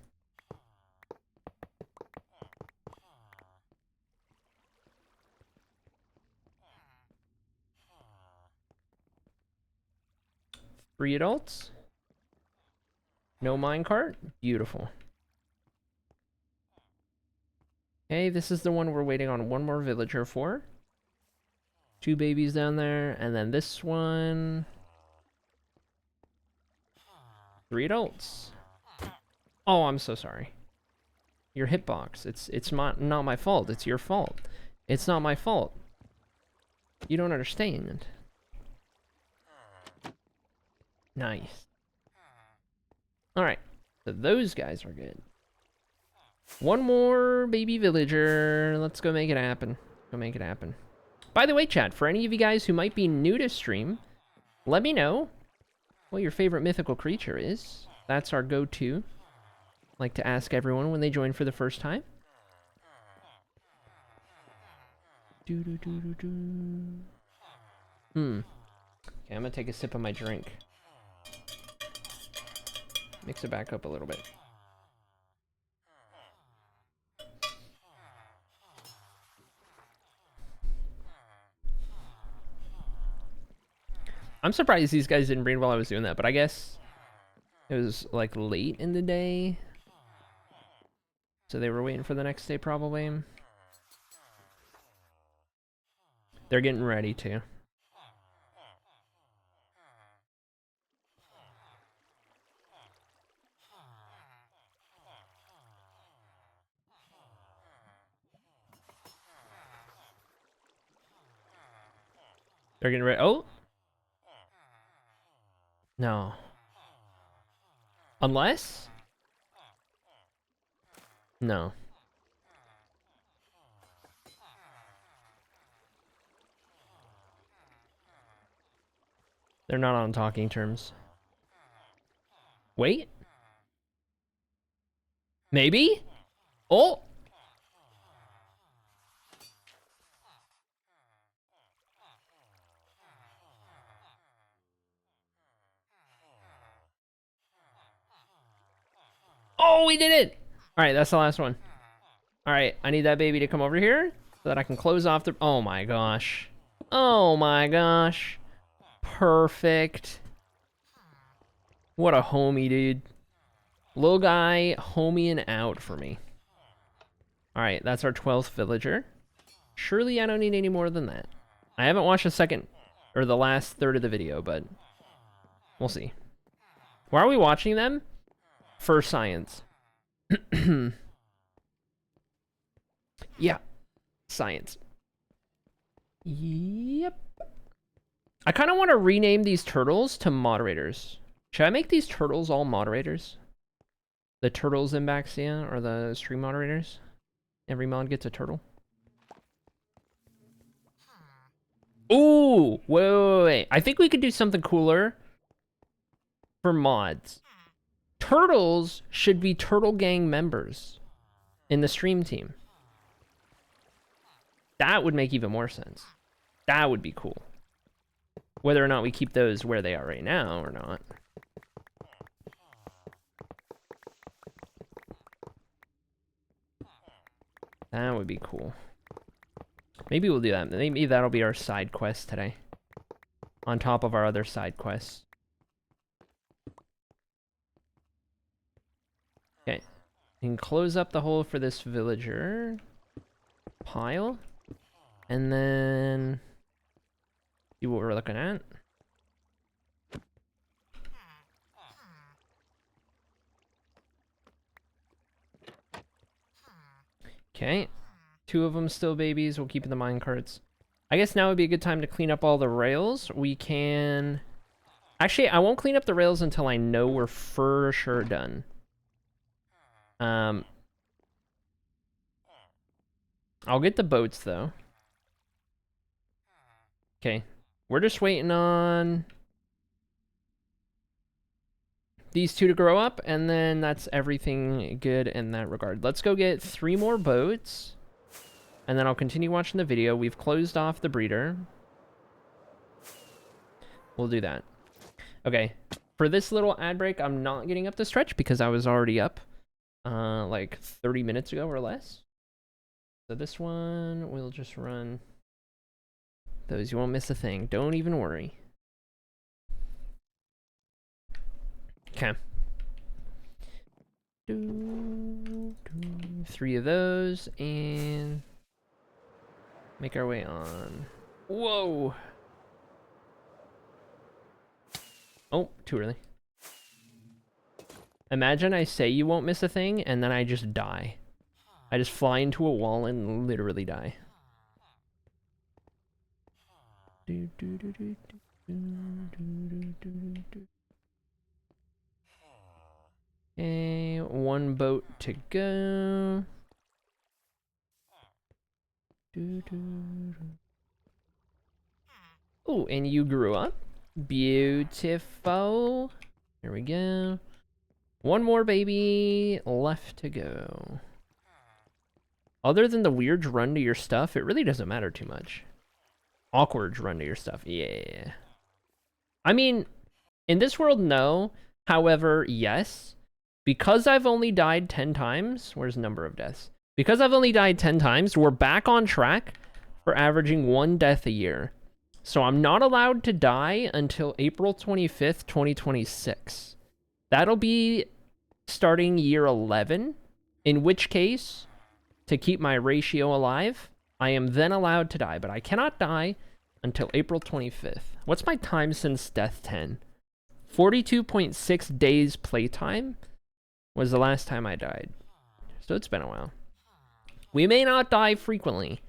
[SPEAKER 1] Three adults. No minecart. Beautiful. Okay, this is the one we're waiting on one more villager for. 2 babies down there, and then this one. 3 adults. Oh, I'm so sorry. Your hitbox. It's not my fault. It's your fault. It's not my fault. You don't understand. Nice. Alright. So those guys are good. One more baby villager. Let's go make it happen. Go make it happen. By the way, chat, for any of you guys who might be new to stream, let me know what your favorite mythical creature is. That's our go-to. Like to ask everyone when they join for the first time. Okay, I'm gonna take a sip of my drink. Mix it back up a little bit. I'm surprised these guys didn't breed while I was doing that, but I guess it was like late in the day. So they were waiting for the next day probably. They're getting ready to. They're getting ready. Oh! No. Unless? No. They're not on talking terms. Wait? Maybe? Oh! Oh, we did it! All right, that's the last one. All right, I need that baby to come over here so that I can close off the... Oh my gosh. Oh my gosh. Perfect. What a homie, dude. Little guy, homieing out for me. All right, that's our 12th villager. Surely I don't need any more than that. I haven't watched the second, or the last third of the video, but we'll see. Why are we watching them? For science. Yeah, science. Yep. I kind of want to rename these turtles to moderators. Should I make these turtles all moderators? The turtles in Baxia are the stream moderators. Every mod gets a turtle. Ooh, wait. I think we could do something cooler for mods. Turtles should be Turtle Gang members in the stream team. That would make even more sense. That would be cool. Whether or not we keep those where they are right now or not. That would be cool. Maybe we'll do that. Maybe that'll be our side quest today. On top of our other side quests. Okay. You can close up the hole for this villager pile. And then see what we're looking at. Okay. 2 of them still babies. We'll keep in the mine carts. I guess now would be a good time to clean up all the rails. We can... Actually, I won't clean up the rails until I know we're for sure done. I'll get the boats, though. Okay. We're just waiting on these 2 to grow up, and then that's everything good in that regard. Let's go get 3 more boats. And then I'll continue watching the video. We've closed off the breeder. We'll do that. Okay. For this little ad break, I'm not getting up the stretch because I was already up like 30 minutes ago or less. So this one, we'll just run those. You won't miss a thing. Don't even worry. Okay. 3 of those and... make our way on. Whoa! Oh, too early. Imagine I say you won't miss a thing, and then I just die. I just fly into a wall and literally die. Okay, 1 boat to go. Oh, and you grew up. Beautiful. There we go. 1 more baby left to go. Other than the weird run to your stuff, it really doesn't matter too much. Awkward run to your stuff, yeah. I mean, in this world, no. However, yes. Because I've only died 10 times, where's number of deaths? Because I've only died 10 times, we're back on track for averaging 1 death a year. So I'm not allowed to die until April 25th, 2026. That'll be starting year 11, in which case, to keep my ratio alive, I am then allowed to die, but I cannot die until April 25th. What's my time since death 10? 42.6 days playtime was the last time I died. So it's been a while. We may not die frequently.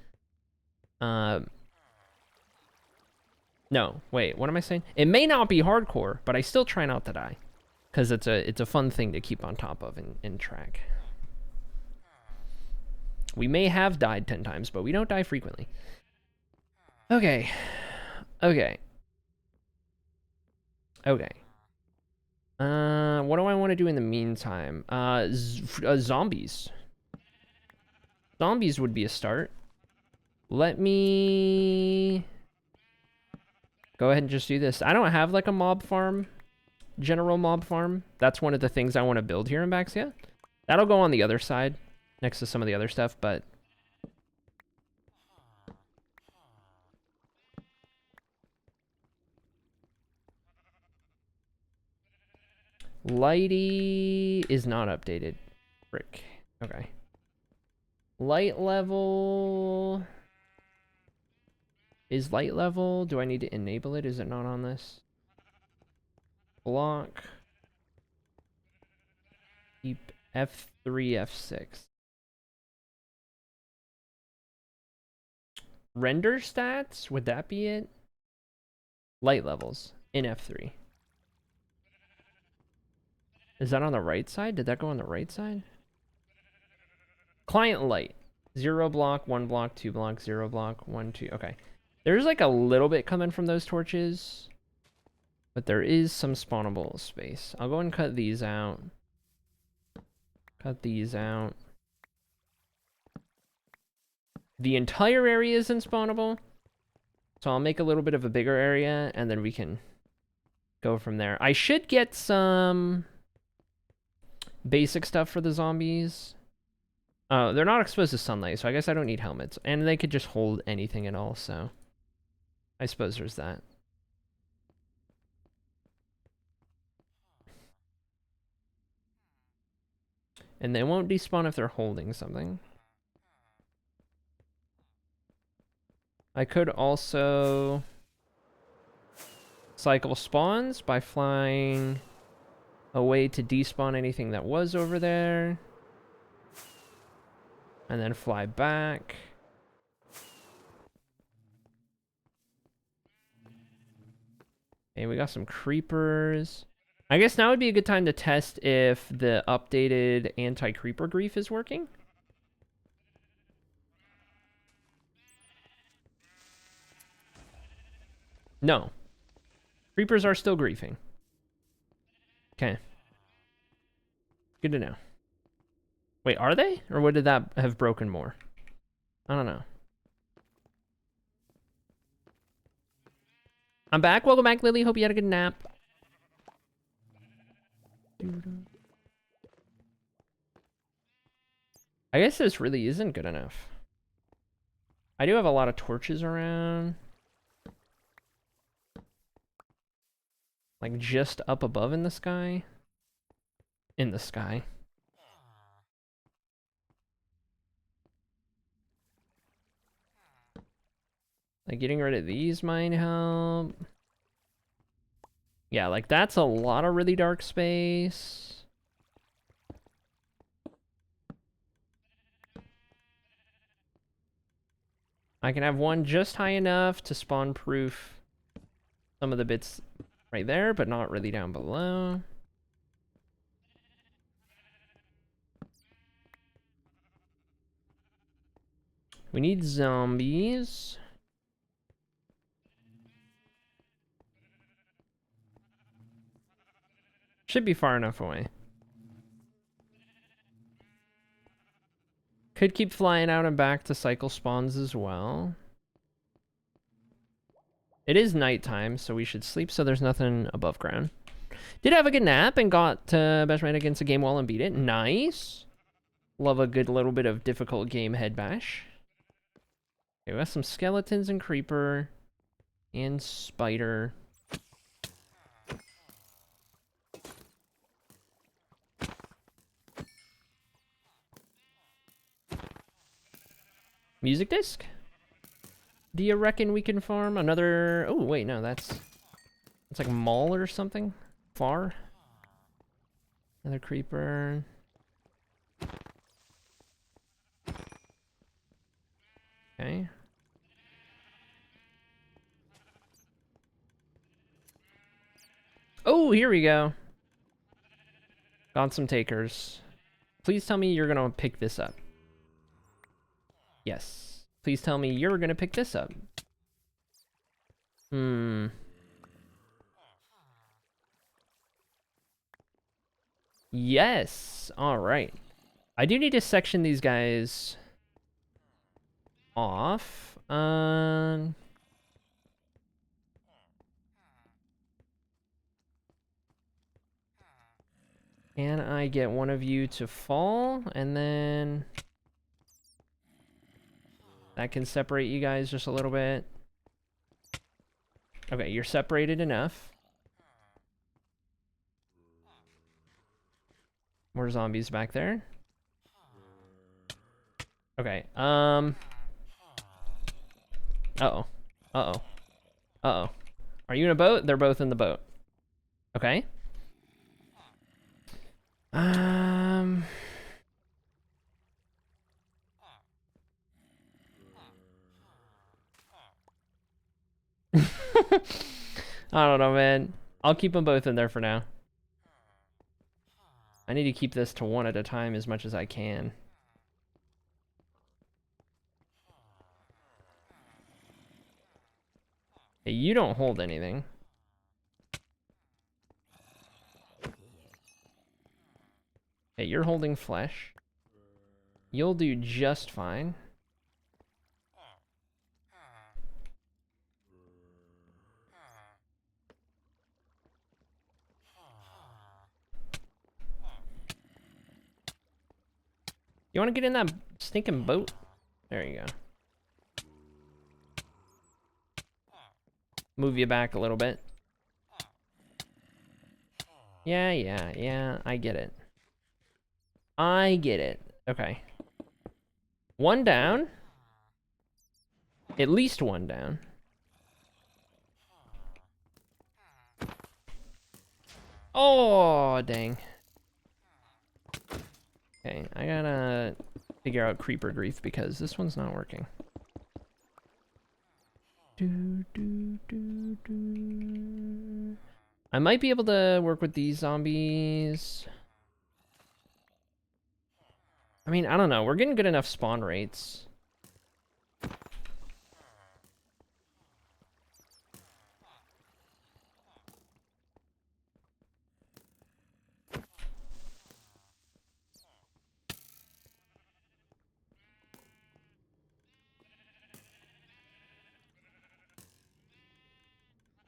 [SPEAKER 1] No, wait, what am I saying? It may not be hardcore, but I still try not to die. Because it's a fun thing to keep on top of and track. We may have died 10 times, but we don't die frequently. Okay. Okay. Okay. What do I want to do in the meantime? Zombies. Zombies would be a start. Let me go ahead and just do this. I don't have like a mob farm, general mob farm. That's one of the things I want to build here in Baxia. That'll go on the other side, next to some of the other stuff, but... Lighty is not updated. Frick. Okay. Light level... Is light level? Do I need to enable it? Is it not on this? Block. Keep F3, F6. Render stats? Would that be it? Light levels in F3. Is that on the right side? Did that go on the right side? Client light. 0 block, 1 block, 2 block, 0 block, 1, 2. Okay. There's like a little bit coming from those torches. But there is some spawnable space. I'll go and cut these out. Cut these out. The entire area isn't spawnable. So I'll make a little bit of a bigger area and then we can go from there. I should get some basic stuff for the zombies. They're not exposed to sunlight, so I guess I don't need helmets. And they could just hold anything at all, so I suppose there's that. And they won't despawn if they're holding something. I could also cycle spawns by flying away to despawn anything that was over there. And then fly back. Okay, we got some creepers. I guess now would be a good time to test if the updated anti-creeper grief is working. No. Creepers are still griefing. Okay. Good to know. Wait, are they? Or would did that have broken more? I don't know. I'm back. Welcome back, Lily. Hope you had a good nap. I guess this really isn't good enough. I do have a lot of torches around. Like just up above in the sky. In the sky. Like getting rid of these might help. Yeah, like that's a lot of really dark space. I can have one just high enough to spawn proof some of the bits right there, but not really down below. We need zombies. Should be far enough away. Could keep flying out and back to cycle spawns as well. It is nighttime, so we should sleep so there's nothing above ground. Did have a good nap and got Bashman against a game wall and beat it. Nice. Love a good little bit of difficult game head bash. Okay, we have some skeletons and creeper and spider. Music disc? Do you reckon we can farm another... Oh, wait, no, that's like a mall or something. Far. Another creeper. Okay. Oh, here we go. Got some takers. Please tell me you're gonna pick this up. Yes. Please tell me you're gonna pick this up. Yes. All right. I do need to section these guys off. Can I get one of you to fall? And then that can separate you guys just a little bit. Okay, you're separated enough. More zombies back there. Okay, uh-oh. Uh-oh. Uh-oh. Are you in a boat? They're both in the boat. Okay. I don't know, man. I'll keep them both in there for now. I need to keep this to one at a time as much as I can. Hey, you don't hold anything. Hey, you're holding flesh. You'll do just fine. You want to get in that stinking boat? There you go. Move you back a little bit. Yeah, I get it. I get it. Okay. One down. At least one down. Oh, dang. Okay, I gotta figure out creeper grief because this one's not working. I might be able to work with these zombies. I mean, I don't know. We're getting good enough spawn rates.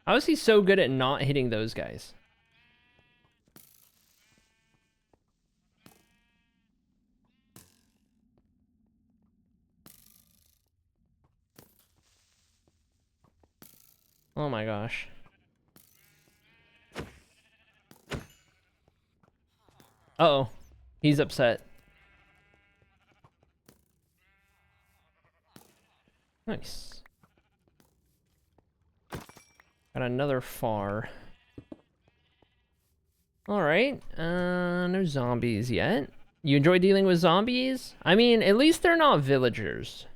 [SPEAKER 1] How is he so good at not hitting those guys? Oh my gosh. Uh-oh. He's upset. Nice. Got another far. Alright. No zombies yet. You enjoy dealing with zombies? I mean, at least they're not villagers.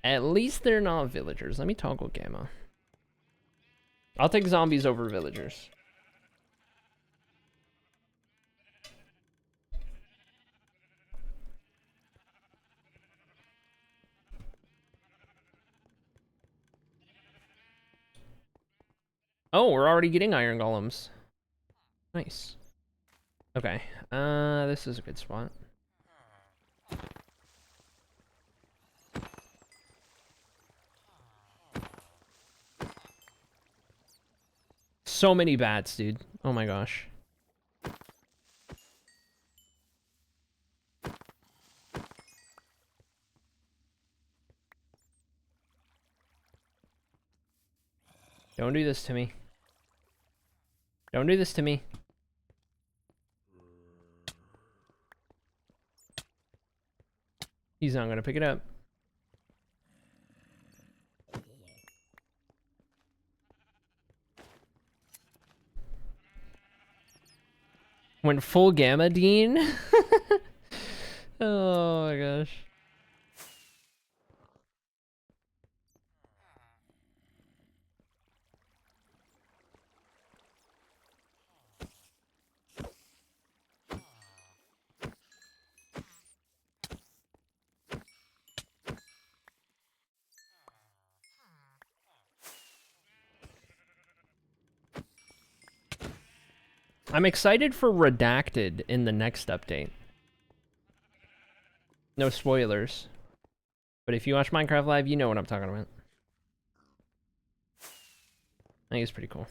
[SPEAKER 1] At least they're not villagers. Let me toggle gamma. I'll take zombies over villagers. Oh, we're already getting iron golems. Nice. Okay. This is a good spot. So many bats, dude. Oh my gosh. Don't do this to me. Don't do this to me. He's not gonna pick it up. Went full gamma, Dean. Oh my gosh. I'm excited for Redacted in the next update. No spoilers. But if you watch Minecraft Live, you know what I'm talking about. I think it's pretty cool.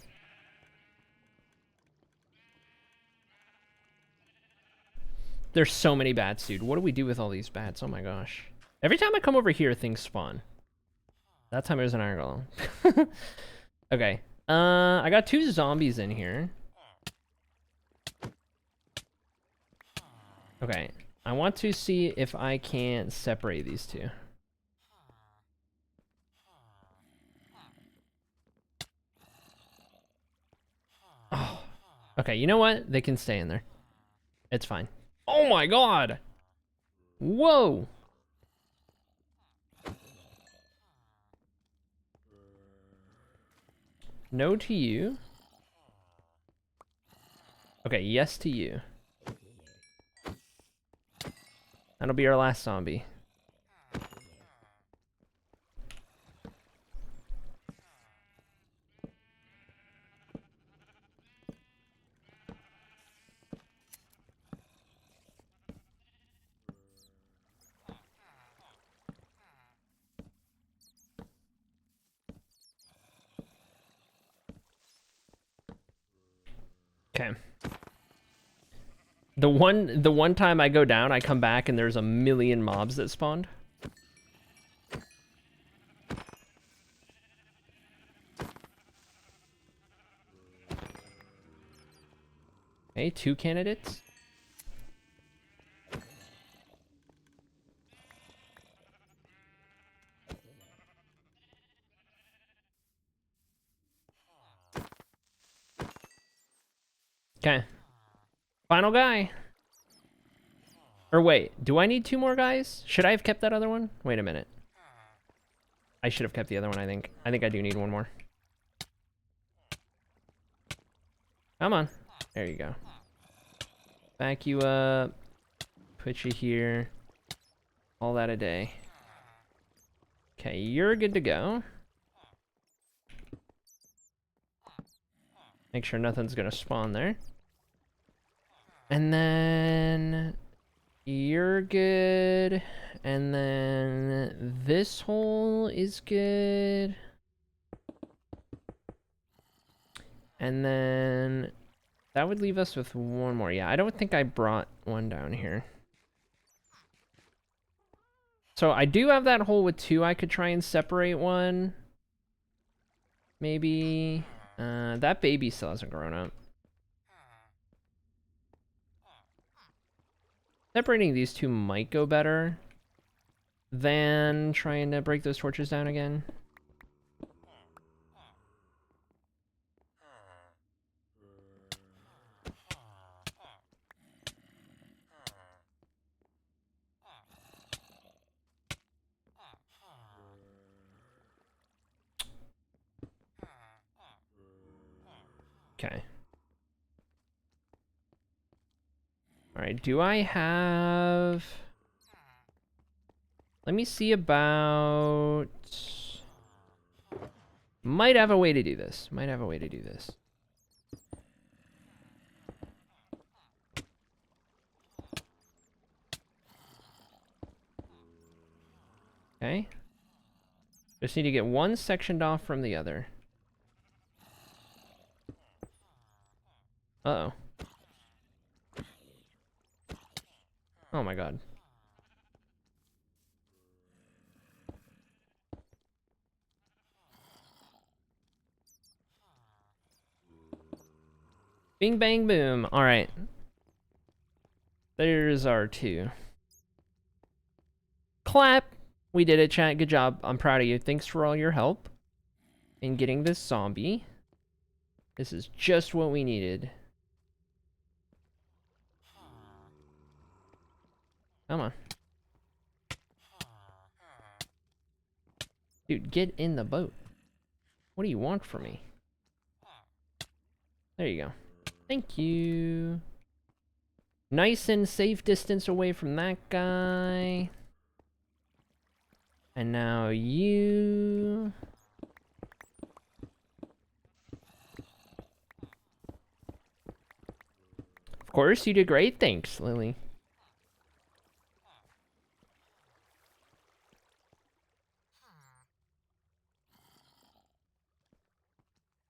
[SPEAKER 1] There's so many bats, dude. What do we do with all these bats? Oh my gosh. Every time I come over here, things spawn. That time it was an iron golem. Okay. I got 2 zombies in here. Okay. I want to see if I can separate these 2. Oh. Okay, you know what? They can stay in there. It's fine. Oh my god! Whoa! No to you. Okay, yes to you. That'll be our last zombie. Okay. The one time I go down, I come back and there's a million mobs that spawned. Okay, 2 candidates. Okay. Final guy. Or wait, do I need 2 more guys? Should I have kept that other one? Wait a minute. I should have kept the other one, I think. I think I do need 1 more. Come on. There you go. Back you up. Put you here. All that a day. Okay, you're good to go. Make sure nothing's gonna spawn there. And then you're good. And then this hole is good. And then that would leave us with 1 more. Yeah, I don't think I brought 1 down here. So I do have that hole with 2. I could try and separate 1. Maybe. That baby still hasn't grown up. Separating these 2 might go better than trying to break those torches down again. Okay. Alright, do I have... Let me see about... Might have a way to do this. Might have a way to do this. Okay. Just need to get 1 sectioned off from the other. Uh-oh. Oh my god. Bing bang boom. Alright. There's our 2. Clap! We did it, chat. Good job. I'm proud of you. Thanks for all your help in getting this zombie. This is just what we needed. Come on. Dude, get in the boat. What do you want from me? There you go. Thank you. Nice and safe distance away from that guy. And now you... Of course, you did great. Thanks, Lily.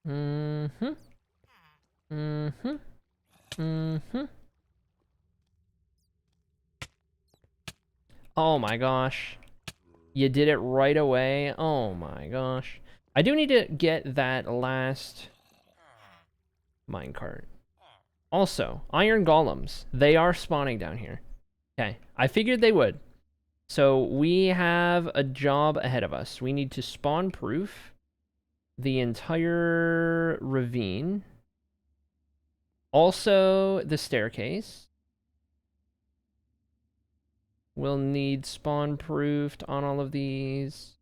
[SPEAKER 1] Mm-hmm. Mm-hmm. Mm-hmm. Oh my gosh. You did it right away. Oh my gosh. I do need to get that last minecart. Also, iron golems. They are spawning down here. Okay, I figured they would. So we have a job ahead of us. We need to spawn proof the entire ravine. Also, the staircase. We'll need spawn proofed on all of these.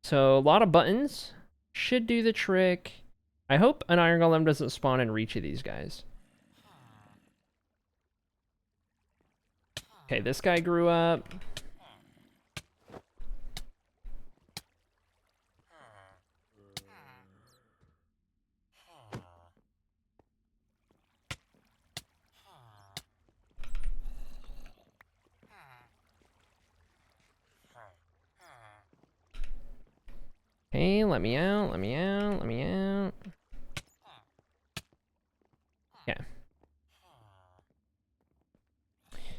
[SPEAKER 1] So a lot of buttons should do the trick. I hope an iron golem doesn't spawn in reach of these guys. Okay, this guy grew up. Hey, let me out, let me out, let me out. Okay.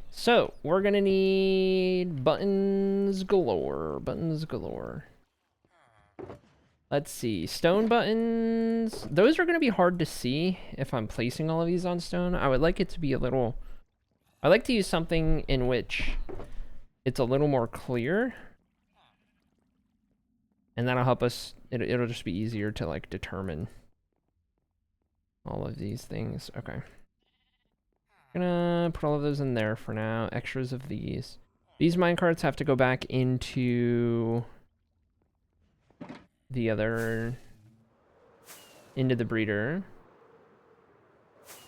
[SPEAKER 1] So, we're gonna need buttons galore, buttons galore. Let's see, stone buttons. Those are gonna be hard to see if I'm placing all of these on stone. I would like it to be a little, I like to use something in which it's a little more clear. And that'll help us, it'll just be easier to like determine all of these things. Okay. Gonna put all of those in there for now. Extras of these. These minecarts have to go back into the other, into the breeder.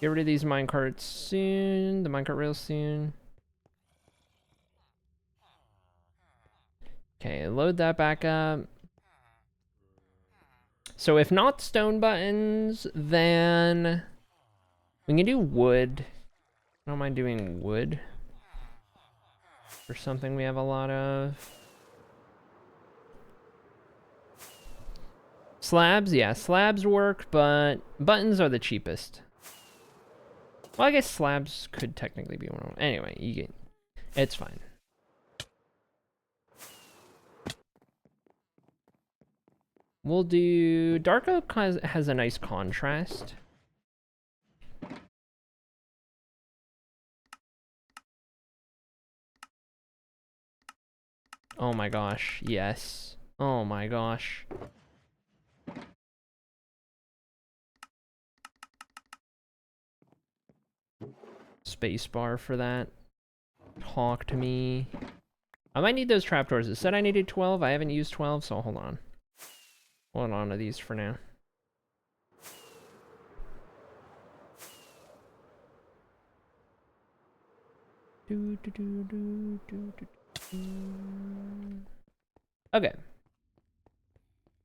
[SPEAKER 1] Get rid of these minecarts soon, the minecart rails soon. Okay, load that back up. So if not stone buttons, then we can do wood. I don't mind doing wood for something we have a lot of. Slabs, yeah, slabs work, but buttons are the cheapest. Well, I guess slabs could technically be one of them. Anyway, you get, it's fine. We'll do dark oak has a nice contrast. Oh my gosh, yes. Oh my gosh. Spacebar for that. Talk to me. I might need those trapdoors. It said I needed 12. I haven't used 12, so hold on. Hold on to these for now. Okay.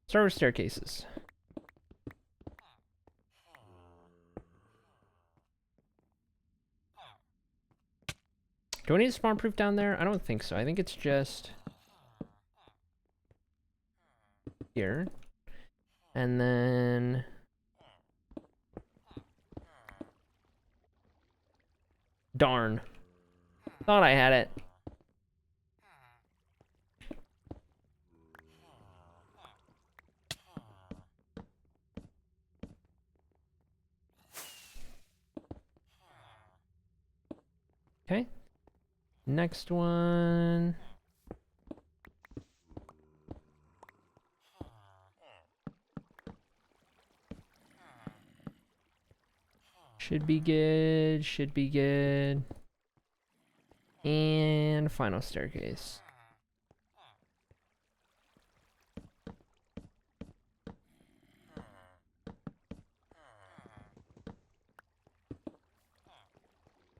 [SPEAKER 1] Start with staircases. Do I need a spawn proof down there? I don't think so. I think it's just here. And then darn. Thought I had it. Okay. Next one. Should be good, should be good. And final staircase.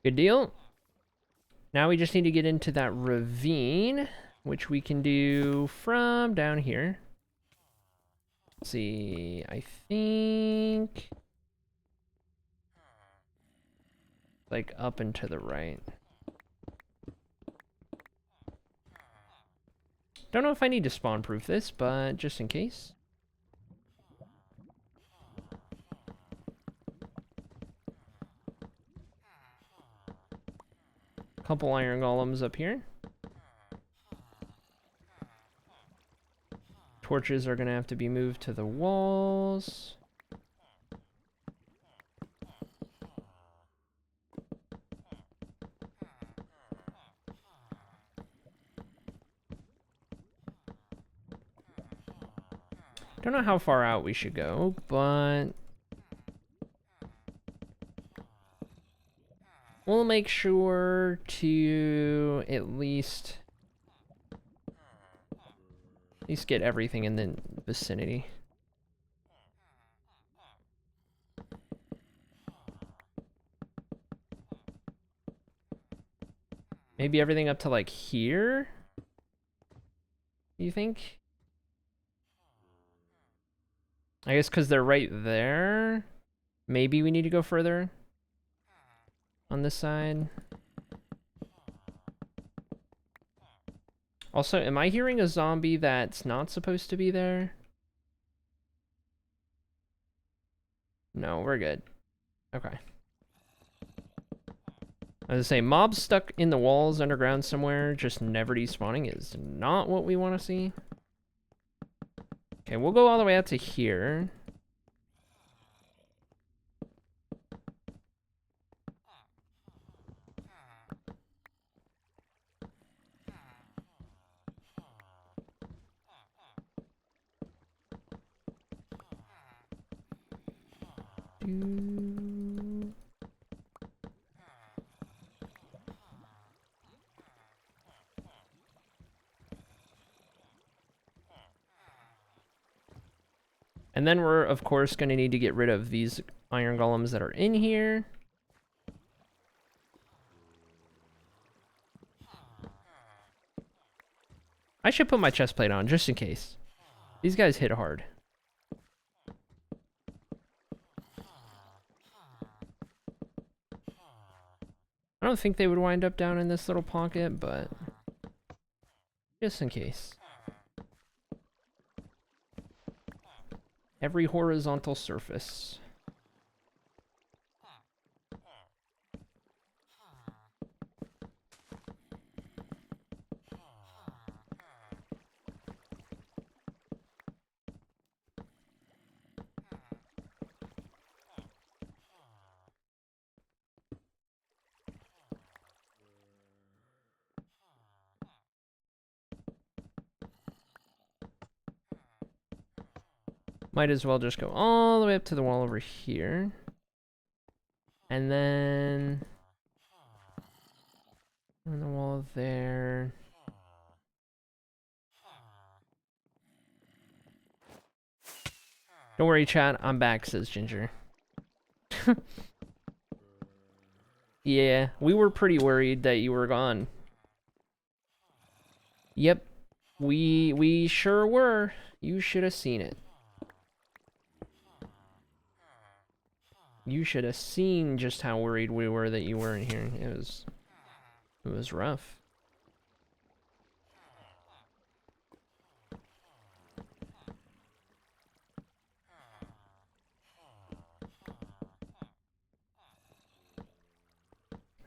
[SPEAKER 1] Good deal. Now we just need to get into that ravine, which we can do from down here. Let's see, I think like up and to the right. Don't know if I need to spawn proof this, but just in case. Couple iron golems up here. Torches are gonna have to be moved to the walls. Don't know how far out we should go, but we'll make sure to at least get everything in the vicinity. Maybe everything up to like here? You think? I guess because they're right there. Maybe we need to go further on this side. Also, am I hearing a zombie that's not supposed to be there? No, we're good. Okay. I was gonna say, mobs stuck in the walls underground somewhere, just never despawning is not what we want to see. Okay, we'll go all the way out to here. And then we're, of course, going to need to get rid of these iron golems that are in here. I should put my chest plate on, just in case. These guys hit hard. I don't think they would wind up down in this little pocket, but just in case. Every horizontal surface. Might as well just go all the way up to the wall over here. And then on the wall there. Don't worry, chat. I'm back, says Ginger. Yeah, we were pretty worried that you were gone. Yep, we sure were. You should have seen it. You should have seen just how worried we were that you weren't here. It was rough.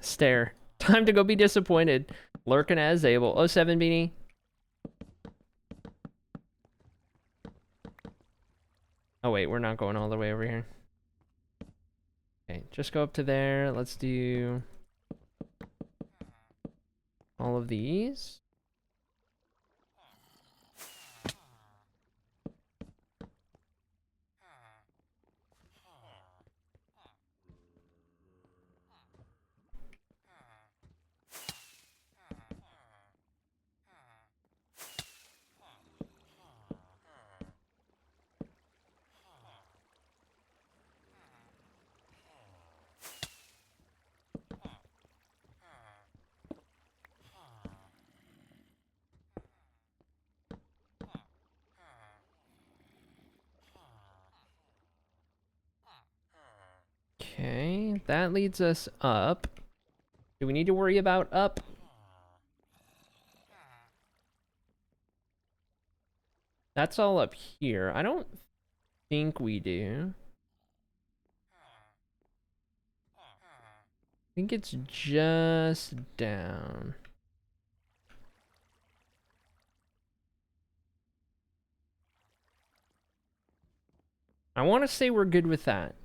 [SPEAKER 1] Stare. Time to go be disappointed. Lurking as able. Oh, 7 Beanie. Oh wait, we're not going all the way over here. Okay, just go up to there. Let's do all of these. Okay, that leads us up. Do we need to worry about up? That's all up here. I don't think we do. think it's just down. I want to say we're good with that.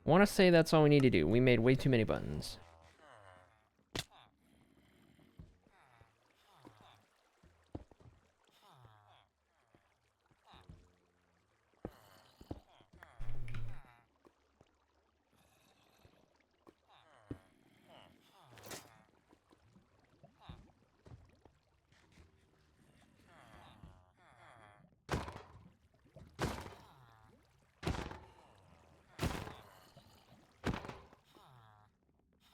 [SPEAKER 1] I want to say that's all we need to do. We made way too many buttons.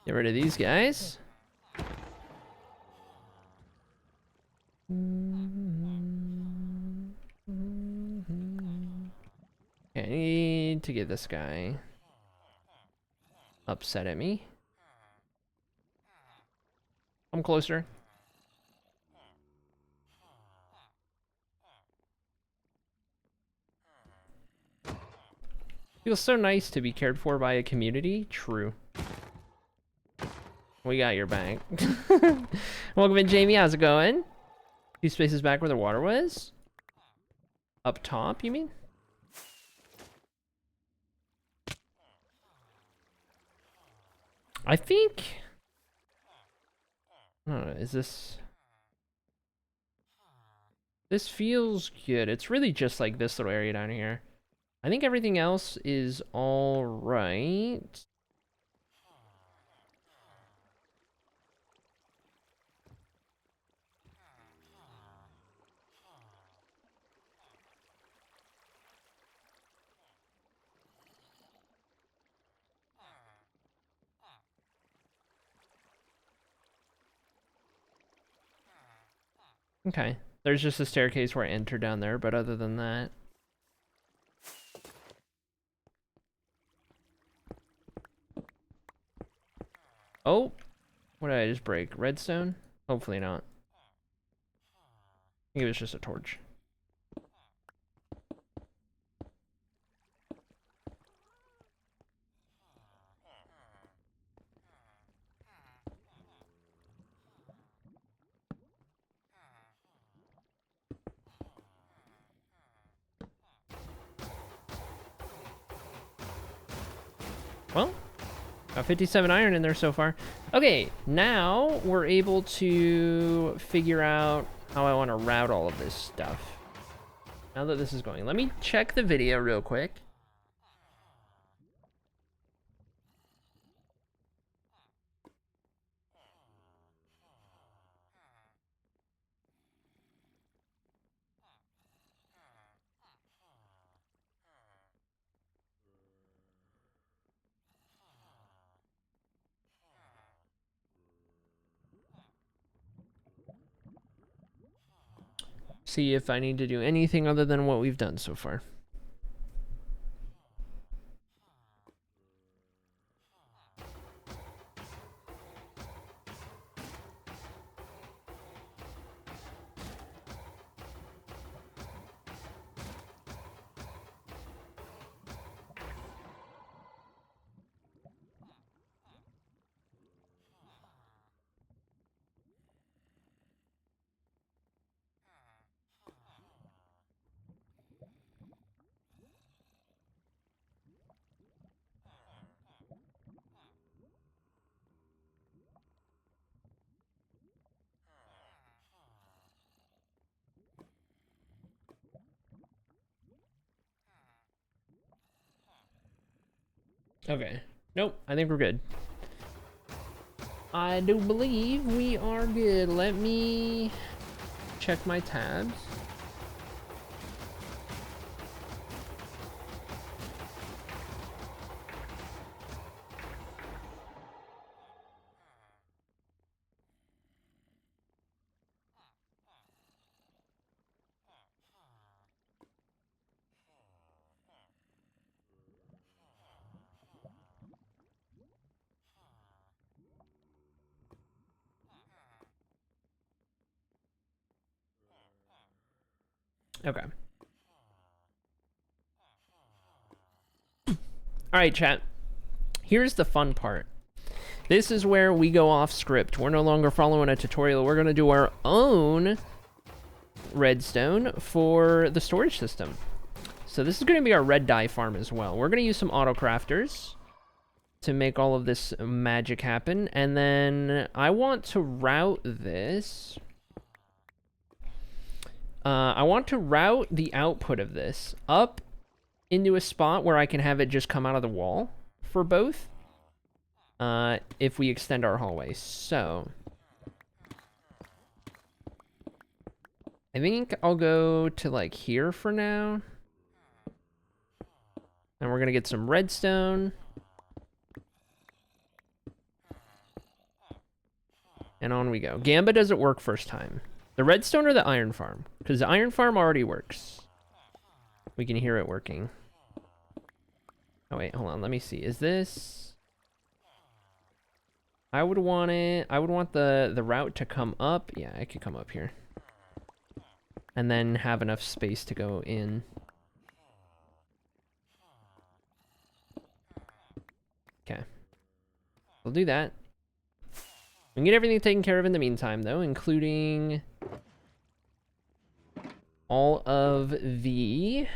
[SPEAKER 1] Get rid of these guys. Okay, I need to get this guy upset at me. I'm closer. Feels so nice to be cared for by a community. True. We got your back. Welcome in, Jamie. How's it going? Few spaces back where the water was? Up top, you mean? I think... I don't know, is this... This feels good. It's really just like this little area down here. I think everything else is all right. Okay. There's just a staircase where I enter down there, but other than that... Oh! What did I just break? Redstone? Hopefully not. I think it was just a torch. Well, got 57 iron in there so far. Okay, now we're able to figure out how I want to route all of this stuff. Now that this is going, let me check the video real quick. See if I need to do anything other than what we've done so far. Okay. Nope, I think we're good. I do believe we are good. Let me check my tabs. Okay. All right, chat. Here's the fun part. This is where we go off script. We're no longer following a tutorial. We're going to do our own redstone for the storage system. So this is going to be our red dye farm as well. We're going to use some auto crafters to make all of this magic happen. And then I want to route this. I want to route the output of this up into a spot where I can have it just come out of the wall for both. If we extend our hallway. So I think I'll go to like here for now. And we're gonna get some redstone. And on we go. Gamba doesn't work first time. The redstone or the iron farm? Because the iron farm already works. We can hear it working. Oh wait, hold on, let me see. Is this... I would want the route to come up. Yeah, it could come up here. And then have enough space to go in. Okay. We'll do that. We can get everything taken care of in the meantime, though, including all of the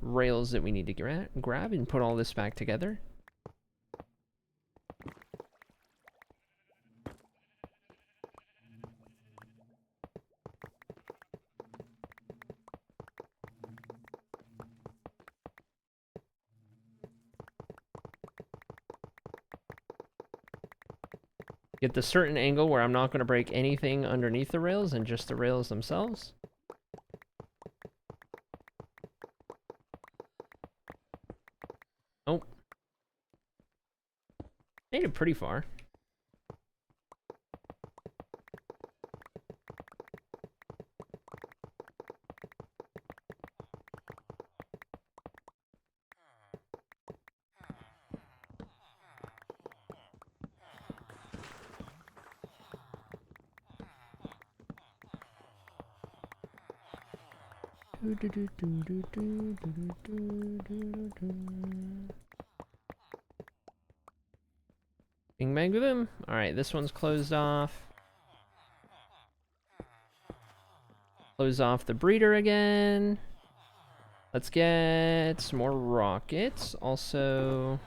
[SPEAKER 1] rails that we need to grab and put all this back together. Get the certain angle where I'm not going to break anything underneath the rails and just the rails themselves. Oh. Made it pretty far. Bing bang boom. Alright, this one's closed off. Close off the breeder again. Let's get some more rockets. Also,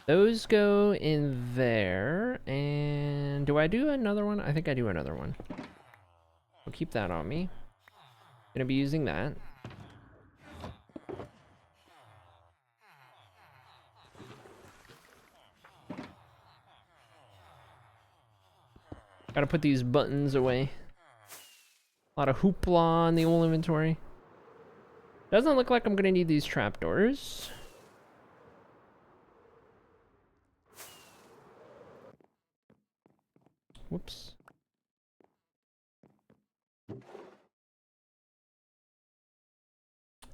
[SPEAKER 1] those go in there. And do I do another one? I think I do another one. I'll keep that on me. Gonna be using that. Gotta put these buttons away. A lot of hoopla in the old inventory. Doesn't look like I'm gonna need these trapdoors. Whoops.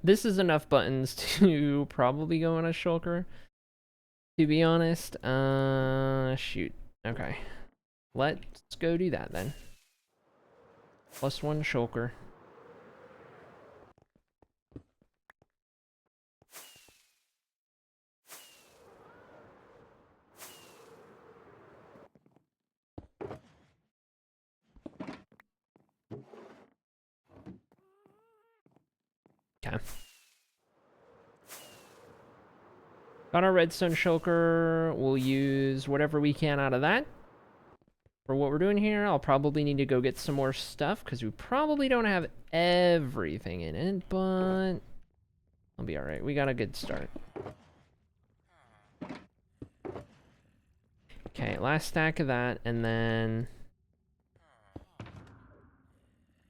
[SPEAKER 1] This is enough buttons to probably go on a shulker, to be honest. Shoot. Okay. Let's go do that then. +1 shulker. Okay. Got our redstone shulker. We'll use whatever we can out of that. For what we're doing here, I'll probably need to go get some more stuff because we probably don't have everything in it, but I'll be alright. We got a good start. Okay, last stack of that, and then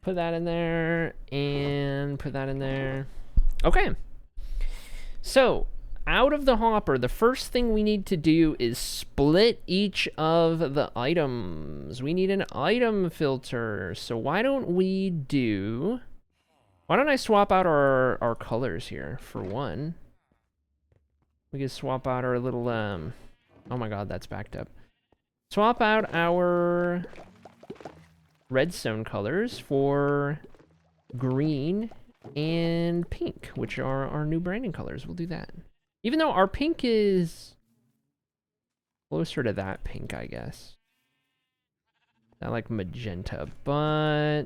[SPEAKER 1] put that in there, and put that in there. Okay. So, out of the hopper, the first thing we need to do is split each of the items. We need an item filter. So why don't I swap out our colors here for one? We can swap out our little, oh my god, that's backed up. Swap out our redstone colors for green and pink, which are our new branding colors. We'll do that. Even though our pink is closer to that pink, I guess. I like magenta, but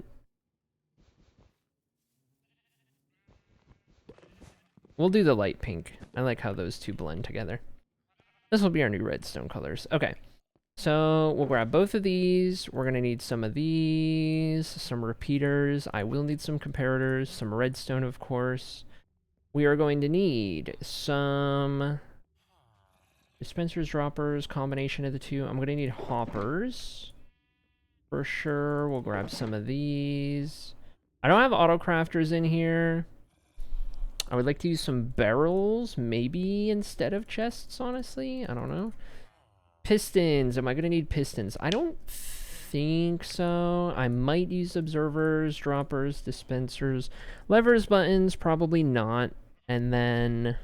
[SPEAKER 1] we'll do the light pink. I like how those two blend together. This will be our new redstone colors. Okay. So we'll grab both of these. We're going to need some of these, some repeaters. I will need some comparators, some redstone, of course. We are going to need some dispensers, droppers, combination of the two. I'm going to need hoppers for sure. We'll grab some of these. I don't have auto crafters in here. I would like to use some barrels, maybe instead of chests, honestly. I don't know. Pistons. Am I going to need pistons? I don't think so. I might use observers, droppers, dispensers, levers, buttons, probably not. And then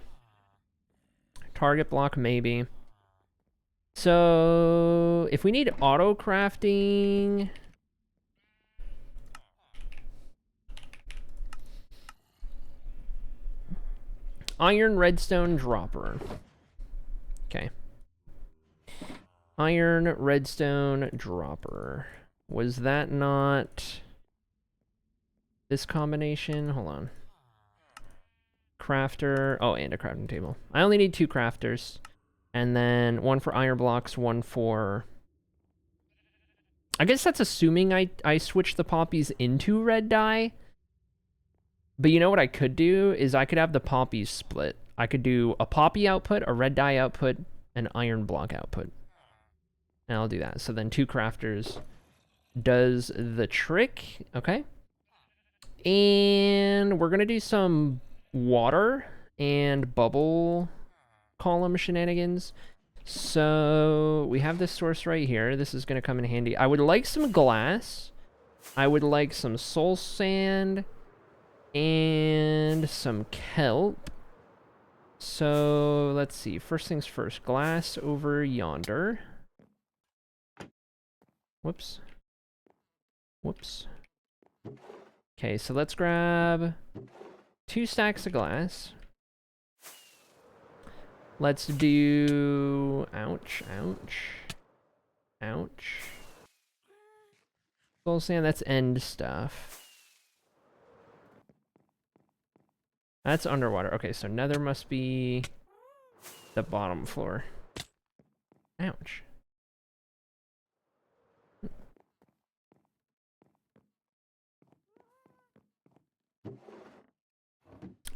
[SPEAKER 1] target block, maybe. So if we need auto crafting, iron redstone dropper. Okay. Iron redstone dropper. Was that not this combination? Hold on. Crafter. Oh, and a crafting table. I only need 2 crafters. And then 1 for iron blocks, 1 for... I guess that's assuming I switch the poppies into red dye. But you know what I could do is I could have the poppies split. I could do a poppy output, a red dye output, an iron block output. And I'll do that. So then 2 crafters does the trick. Okay. And we're going to do some water and bubble column shenanigans. So we have this source right here. This is going to come in handy. I would like some glass. I would like some soul sand and some kelp. So let's see. First things first. Glass over yonder. Whoops. Whoops. Okay, so let's grab 2 stacks of glass. Let's do... Ouch, ouch. Ouch. Soul sand, that's end stuff. That's underwater. Okay, so nether must be the bottom floor. Ouch.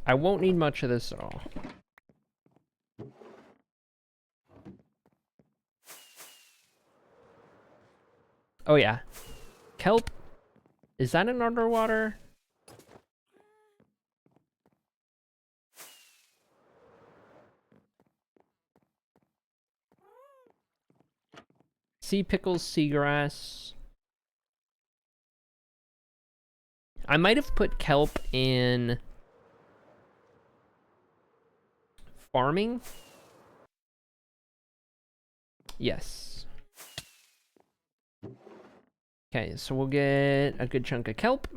[SPEAKER 1] I won't need much of this at all. Oh yeah. Kelp. Is that an underwater? Sea pickles, seagrass. I might have put kelp in farming. Yes. Okay, so we'll get a good chunk of kelp.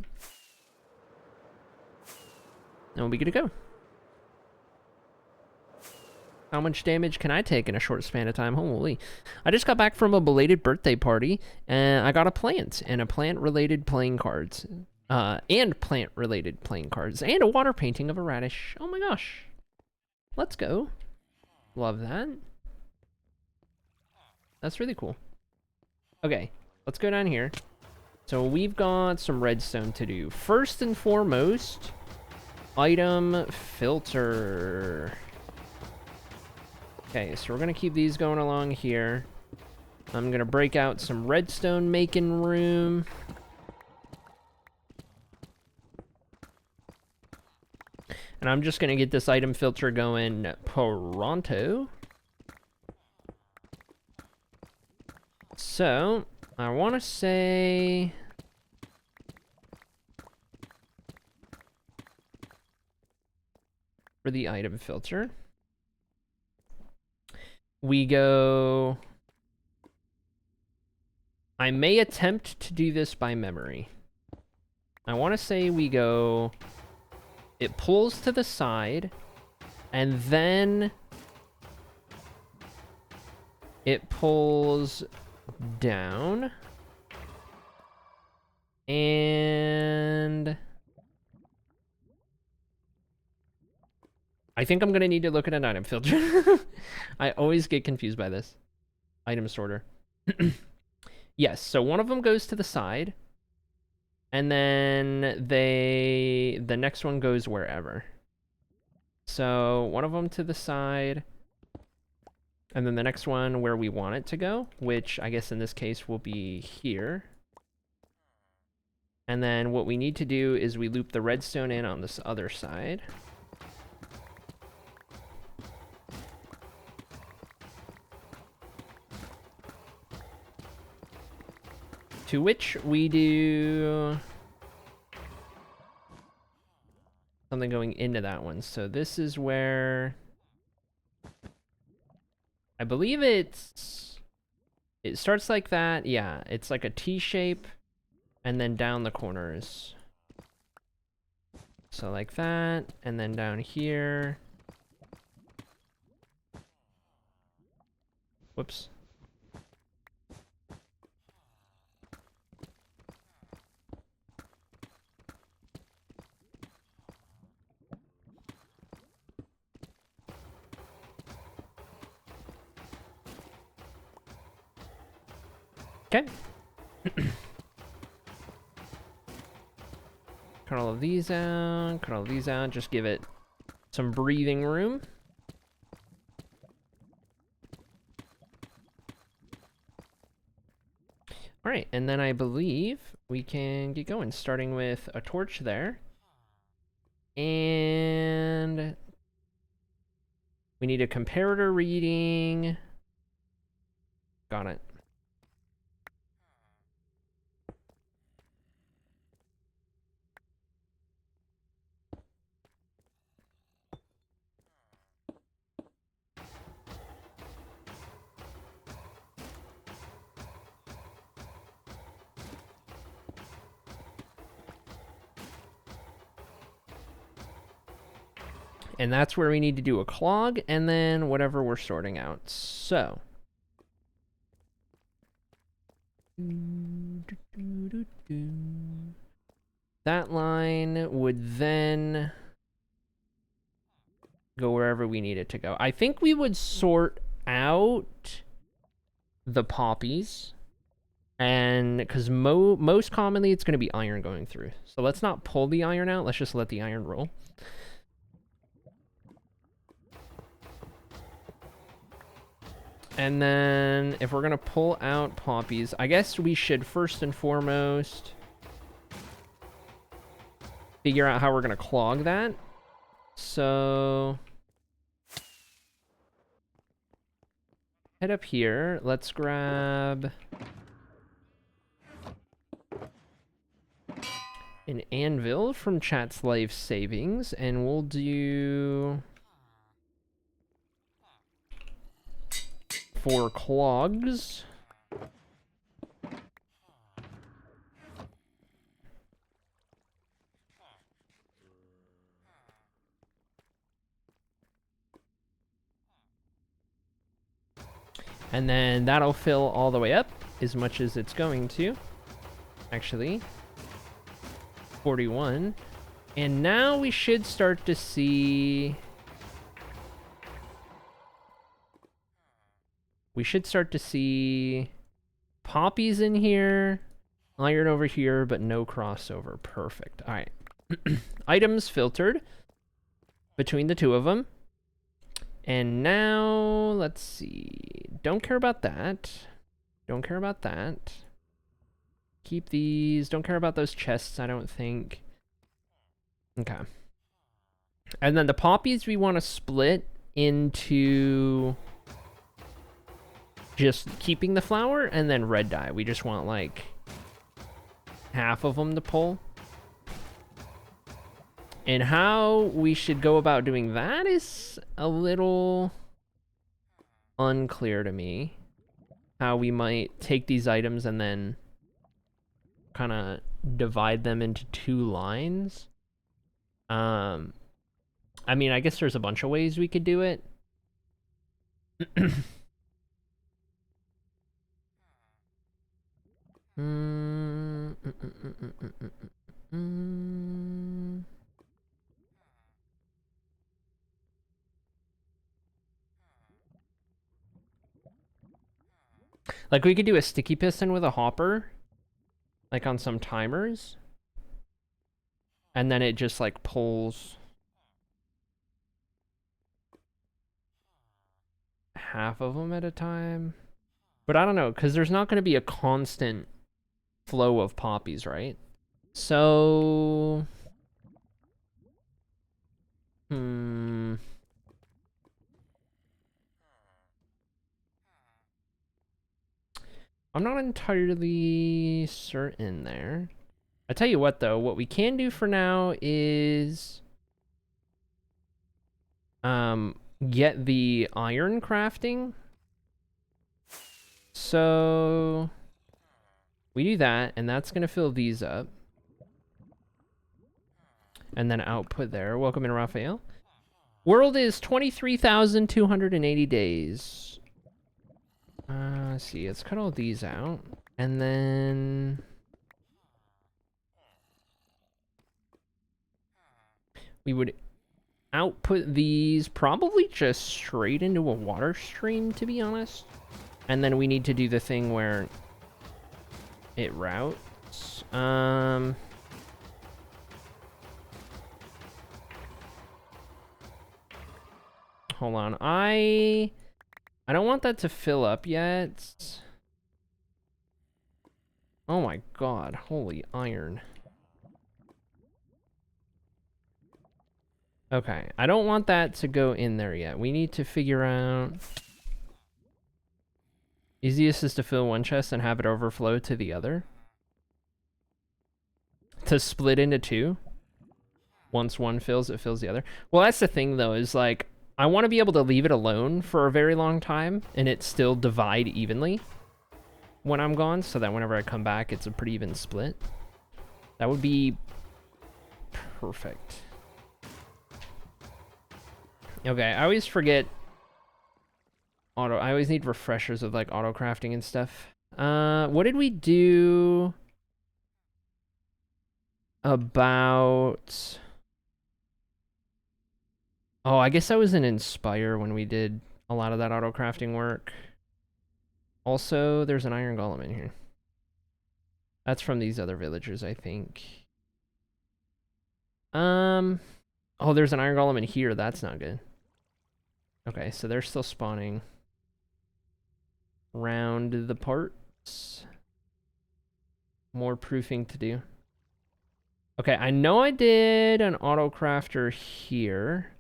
[SPEAKER 1] And we'll be good to go. How much damage can I take in a short span of time? Holy. I just got back from a belated birthday party, and I got a plant, and a plant-related playing cards. And plant-related playing cards, and a water painting of a radish. Oh my gosh. Let's go. Love that. That's really cool. Okay, let's go down here. So we've got some redstone to do. First and foremost, item filter. Okay, so we're going to keep these going along here. I'm going to break out some redstone making room. And I'm just going to get this item filter going pronto. So, I want to say... for the item filter, we go... I may attempt to do this by memory. I want to say we go... It pulls to the side, and then it pulls down. And I think I'm gonna need to look at an item filter. I always get confused by this. Item sorter. Yes, so one of them goes to the side. And then the next one goes wherever. So one of them to the side. And then the next one where we want it to go, which I guess in this case will be here. And then what we need to do is we loop the redstone in on this other side. To which we do something going into that one. So this is where I believe it starts like that. Yeah, it's like a T shape and then down the corners. So like that, and then down here. Whoops. Okay. Cut all of these out, cut all of these out, just give it some breathing room. All right, and then I believe we can get going, starting with a torch there. And we need a comparator reading. Got it. And that's where we need to do a clog, and then whatever we're sorting out. So. That line would then go wherever we need it to go. I think we would sort out the poppies. And because most commonly it's going to be iron going through. So let's not pull the iron out. Let's just let the iron roll. And then if we're going to pull out poppies, I guess we should first and foremost figure out how we're going to clog that. So head up here. Let's grab an anvil from Chat's Life Savings, and we'll do 4 clogs. And then that'll fill all the way up as much as it's going to. Actually, 41. And now we should start to see... We should start to see poppies in here, iron over here, but no crossover. Perfect. All right. Items filtered between the two of them. And now, let's see. Don't care about that. Don't care about that. Keep these. Don't care about those chests, I don't think. Okay. And then the poppies we want to split into just keeping the flower and then red dye. We just want like half of them to pull. And how we should go about doing that is a little unclear to me. How we might take these items and then kind of divide them into 2 lines. I mean, I guess there's a bunch of ways we could do it. Mm, mm, mm, mm, mm, mm, mm, mm, mm. Like, we could do a sticky piston with a hopper, like on some timers, and then it just like pulls half of them at a time. But I don't know, because there's not going to be a constant flow of poppies, right? So, I'm not entirely certain there. I tell you what, though, what we can do for now is get the iron crafting. So we do that, and that's gonna fill these up. And then output there. Welcome in, Raphael. World is 23,280 days. Let's see, let's cut all these out. And then we would output these probably just straight into a water stream, to be honest. And then we need to do the thing where it routes. Hold on. I don't want that to fill up yet. Oh my god. Holy iron. Okay. I don't want that to go in there yet. We need to figure out... Easiest is to fill one chest and have it overflow to the other. To split into two. Once one fills, it fills the other. Well, that's the thing, though, is like... I want to be able to leave it alone for a very long time, and it still divide evenly when I'm gone, so that whenever I come back, it's a pretty even split. That would be perfect. Okay, I always forget I always need refreshers of like auto crafting and stuff. What did we do about... Oh, I guess I was in Inspire when we did a lot of that auto crafting work. Also, there's an iron golem in here. That's from these other villagers, I think. Oh, there's an iron golem in here. That's not good. Okay, so they're still spawning round the parts. More proofing to do. Okay, I know I did an auto crafter here.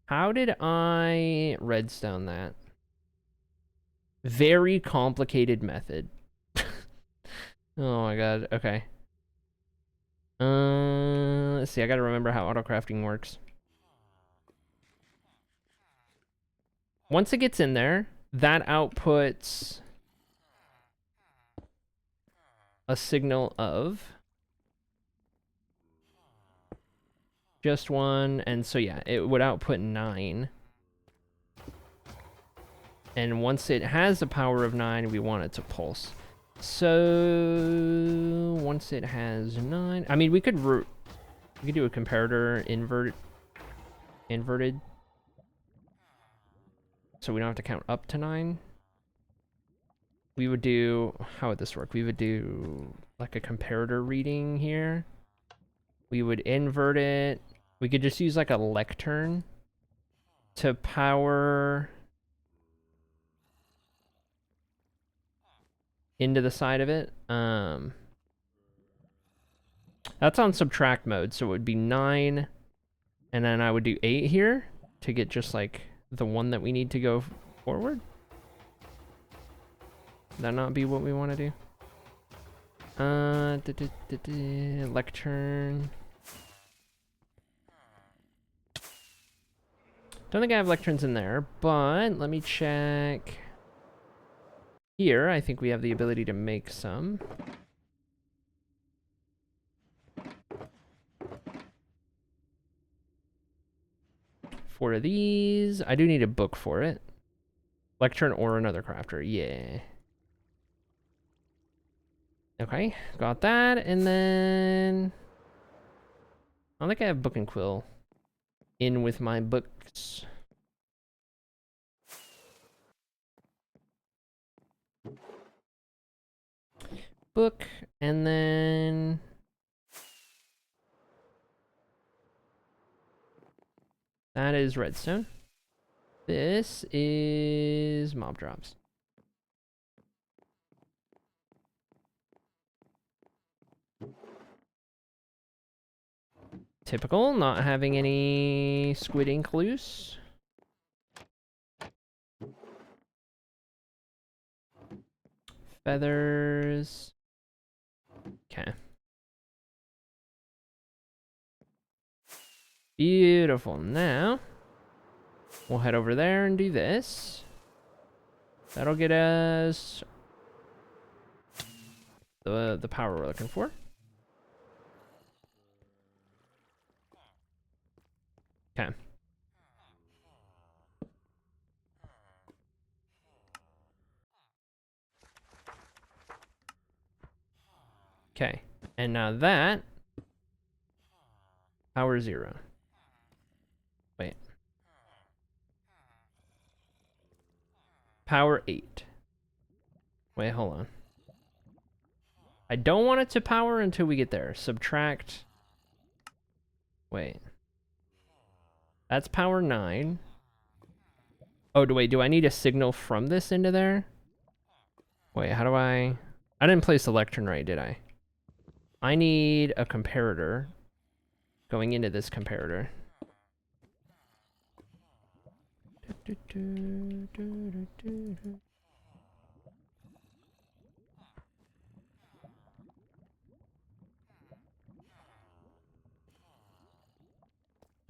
[SPEAKER 1] How did I redstone that? Very complicated method. Oh my god, okay. Let's see, I gotta remember how auto crafting works. Once it gets in there, that outputs a signal of just one, and so yeah, it would output 9. And once it has a power of 9, we want it to pulse. So once it has 9, I mean, we could do a comparator inverted, so we don't have to count up to 9. We would do, how would this work? We would do like a comparator reading here. We would invert it. We could just use like a lectern to power into the side of it. That's on subtract mode, so it would be 9, and then I would do 8 here to get just like the one that we need to go forward. Would that not be what we want to do? Lectern. Don't think I have lecterns in there, but let me check. Here, I think we have the ability to make some. 4 of these. I do need a book for it. Lectern or another crafter, yeah. Okay, got that, and then I don't think I have book and quill in with my books. Book, and then that is redstone. This is mob drops. Typical, not having any squid ink loose. Feathers. Okay. Beautiful. Now, we'll head over there and do this. That'll get us the power we're looking for. Okay. Okay. And now that power 0. Wait. Power 8. Wait, hold on. I don't want it to power until we get there. Subtract. Wait. That's power 9. Oh, wait, do I need a signal from this into there? Wait, how do I didn't place the lectern right, did I? I need a comparator going into this comparator.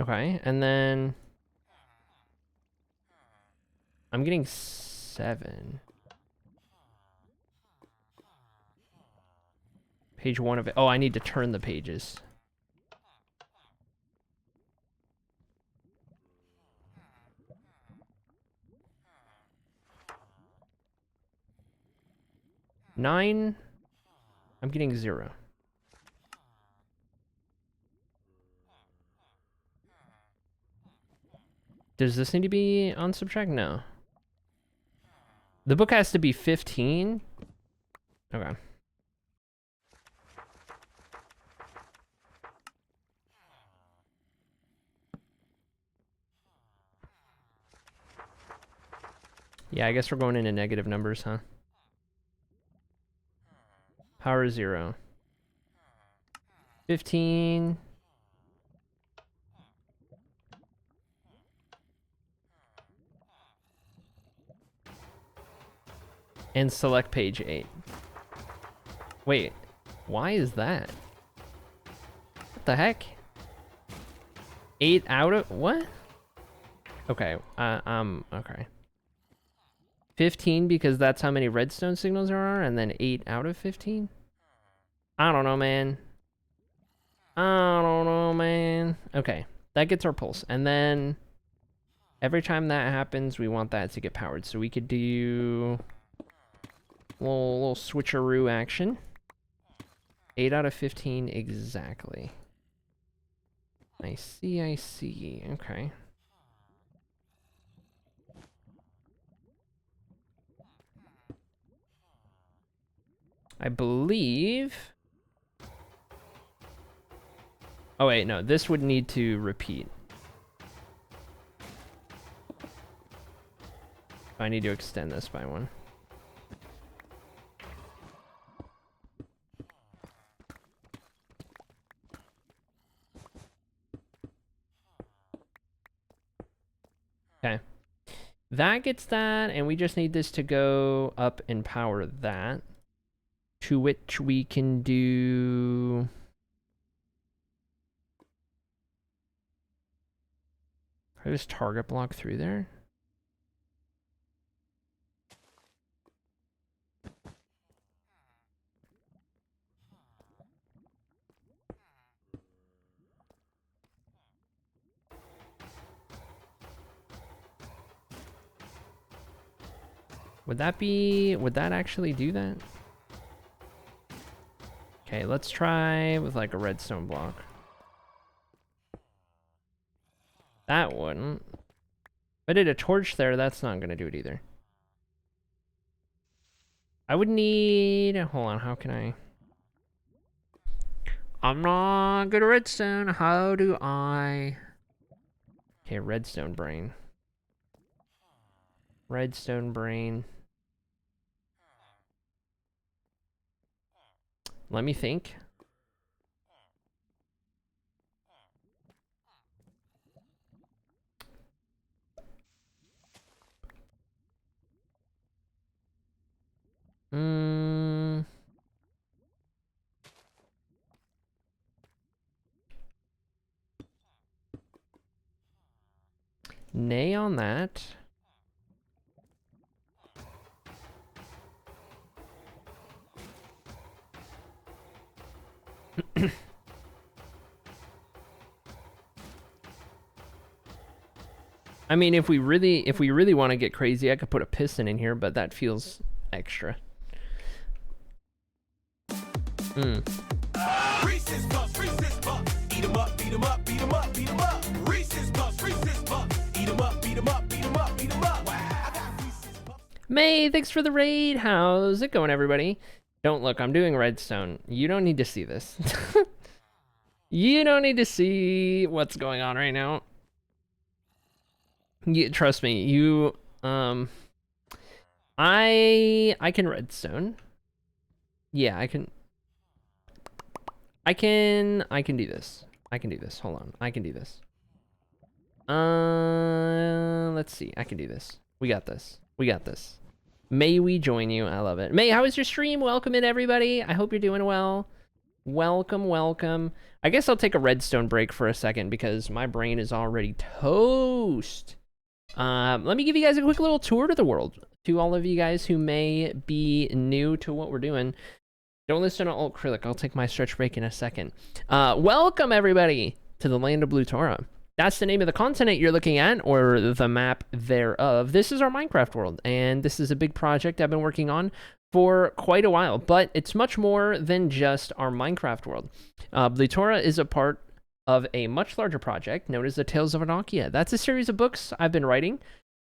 [SPEAKER 1] Okay, and then I'm getting 7. Page 1 of it. Oh, I need to turn the pages. Nine. I'm getting 0. Does this need to be on subtract? No. The book has to be 15. Okay. Yeah, I guess we're going into negative numbers, huh? Power 0. 15. And select page 8. Wait, why is that? What the heck? 8 out of what? Okay, okay. 15 because that's how many redstone signals there are, and then 8 out of 15? I don't know, man. I don't know, man. Okay, that gets our pulse. And then every time that happens, we want that to get powered. So we could do a little switcheroo action. 8 out of 15 exactly. I see, I see. Okay. I believe... Oh wait, no, this would need to repeat. I need to extend this by 1. Okay. That gets that, and we just need this to go up and power that. To which we can do... Can I just target block through there? Would that actually do that? Okay, let's try with like a redstone block. That wouldn't. If I did a torch there, that's not gonna do it either. I would need... Hold on, how can I... I'm not good at redstone. How do I... Okay, redstone brain. Redstone brain. Let me think. Nay on that. I mean, if we really want to get crazy, I could put a piston in here, but that feels extra.
[SPEAKER 2] Reese's Puffs, Reese's Puffs. Eat 'em up, beat 'em up, beat 'em up, beat 'em up. Reese's Puffs, Reese's Puffs. Eat 'em up, beat 'em up, beat 'em up, beat 'em up. I got Reese's Puffs.
[SPEAKER 1] May, thanks for the raid. How's it going, everybody? Don't look, I'm doing redstone. You don't need to see this. You don't need to see what's going on right now. Trust me, you, I can redstone. Yeah, I can do this. I can do this. Hold on. I can do this. Let's see. I can do this. We got this. We got this. May we join you? I love it. May, how was your stream? Welcome in, everybody. I hope you're doing well. Welcome, welcome. I guess I'll take a redstone break for a second because my brain is already toast. Let me give you guys a quick little tour to the world. To all of you guys who may be new to what we're doing. Don't listen to alt acrylic. I'll take my stretch break in a second. Welcome, everybody, to the land of Blue Torah. That's the name of the continent you're looking at, or the map thereof. This is our Minecraft world, and this is a big project I've been working on for quite a while, but it's much more than just our Minecraft world. Blue Torah is a part of a much larger project known as the Tales of Annocia. That's a series of books I've been writing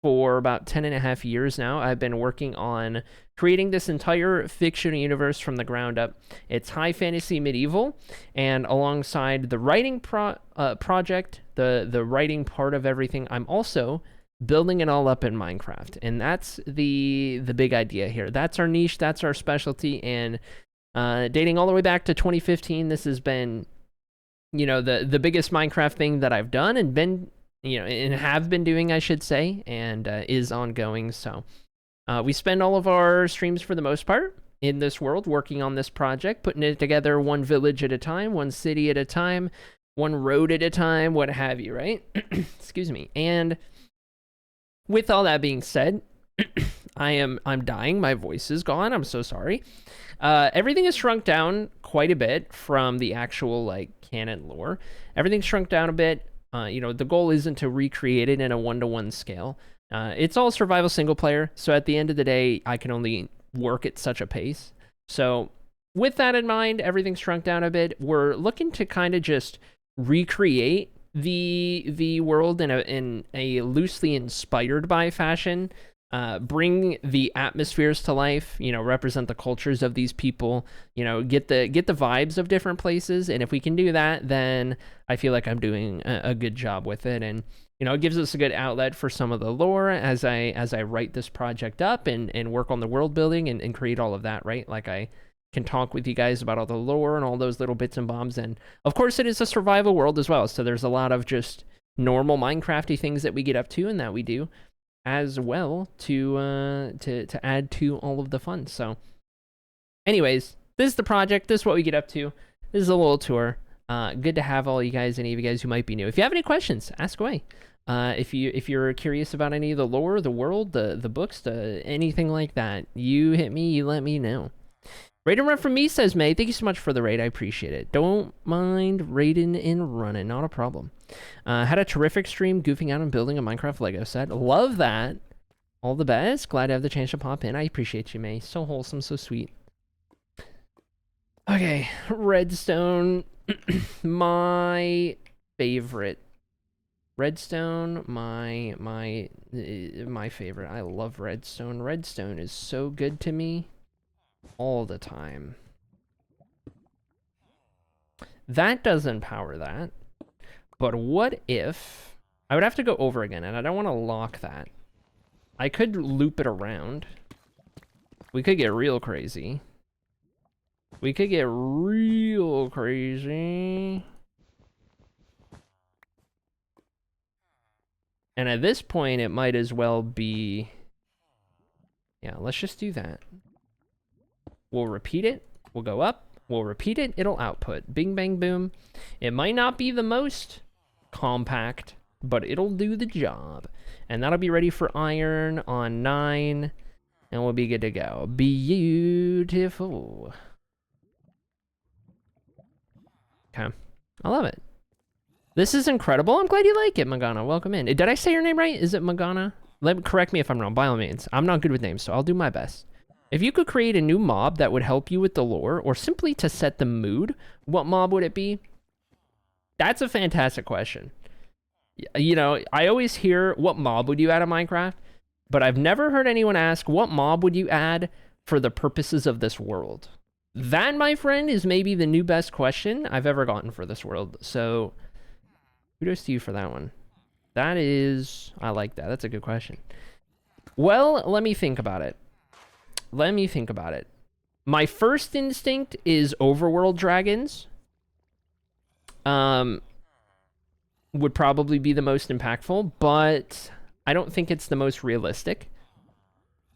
[SPEAKER 1] for about 10.5 years now. I've been working on creating this entire fictional universe from the ground up. It's high fantasy medieval, and alongside the writing project, the writing part of everything, I'm also building it all up in Minecraft. And that's the big idea here. That's our niche, that's our specialty, and dating all the way back to 2015, this has been, you know, the biggest Minecraft thing that I've done and been, you know, and have been doing, I should say, and is ongoing. So we spend all of our streams for the most part in this world working on this project, putting it together one village at a time, one city at a time, one road at a time, what have you, right? Excuse me. And with all that being said, I'm dying. My voice is gone. I'm so sorry. Everything has shrunk down quite a bit from the actual like canon lore. Everything's shrunk down a bit. You know, the goal isn't to recreate it in a 1-to-1 scale. It's all survival single player, so at the end of the day, I can only work at such a pace. So with that in mind, everything's shrunk down a bit. We're looking to kind of just recreate the world in a loosely inspired by fashion. Bring the atmospheres to life, you know, represent the cultures of these people, you know, get the vibes of different places. And if we can do that, then I feel like I'm doing a good job with it. And, you know, it gives us a good outlet for some of the lore as I write this project up and work on the world building and create all of that, right? Like I can talk with you guys about all the lore and all those little bits and bombs. And of course it is a survival world as well. So there's a lot of just normal Minecrafty things that we get up to and that we do as well to add to all of the fun. So anyways, this is the project. This is what we get up to. This is a little tour. Good to have all you guys, any of you guys who might be new. If you have any questions, ask away. If you're curious about any of the lore, the world, the books, anything like that, you hit me, you let me know. Raid and run from me, says May. Thank you so much for the raid. I appreciate it. Don't mind raiding and running. Not a problem. Had a terrific stream goofing out and building a Minecraft Lego set. Love that. All the best. Glad to have the chance to pop in. I appreciate you, May. So wholesome, so sweet. Okay, redstone, my favorite. Redstone, my favorite. I love redstone. Redstone is so good to me all the time. That doesn't power that. But what if I would have to go over again, and I don't want to lock that. I could loop it around. We could get real crazy. We could get real crazy. And at this point, it might as well be... Yeah, let's just do that. We'll repeat it. We'll go up. We'll repeat it. It'll output. Bing, bang, boom. It might not be the most compact, but it'll do the job. And that'll be ready for iron on 9. And we'll be good to go. Beautiful. Okay. I love it. This is incredible. I'm glad you like it, Magana. Welcome in. Did I say your name right? Is it Magana? Correct me if I'm wrong, by all means. I'm not good with names, so I'll do my best. If you could create a new mob that would help you with the lore, or simply to set the mood, what mob would it be? That's a fantastic question. You know, I always hear, what mob would you add in Minecraft? But I've never heard anyone ask, what mob would you add for the purposes of this world? That, my friend, is maybe the new best question I've ever gotten for this world. So... kudos to you for that one. That is... I like that. That's a good question. Well, let me think about it. My first instinct is overworld dragons. Would probably be the most impactful, but I don't think it's the most realistic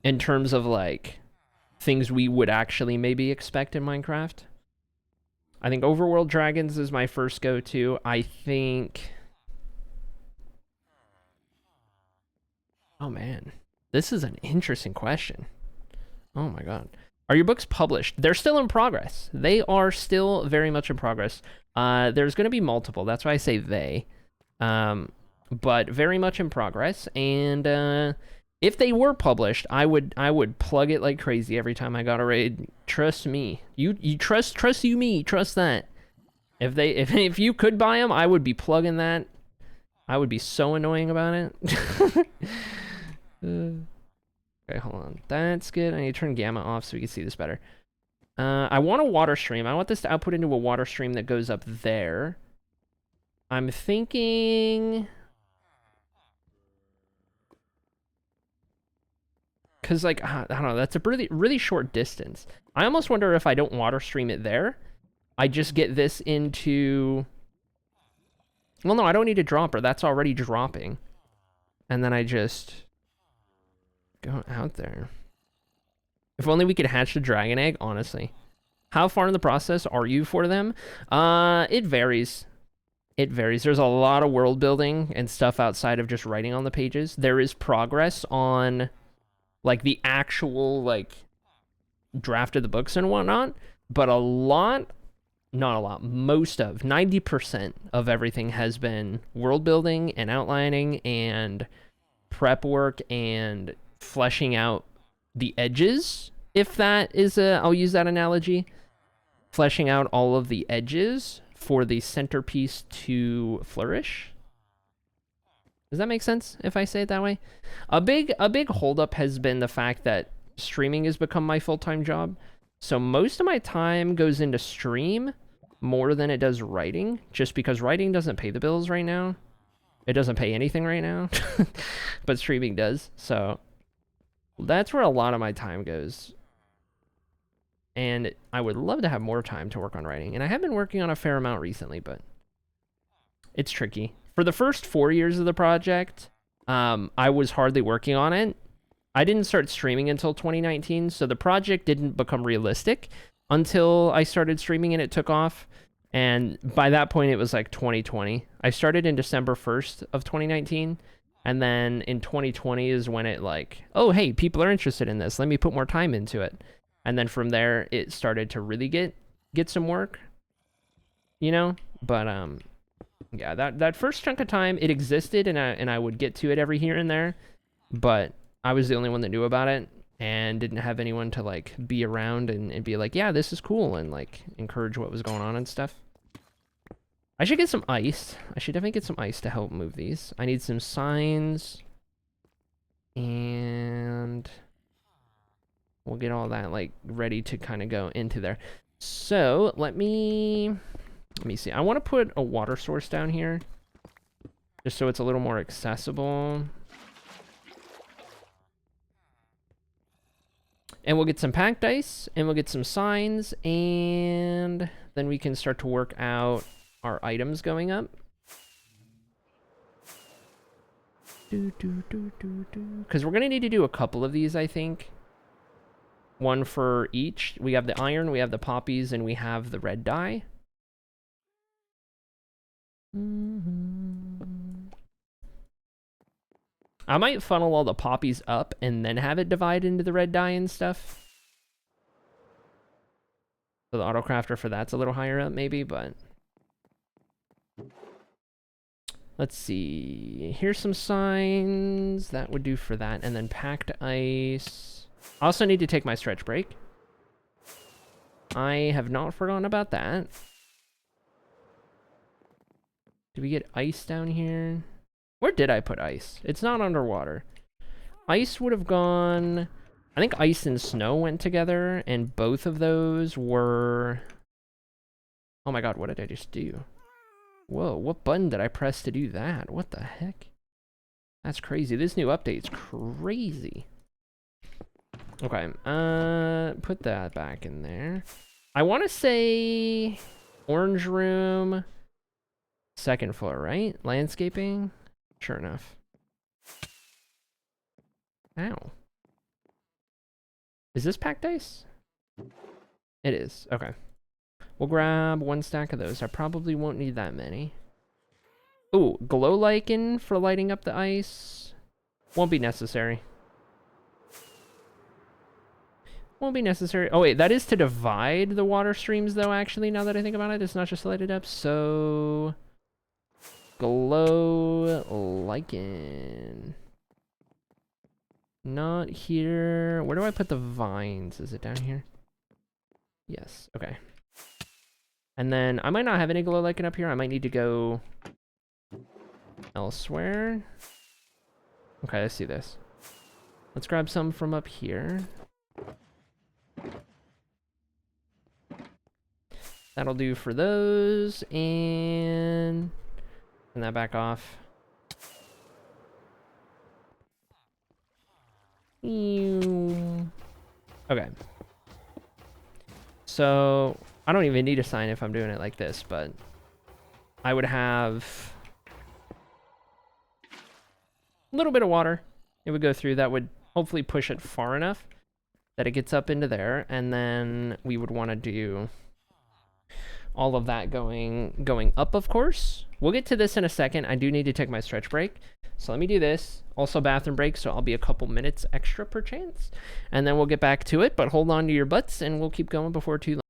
[SPEAKER 1] in terms of, like, things we would actually maybe expect in Minecraft. I think overworld dragons is my first go-to. I think... Oh, man. This is an interesting question. Oh, my God. Are your books published? They're still in progress. They are still very much in progress. There's going to be multiple. That's why I say they. But very much in progress. And if they were published, I would plug it like crazy every time I got a raid. Trust me. You trust you me. Trust that. If you could buy them, I would be plugging that. I would be so annoying about it. Okay, hold on. That's good. I need to turn gamma off so we can see this better. I want a water stream. I want this to output into a water stream that goes up there. I'm thinking... because, like, I don't know. That's a really short distance. I almost wonder if I don't water stream it there, I just get this into... well, no, I don't need a dropper. That's already dropping. And then I just... go out there. If only we could hatch the dragon egg, honestly. How far in the process are you for them? It varies. It varies. There's a lot of world building and stuff outside of just writing on the pages. There is progress on, like, the actual, like, draft of the books and whatnot. But a lot, not a lot, most of, 90% of everything has been world building and outlining and prep work and fleshing out the edges, if that is I'll use that analogy. Fleshing out all of the edges for the centerpiece to flourish. Does that make sense if I say it that way? A big holdup has been the fact that streaming has become my full-time job. So most of my time goes into stream more than it does writing, just because writing doesn't pay the bills right now. It doesn't pay anything right now, but streaming does. So that's where a lot of my time goes. And I would love to have more time to work on writing. And I have been working on a fair amount recently, but it's tricky. For the first 4 years of the project, I was hardly working on it. I didn't start streaming until 2019, so the project didn't become realistic until I started streaming and it took off. And by that point, it was like 2020. I started in December 1st of 2019. And then in 2020 is when it like, oh, hey, people are interested in this. Let me put more time into it. And then from there, it started to really get some work, you know? But yeah, that first chunk of time, it existed, and I would get to it every here and there. But I was the only one that knew about it. and didn't have anyone to like be around and be like, yeah, this is cool, and like encourage what was going on and stuff. I should get some ice. I should definitely get some ice to help move these. I need some signs, and we'll get all that like ready to kind of go into there. So let me see. I want to put a water source down here just so it's a little more accessible. And we'll get some packed ice, and we'll get some signs, and then we can start to work out our items going up. Because we're going to need to do a couple of these, I think. One for each. We have the iron, we have the poppies, and we have the red dye. I might funnel all the poppies up and then have it divide into the red dye and stuff. So the autocrafter for that's a little higher up maybe, but... Let's see. Here's some signs. That would do for that. And then packed ice. I also need to take my stretch break. I have not forgotten about that. Did we get ice down here? Where did I put ice? It's not underwater. Ice would have gone... I think ice and snow went together, and both of those were... Oh my god, what did I just do? Whoa, what button did I press to do that? What the heck? That's crazy. This new update's crazy. Okay, put that back in there. I want to say orange room, second floor, right? Landscaping? Sure enough. Ow. Is this packed ice? It is. Okay. We'll grab one stack of those. I probably won't need that many. Ooh, glow lichen for lighting up the ice. Won't be necessary. Won't be necessary. Oh wait, that is to divide the water streams though, actually, now that I think about it. It's not just to light it up. So... glow lichen. Not here. Where do I put the vines? Is it down here? Yes. Okay. And then I might not have any glow lichen up here. I might need to go elsewhere. Okay, let's see this. Let's grab some from up here. That'll do for those. And turn that back off. Okay. So, I don't even need a sign if I'm doing it like this, but I would have a little bit of water. It would go through. That would hopefully push it far enough that it gets up into there, and then we would want to do all of that going up, of course. We'll get to this in a second. I do need to take my stretch break. So let me do this. Also bathroom break, so I'll be a couple minutes extra per chance. And then we'll get back to it, but hold on to your butts and we'll keep going before too long.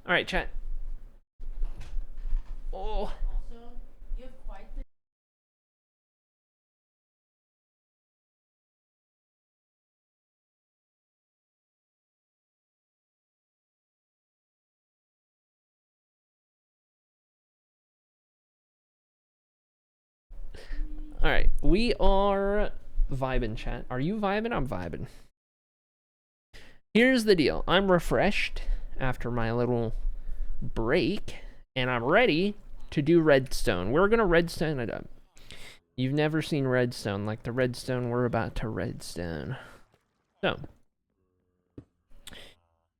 [SPEAKER 1] All right, chat. Oh.
[SPEAKER 4] Also, you have quite the
[SPEAKER 1] All right, we are vibing, chat. Are you vibing? I'm vibing. Here's the deal. I'm refreshed after my little break, and I'm ready to do redstone. We're gonna redstone it up. You've never seen redstone like the redstone we're about to redstone. So,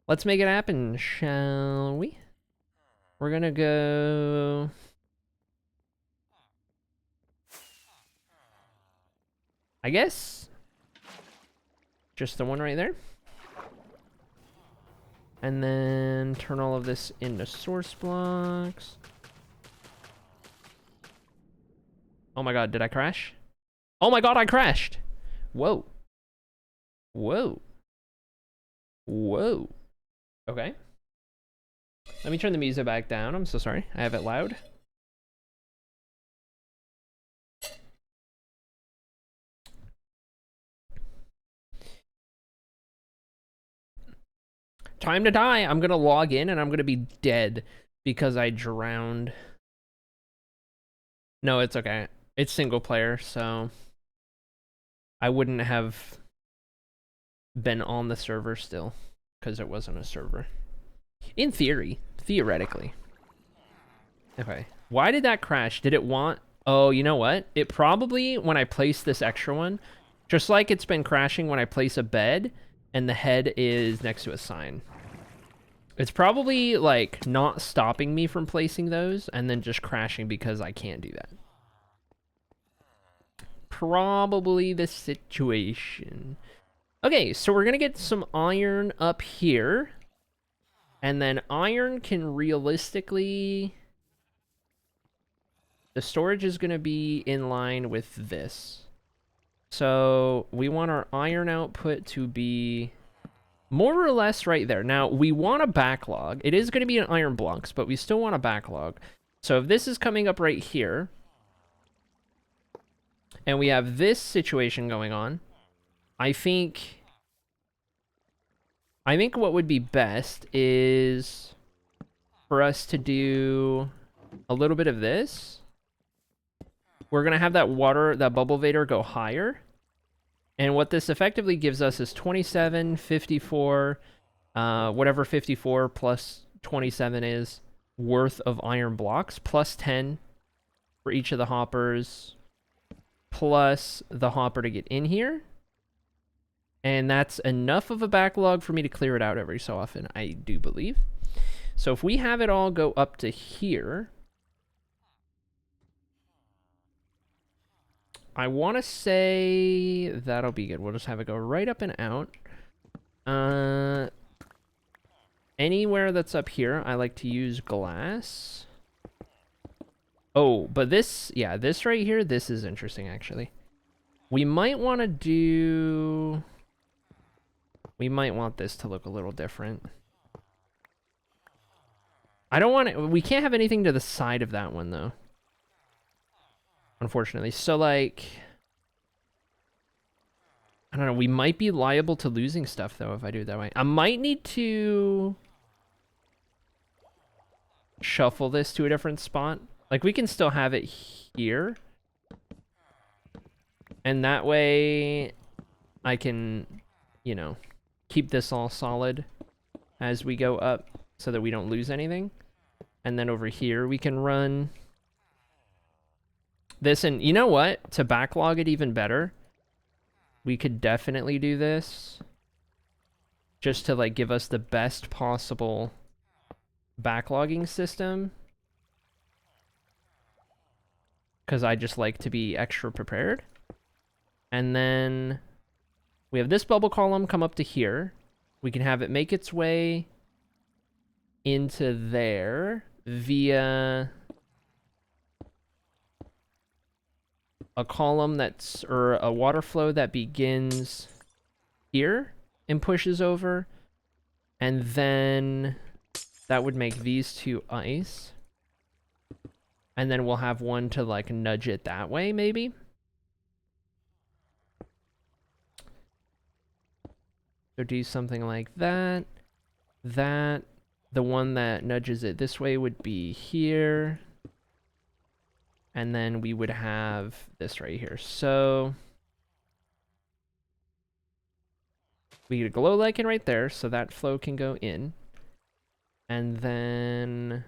[SPEAKER 1] let's make it happen, shall we? We're gonna go... I guess just the one right there. And then turn all of this into source blocks. Oh my god, did I crash? Oh my god, I crashed! Whoa. Whoa. Whoa. Okay. Let me turn the music back down. I'm so sorry. I have it loud. Time to die. I'm gonna log in and I'm gonna be dead because I drowned. No, it's okay. It's single player, so I wouldn't have been on the server still because it wasn't a server. In theory, theoretically. Okay. Why did that crash? Did it want... Oh, you know what? It probably, when I place this extra one, just like it's been crashing when I place a bed and the head is next to a sign. It's probably, like, not stopping me from placing those and then just crashing because I can't do that. Probably the situation. Okay, so we're gonna get some iron up here. And then iron can realistically... The storage is gonna be in line with this. So we want our iron output to be more or less right there. Now, we want a backlog. It is gonna be in iron blocks, but we still want a backlog. So if this is coming up right here, and we have this situation going on, I think what would be best is for us to do a little bit of this. We're going to have that water, that bubble vader go higher. And what this effectively gives us is 27, 54, whatever 54 plus 27 is, worth of iron blocks, plus 10 for each of the hoppers, plus the hopper to get in here. And that's enough of a backlog for me to clear it out every so often, I do believe. So if we have it all go up to here, I want to say that'll be good. We'll just have it go right up and out. Anywhere that's up here, I like to use glass. Oh, but this, yeah, this right here, this is interesting, actually. We might want to do... We might want this to look a little different. I don't want it... We can't have anything to the side of that one, though. Unfortunately. So, like... I don't know. We might be liable to losing stuff, though, if I do it that way. I might need to... shuffle this to a different spot. Like, we can still have it here. And that way... I can, you know... keep this all solid as we go up so that we don't lose anything. And then over here we can run this. And you know what? To backlog it even better, we could definitely do this just to like give us the best possible backlogging system. Because I just like to be extra prepared. And then... we have this bubble column come up to here. We can have it make its way into there via a column that's, or a water flow that begins here and pushes over. And then That would make these two ice. And then we'll have one to like nudge it that way, maybe. So do something like that. That. The one that nudges it this way would be here. And then we would have this right here. So we get a glow lichen right there, so that flow can go in. And then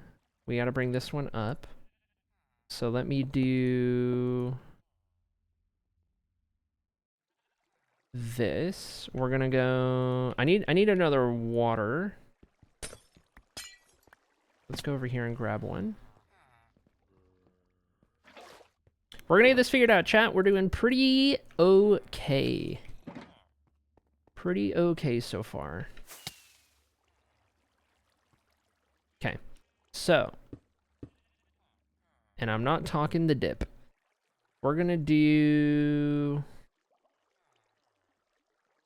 [SPEAKER 1] we gotta bring this one up. So let me do this. We're gonna go. I need another water. Let's go over here and grab one. We're gonna get this figured out, chat. We're doing pretty okay. Pretty okay so far. Okay, so, and I'm not talking the dip. We're gonna do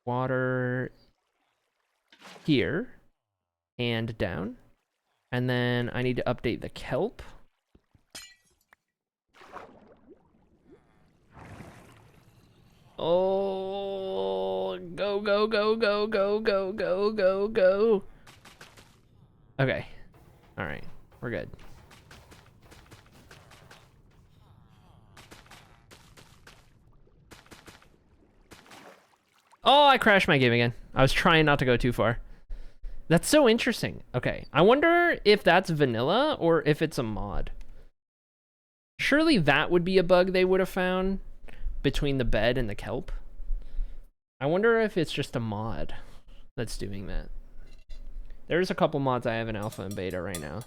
[SPEAKER 1] water here and down. And then I need to update the kelp. Oh, go, go, go, go, go, go, go, go, go. Okay. All right. We're good. Oh, I crashed my game again. I was trying not to go too far. That's so interesting. Okay. I wonder if that's vanilla or if it's a mod. Surely that would be a bug they would have found between the bed and the kelp. I wonder if it's just a mod that's doing that. There's a couple mods I have in alpha and beta right now.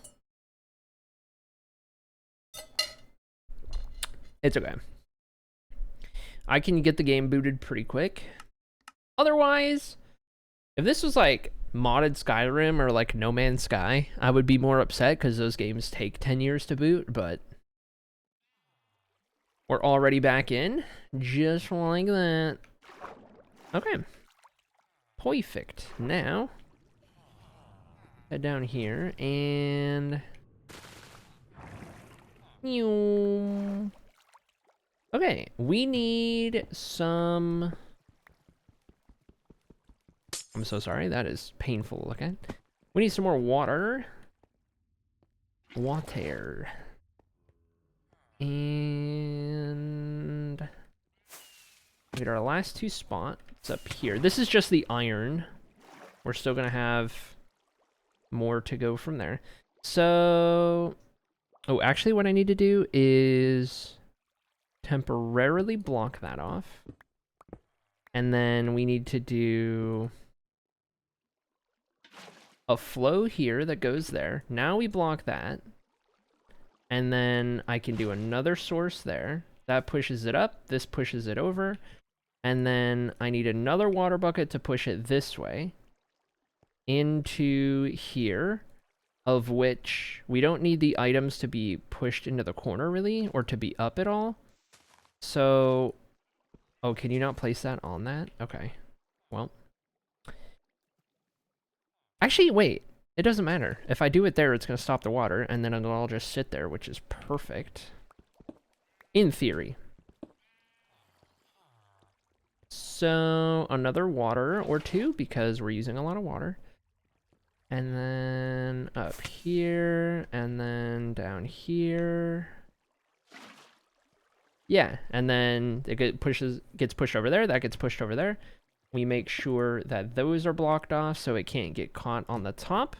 [SPEAKER 1] It's okay. I can get the game booted pretty quick. Otherwise, if this was like modded Skyrim or like No Man's Sky, I would be more upset because those games take 10 years to boot, but we're already back in, just like that. Okay. Perfect. Now, head down here and... Okay, we need some... I'm so sorry, that is painful to look at. We need some more water. Water. And... get our last two spots up here. This is just the iron. We're still gonna have more to go from there. So... oh, actually what I need to do is temporarily block that off. And then we need to do a flow here that goes there. Now we block that. And then I can do another source there. That pushes it up. This pushes it over. And then I need another water bucket to push it this way into here, of which we don't need the items to be pushed into the corner really, or to be up at all. So, oh, can you not place that on that? Okay, well. Actually, wait, it doesn't matter. If I do it there, it's gonna stop the water, and then it'll all just sit there, which is perfect. In theory. So, another water or two, because we're using a lot of water. And then up here, and then down here. Yeah, and then it gets pushed over there, that gets pushed over there. We make sure that those are blocked off so it can't get caught on the top.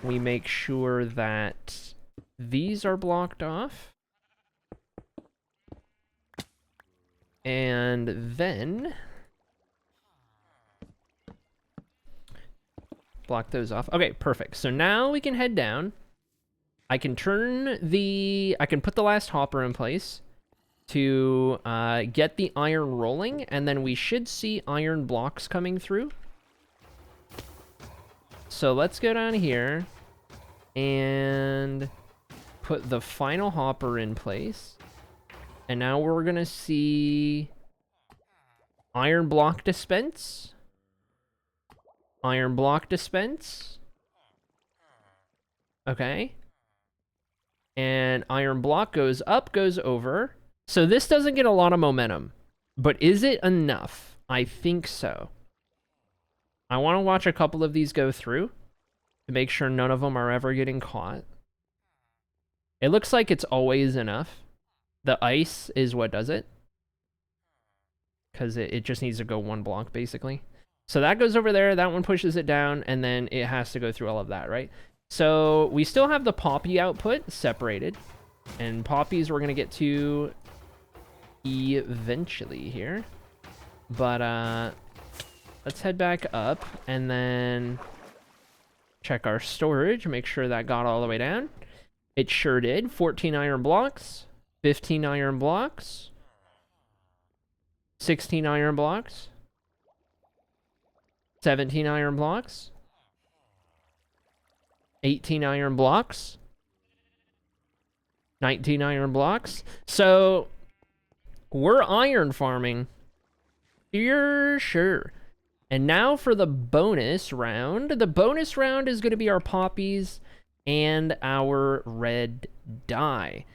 [SPEAKER 1] We make sure that these are blocked off. And then block those off. Okay, perfect. So now we can head down. I can put the last hopper in place to get the iron rolling, and then we should see iron blocks coming through. So let's go down here and put the final hopper in place. And now we're gonna see iron block dispense. Iron block dispense. Okay. And iron block goes up, goes over. So this doesn't get a lot of momentum. But is it enough? I think so. I want to watch a couple of these go through to make sure none of them are ever getting caught. It looks like it's always enough. The ice is what does it. Because it just needs to go one block, basically. So that goes over there, that one pushes it down, and then it has to go through all of that, right? So we still have the poppy output separated. And poppies we're going to get to eventually here. But let's head back up and then check our storage, make sure that got all the way down. It sure did. 14 iron blocks, 15 iron blocks, 16 iron blocks, 17 iron blocks, 18 iron blocks, 19 iron blocks. So we're iron farming for sure. And now for the bonus round. The bonus round is going to be our poppies and our red dye.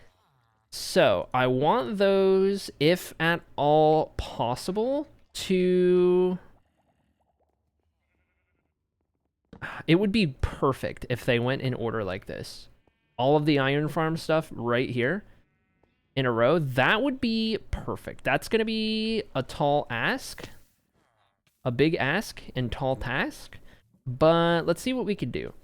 [SPEAKER 1] So I want those, if at all possible, to... It would be perfect if they went in order like this. All of the iron farm stuff right here in a row. That would be perfect. That's going to be a tall ask. A big ask and tall task. But let's see what we can do.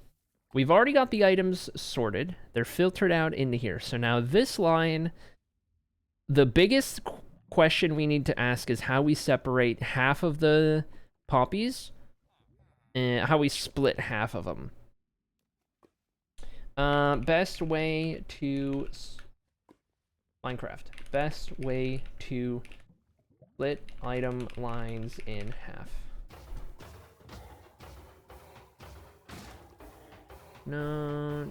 [SPEAKER 1] We've already got the items sorted. They're filtered out into here. So now this line, the biggest question we need to ask is how we separate half of the poppies and how we split half of them. Best way to... Minecraft. Best way to split item lines in half. Not...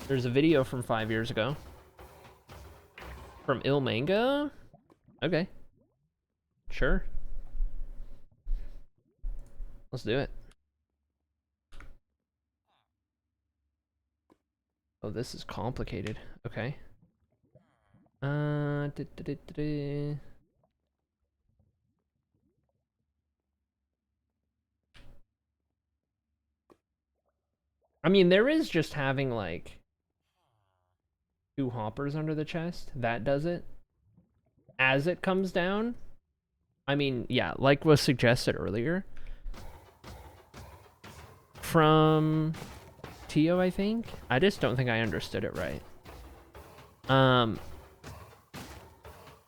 [SPEAKER 1] There's a video from 5 years ago. From Ilmanga? Okay. Sure. Let's do it. Oh, this is complicated. Okay. I mean, there is just having, like, 2 hoppers under the chest. That does it. As it comes down. I mean, yeah, like was suggested earlier. From TOA, I think? I just don't think I understood it right.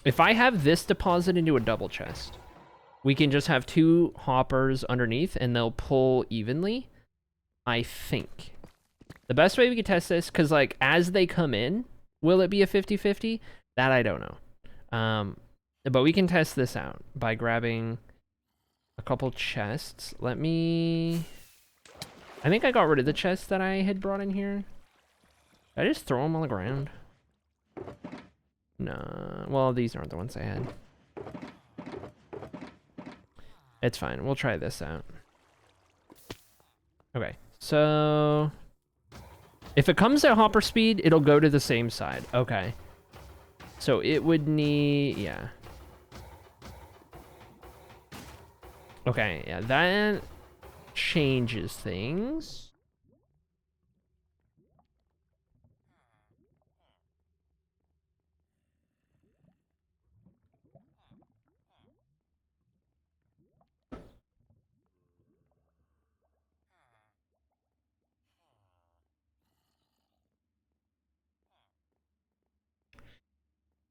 [SPEAKER 1] If I have this deposit into a double chest, we can just have 2 hoppers underneath and they'll pull evenly, I think. The best way we could test this, because, like, as they come in, will it be a 50-50? That I don't know. But we can test this out by grabbing a couple chests. Let me... I think I got rid of the chests that I had brought in here. Did I just throw them on the ground? No. Well, these aren't the ones I had. It's fine. We'll try this out. Okay. So... if it comes at hopper speed, it'll go to the same side. Okay. So it would need... yeah. Okay, yeah, that changes things.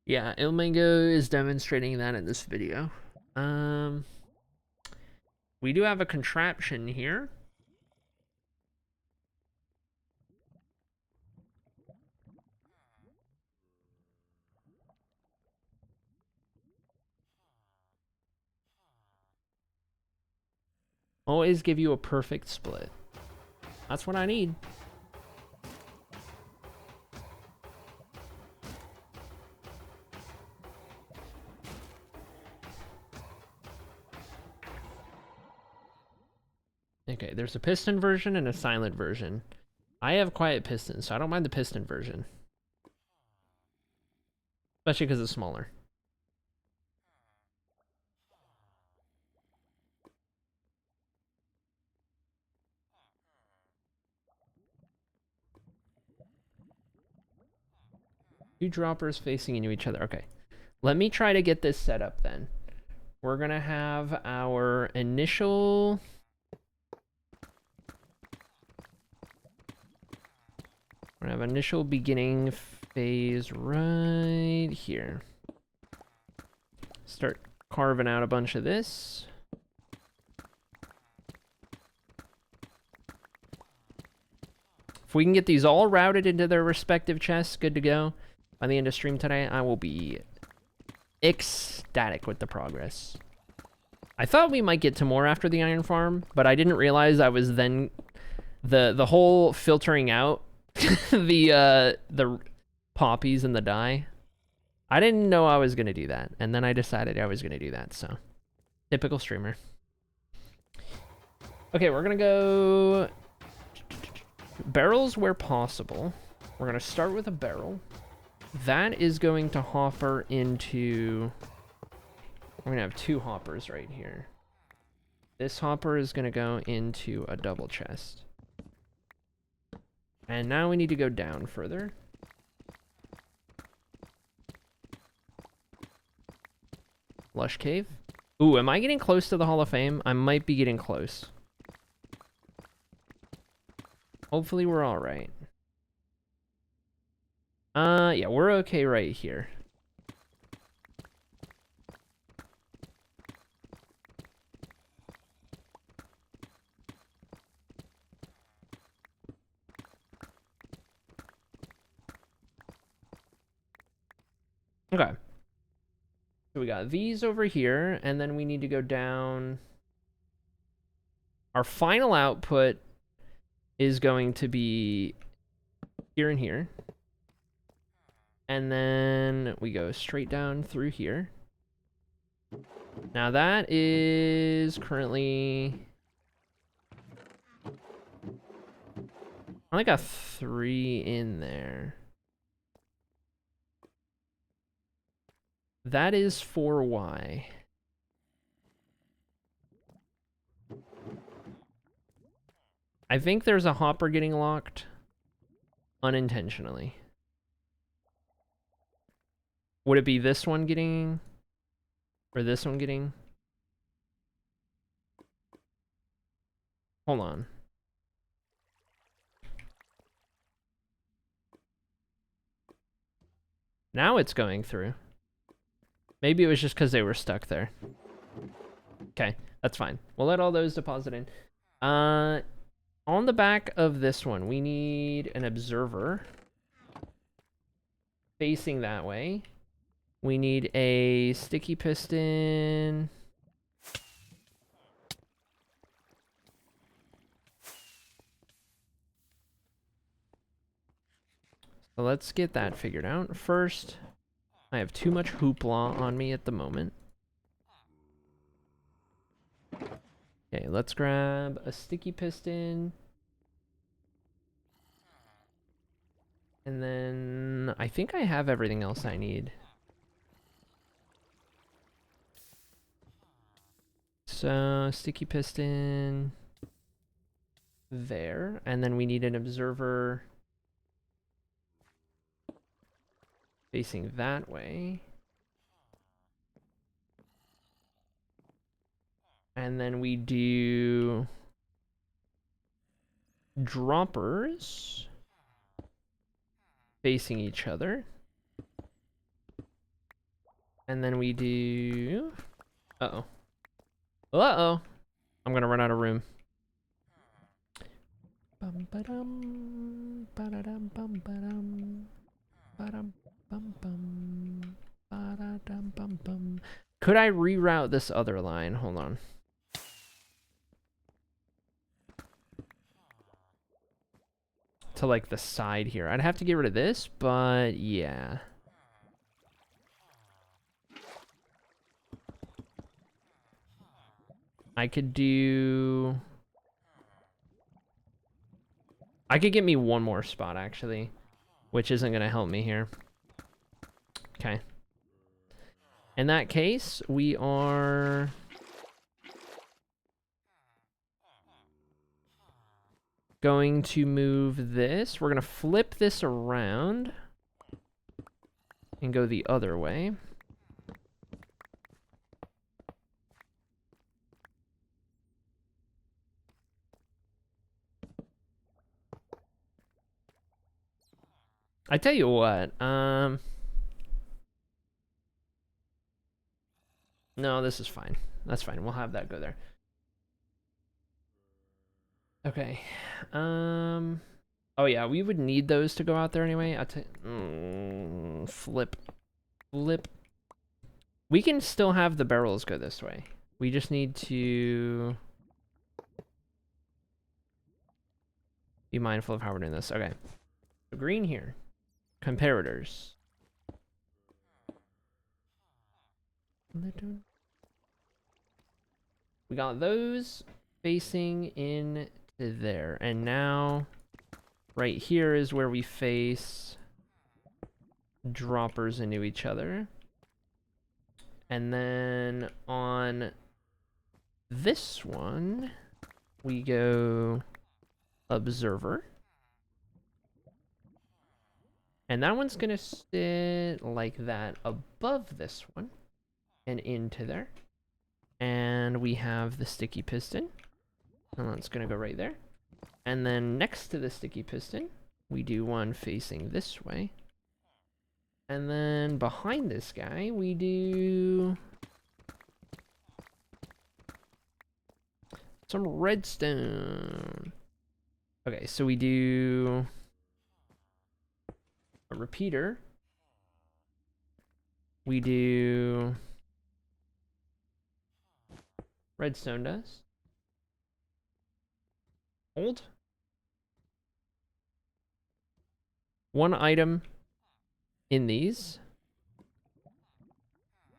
[SPEAKER 1] Yeah, Ilmango is demonstrating that in this video. We do have a contraption here. Always give you a perfect split. That's what I need. Okay, Okay, there's a piston version and a silent version. I have quiet piston, so I don't mind the piston version. Especially because it's smaller. Two droppers facing into each other. Okay. Let me try to get this set up then. We're going to have our initial... We're going to have initial beginning phase right here. Start carving out a bunch of this. If we can get these all routed into their respective chests, good to go. By the end of stream today, I will be ecstatic with the progress. I thought we might get to more after the iron farm, but I didn't realize I was then the whole filtering out the poppies and the dye. I didn't know I was gonna do that, and then I decided I was gonna do that. So typical streamer. Okay, we're gonna go barrels where possible. We're gonna start with a barrel. That is going to hopper into... We're gonna have two hoppers right here. This hopper is gonna go into a double chest. And now we need to go down further. Lush cave. Ooh, am I getting close to the Hall of Fame? I might be getting close. Hopefully we're all right. Yeah, we're okay right here. Okay. So we got these over here, and then we need to go down. Our final output is going to be here and here. And then we go straight down through here. Now that is currently... I only got 3 in there. That is 4Y. I think there's a hopper getting locked unintentionally. Would it be this one getting... or this one getting... Hold on. Now it's going through. Maybe it was just because they were stuck there. Okay, that's fine. We'll let all those deposit in. On the back of this one, we need an observer facing that way. We need a sticky piston. So let's get that figured out. First, I have too much hoopla on me at the moment. Okay, let's grab a sticky piston. And then I think I have everything else I need. So, sticky piston there. And then we need an observer facing that way. And then we do droppers facing each other. And then we do... Uh-oh. Uh-oh. I'm gonna run out of room. Bum-ba-dum, ba-da-dum, bum-ba-dum, ba-dum, bum-bum, ba-da-dum, bum-bum. Could I reroute this other line? Hold on. To like the side here. I'd have to get rid of this, but yeah. I could do I could get me one more spot, actually, which isn't going to help me here. Okay. In that case, we are... going to move this. We're going to flip this around and go the other way. I tell you what, no, this is fine. That's fine. We'll have that go there. Okay. Oh yeah, we would need those to go out there anyway. Flip. Flip. We can still have the barrels go this way. We just need to be mindful of how we're doing this. Okay. So green here. Comparators. We got those facing in to there. And now right here is where we face droppers into each other. And then on this one, we go observer. And that one's gonna sit like that above this one and into there. And we have the sticky piston. And that's gonna go right there. And then next to the sticky piston, we do one facing this way. And then behind this guy, we do some redstone. Okay, so we do a repeater. We do redstone dust. Hold. One item in these.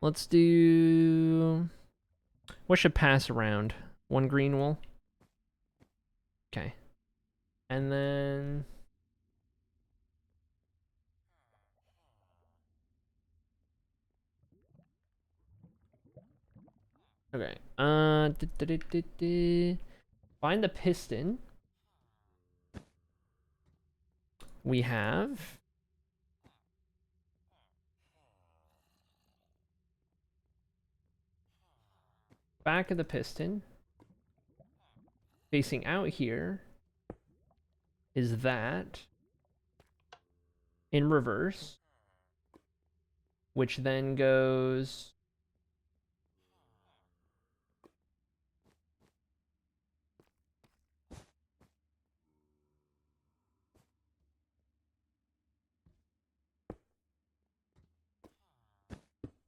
[SPEAKER 1] Let's do... what should pass around? One green wool? Okay. And then... okay. Find the piston. We have... back of the piston. Facing out here is that in reverse, which then goes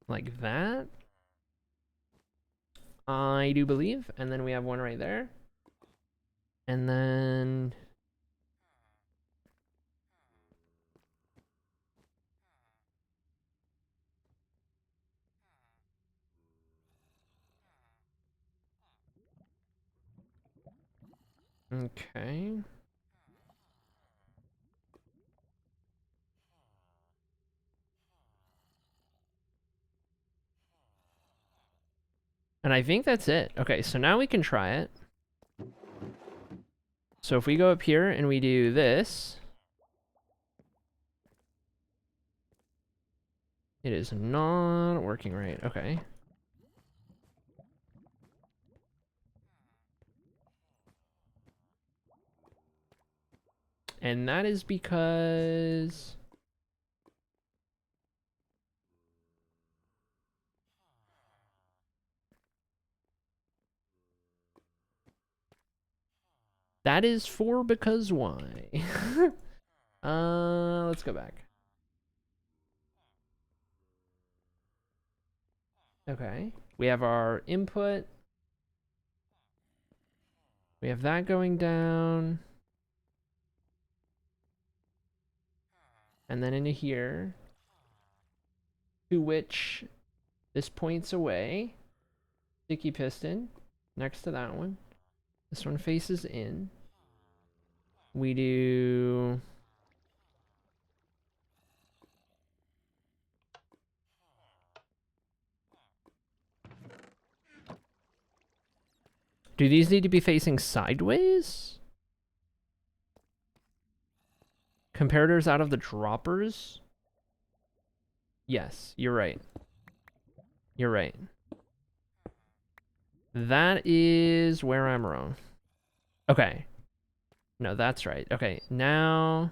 [SPEAKER 1] like that, I do believe. And then we have one right there. And then okay. And I think that's it. Okay, so now we can try it. So if we go up here and we do this, it is not working right. Okay. And that is because that is for because why? Let's go back. Okay. We have our input. We have that going down. And then into here, to which this points away. Sticky piston next to that one. This one faces in. we do... Do these need to be facing sideways? Comparators out of the droppers? Yes, you're right. You're right. That is where I'm wrong. Okay. No, that's right. Okay, now...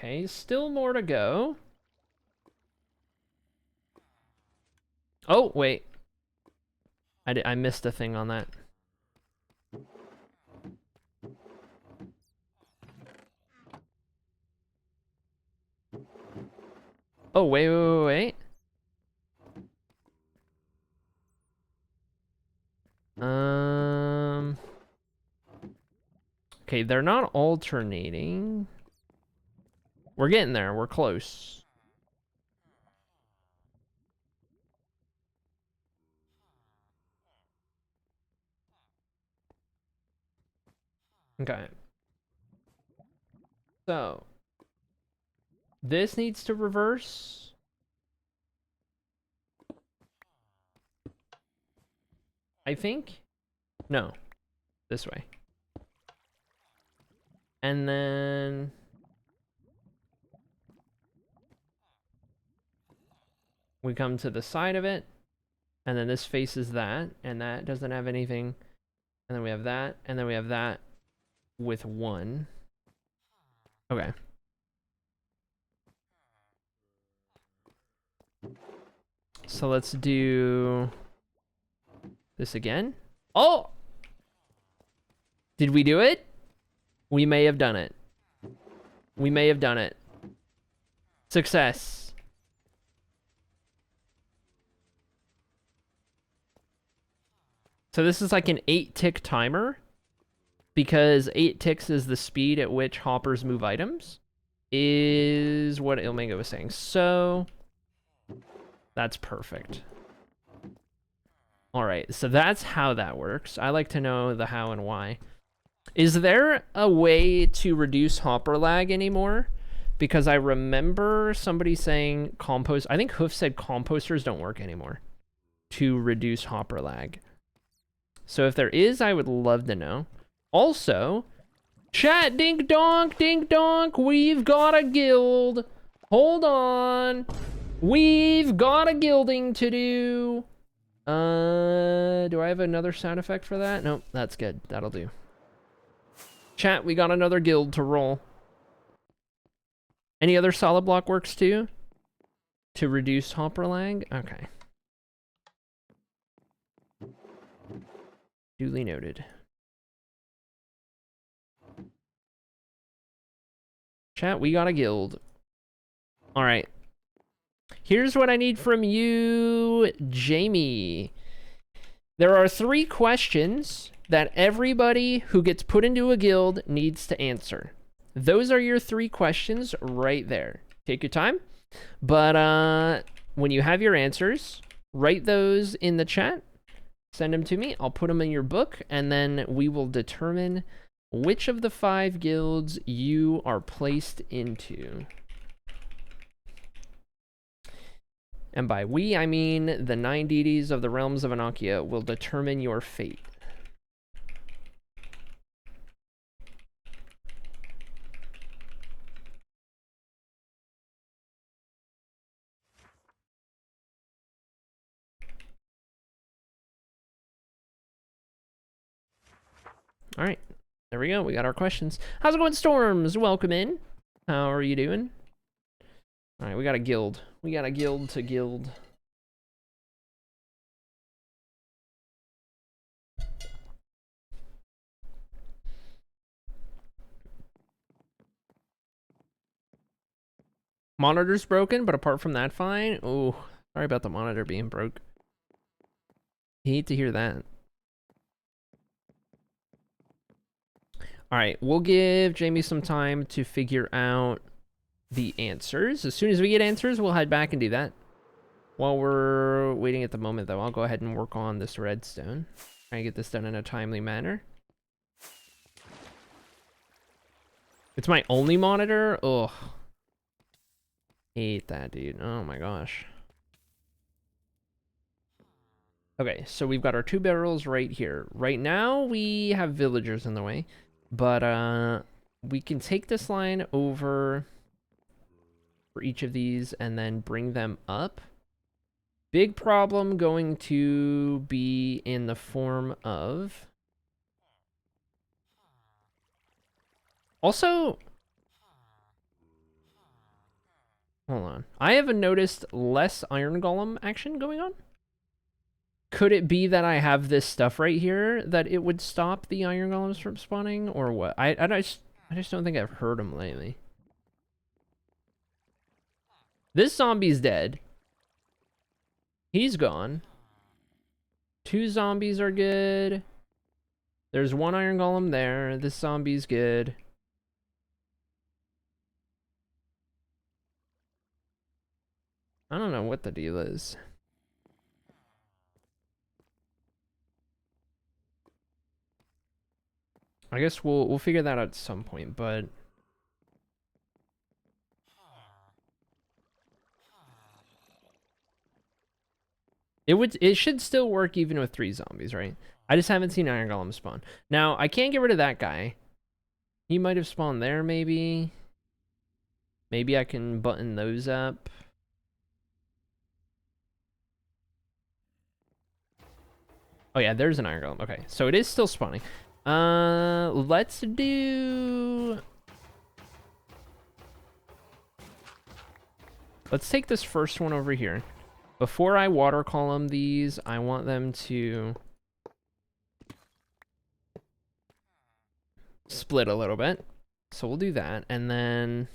[SPEAKER 1] Okay, still more to go. Oh, wait. I missed a thing on that. Oh, wait. Okay, they're not alternating. We're getting there. We're close. Okay. So, this needs to reverse. I think. No. This way. And then... we come to the side of it. And then this faces that. And that doesn't have anything. And then we have that. And then we have that with 1. Okay. So let's do this again. Oh! Did we do it? We may have done it. We may have done it. Success. So this is like an 8-tick timer, because 8 ticks is the speed at which hoppers move items, is what Ilmango was saying. So that's perfect. All right, so that's how that works. I like to know the how and why. Is there a way to reduce hopper lag anymore? Because I remember somebody saying compost. I think Hoof said composters don't work anymore to reduce hopper lag. So if there is, I would love to know. Also, chat, dink donk, we've got a guild. Hold on. We've got a guilding to do. Do I have another sound effect for that? Nope, that's good. That'll do. Chat, we got another guild to roll. Any other solid block works too? To reduce hopper lag? Okay. Duly noted. Chat, we got a guild. All right. Here's what I need from you, Jamie. There are 3 questions that everybody who gets put into a guild needs to answer. Those are your 3 questions right there. Take your time. But when you have your answers, write those in the chat. Send them to me. I'll put them in your book, and then we will determine which of the 5 guilds you are placed into. And by we, I mean the 9 deities of the realms of Annocia will determine your fate. All right, there we go. We got our questions. How's it going, Storms? Welcome in. How are you doing? All right, we got a guild. We got a guild to guild. Monitor's broken, but apart from that, fine. Oh, sorry about the monitor being broke. Hate to hear that. All right, we'll give Jamie some time to figure out the answers. As soon as we get answers, we'll head back and do that. While we're waiting at the moment, though, I'll go ahead and work on this redstone. Try and get this done in a timely manner. It's my only monitor? Ugh. Hate that, dude. Oh my gosh. Okay, so we've got our 2 barrels right here. Right now, we have villagers in the way. But, we can take this line over for each of these and then bring them up. Big problem going to be in the form of... Also... Hold on. I haven't noticed less iron golem action going on. Could it be that I have this stuff right here that it would stop the iron golems from spawning, or what? I just don't think I've heard them lately. This zombie's dead. He's gone. 2 zombies are good. There's 1 iron golem there. This zombie's good. I don't know what the deal is. I guess we'll figure that out at some point, but it should still work even with 3 zombies, right? I just haven't seen iron golem spawn. Now, I can't get rid of that guy. He might have spawned there, maybe. Maybe I can button those up. Oh yeah, there's an iron golem. Okay, so it is still spawning. Let's take this first one over here. Before I water column these, I want them to split a little bit. So we'll do that, and then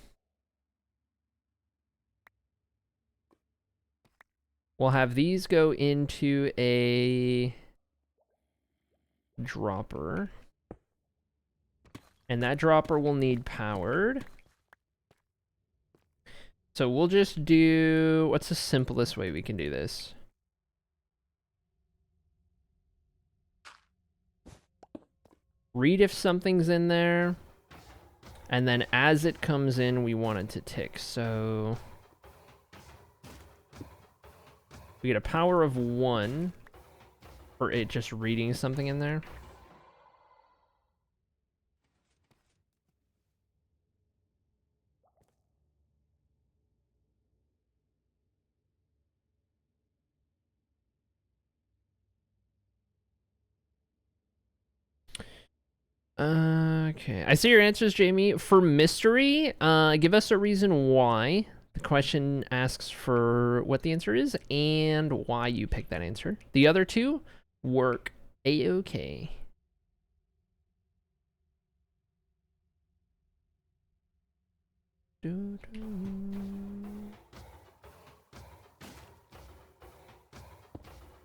[SPEAKER 1] we'll have these go into a dropper. And that dropper will need powered. So we'll just do... What's the simplest way we can do this? Read if something's in there. And then as it comes in, we want it to tick. So we get a power of 1 for it just reading something in there. Okay, I see your answers, Jamie. For mystery, give us a reason why. The question asks for what the answer is and why you picked that answer. The other 2 work a-okay.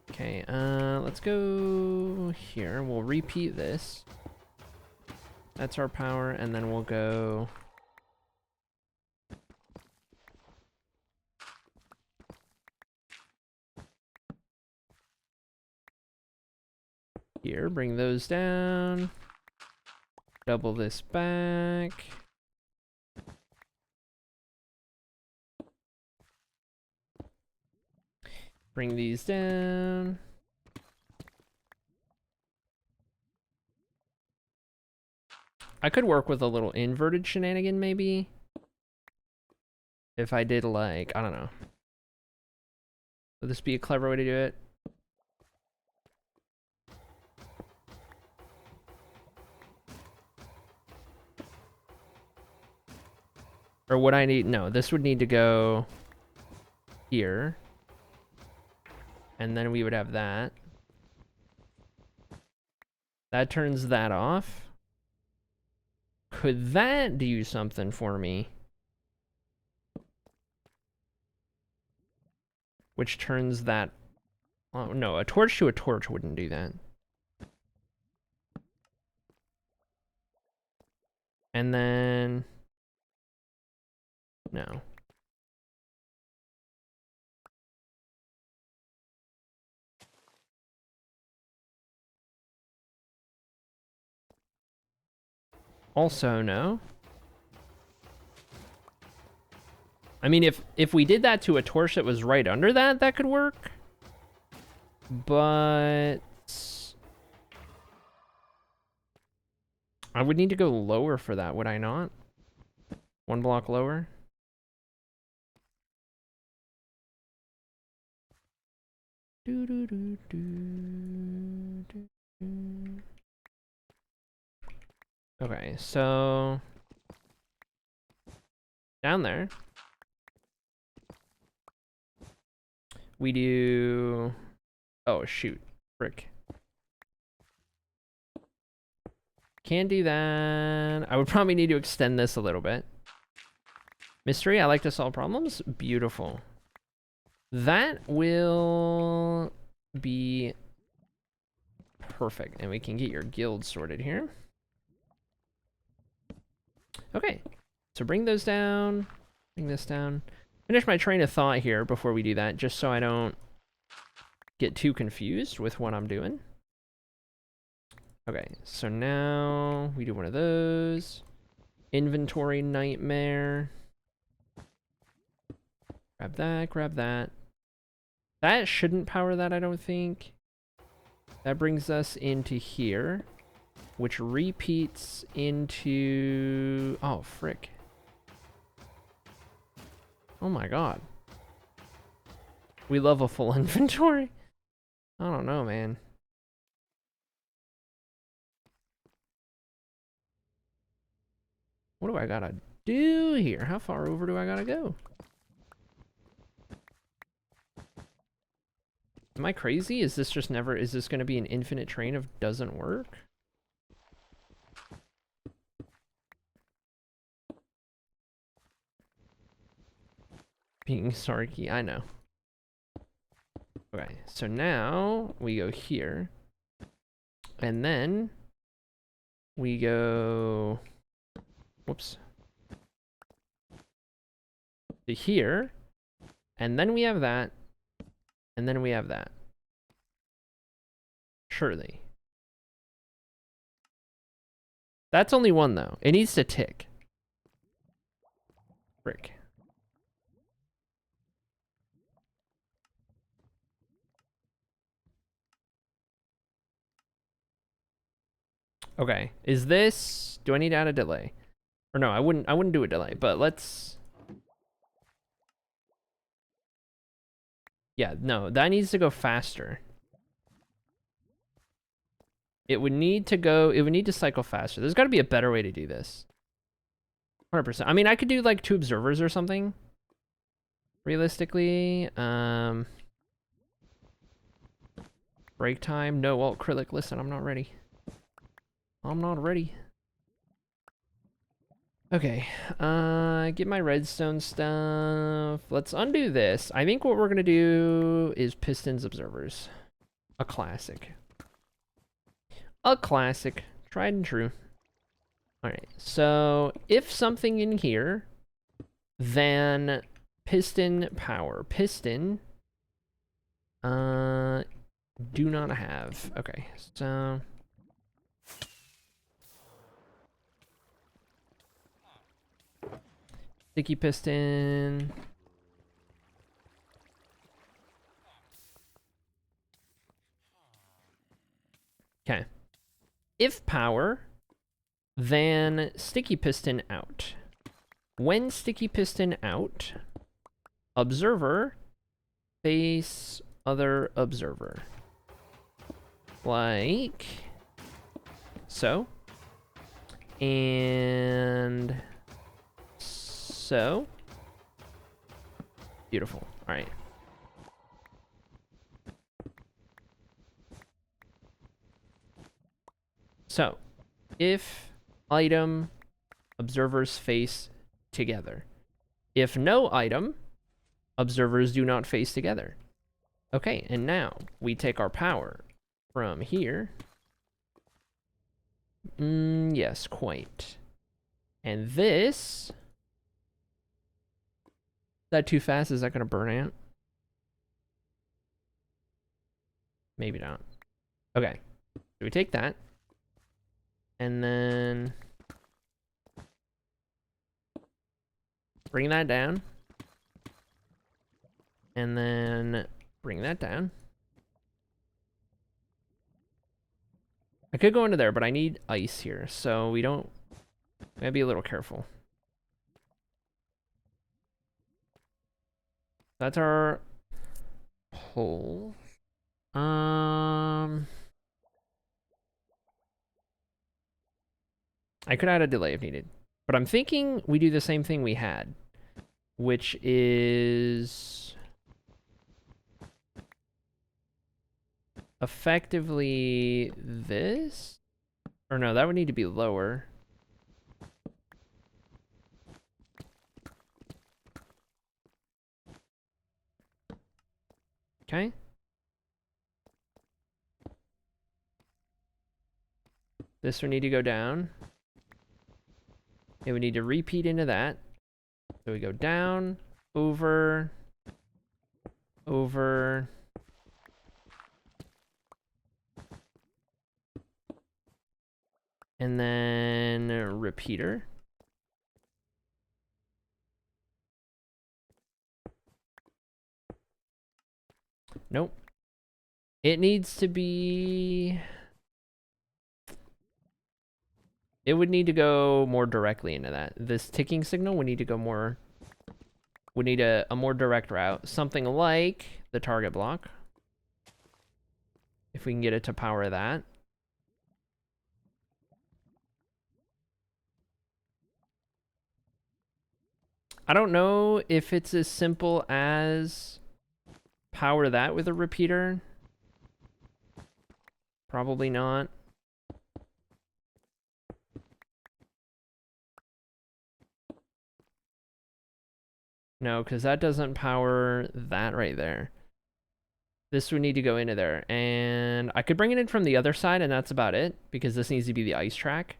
[SPEAKER 1] Okay, let's go here. We'll repeat this. That's our power, and then we'll go... Here, bring those down. Double this back. Bring these down. I could work with a little inverted shenanigan, maybe. If I did, like, I don't know. Would this be a clever way to do it? Or would I need... No, this would need to go here. And then we would have that. That turns that off. Could that do something for me? Which turns that... Oh, no, a torch to a torch wouldn't do that. And then... No. Also no. I mean, if we did that to a torch that was right under that, that could work. But... I would need to go lower for that, would I not? 1 block lower. Okay, so down there we do, oh shoot, frick. Can't do that. I would probably need to extend this a little bit. Mystery, I like to solve problems. Beautiful. That will be perfect. And we can get your guild sorted here. Okay. So bring those down. Bring this down. Finish my train of thought here before we do that, just so I don't get too confused with what I'm doing. Okay, so now we do one of those. Inventory nightmare. Grab that, grab that. That shouldn't power that, I don't think. That brings us into here, which repeats into... Oh, frick. Oh my god. We love a full inventory. I don't know, man. What do I gotta do here? How far over do I gotta go? Am I crazy? Is this just never... Is this gonna be an infinite train of doesn't work? Being sarky, I know. Okay, so now we go here. And then we go... Whoops. To here. And then we have that. And then we have that. Surely. That's only one, though. It needs to tick. Frick. Okay. Is this... Do I need to add a delay? Or no, I wouldn't do a delay, but let's... Yeah, no, that needs to go faster. It would need to cycle faster. There's got to be a better way to do this. 100%. I mean, I could do like 2 observers or something. Realistically, break time. No, well, acrylic, listen, I'm not ready. I'm not ready. Okay, get my redstone stuff. Let's undo this. I think what we're gonna do is pistons observers. A classic. A classic. Tried and true. Alright, so if something in here, then piston power. Piston, do not have. Okay, so... Sticky piston. Okay. If power, then sticky piston out. When sticky piston out, observer face other observer. Like so. And so. Beautiful. All right. So, if item, observers face together. If no item, observers do not face together. Okay, and now we take our power from here. Yes, quite. And this... Is that too fast? Is that going to burn out? Maybe not. Okay. So we take that. And then... bring that down. And then bring that down. I could go into there, but I need ice here, so we don't... we gotta be a little careful. That's our hole. I could add a delay if needed. But I'm thinking we do the same thing we had, which is effectively this? Or no, that would need to be lower. Okay. This would need to go down. It would need to repeat into that. So we go down, over, over. And then a repeater. Nope. It needs to be... it would need to go more directly into that. This ticking signal would need to go more... would need a more direct route. Something like the target block. If we can get it to power that. I don't know if it's as simple as power that with a repeater. Probably not. No, because that doesn't power that right there. This would need to go into there. And I could bring it in from the other side, and that's about it. Because this needs to be the ice track.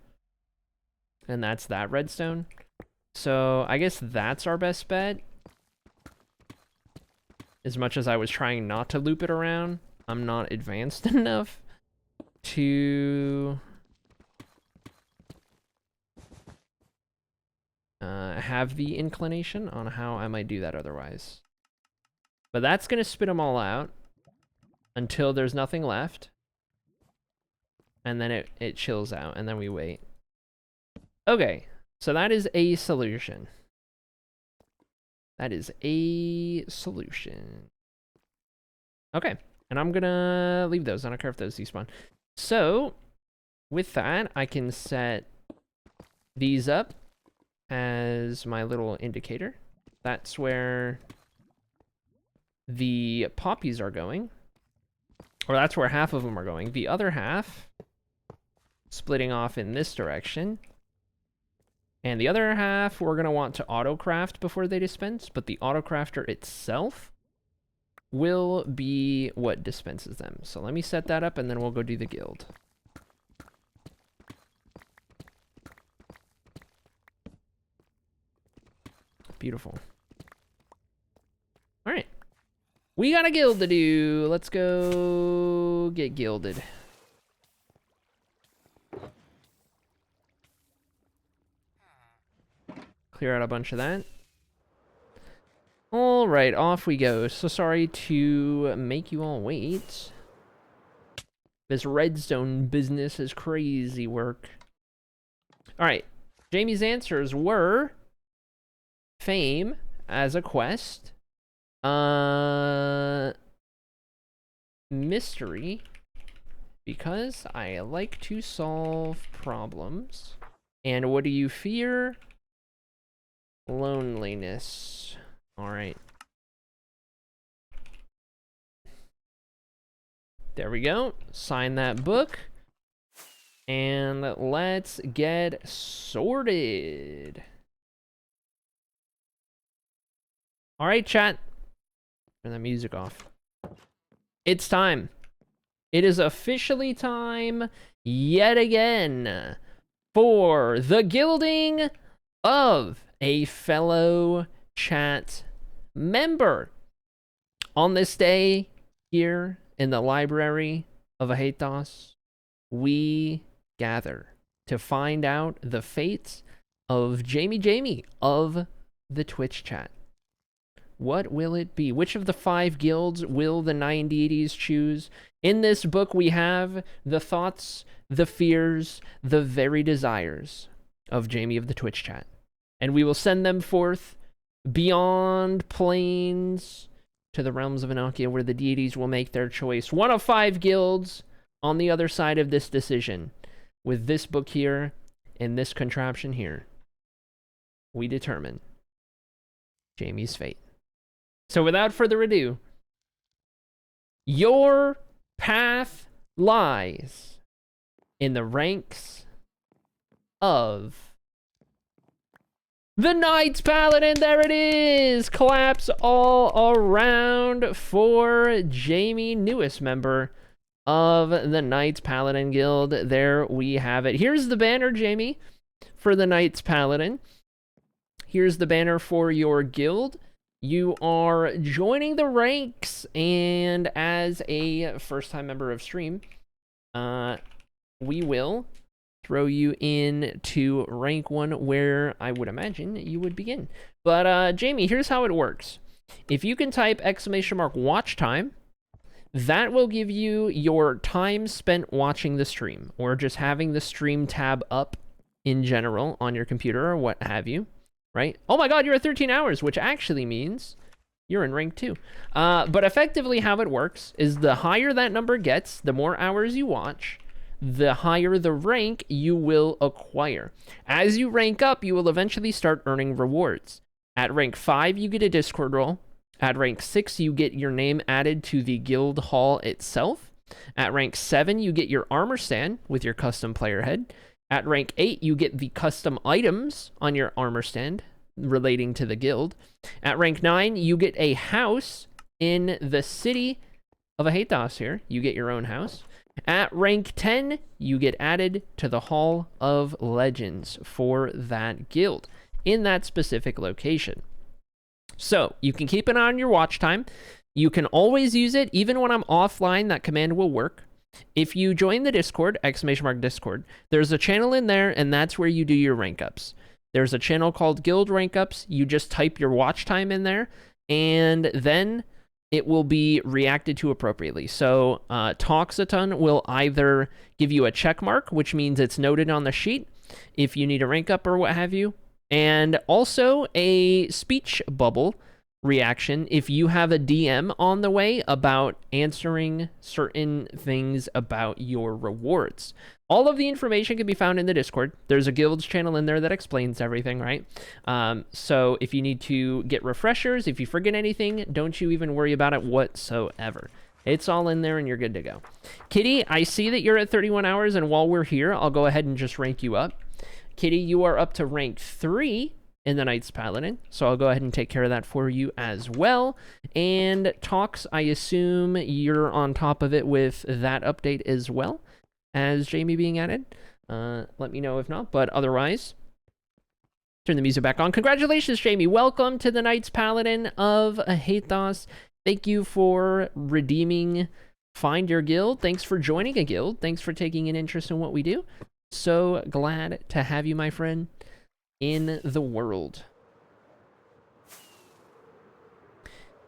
[SPEAKER 1] And that's that redstone. So I guess that's our best bet. As much as I was trying not to loop it around, I'm not advanced enough to have the inclination on how I might do that otherwise. But that's going to spit them all out until there's nothing left. And then it chills out, and then we wait. Okay. So that is a solution. That is a solution. Okay. And I'm gonna leave those. I don't care if those despawn. So, with that, I can set these up as my little indicator. That's where the poppies are going. Or that's where half of them are going. The other half, splitting off in this direction. And the other half, we're going to want to auto-craft before they dispense, but the auto-crafter itself will be what dispenses them. So let me set that up, and then we'll go do the guild. Beautiful. All right. We got a guild to do. Let's go get guilded. Clear out a bunch of that. All right, off we go. So sorry to make you all wait. This redstone business is crazy work. All right, Jamie's answers were fame as a quest, mystery, because I like to solve problems, and what do you fear? Loneliness. All right. There we go. Sign that book. And let's get sorted. All right, chat. Turn that music off. It's time. It is officially time yet again for the gilding of a fellow chat member. On this day here in the library of Ahetos, we gather to find out the fate of Jamie of the Twitch chat. What will it be? Which of the 5 guilds will the 9 deities choose? In this book, we have the thoughts, the fears, the very desires of Jamie of the Twitch chat. And we will send them forth beyond planes to the realms of Annocia, where the deities will make their choice. One of 5 guilds on the other side of this decision. With this book here and this contraption here, we determine Jamie's fate. So without further ado, your path lies in the ranks of the Knights Paladin. There it is! Claps all around for Jamie, newest member of the Knights Paladin Guild. There we have it. Here's the banner, Jamie, for the Knights Paladin. Here's the banner for your guild. You are joining the ranks, and as a first-time member of stream, we will throw you into rank 1, where I would imagine you would begin. But Jamie, here's how it works. If you can type !watch time, that will give you your time spent watching the stream, or just having the stream tab up in general on your computer, or what have you. Right? Oh my god, you're at 13 hours, which actually means you're in rank 2. But effectively how it works is the higher that number gets, the more hours you watch, the higher the rank you will acquire. As you rank up, you will eventually start earning rewards. At rank 5, you get a Discord role. At rank 6, you get your name added to the guild hall itself. At rank 7, you get your armor stand with your custom player head. At rank 8, you get the custom items on your armor stand relating to the guild. At rank 9, you get a house in the city of Ahetos here. You get your own house. At rank 10, you get added to the Hall of Legends for that guild in that specific location. So you can keep an eye on your watch time. You can always use it. Even when I'm offline, that command will work. If you join the Discord, !Discord, there's a channel in there, and that's where you do your rank ups. There's a channel called Guild Rank Ups. You just type your watch time in there, and then it will be reacted to appropriately. So Toxaton will either give you a check mark, which means it's noted on the sheet if you need a rank up or what have you, and also a speech bubble reaction if you have a DM on the way about answering certain things about your rewards. All of the information can be found in the Discord. There's a guilds channel in there that explains everything, right? So if you need to get refreshers, if you forget anything, don't you even worry about it whatsoever. It's all in there and you're good to go. Kitty, I see that you're at 31 hours, and while we're here, I'll go ahead and just rank you up. Kitty, you are up to rank 3 in the Knights Paladin, so I'll go ahead and take care of that for you as well. And Tox, I assume you're on top of it with that update as well as Jamie being added. Let me know if not, but otherwise, turn the music back on. Congratulations, Jamie. Welcome to the Knights Paladin of Ahetos. Thank you for redeeming Find Your Guild. Thanks for joining a guild. Thanks for taking an interest in what we do. So glad to have you, my friend, in the world.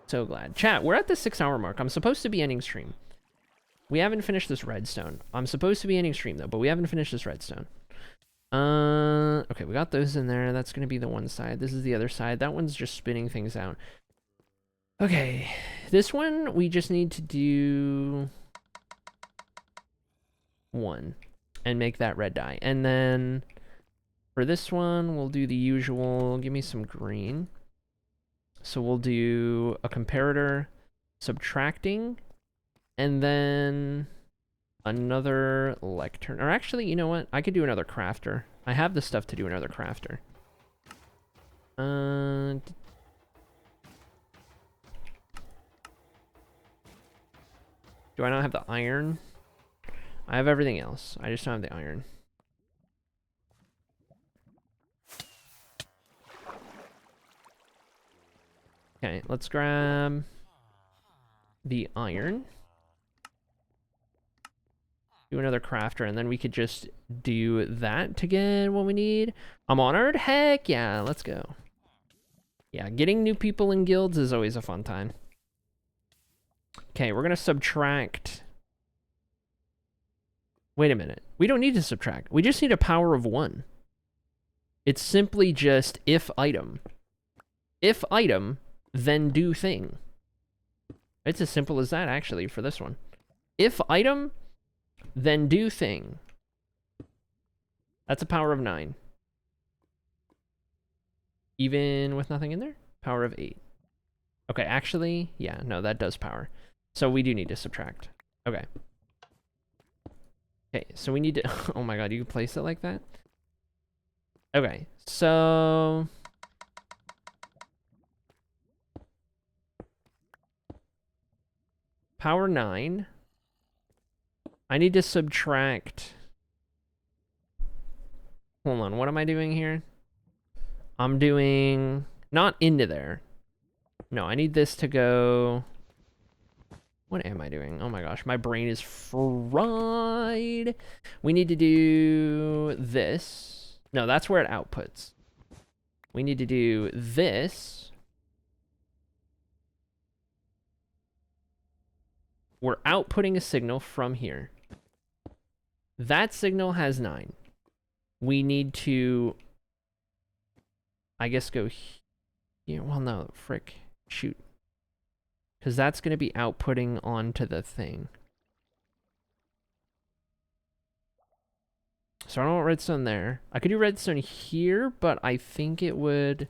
[SPEAKER 1] So glad. Chat, we're at the 6-hour mark. I'm supposed to be ending stream. We haven't finished this redstone. I'm supposed to be ending stream, though, but we haven't finished this redstone. Okay, we got those in there. That's going to be the one side. This is the other side. That one's just spinning things out. Okay, this one, we just need to do 1 and make that red dye. And then for this one, we'll do the usual. Give me some green. So we'll do a comparator, subtracting, and then another lectern. Or actually, you know what? I could do another crafter. I have the stuff to do another crafter. Do I not have the iron? I have everything else. I just don't have the iron. Okay, let's grab the iron. Do another crafter, and then we could just do that to get what we need. I'm honored. Heck yeah, let's go. Yeah, getting new people in guilds is always a fun time. Okay, we're gonna subtract. Wait a minute. We don't need to subtract. We just need a power of 1. It's simply just if item. If item, then do thing. It's as simple as that, actually, for this one. If item, then do thing. That's a power of 9. Even with nothing in there? Power of 8. Okay, actually, yeah, no, that does power. So we do need to subtract. Okay. Okay, so we need to... Oh my god, you can place it like that? Okay, so... Power 9. I need to subtract... Hold on, what am I doing here? I'm doing... Not into there. No, I need this to go... What am I doing? Oh my gosh, my brain is fried. We need to do this. No, that's where it outputs. We need to do this. We're outputting a signal from here. That signal has 9. We need to, I guess, go here. Well, no, frick. Shoot. Because that's going to be outputting onto the thing. So I don't want redstone there. I could do redstone here, but I think it would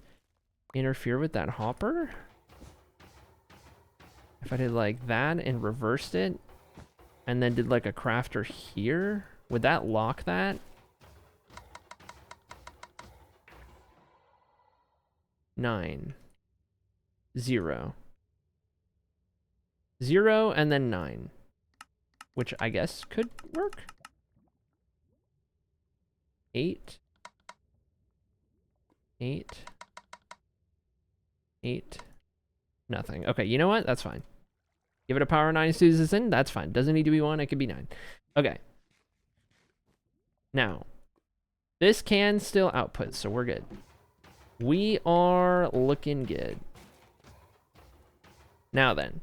[SPEAKER 1] interfere with that hopper. If I did like that and reversed it, and then did like a crafter here, would that lock that? 9. 0. 0 and then 9. Which I guess could work. 8. 8. 8. Nothing. Okay, you know what? That's fine. Give it a power 9 Suses in. That's fine. Doesn't need to be 1. It could be 9. Okay. Now, this can still output, so we're good. We are looking good. Now then,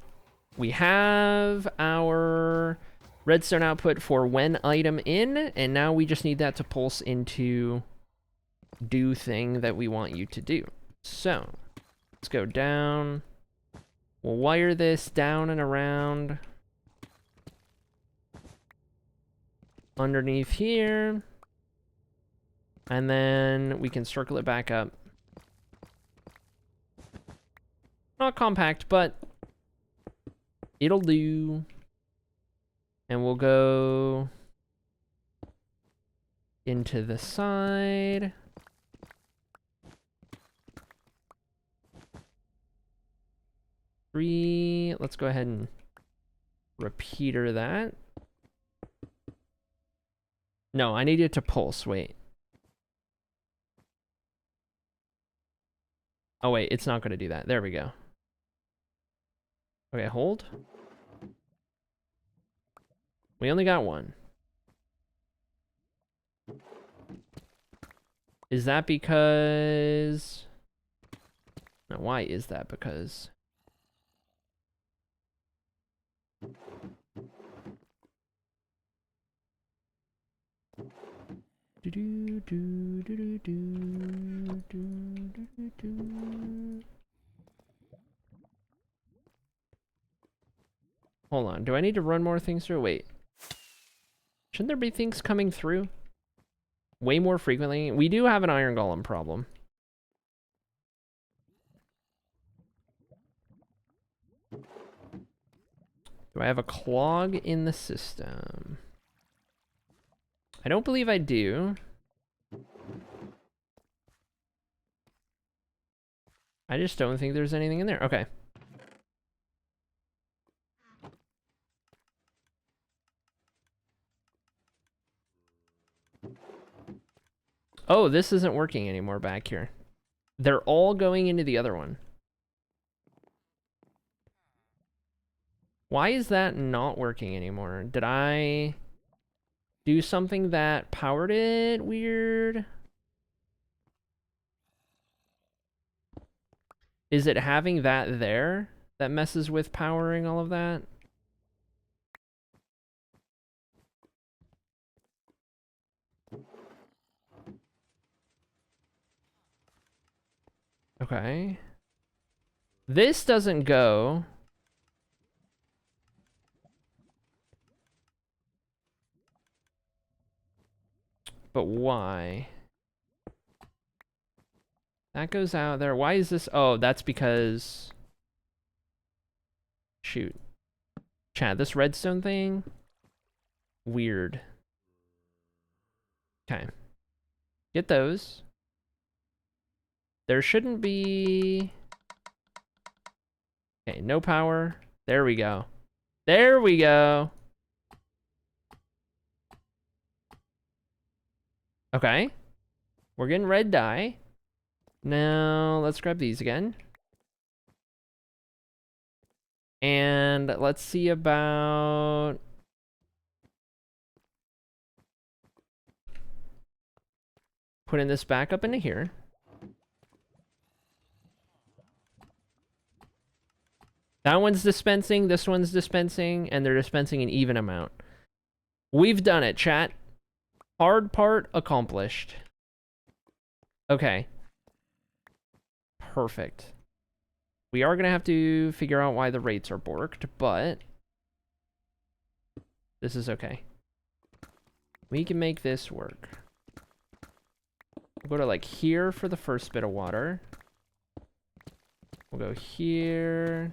[SPEAKER 1] we have our redstone output for when item in, and now we just need that to pulse into do thing that we want you to do. So, let's go down. We'll wire this down and around underneath here. And then we can circle it back up. Not compact, but it'll do. And we'll go into the side. Let's go ahead and repeater that. No, I need it to pulse. Wait. Oh, wait, it's not going to do that. There we go. Okay, hold. We only got 1. Is that because... No, why is that because... Hold on, do I need to run more things through? Wait. Shouldn't there be things coming through way more frequently? We do have an iron golem problem. Do I have a clog in the system? I don't believe I do. I just don't think there's anything in there. Okay. Oh, this isn't working anymore back here. They're all going into the other one. Why is that not working anymore? Did I do something that powered it weird? Is it having that there that messes with powering all of that? Okay. This doesn't go. But why? That goes out there. Why is this? Oh, that's because... Shoot. Chat, this redstone thing? Weird. Okay. Get those. There shouldn't be... Okay, no power. There we go. There we go. Okay. We're getting red dye. Now, let's grab these again. And let's see about... putting this back up into here. That one's dispensing, this one's dispensing, and they're dispensing an even amount. We've done it, chat. Hard part accomplished. Okay. Perfect. We are going to have to figure out why the rates are borked, but this is okay. We can make this work. We'll go to like here for the first bit of water. We'll go here.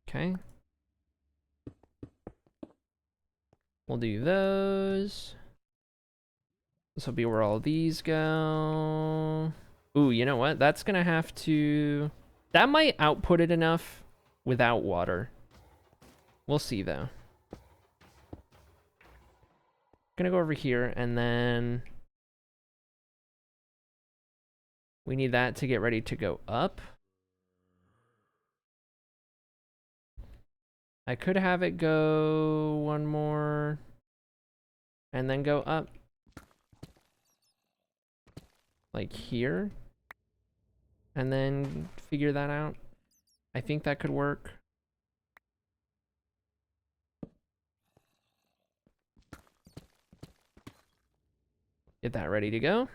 [SPEAKER 1] Okay. We'll do those. This will be where all these go. Ooh, you know what? That's gonna have to... That might output it enough without water. We'll see, though. Gonna go over here, and then... we need that to get ready to go up. I could have it go one more, and then go up. Like here. And then figure that out. I think that could work. Get that ready to go.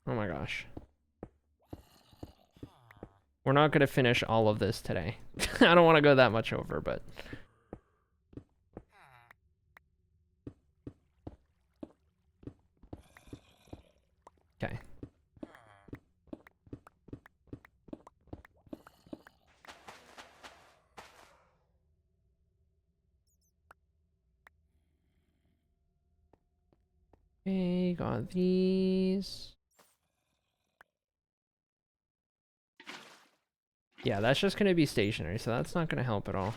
[SPEAKER 1] Oh my gosh. We're not going to finish all of this today. I don't want to go that much over, but... Okay. Okay, got these. Yeah, that's just going to be stationary, so that's not going to help at all.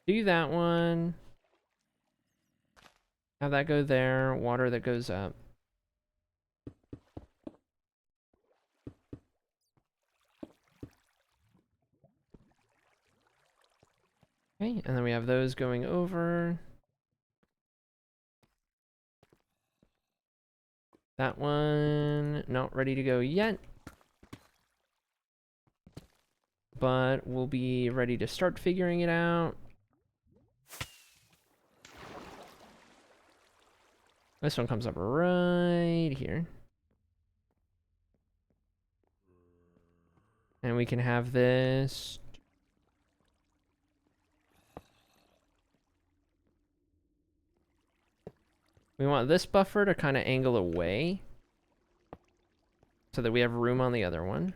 [SPEAKER 1] Do that one. Have that go there. Water that goes up. Okay, and then we have those going over. That one, not ready to go yet. But we'll be ready to start figuring it out. This one comes up right here. And we can have this. We want this buffer to kind of angle away so that we have room on the other one.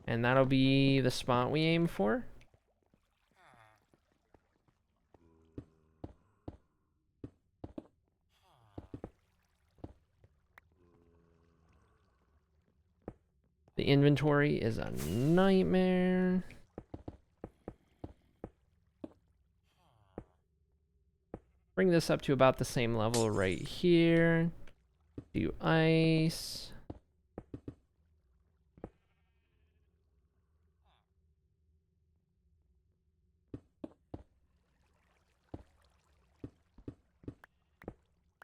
[SPEAKER 1] And that'll be the spot we aim for. The inventory is a nightmare. Bring this up to about the same level right here. Do ice.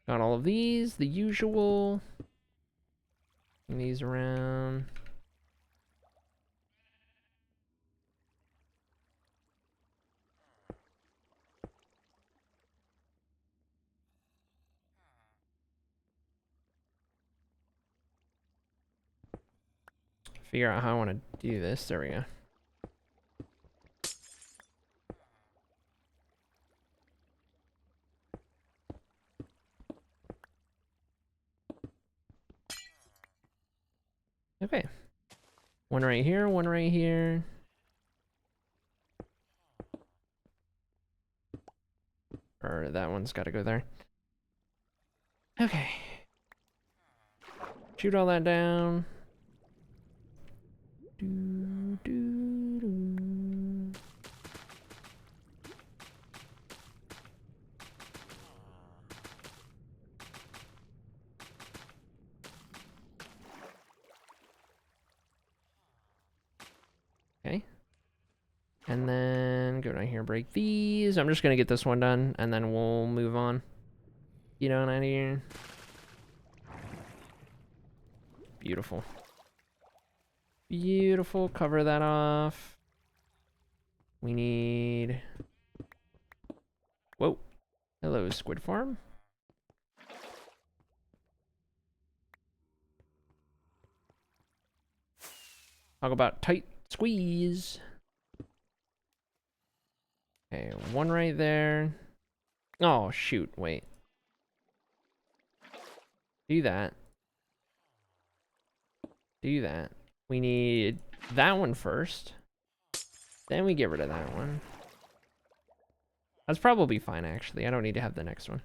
[SPEAKER 1] Got all of these, the usual. Bring these around. Figure out how I want to do this. There we go. Okay. One right here, one right here. Or that one's got to go there. Okay. Shoot all that down. Do, do, do. Okay. And then go down here, break these. I'm just gonna get this one done, and then we'll move on. Get on out of here. Beautiful. Beautiful. Cover that off. We need... Whoa. Hello, squid farm. Talk about tight squeeze. Okay, one right there. Oh, shoot. Wait. Do that. Do that. We need that one first. Then we get rid of that one. That's probably fine, actually. I don't need to have the next one.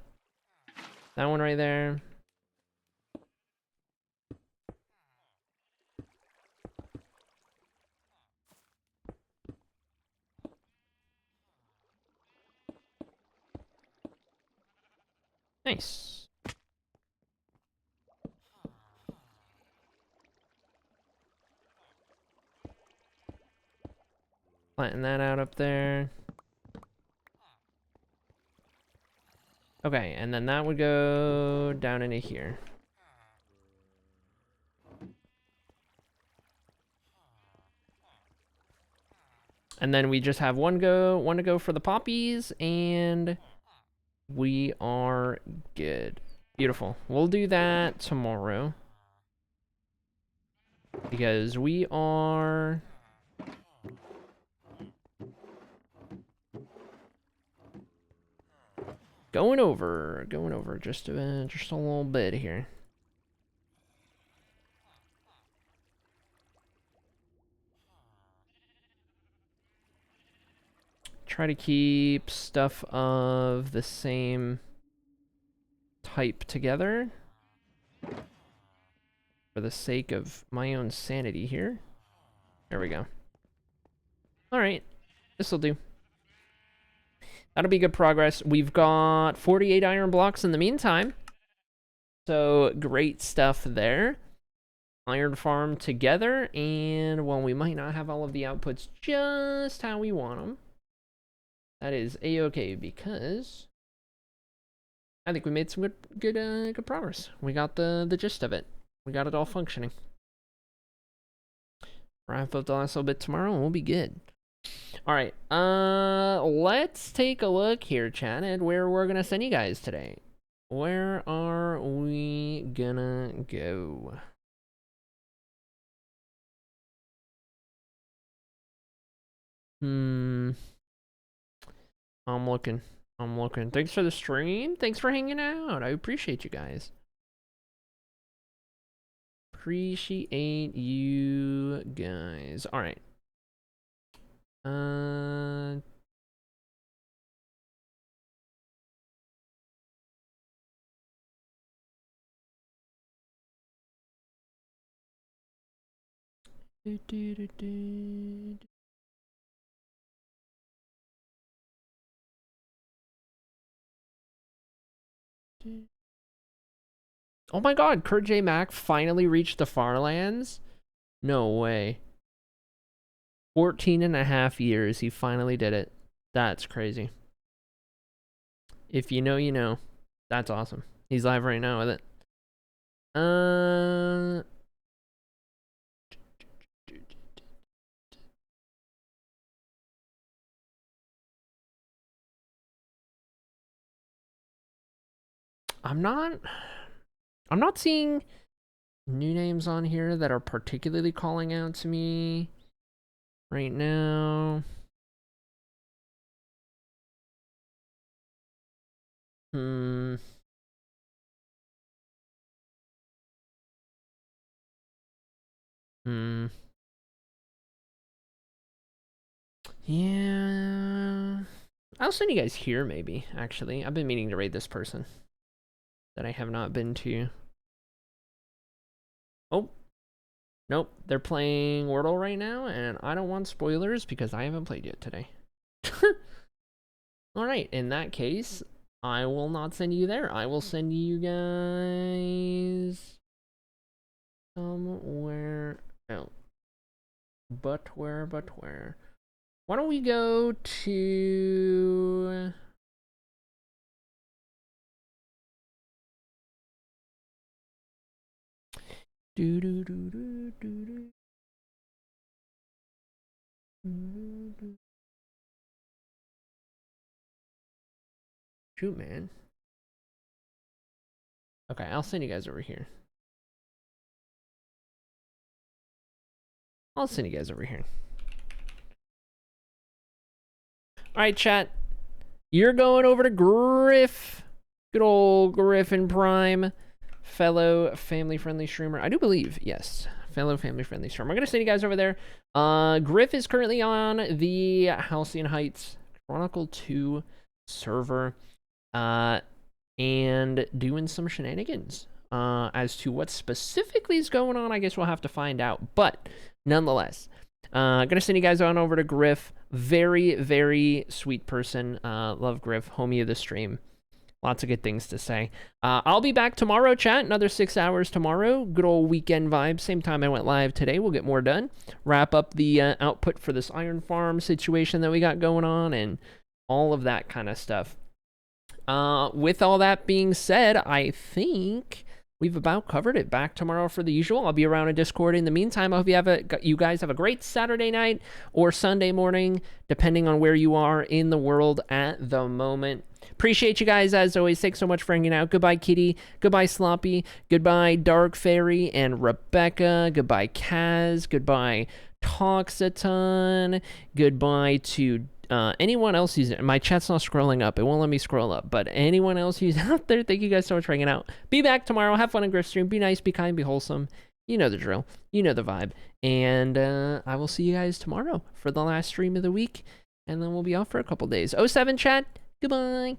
[SPEAKER 1] That one right there. Nice. Planting that out up there. Okay, and then that would go down into here. And then we just have one to go for the poppies, and we are good. Beautiful. We'll do that tomorrow. Because we are... Going over just a little bit here. Try to keep stuff of the same type together for the sake of my own sanity here. There we go. All right, this'll do. That'll be good progress. We've got 48 iron blocks in the meantime. So great stuff there. Iron farm together, and while we might not have all of the outputs just how we want them, that is a-okay because I think we made some good progress. We got the gist of it. We got it all functioning. Wrap up the last little bit tomorrow, and we'll be good. All right, let's take a look here, chat, at where we're gonna send you guys today. Where are we gonna go? I'm looking. Thanks for the stream. Thanks for hanging out. I appreciate you guys. Appreciate you guys. All right. Oh my god, Kurt J. Mack finally reached the Farlands? No way. 14 and a half years, he finally did it. That's crazy. If you know, you know. That's awesome. He's live right now with it. I'm not seeing new names on here that are particularly calling out to me right now. Hmm. Yeah. I'll send you guys here, maybe, actually. I've been meaning to raid this person that I have not been to. Oh. Nope. They're playing Wordle right now, and I don't want spoilers because I haven't played yet today. Alright, in that case, I will not send you there. I will send you guys somewhere else. But where? Why don't we go to... Shoot, man. Okay, I'll send you guys over here. All right, chat. You're going over to Griff. Good old Griffin Prime. Fellow family-friendly streamer. I do believe, yes. Fellow family-friendly streamer. I'm going to send you guys over there. Griff is currently on the Halcyon Heights Chronicle 2 server. And doing some shenanigans. As to what specifically is going on, I guess we'll have to find out. But nonetheless, gonna send you guys on over to Griff. Very, very sweet person. Love Griff, homie of the stream. Lots of good things to say. I'll be back tomorrow, chat. Another 6 hours tomorrow. Good old weekend vibes. Same time I went live today. We'll get more done. Wrap up the output for this iron farm situation that we got going on and all of that kind of stuff. With all that being said, I think we've about covered it. Back tomorrow for the usual. I'll be around in Discord. In the meantime, I hope you guys have a great Saturday night or Sunday morning, depending on where you are in the world at the moment. Appreciate you guys as always. Thanks so much for hanging out. Goodbye, Kitty. Goodbye, Sloppy. Goodbye, Dark Fairy and Rebecca. Goodbye, Kaz. Goodbye, Toxaton. Goodbye to anyone else who's... My chat's not scrolling up. It won't let me scroll up. But anyone else who's out there, thank you guys so much for hanging out. Be back tomorrow. Have fun in Griff Stream. Be nice, be kind, be wholesome. You know the drill. You know the vibe. And I will see you guys tomorrow for the last stream of the week. And then we'll be off for a couple days. 07 chat. Goodbye.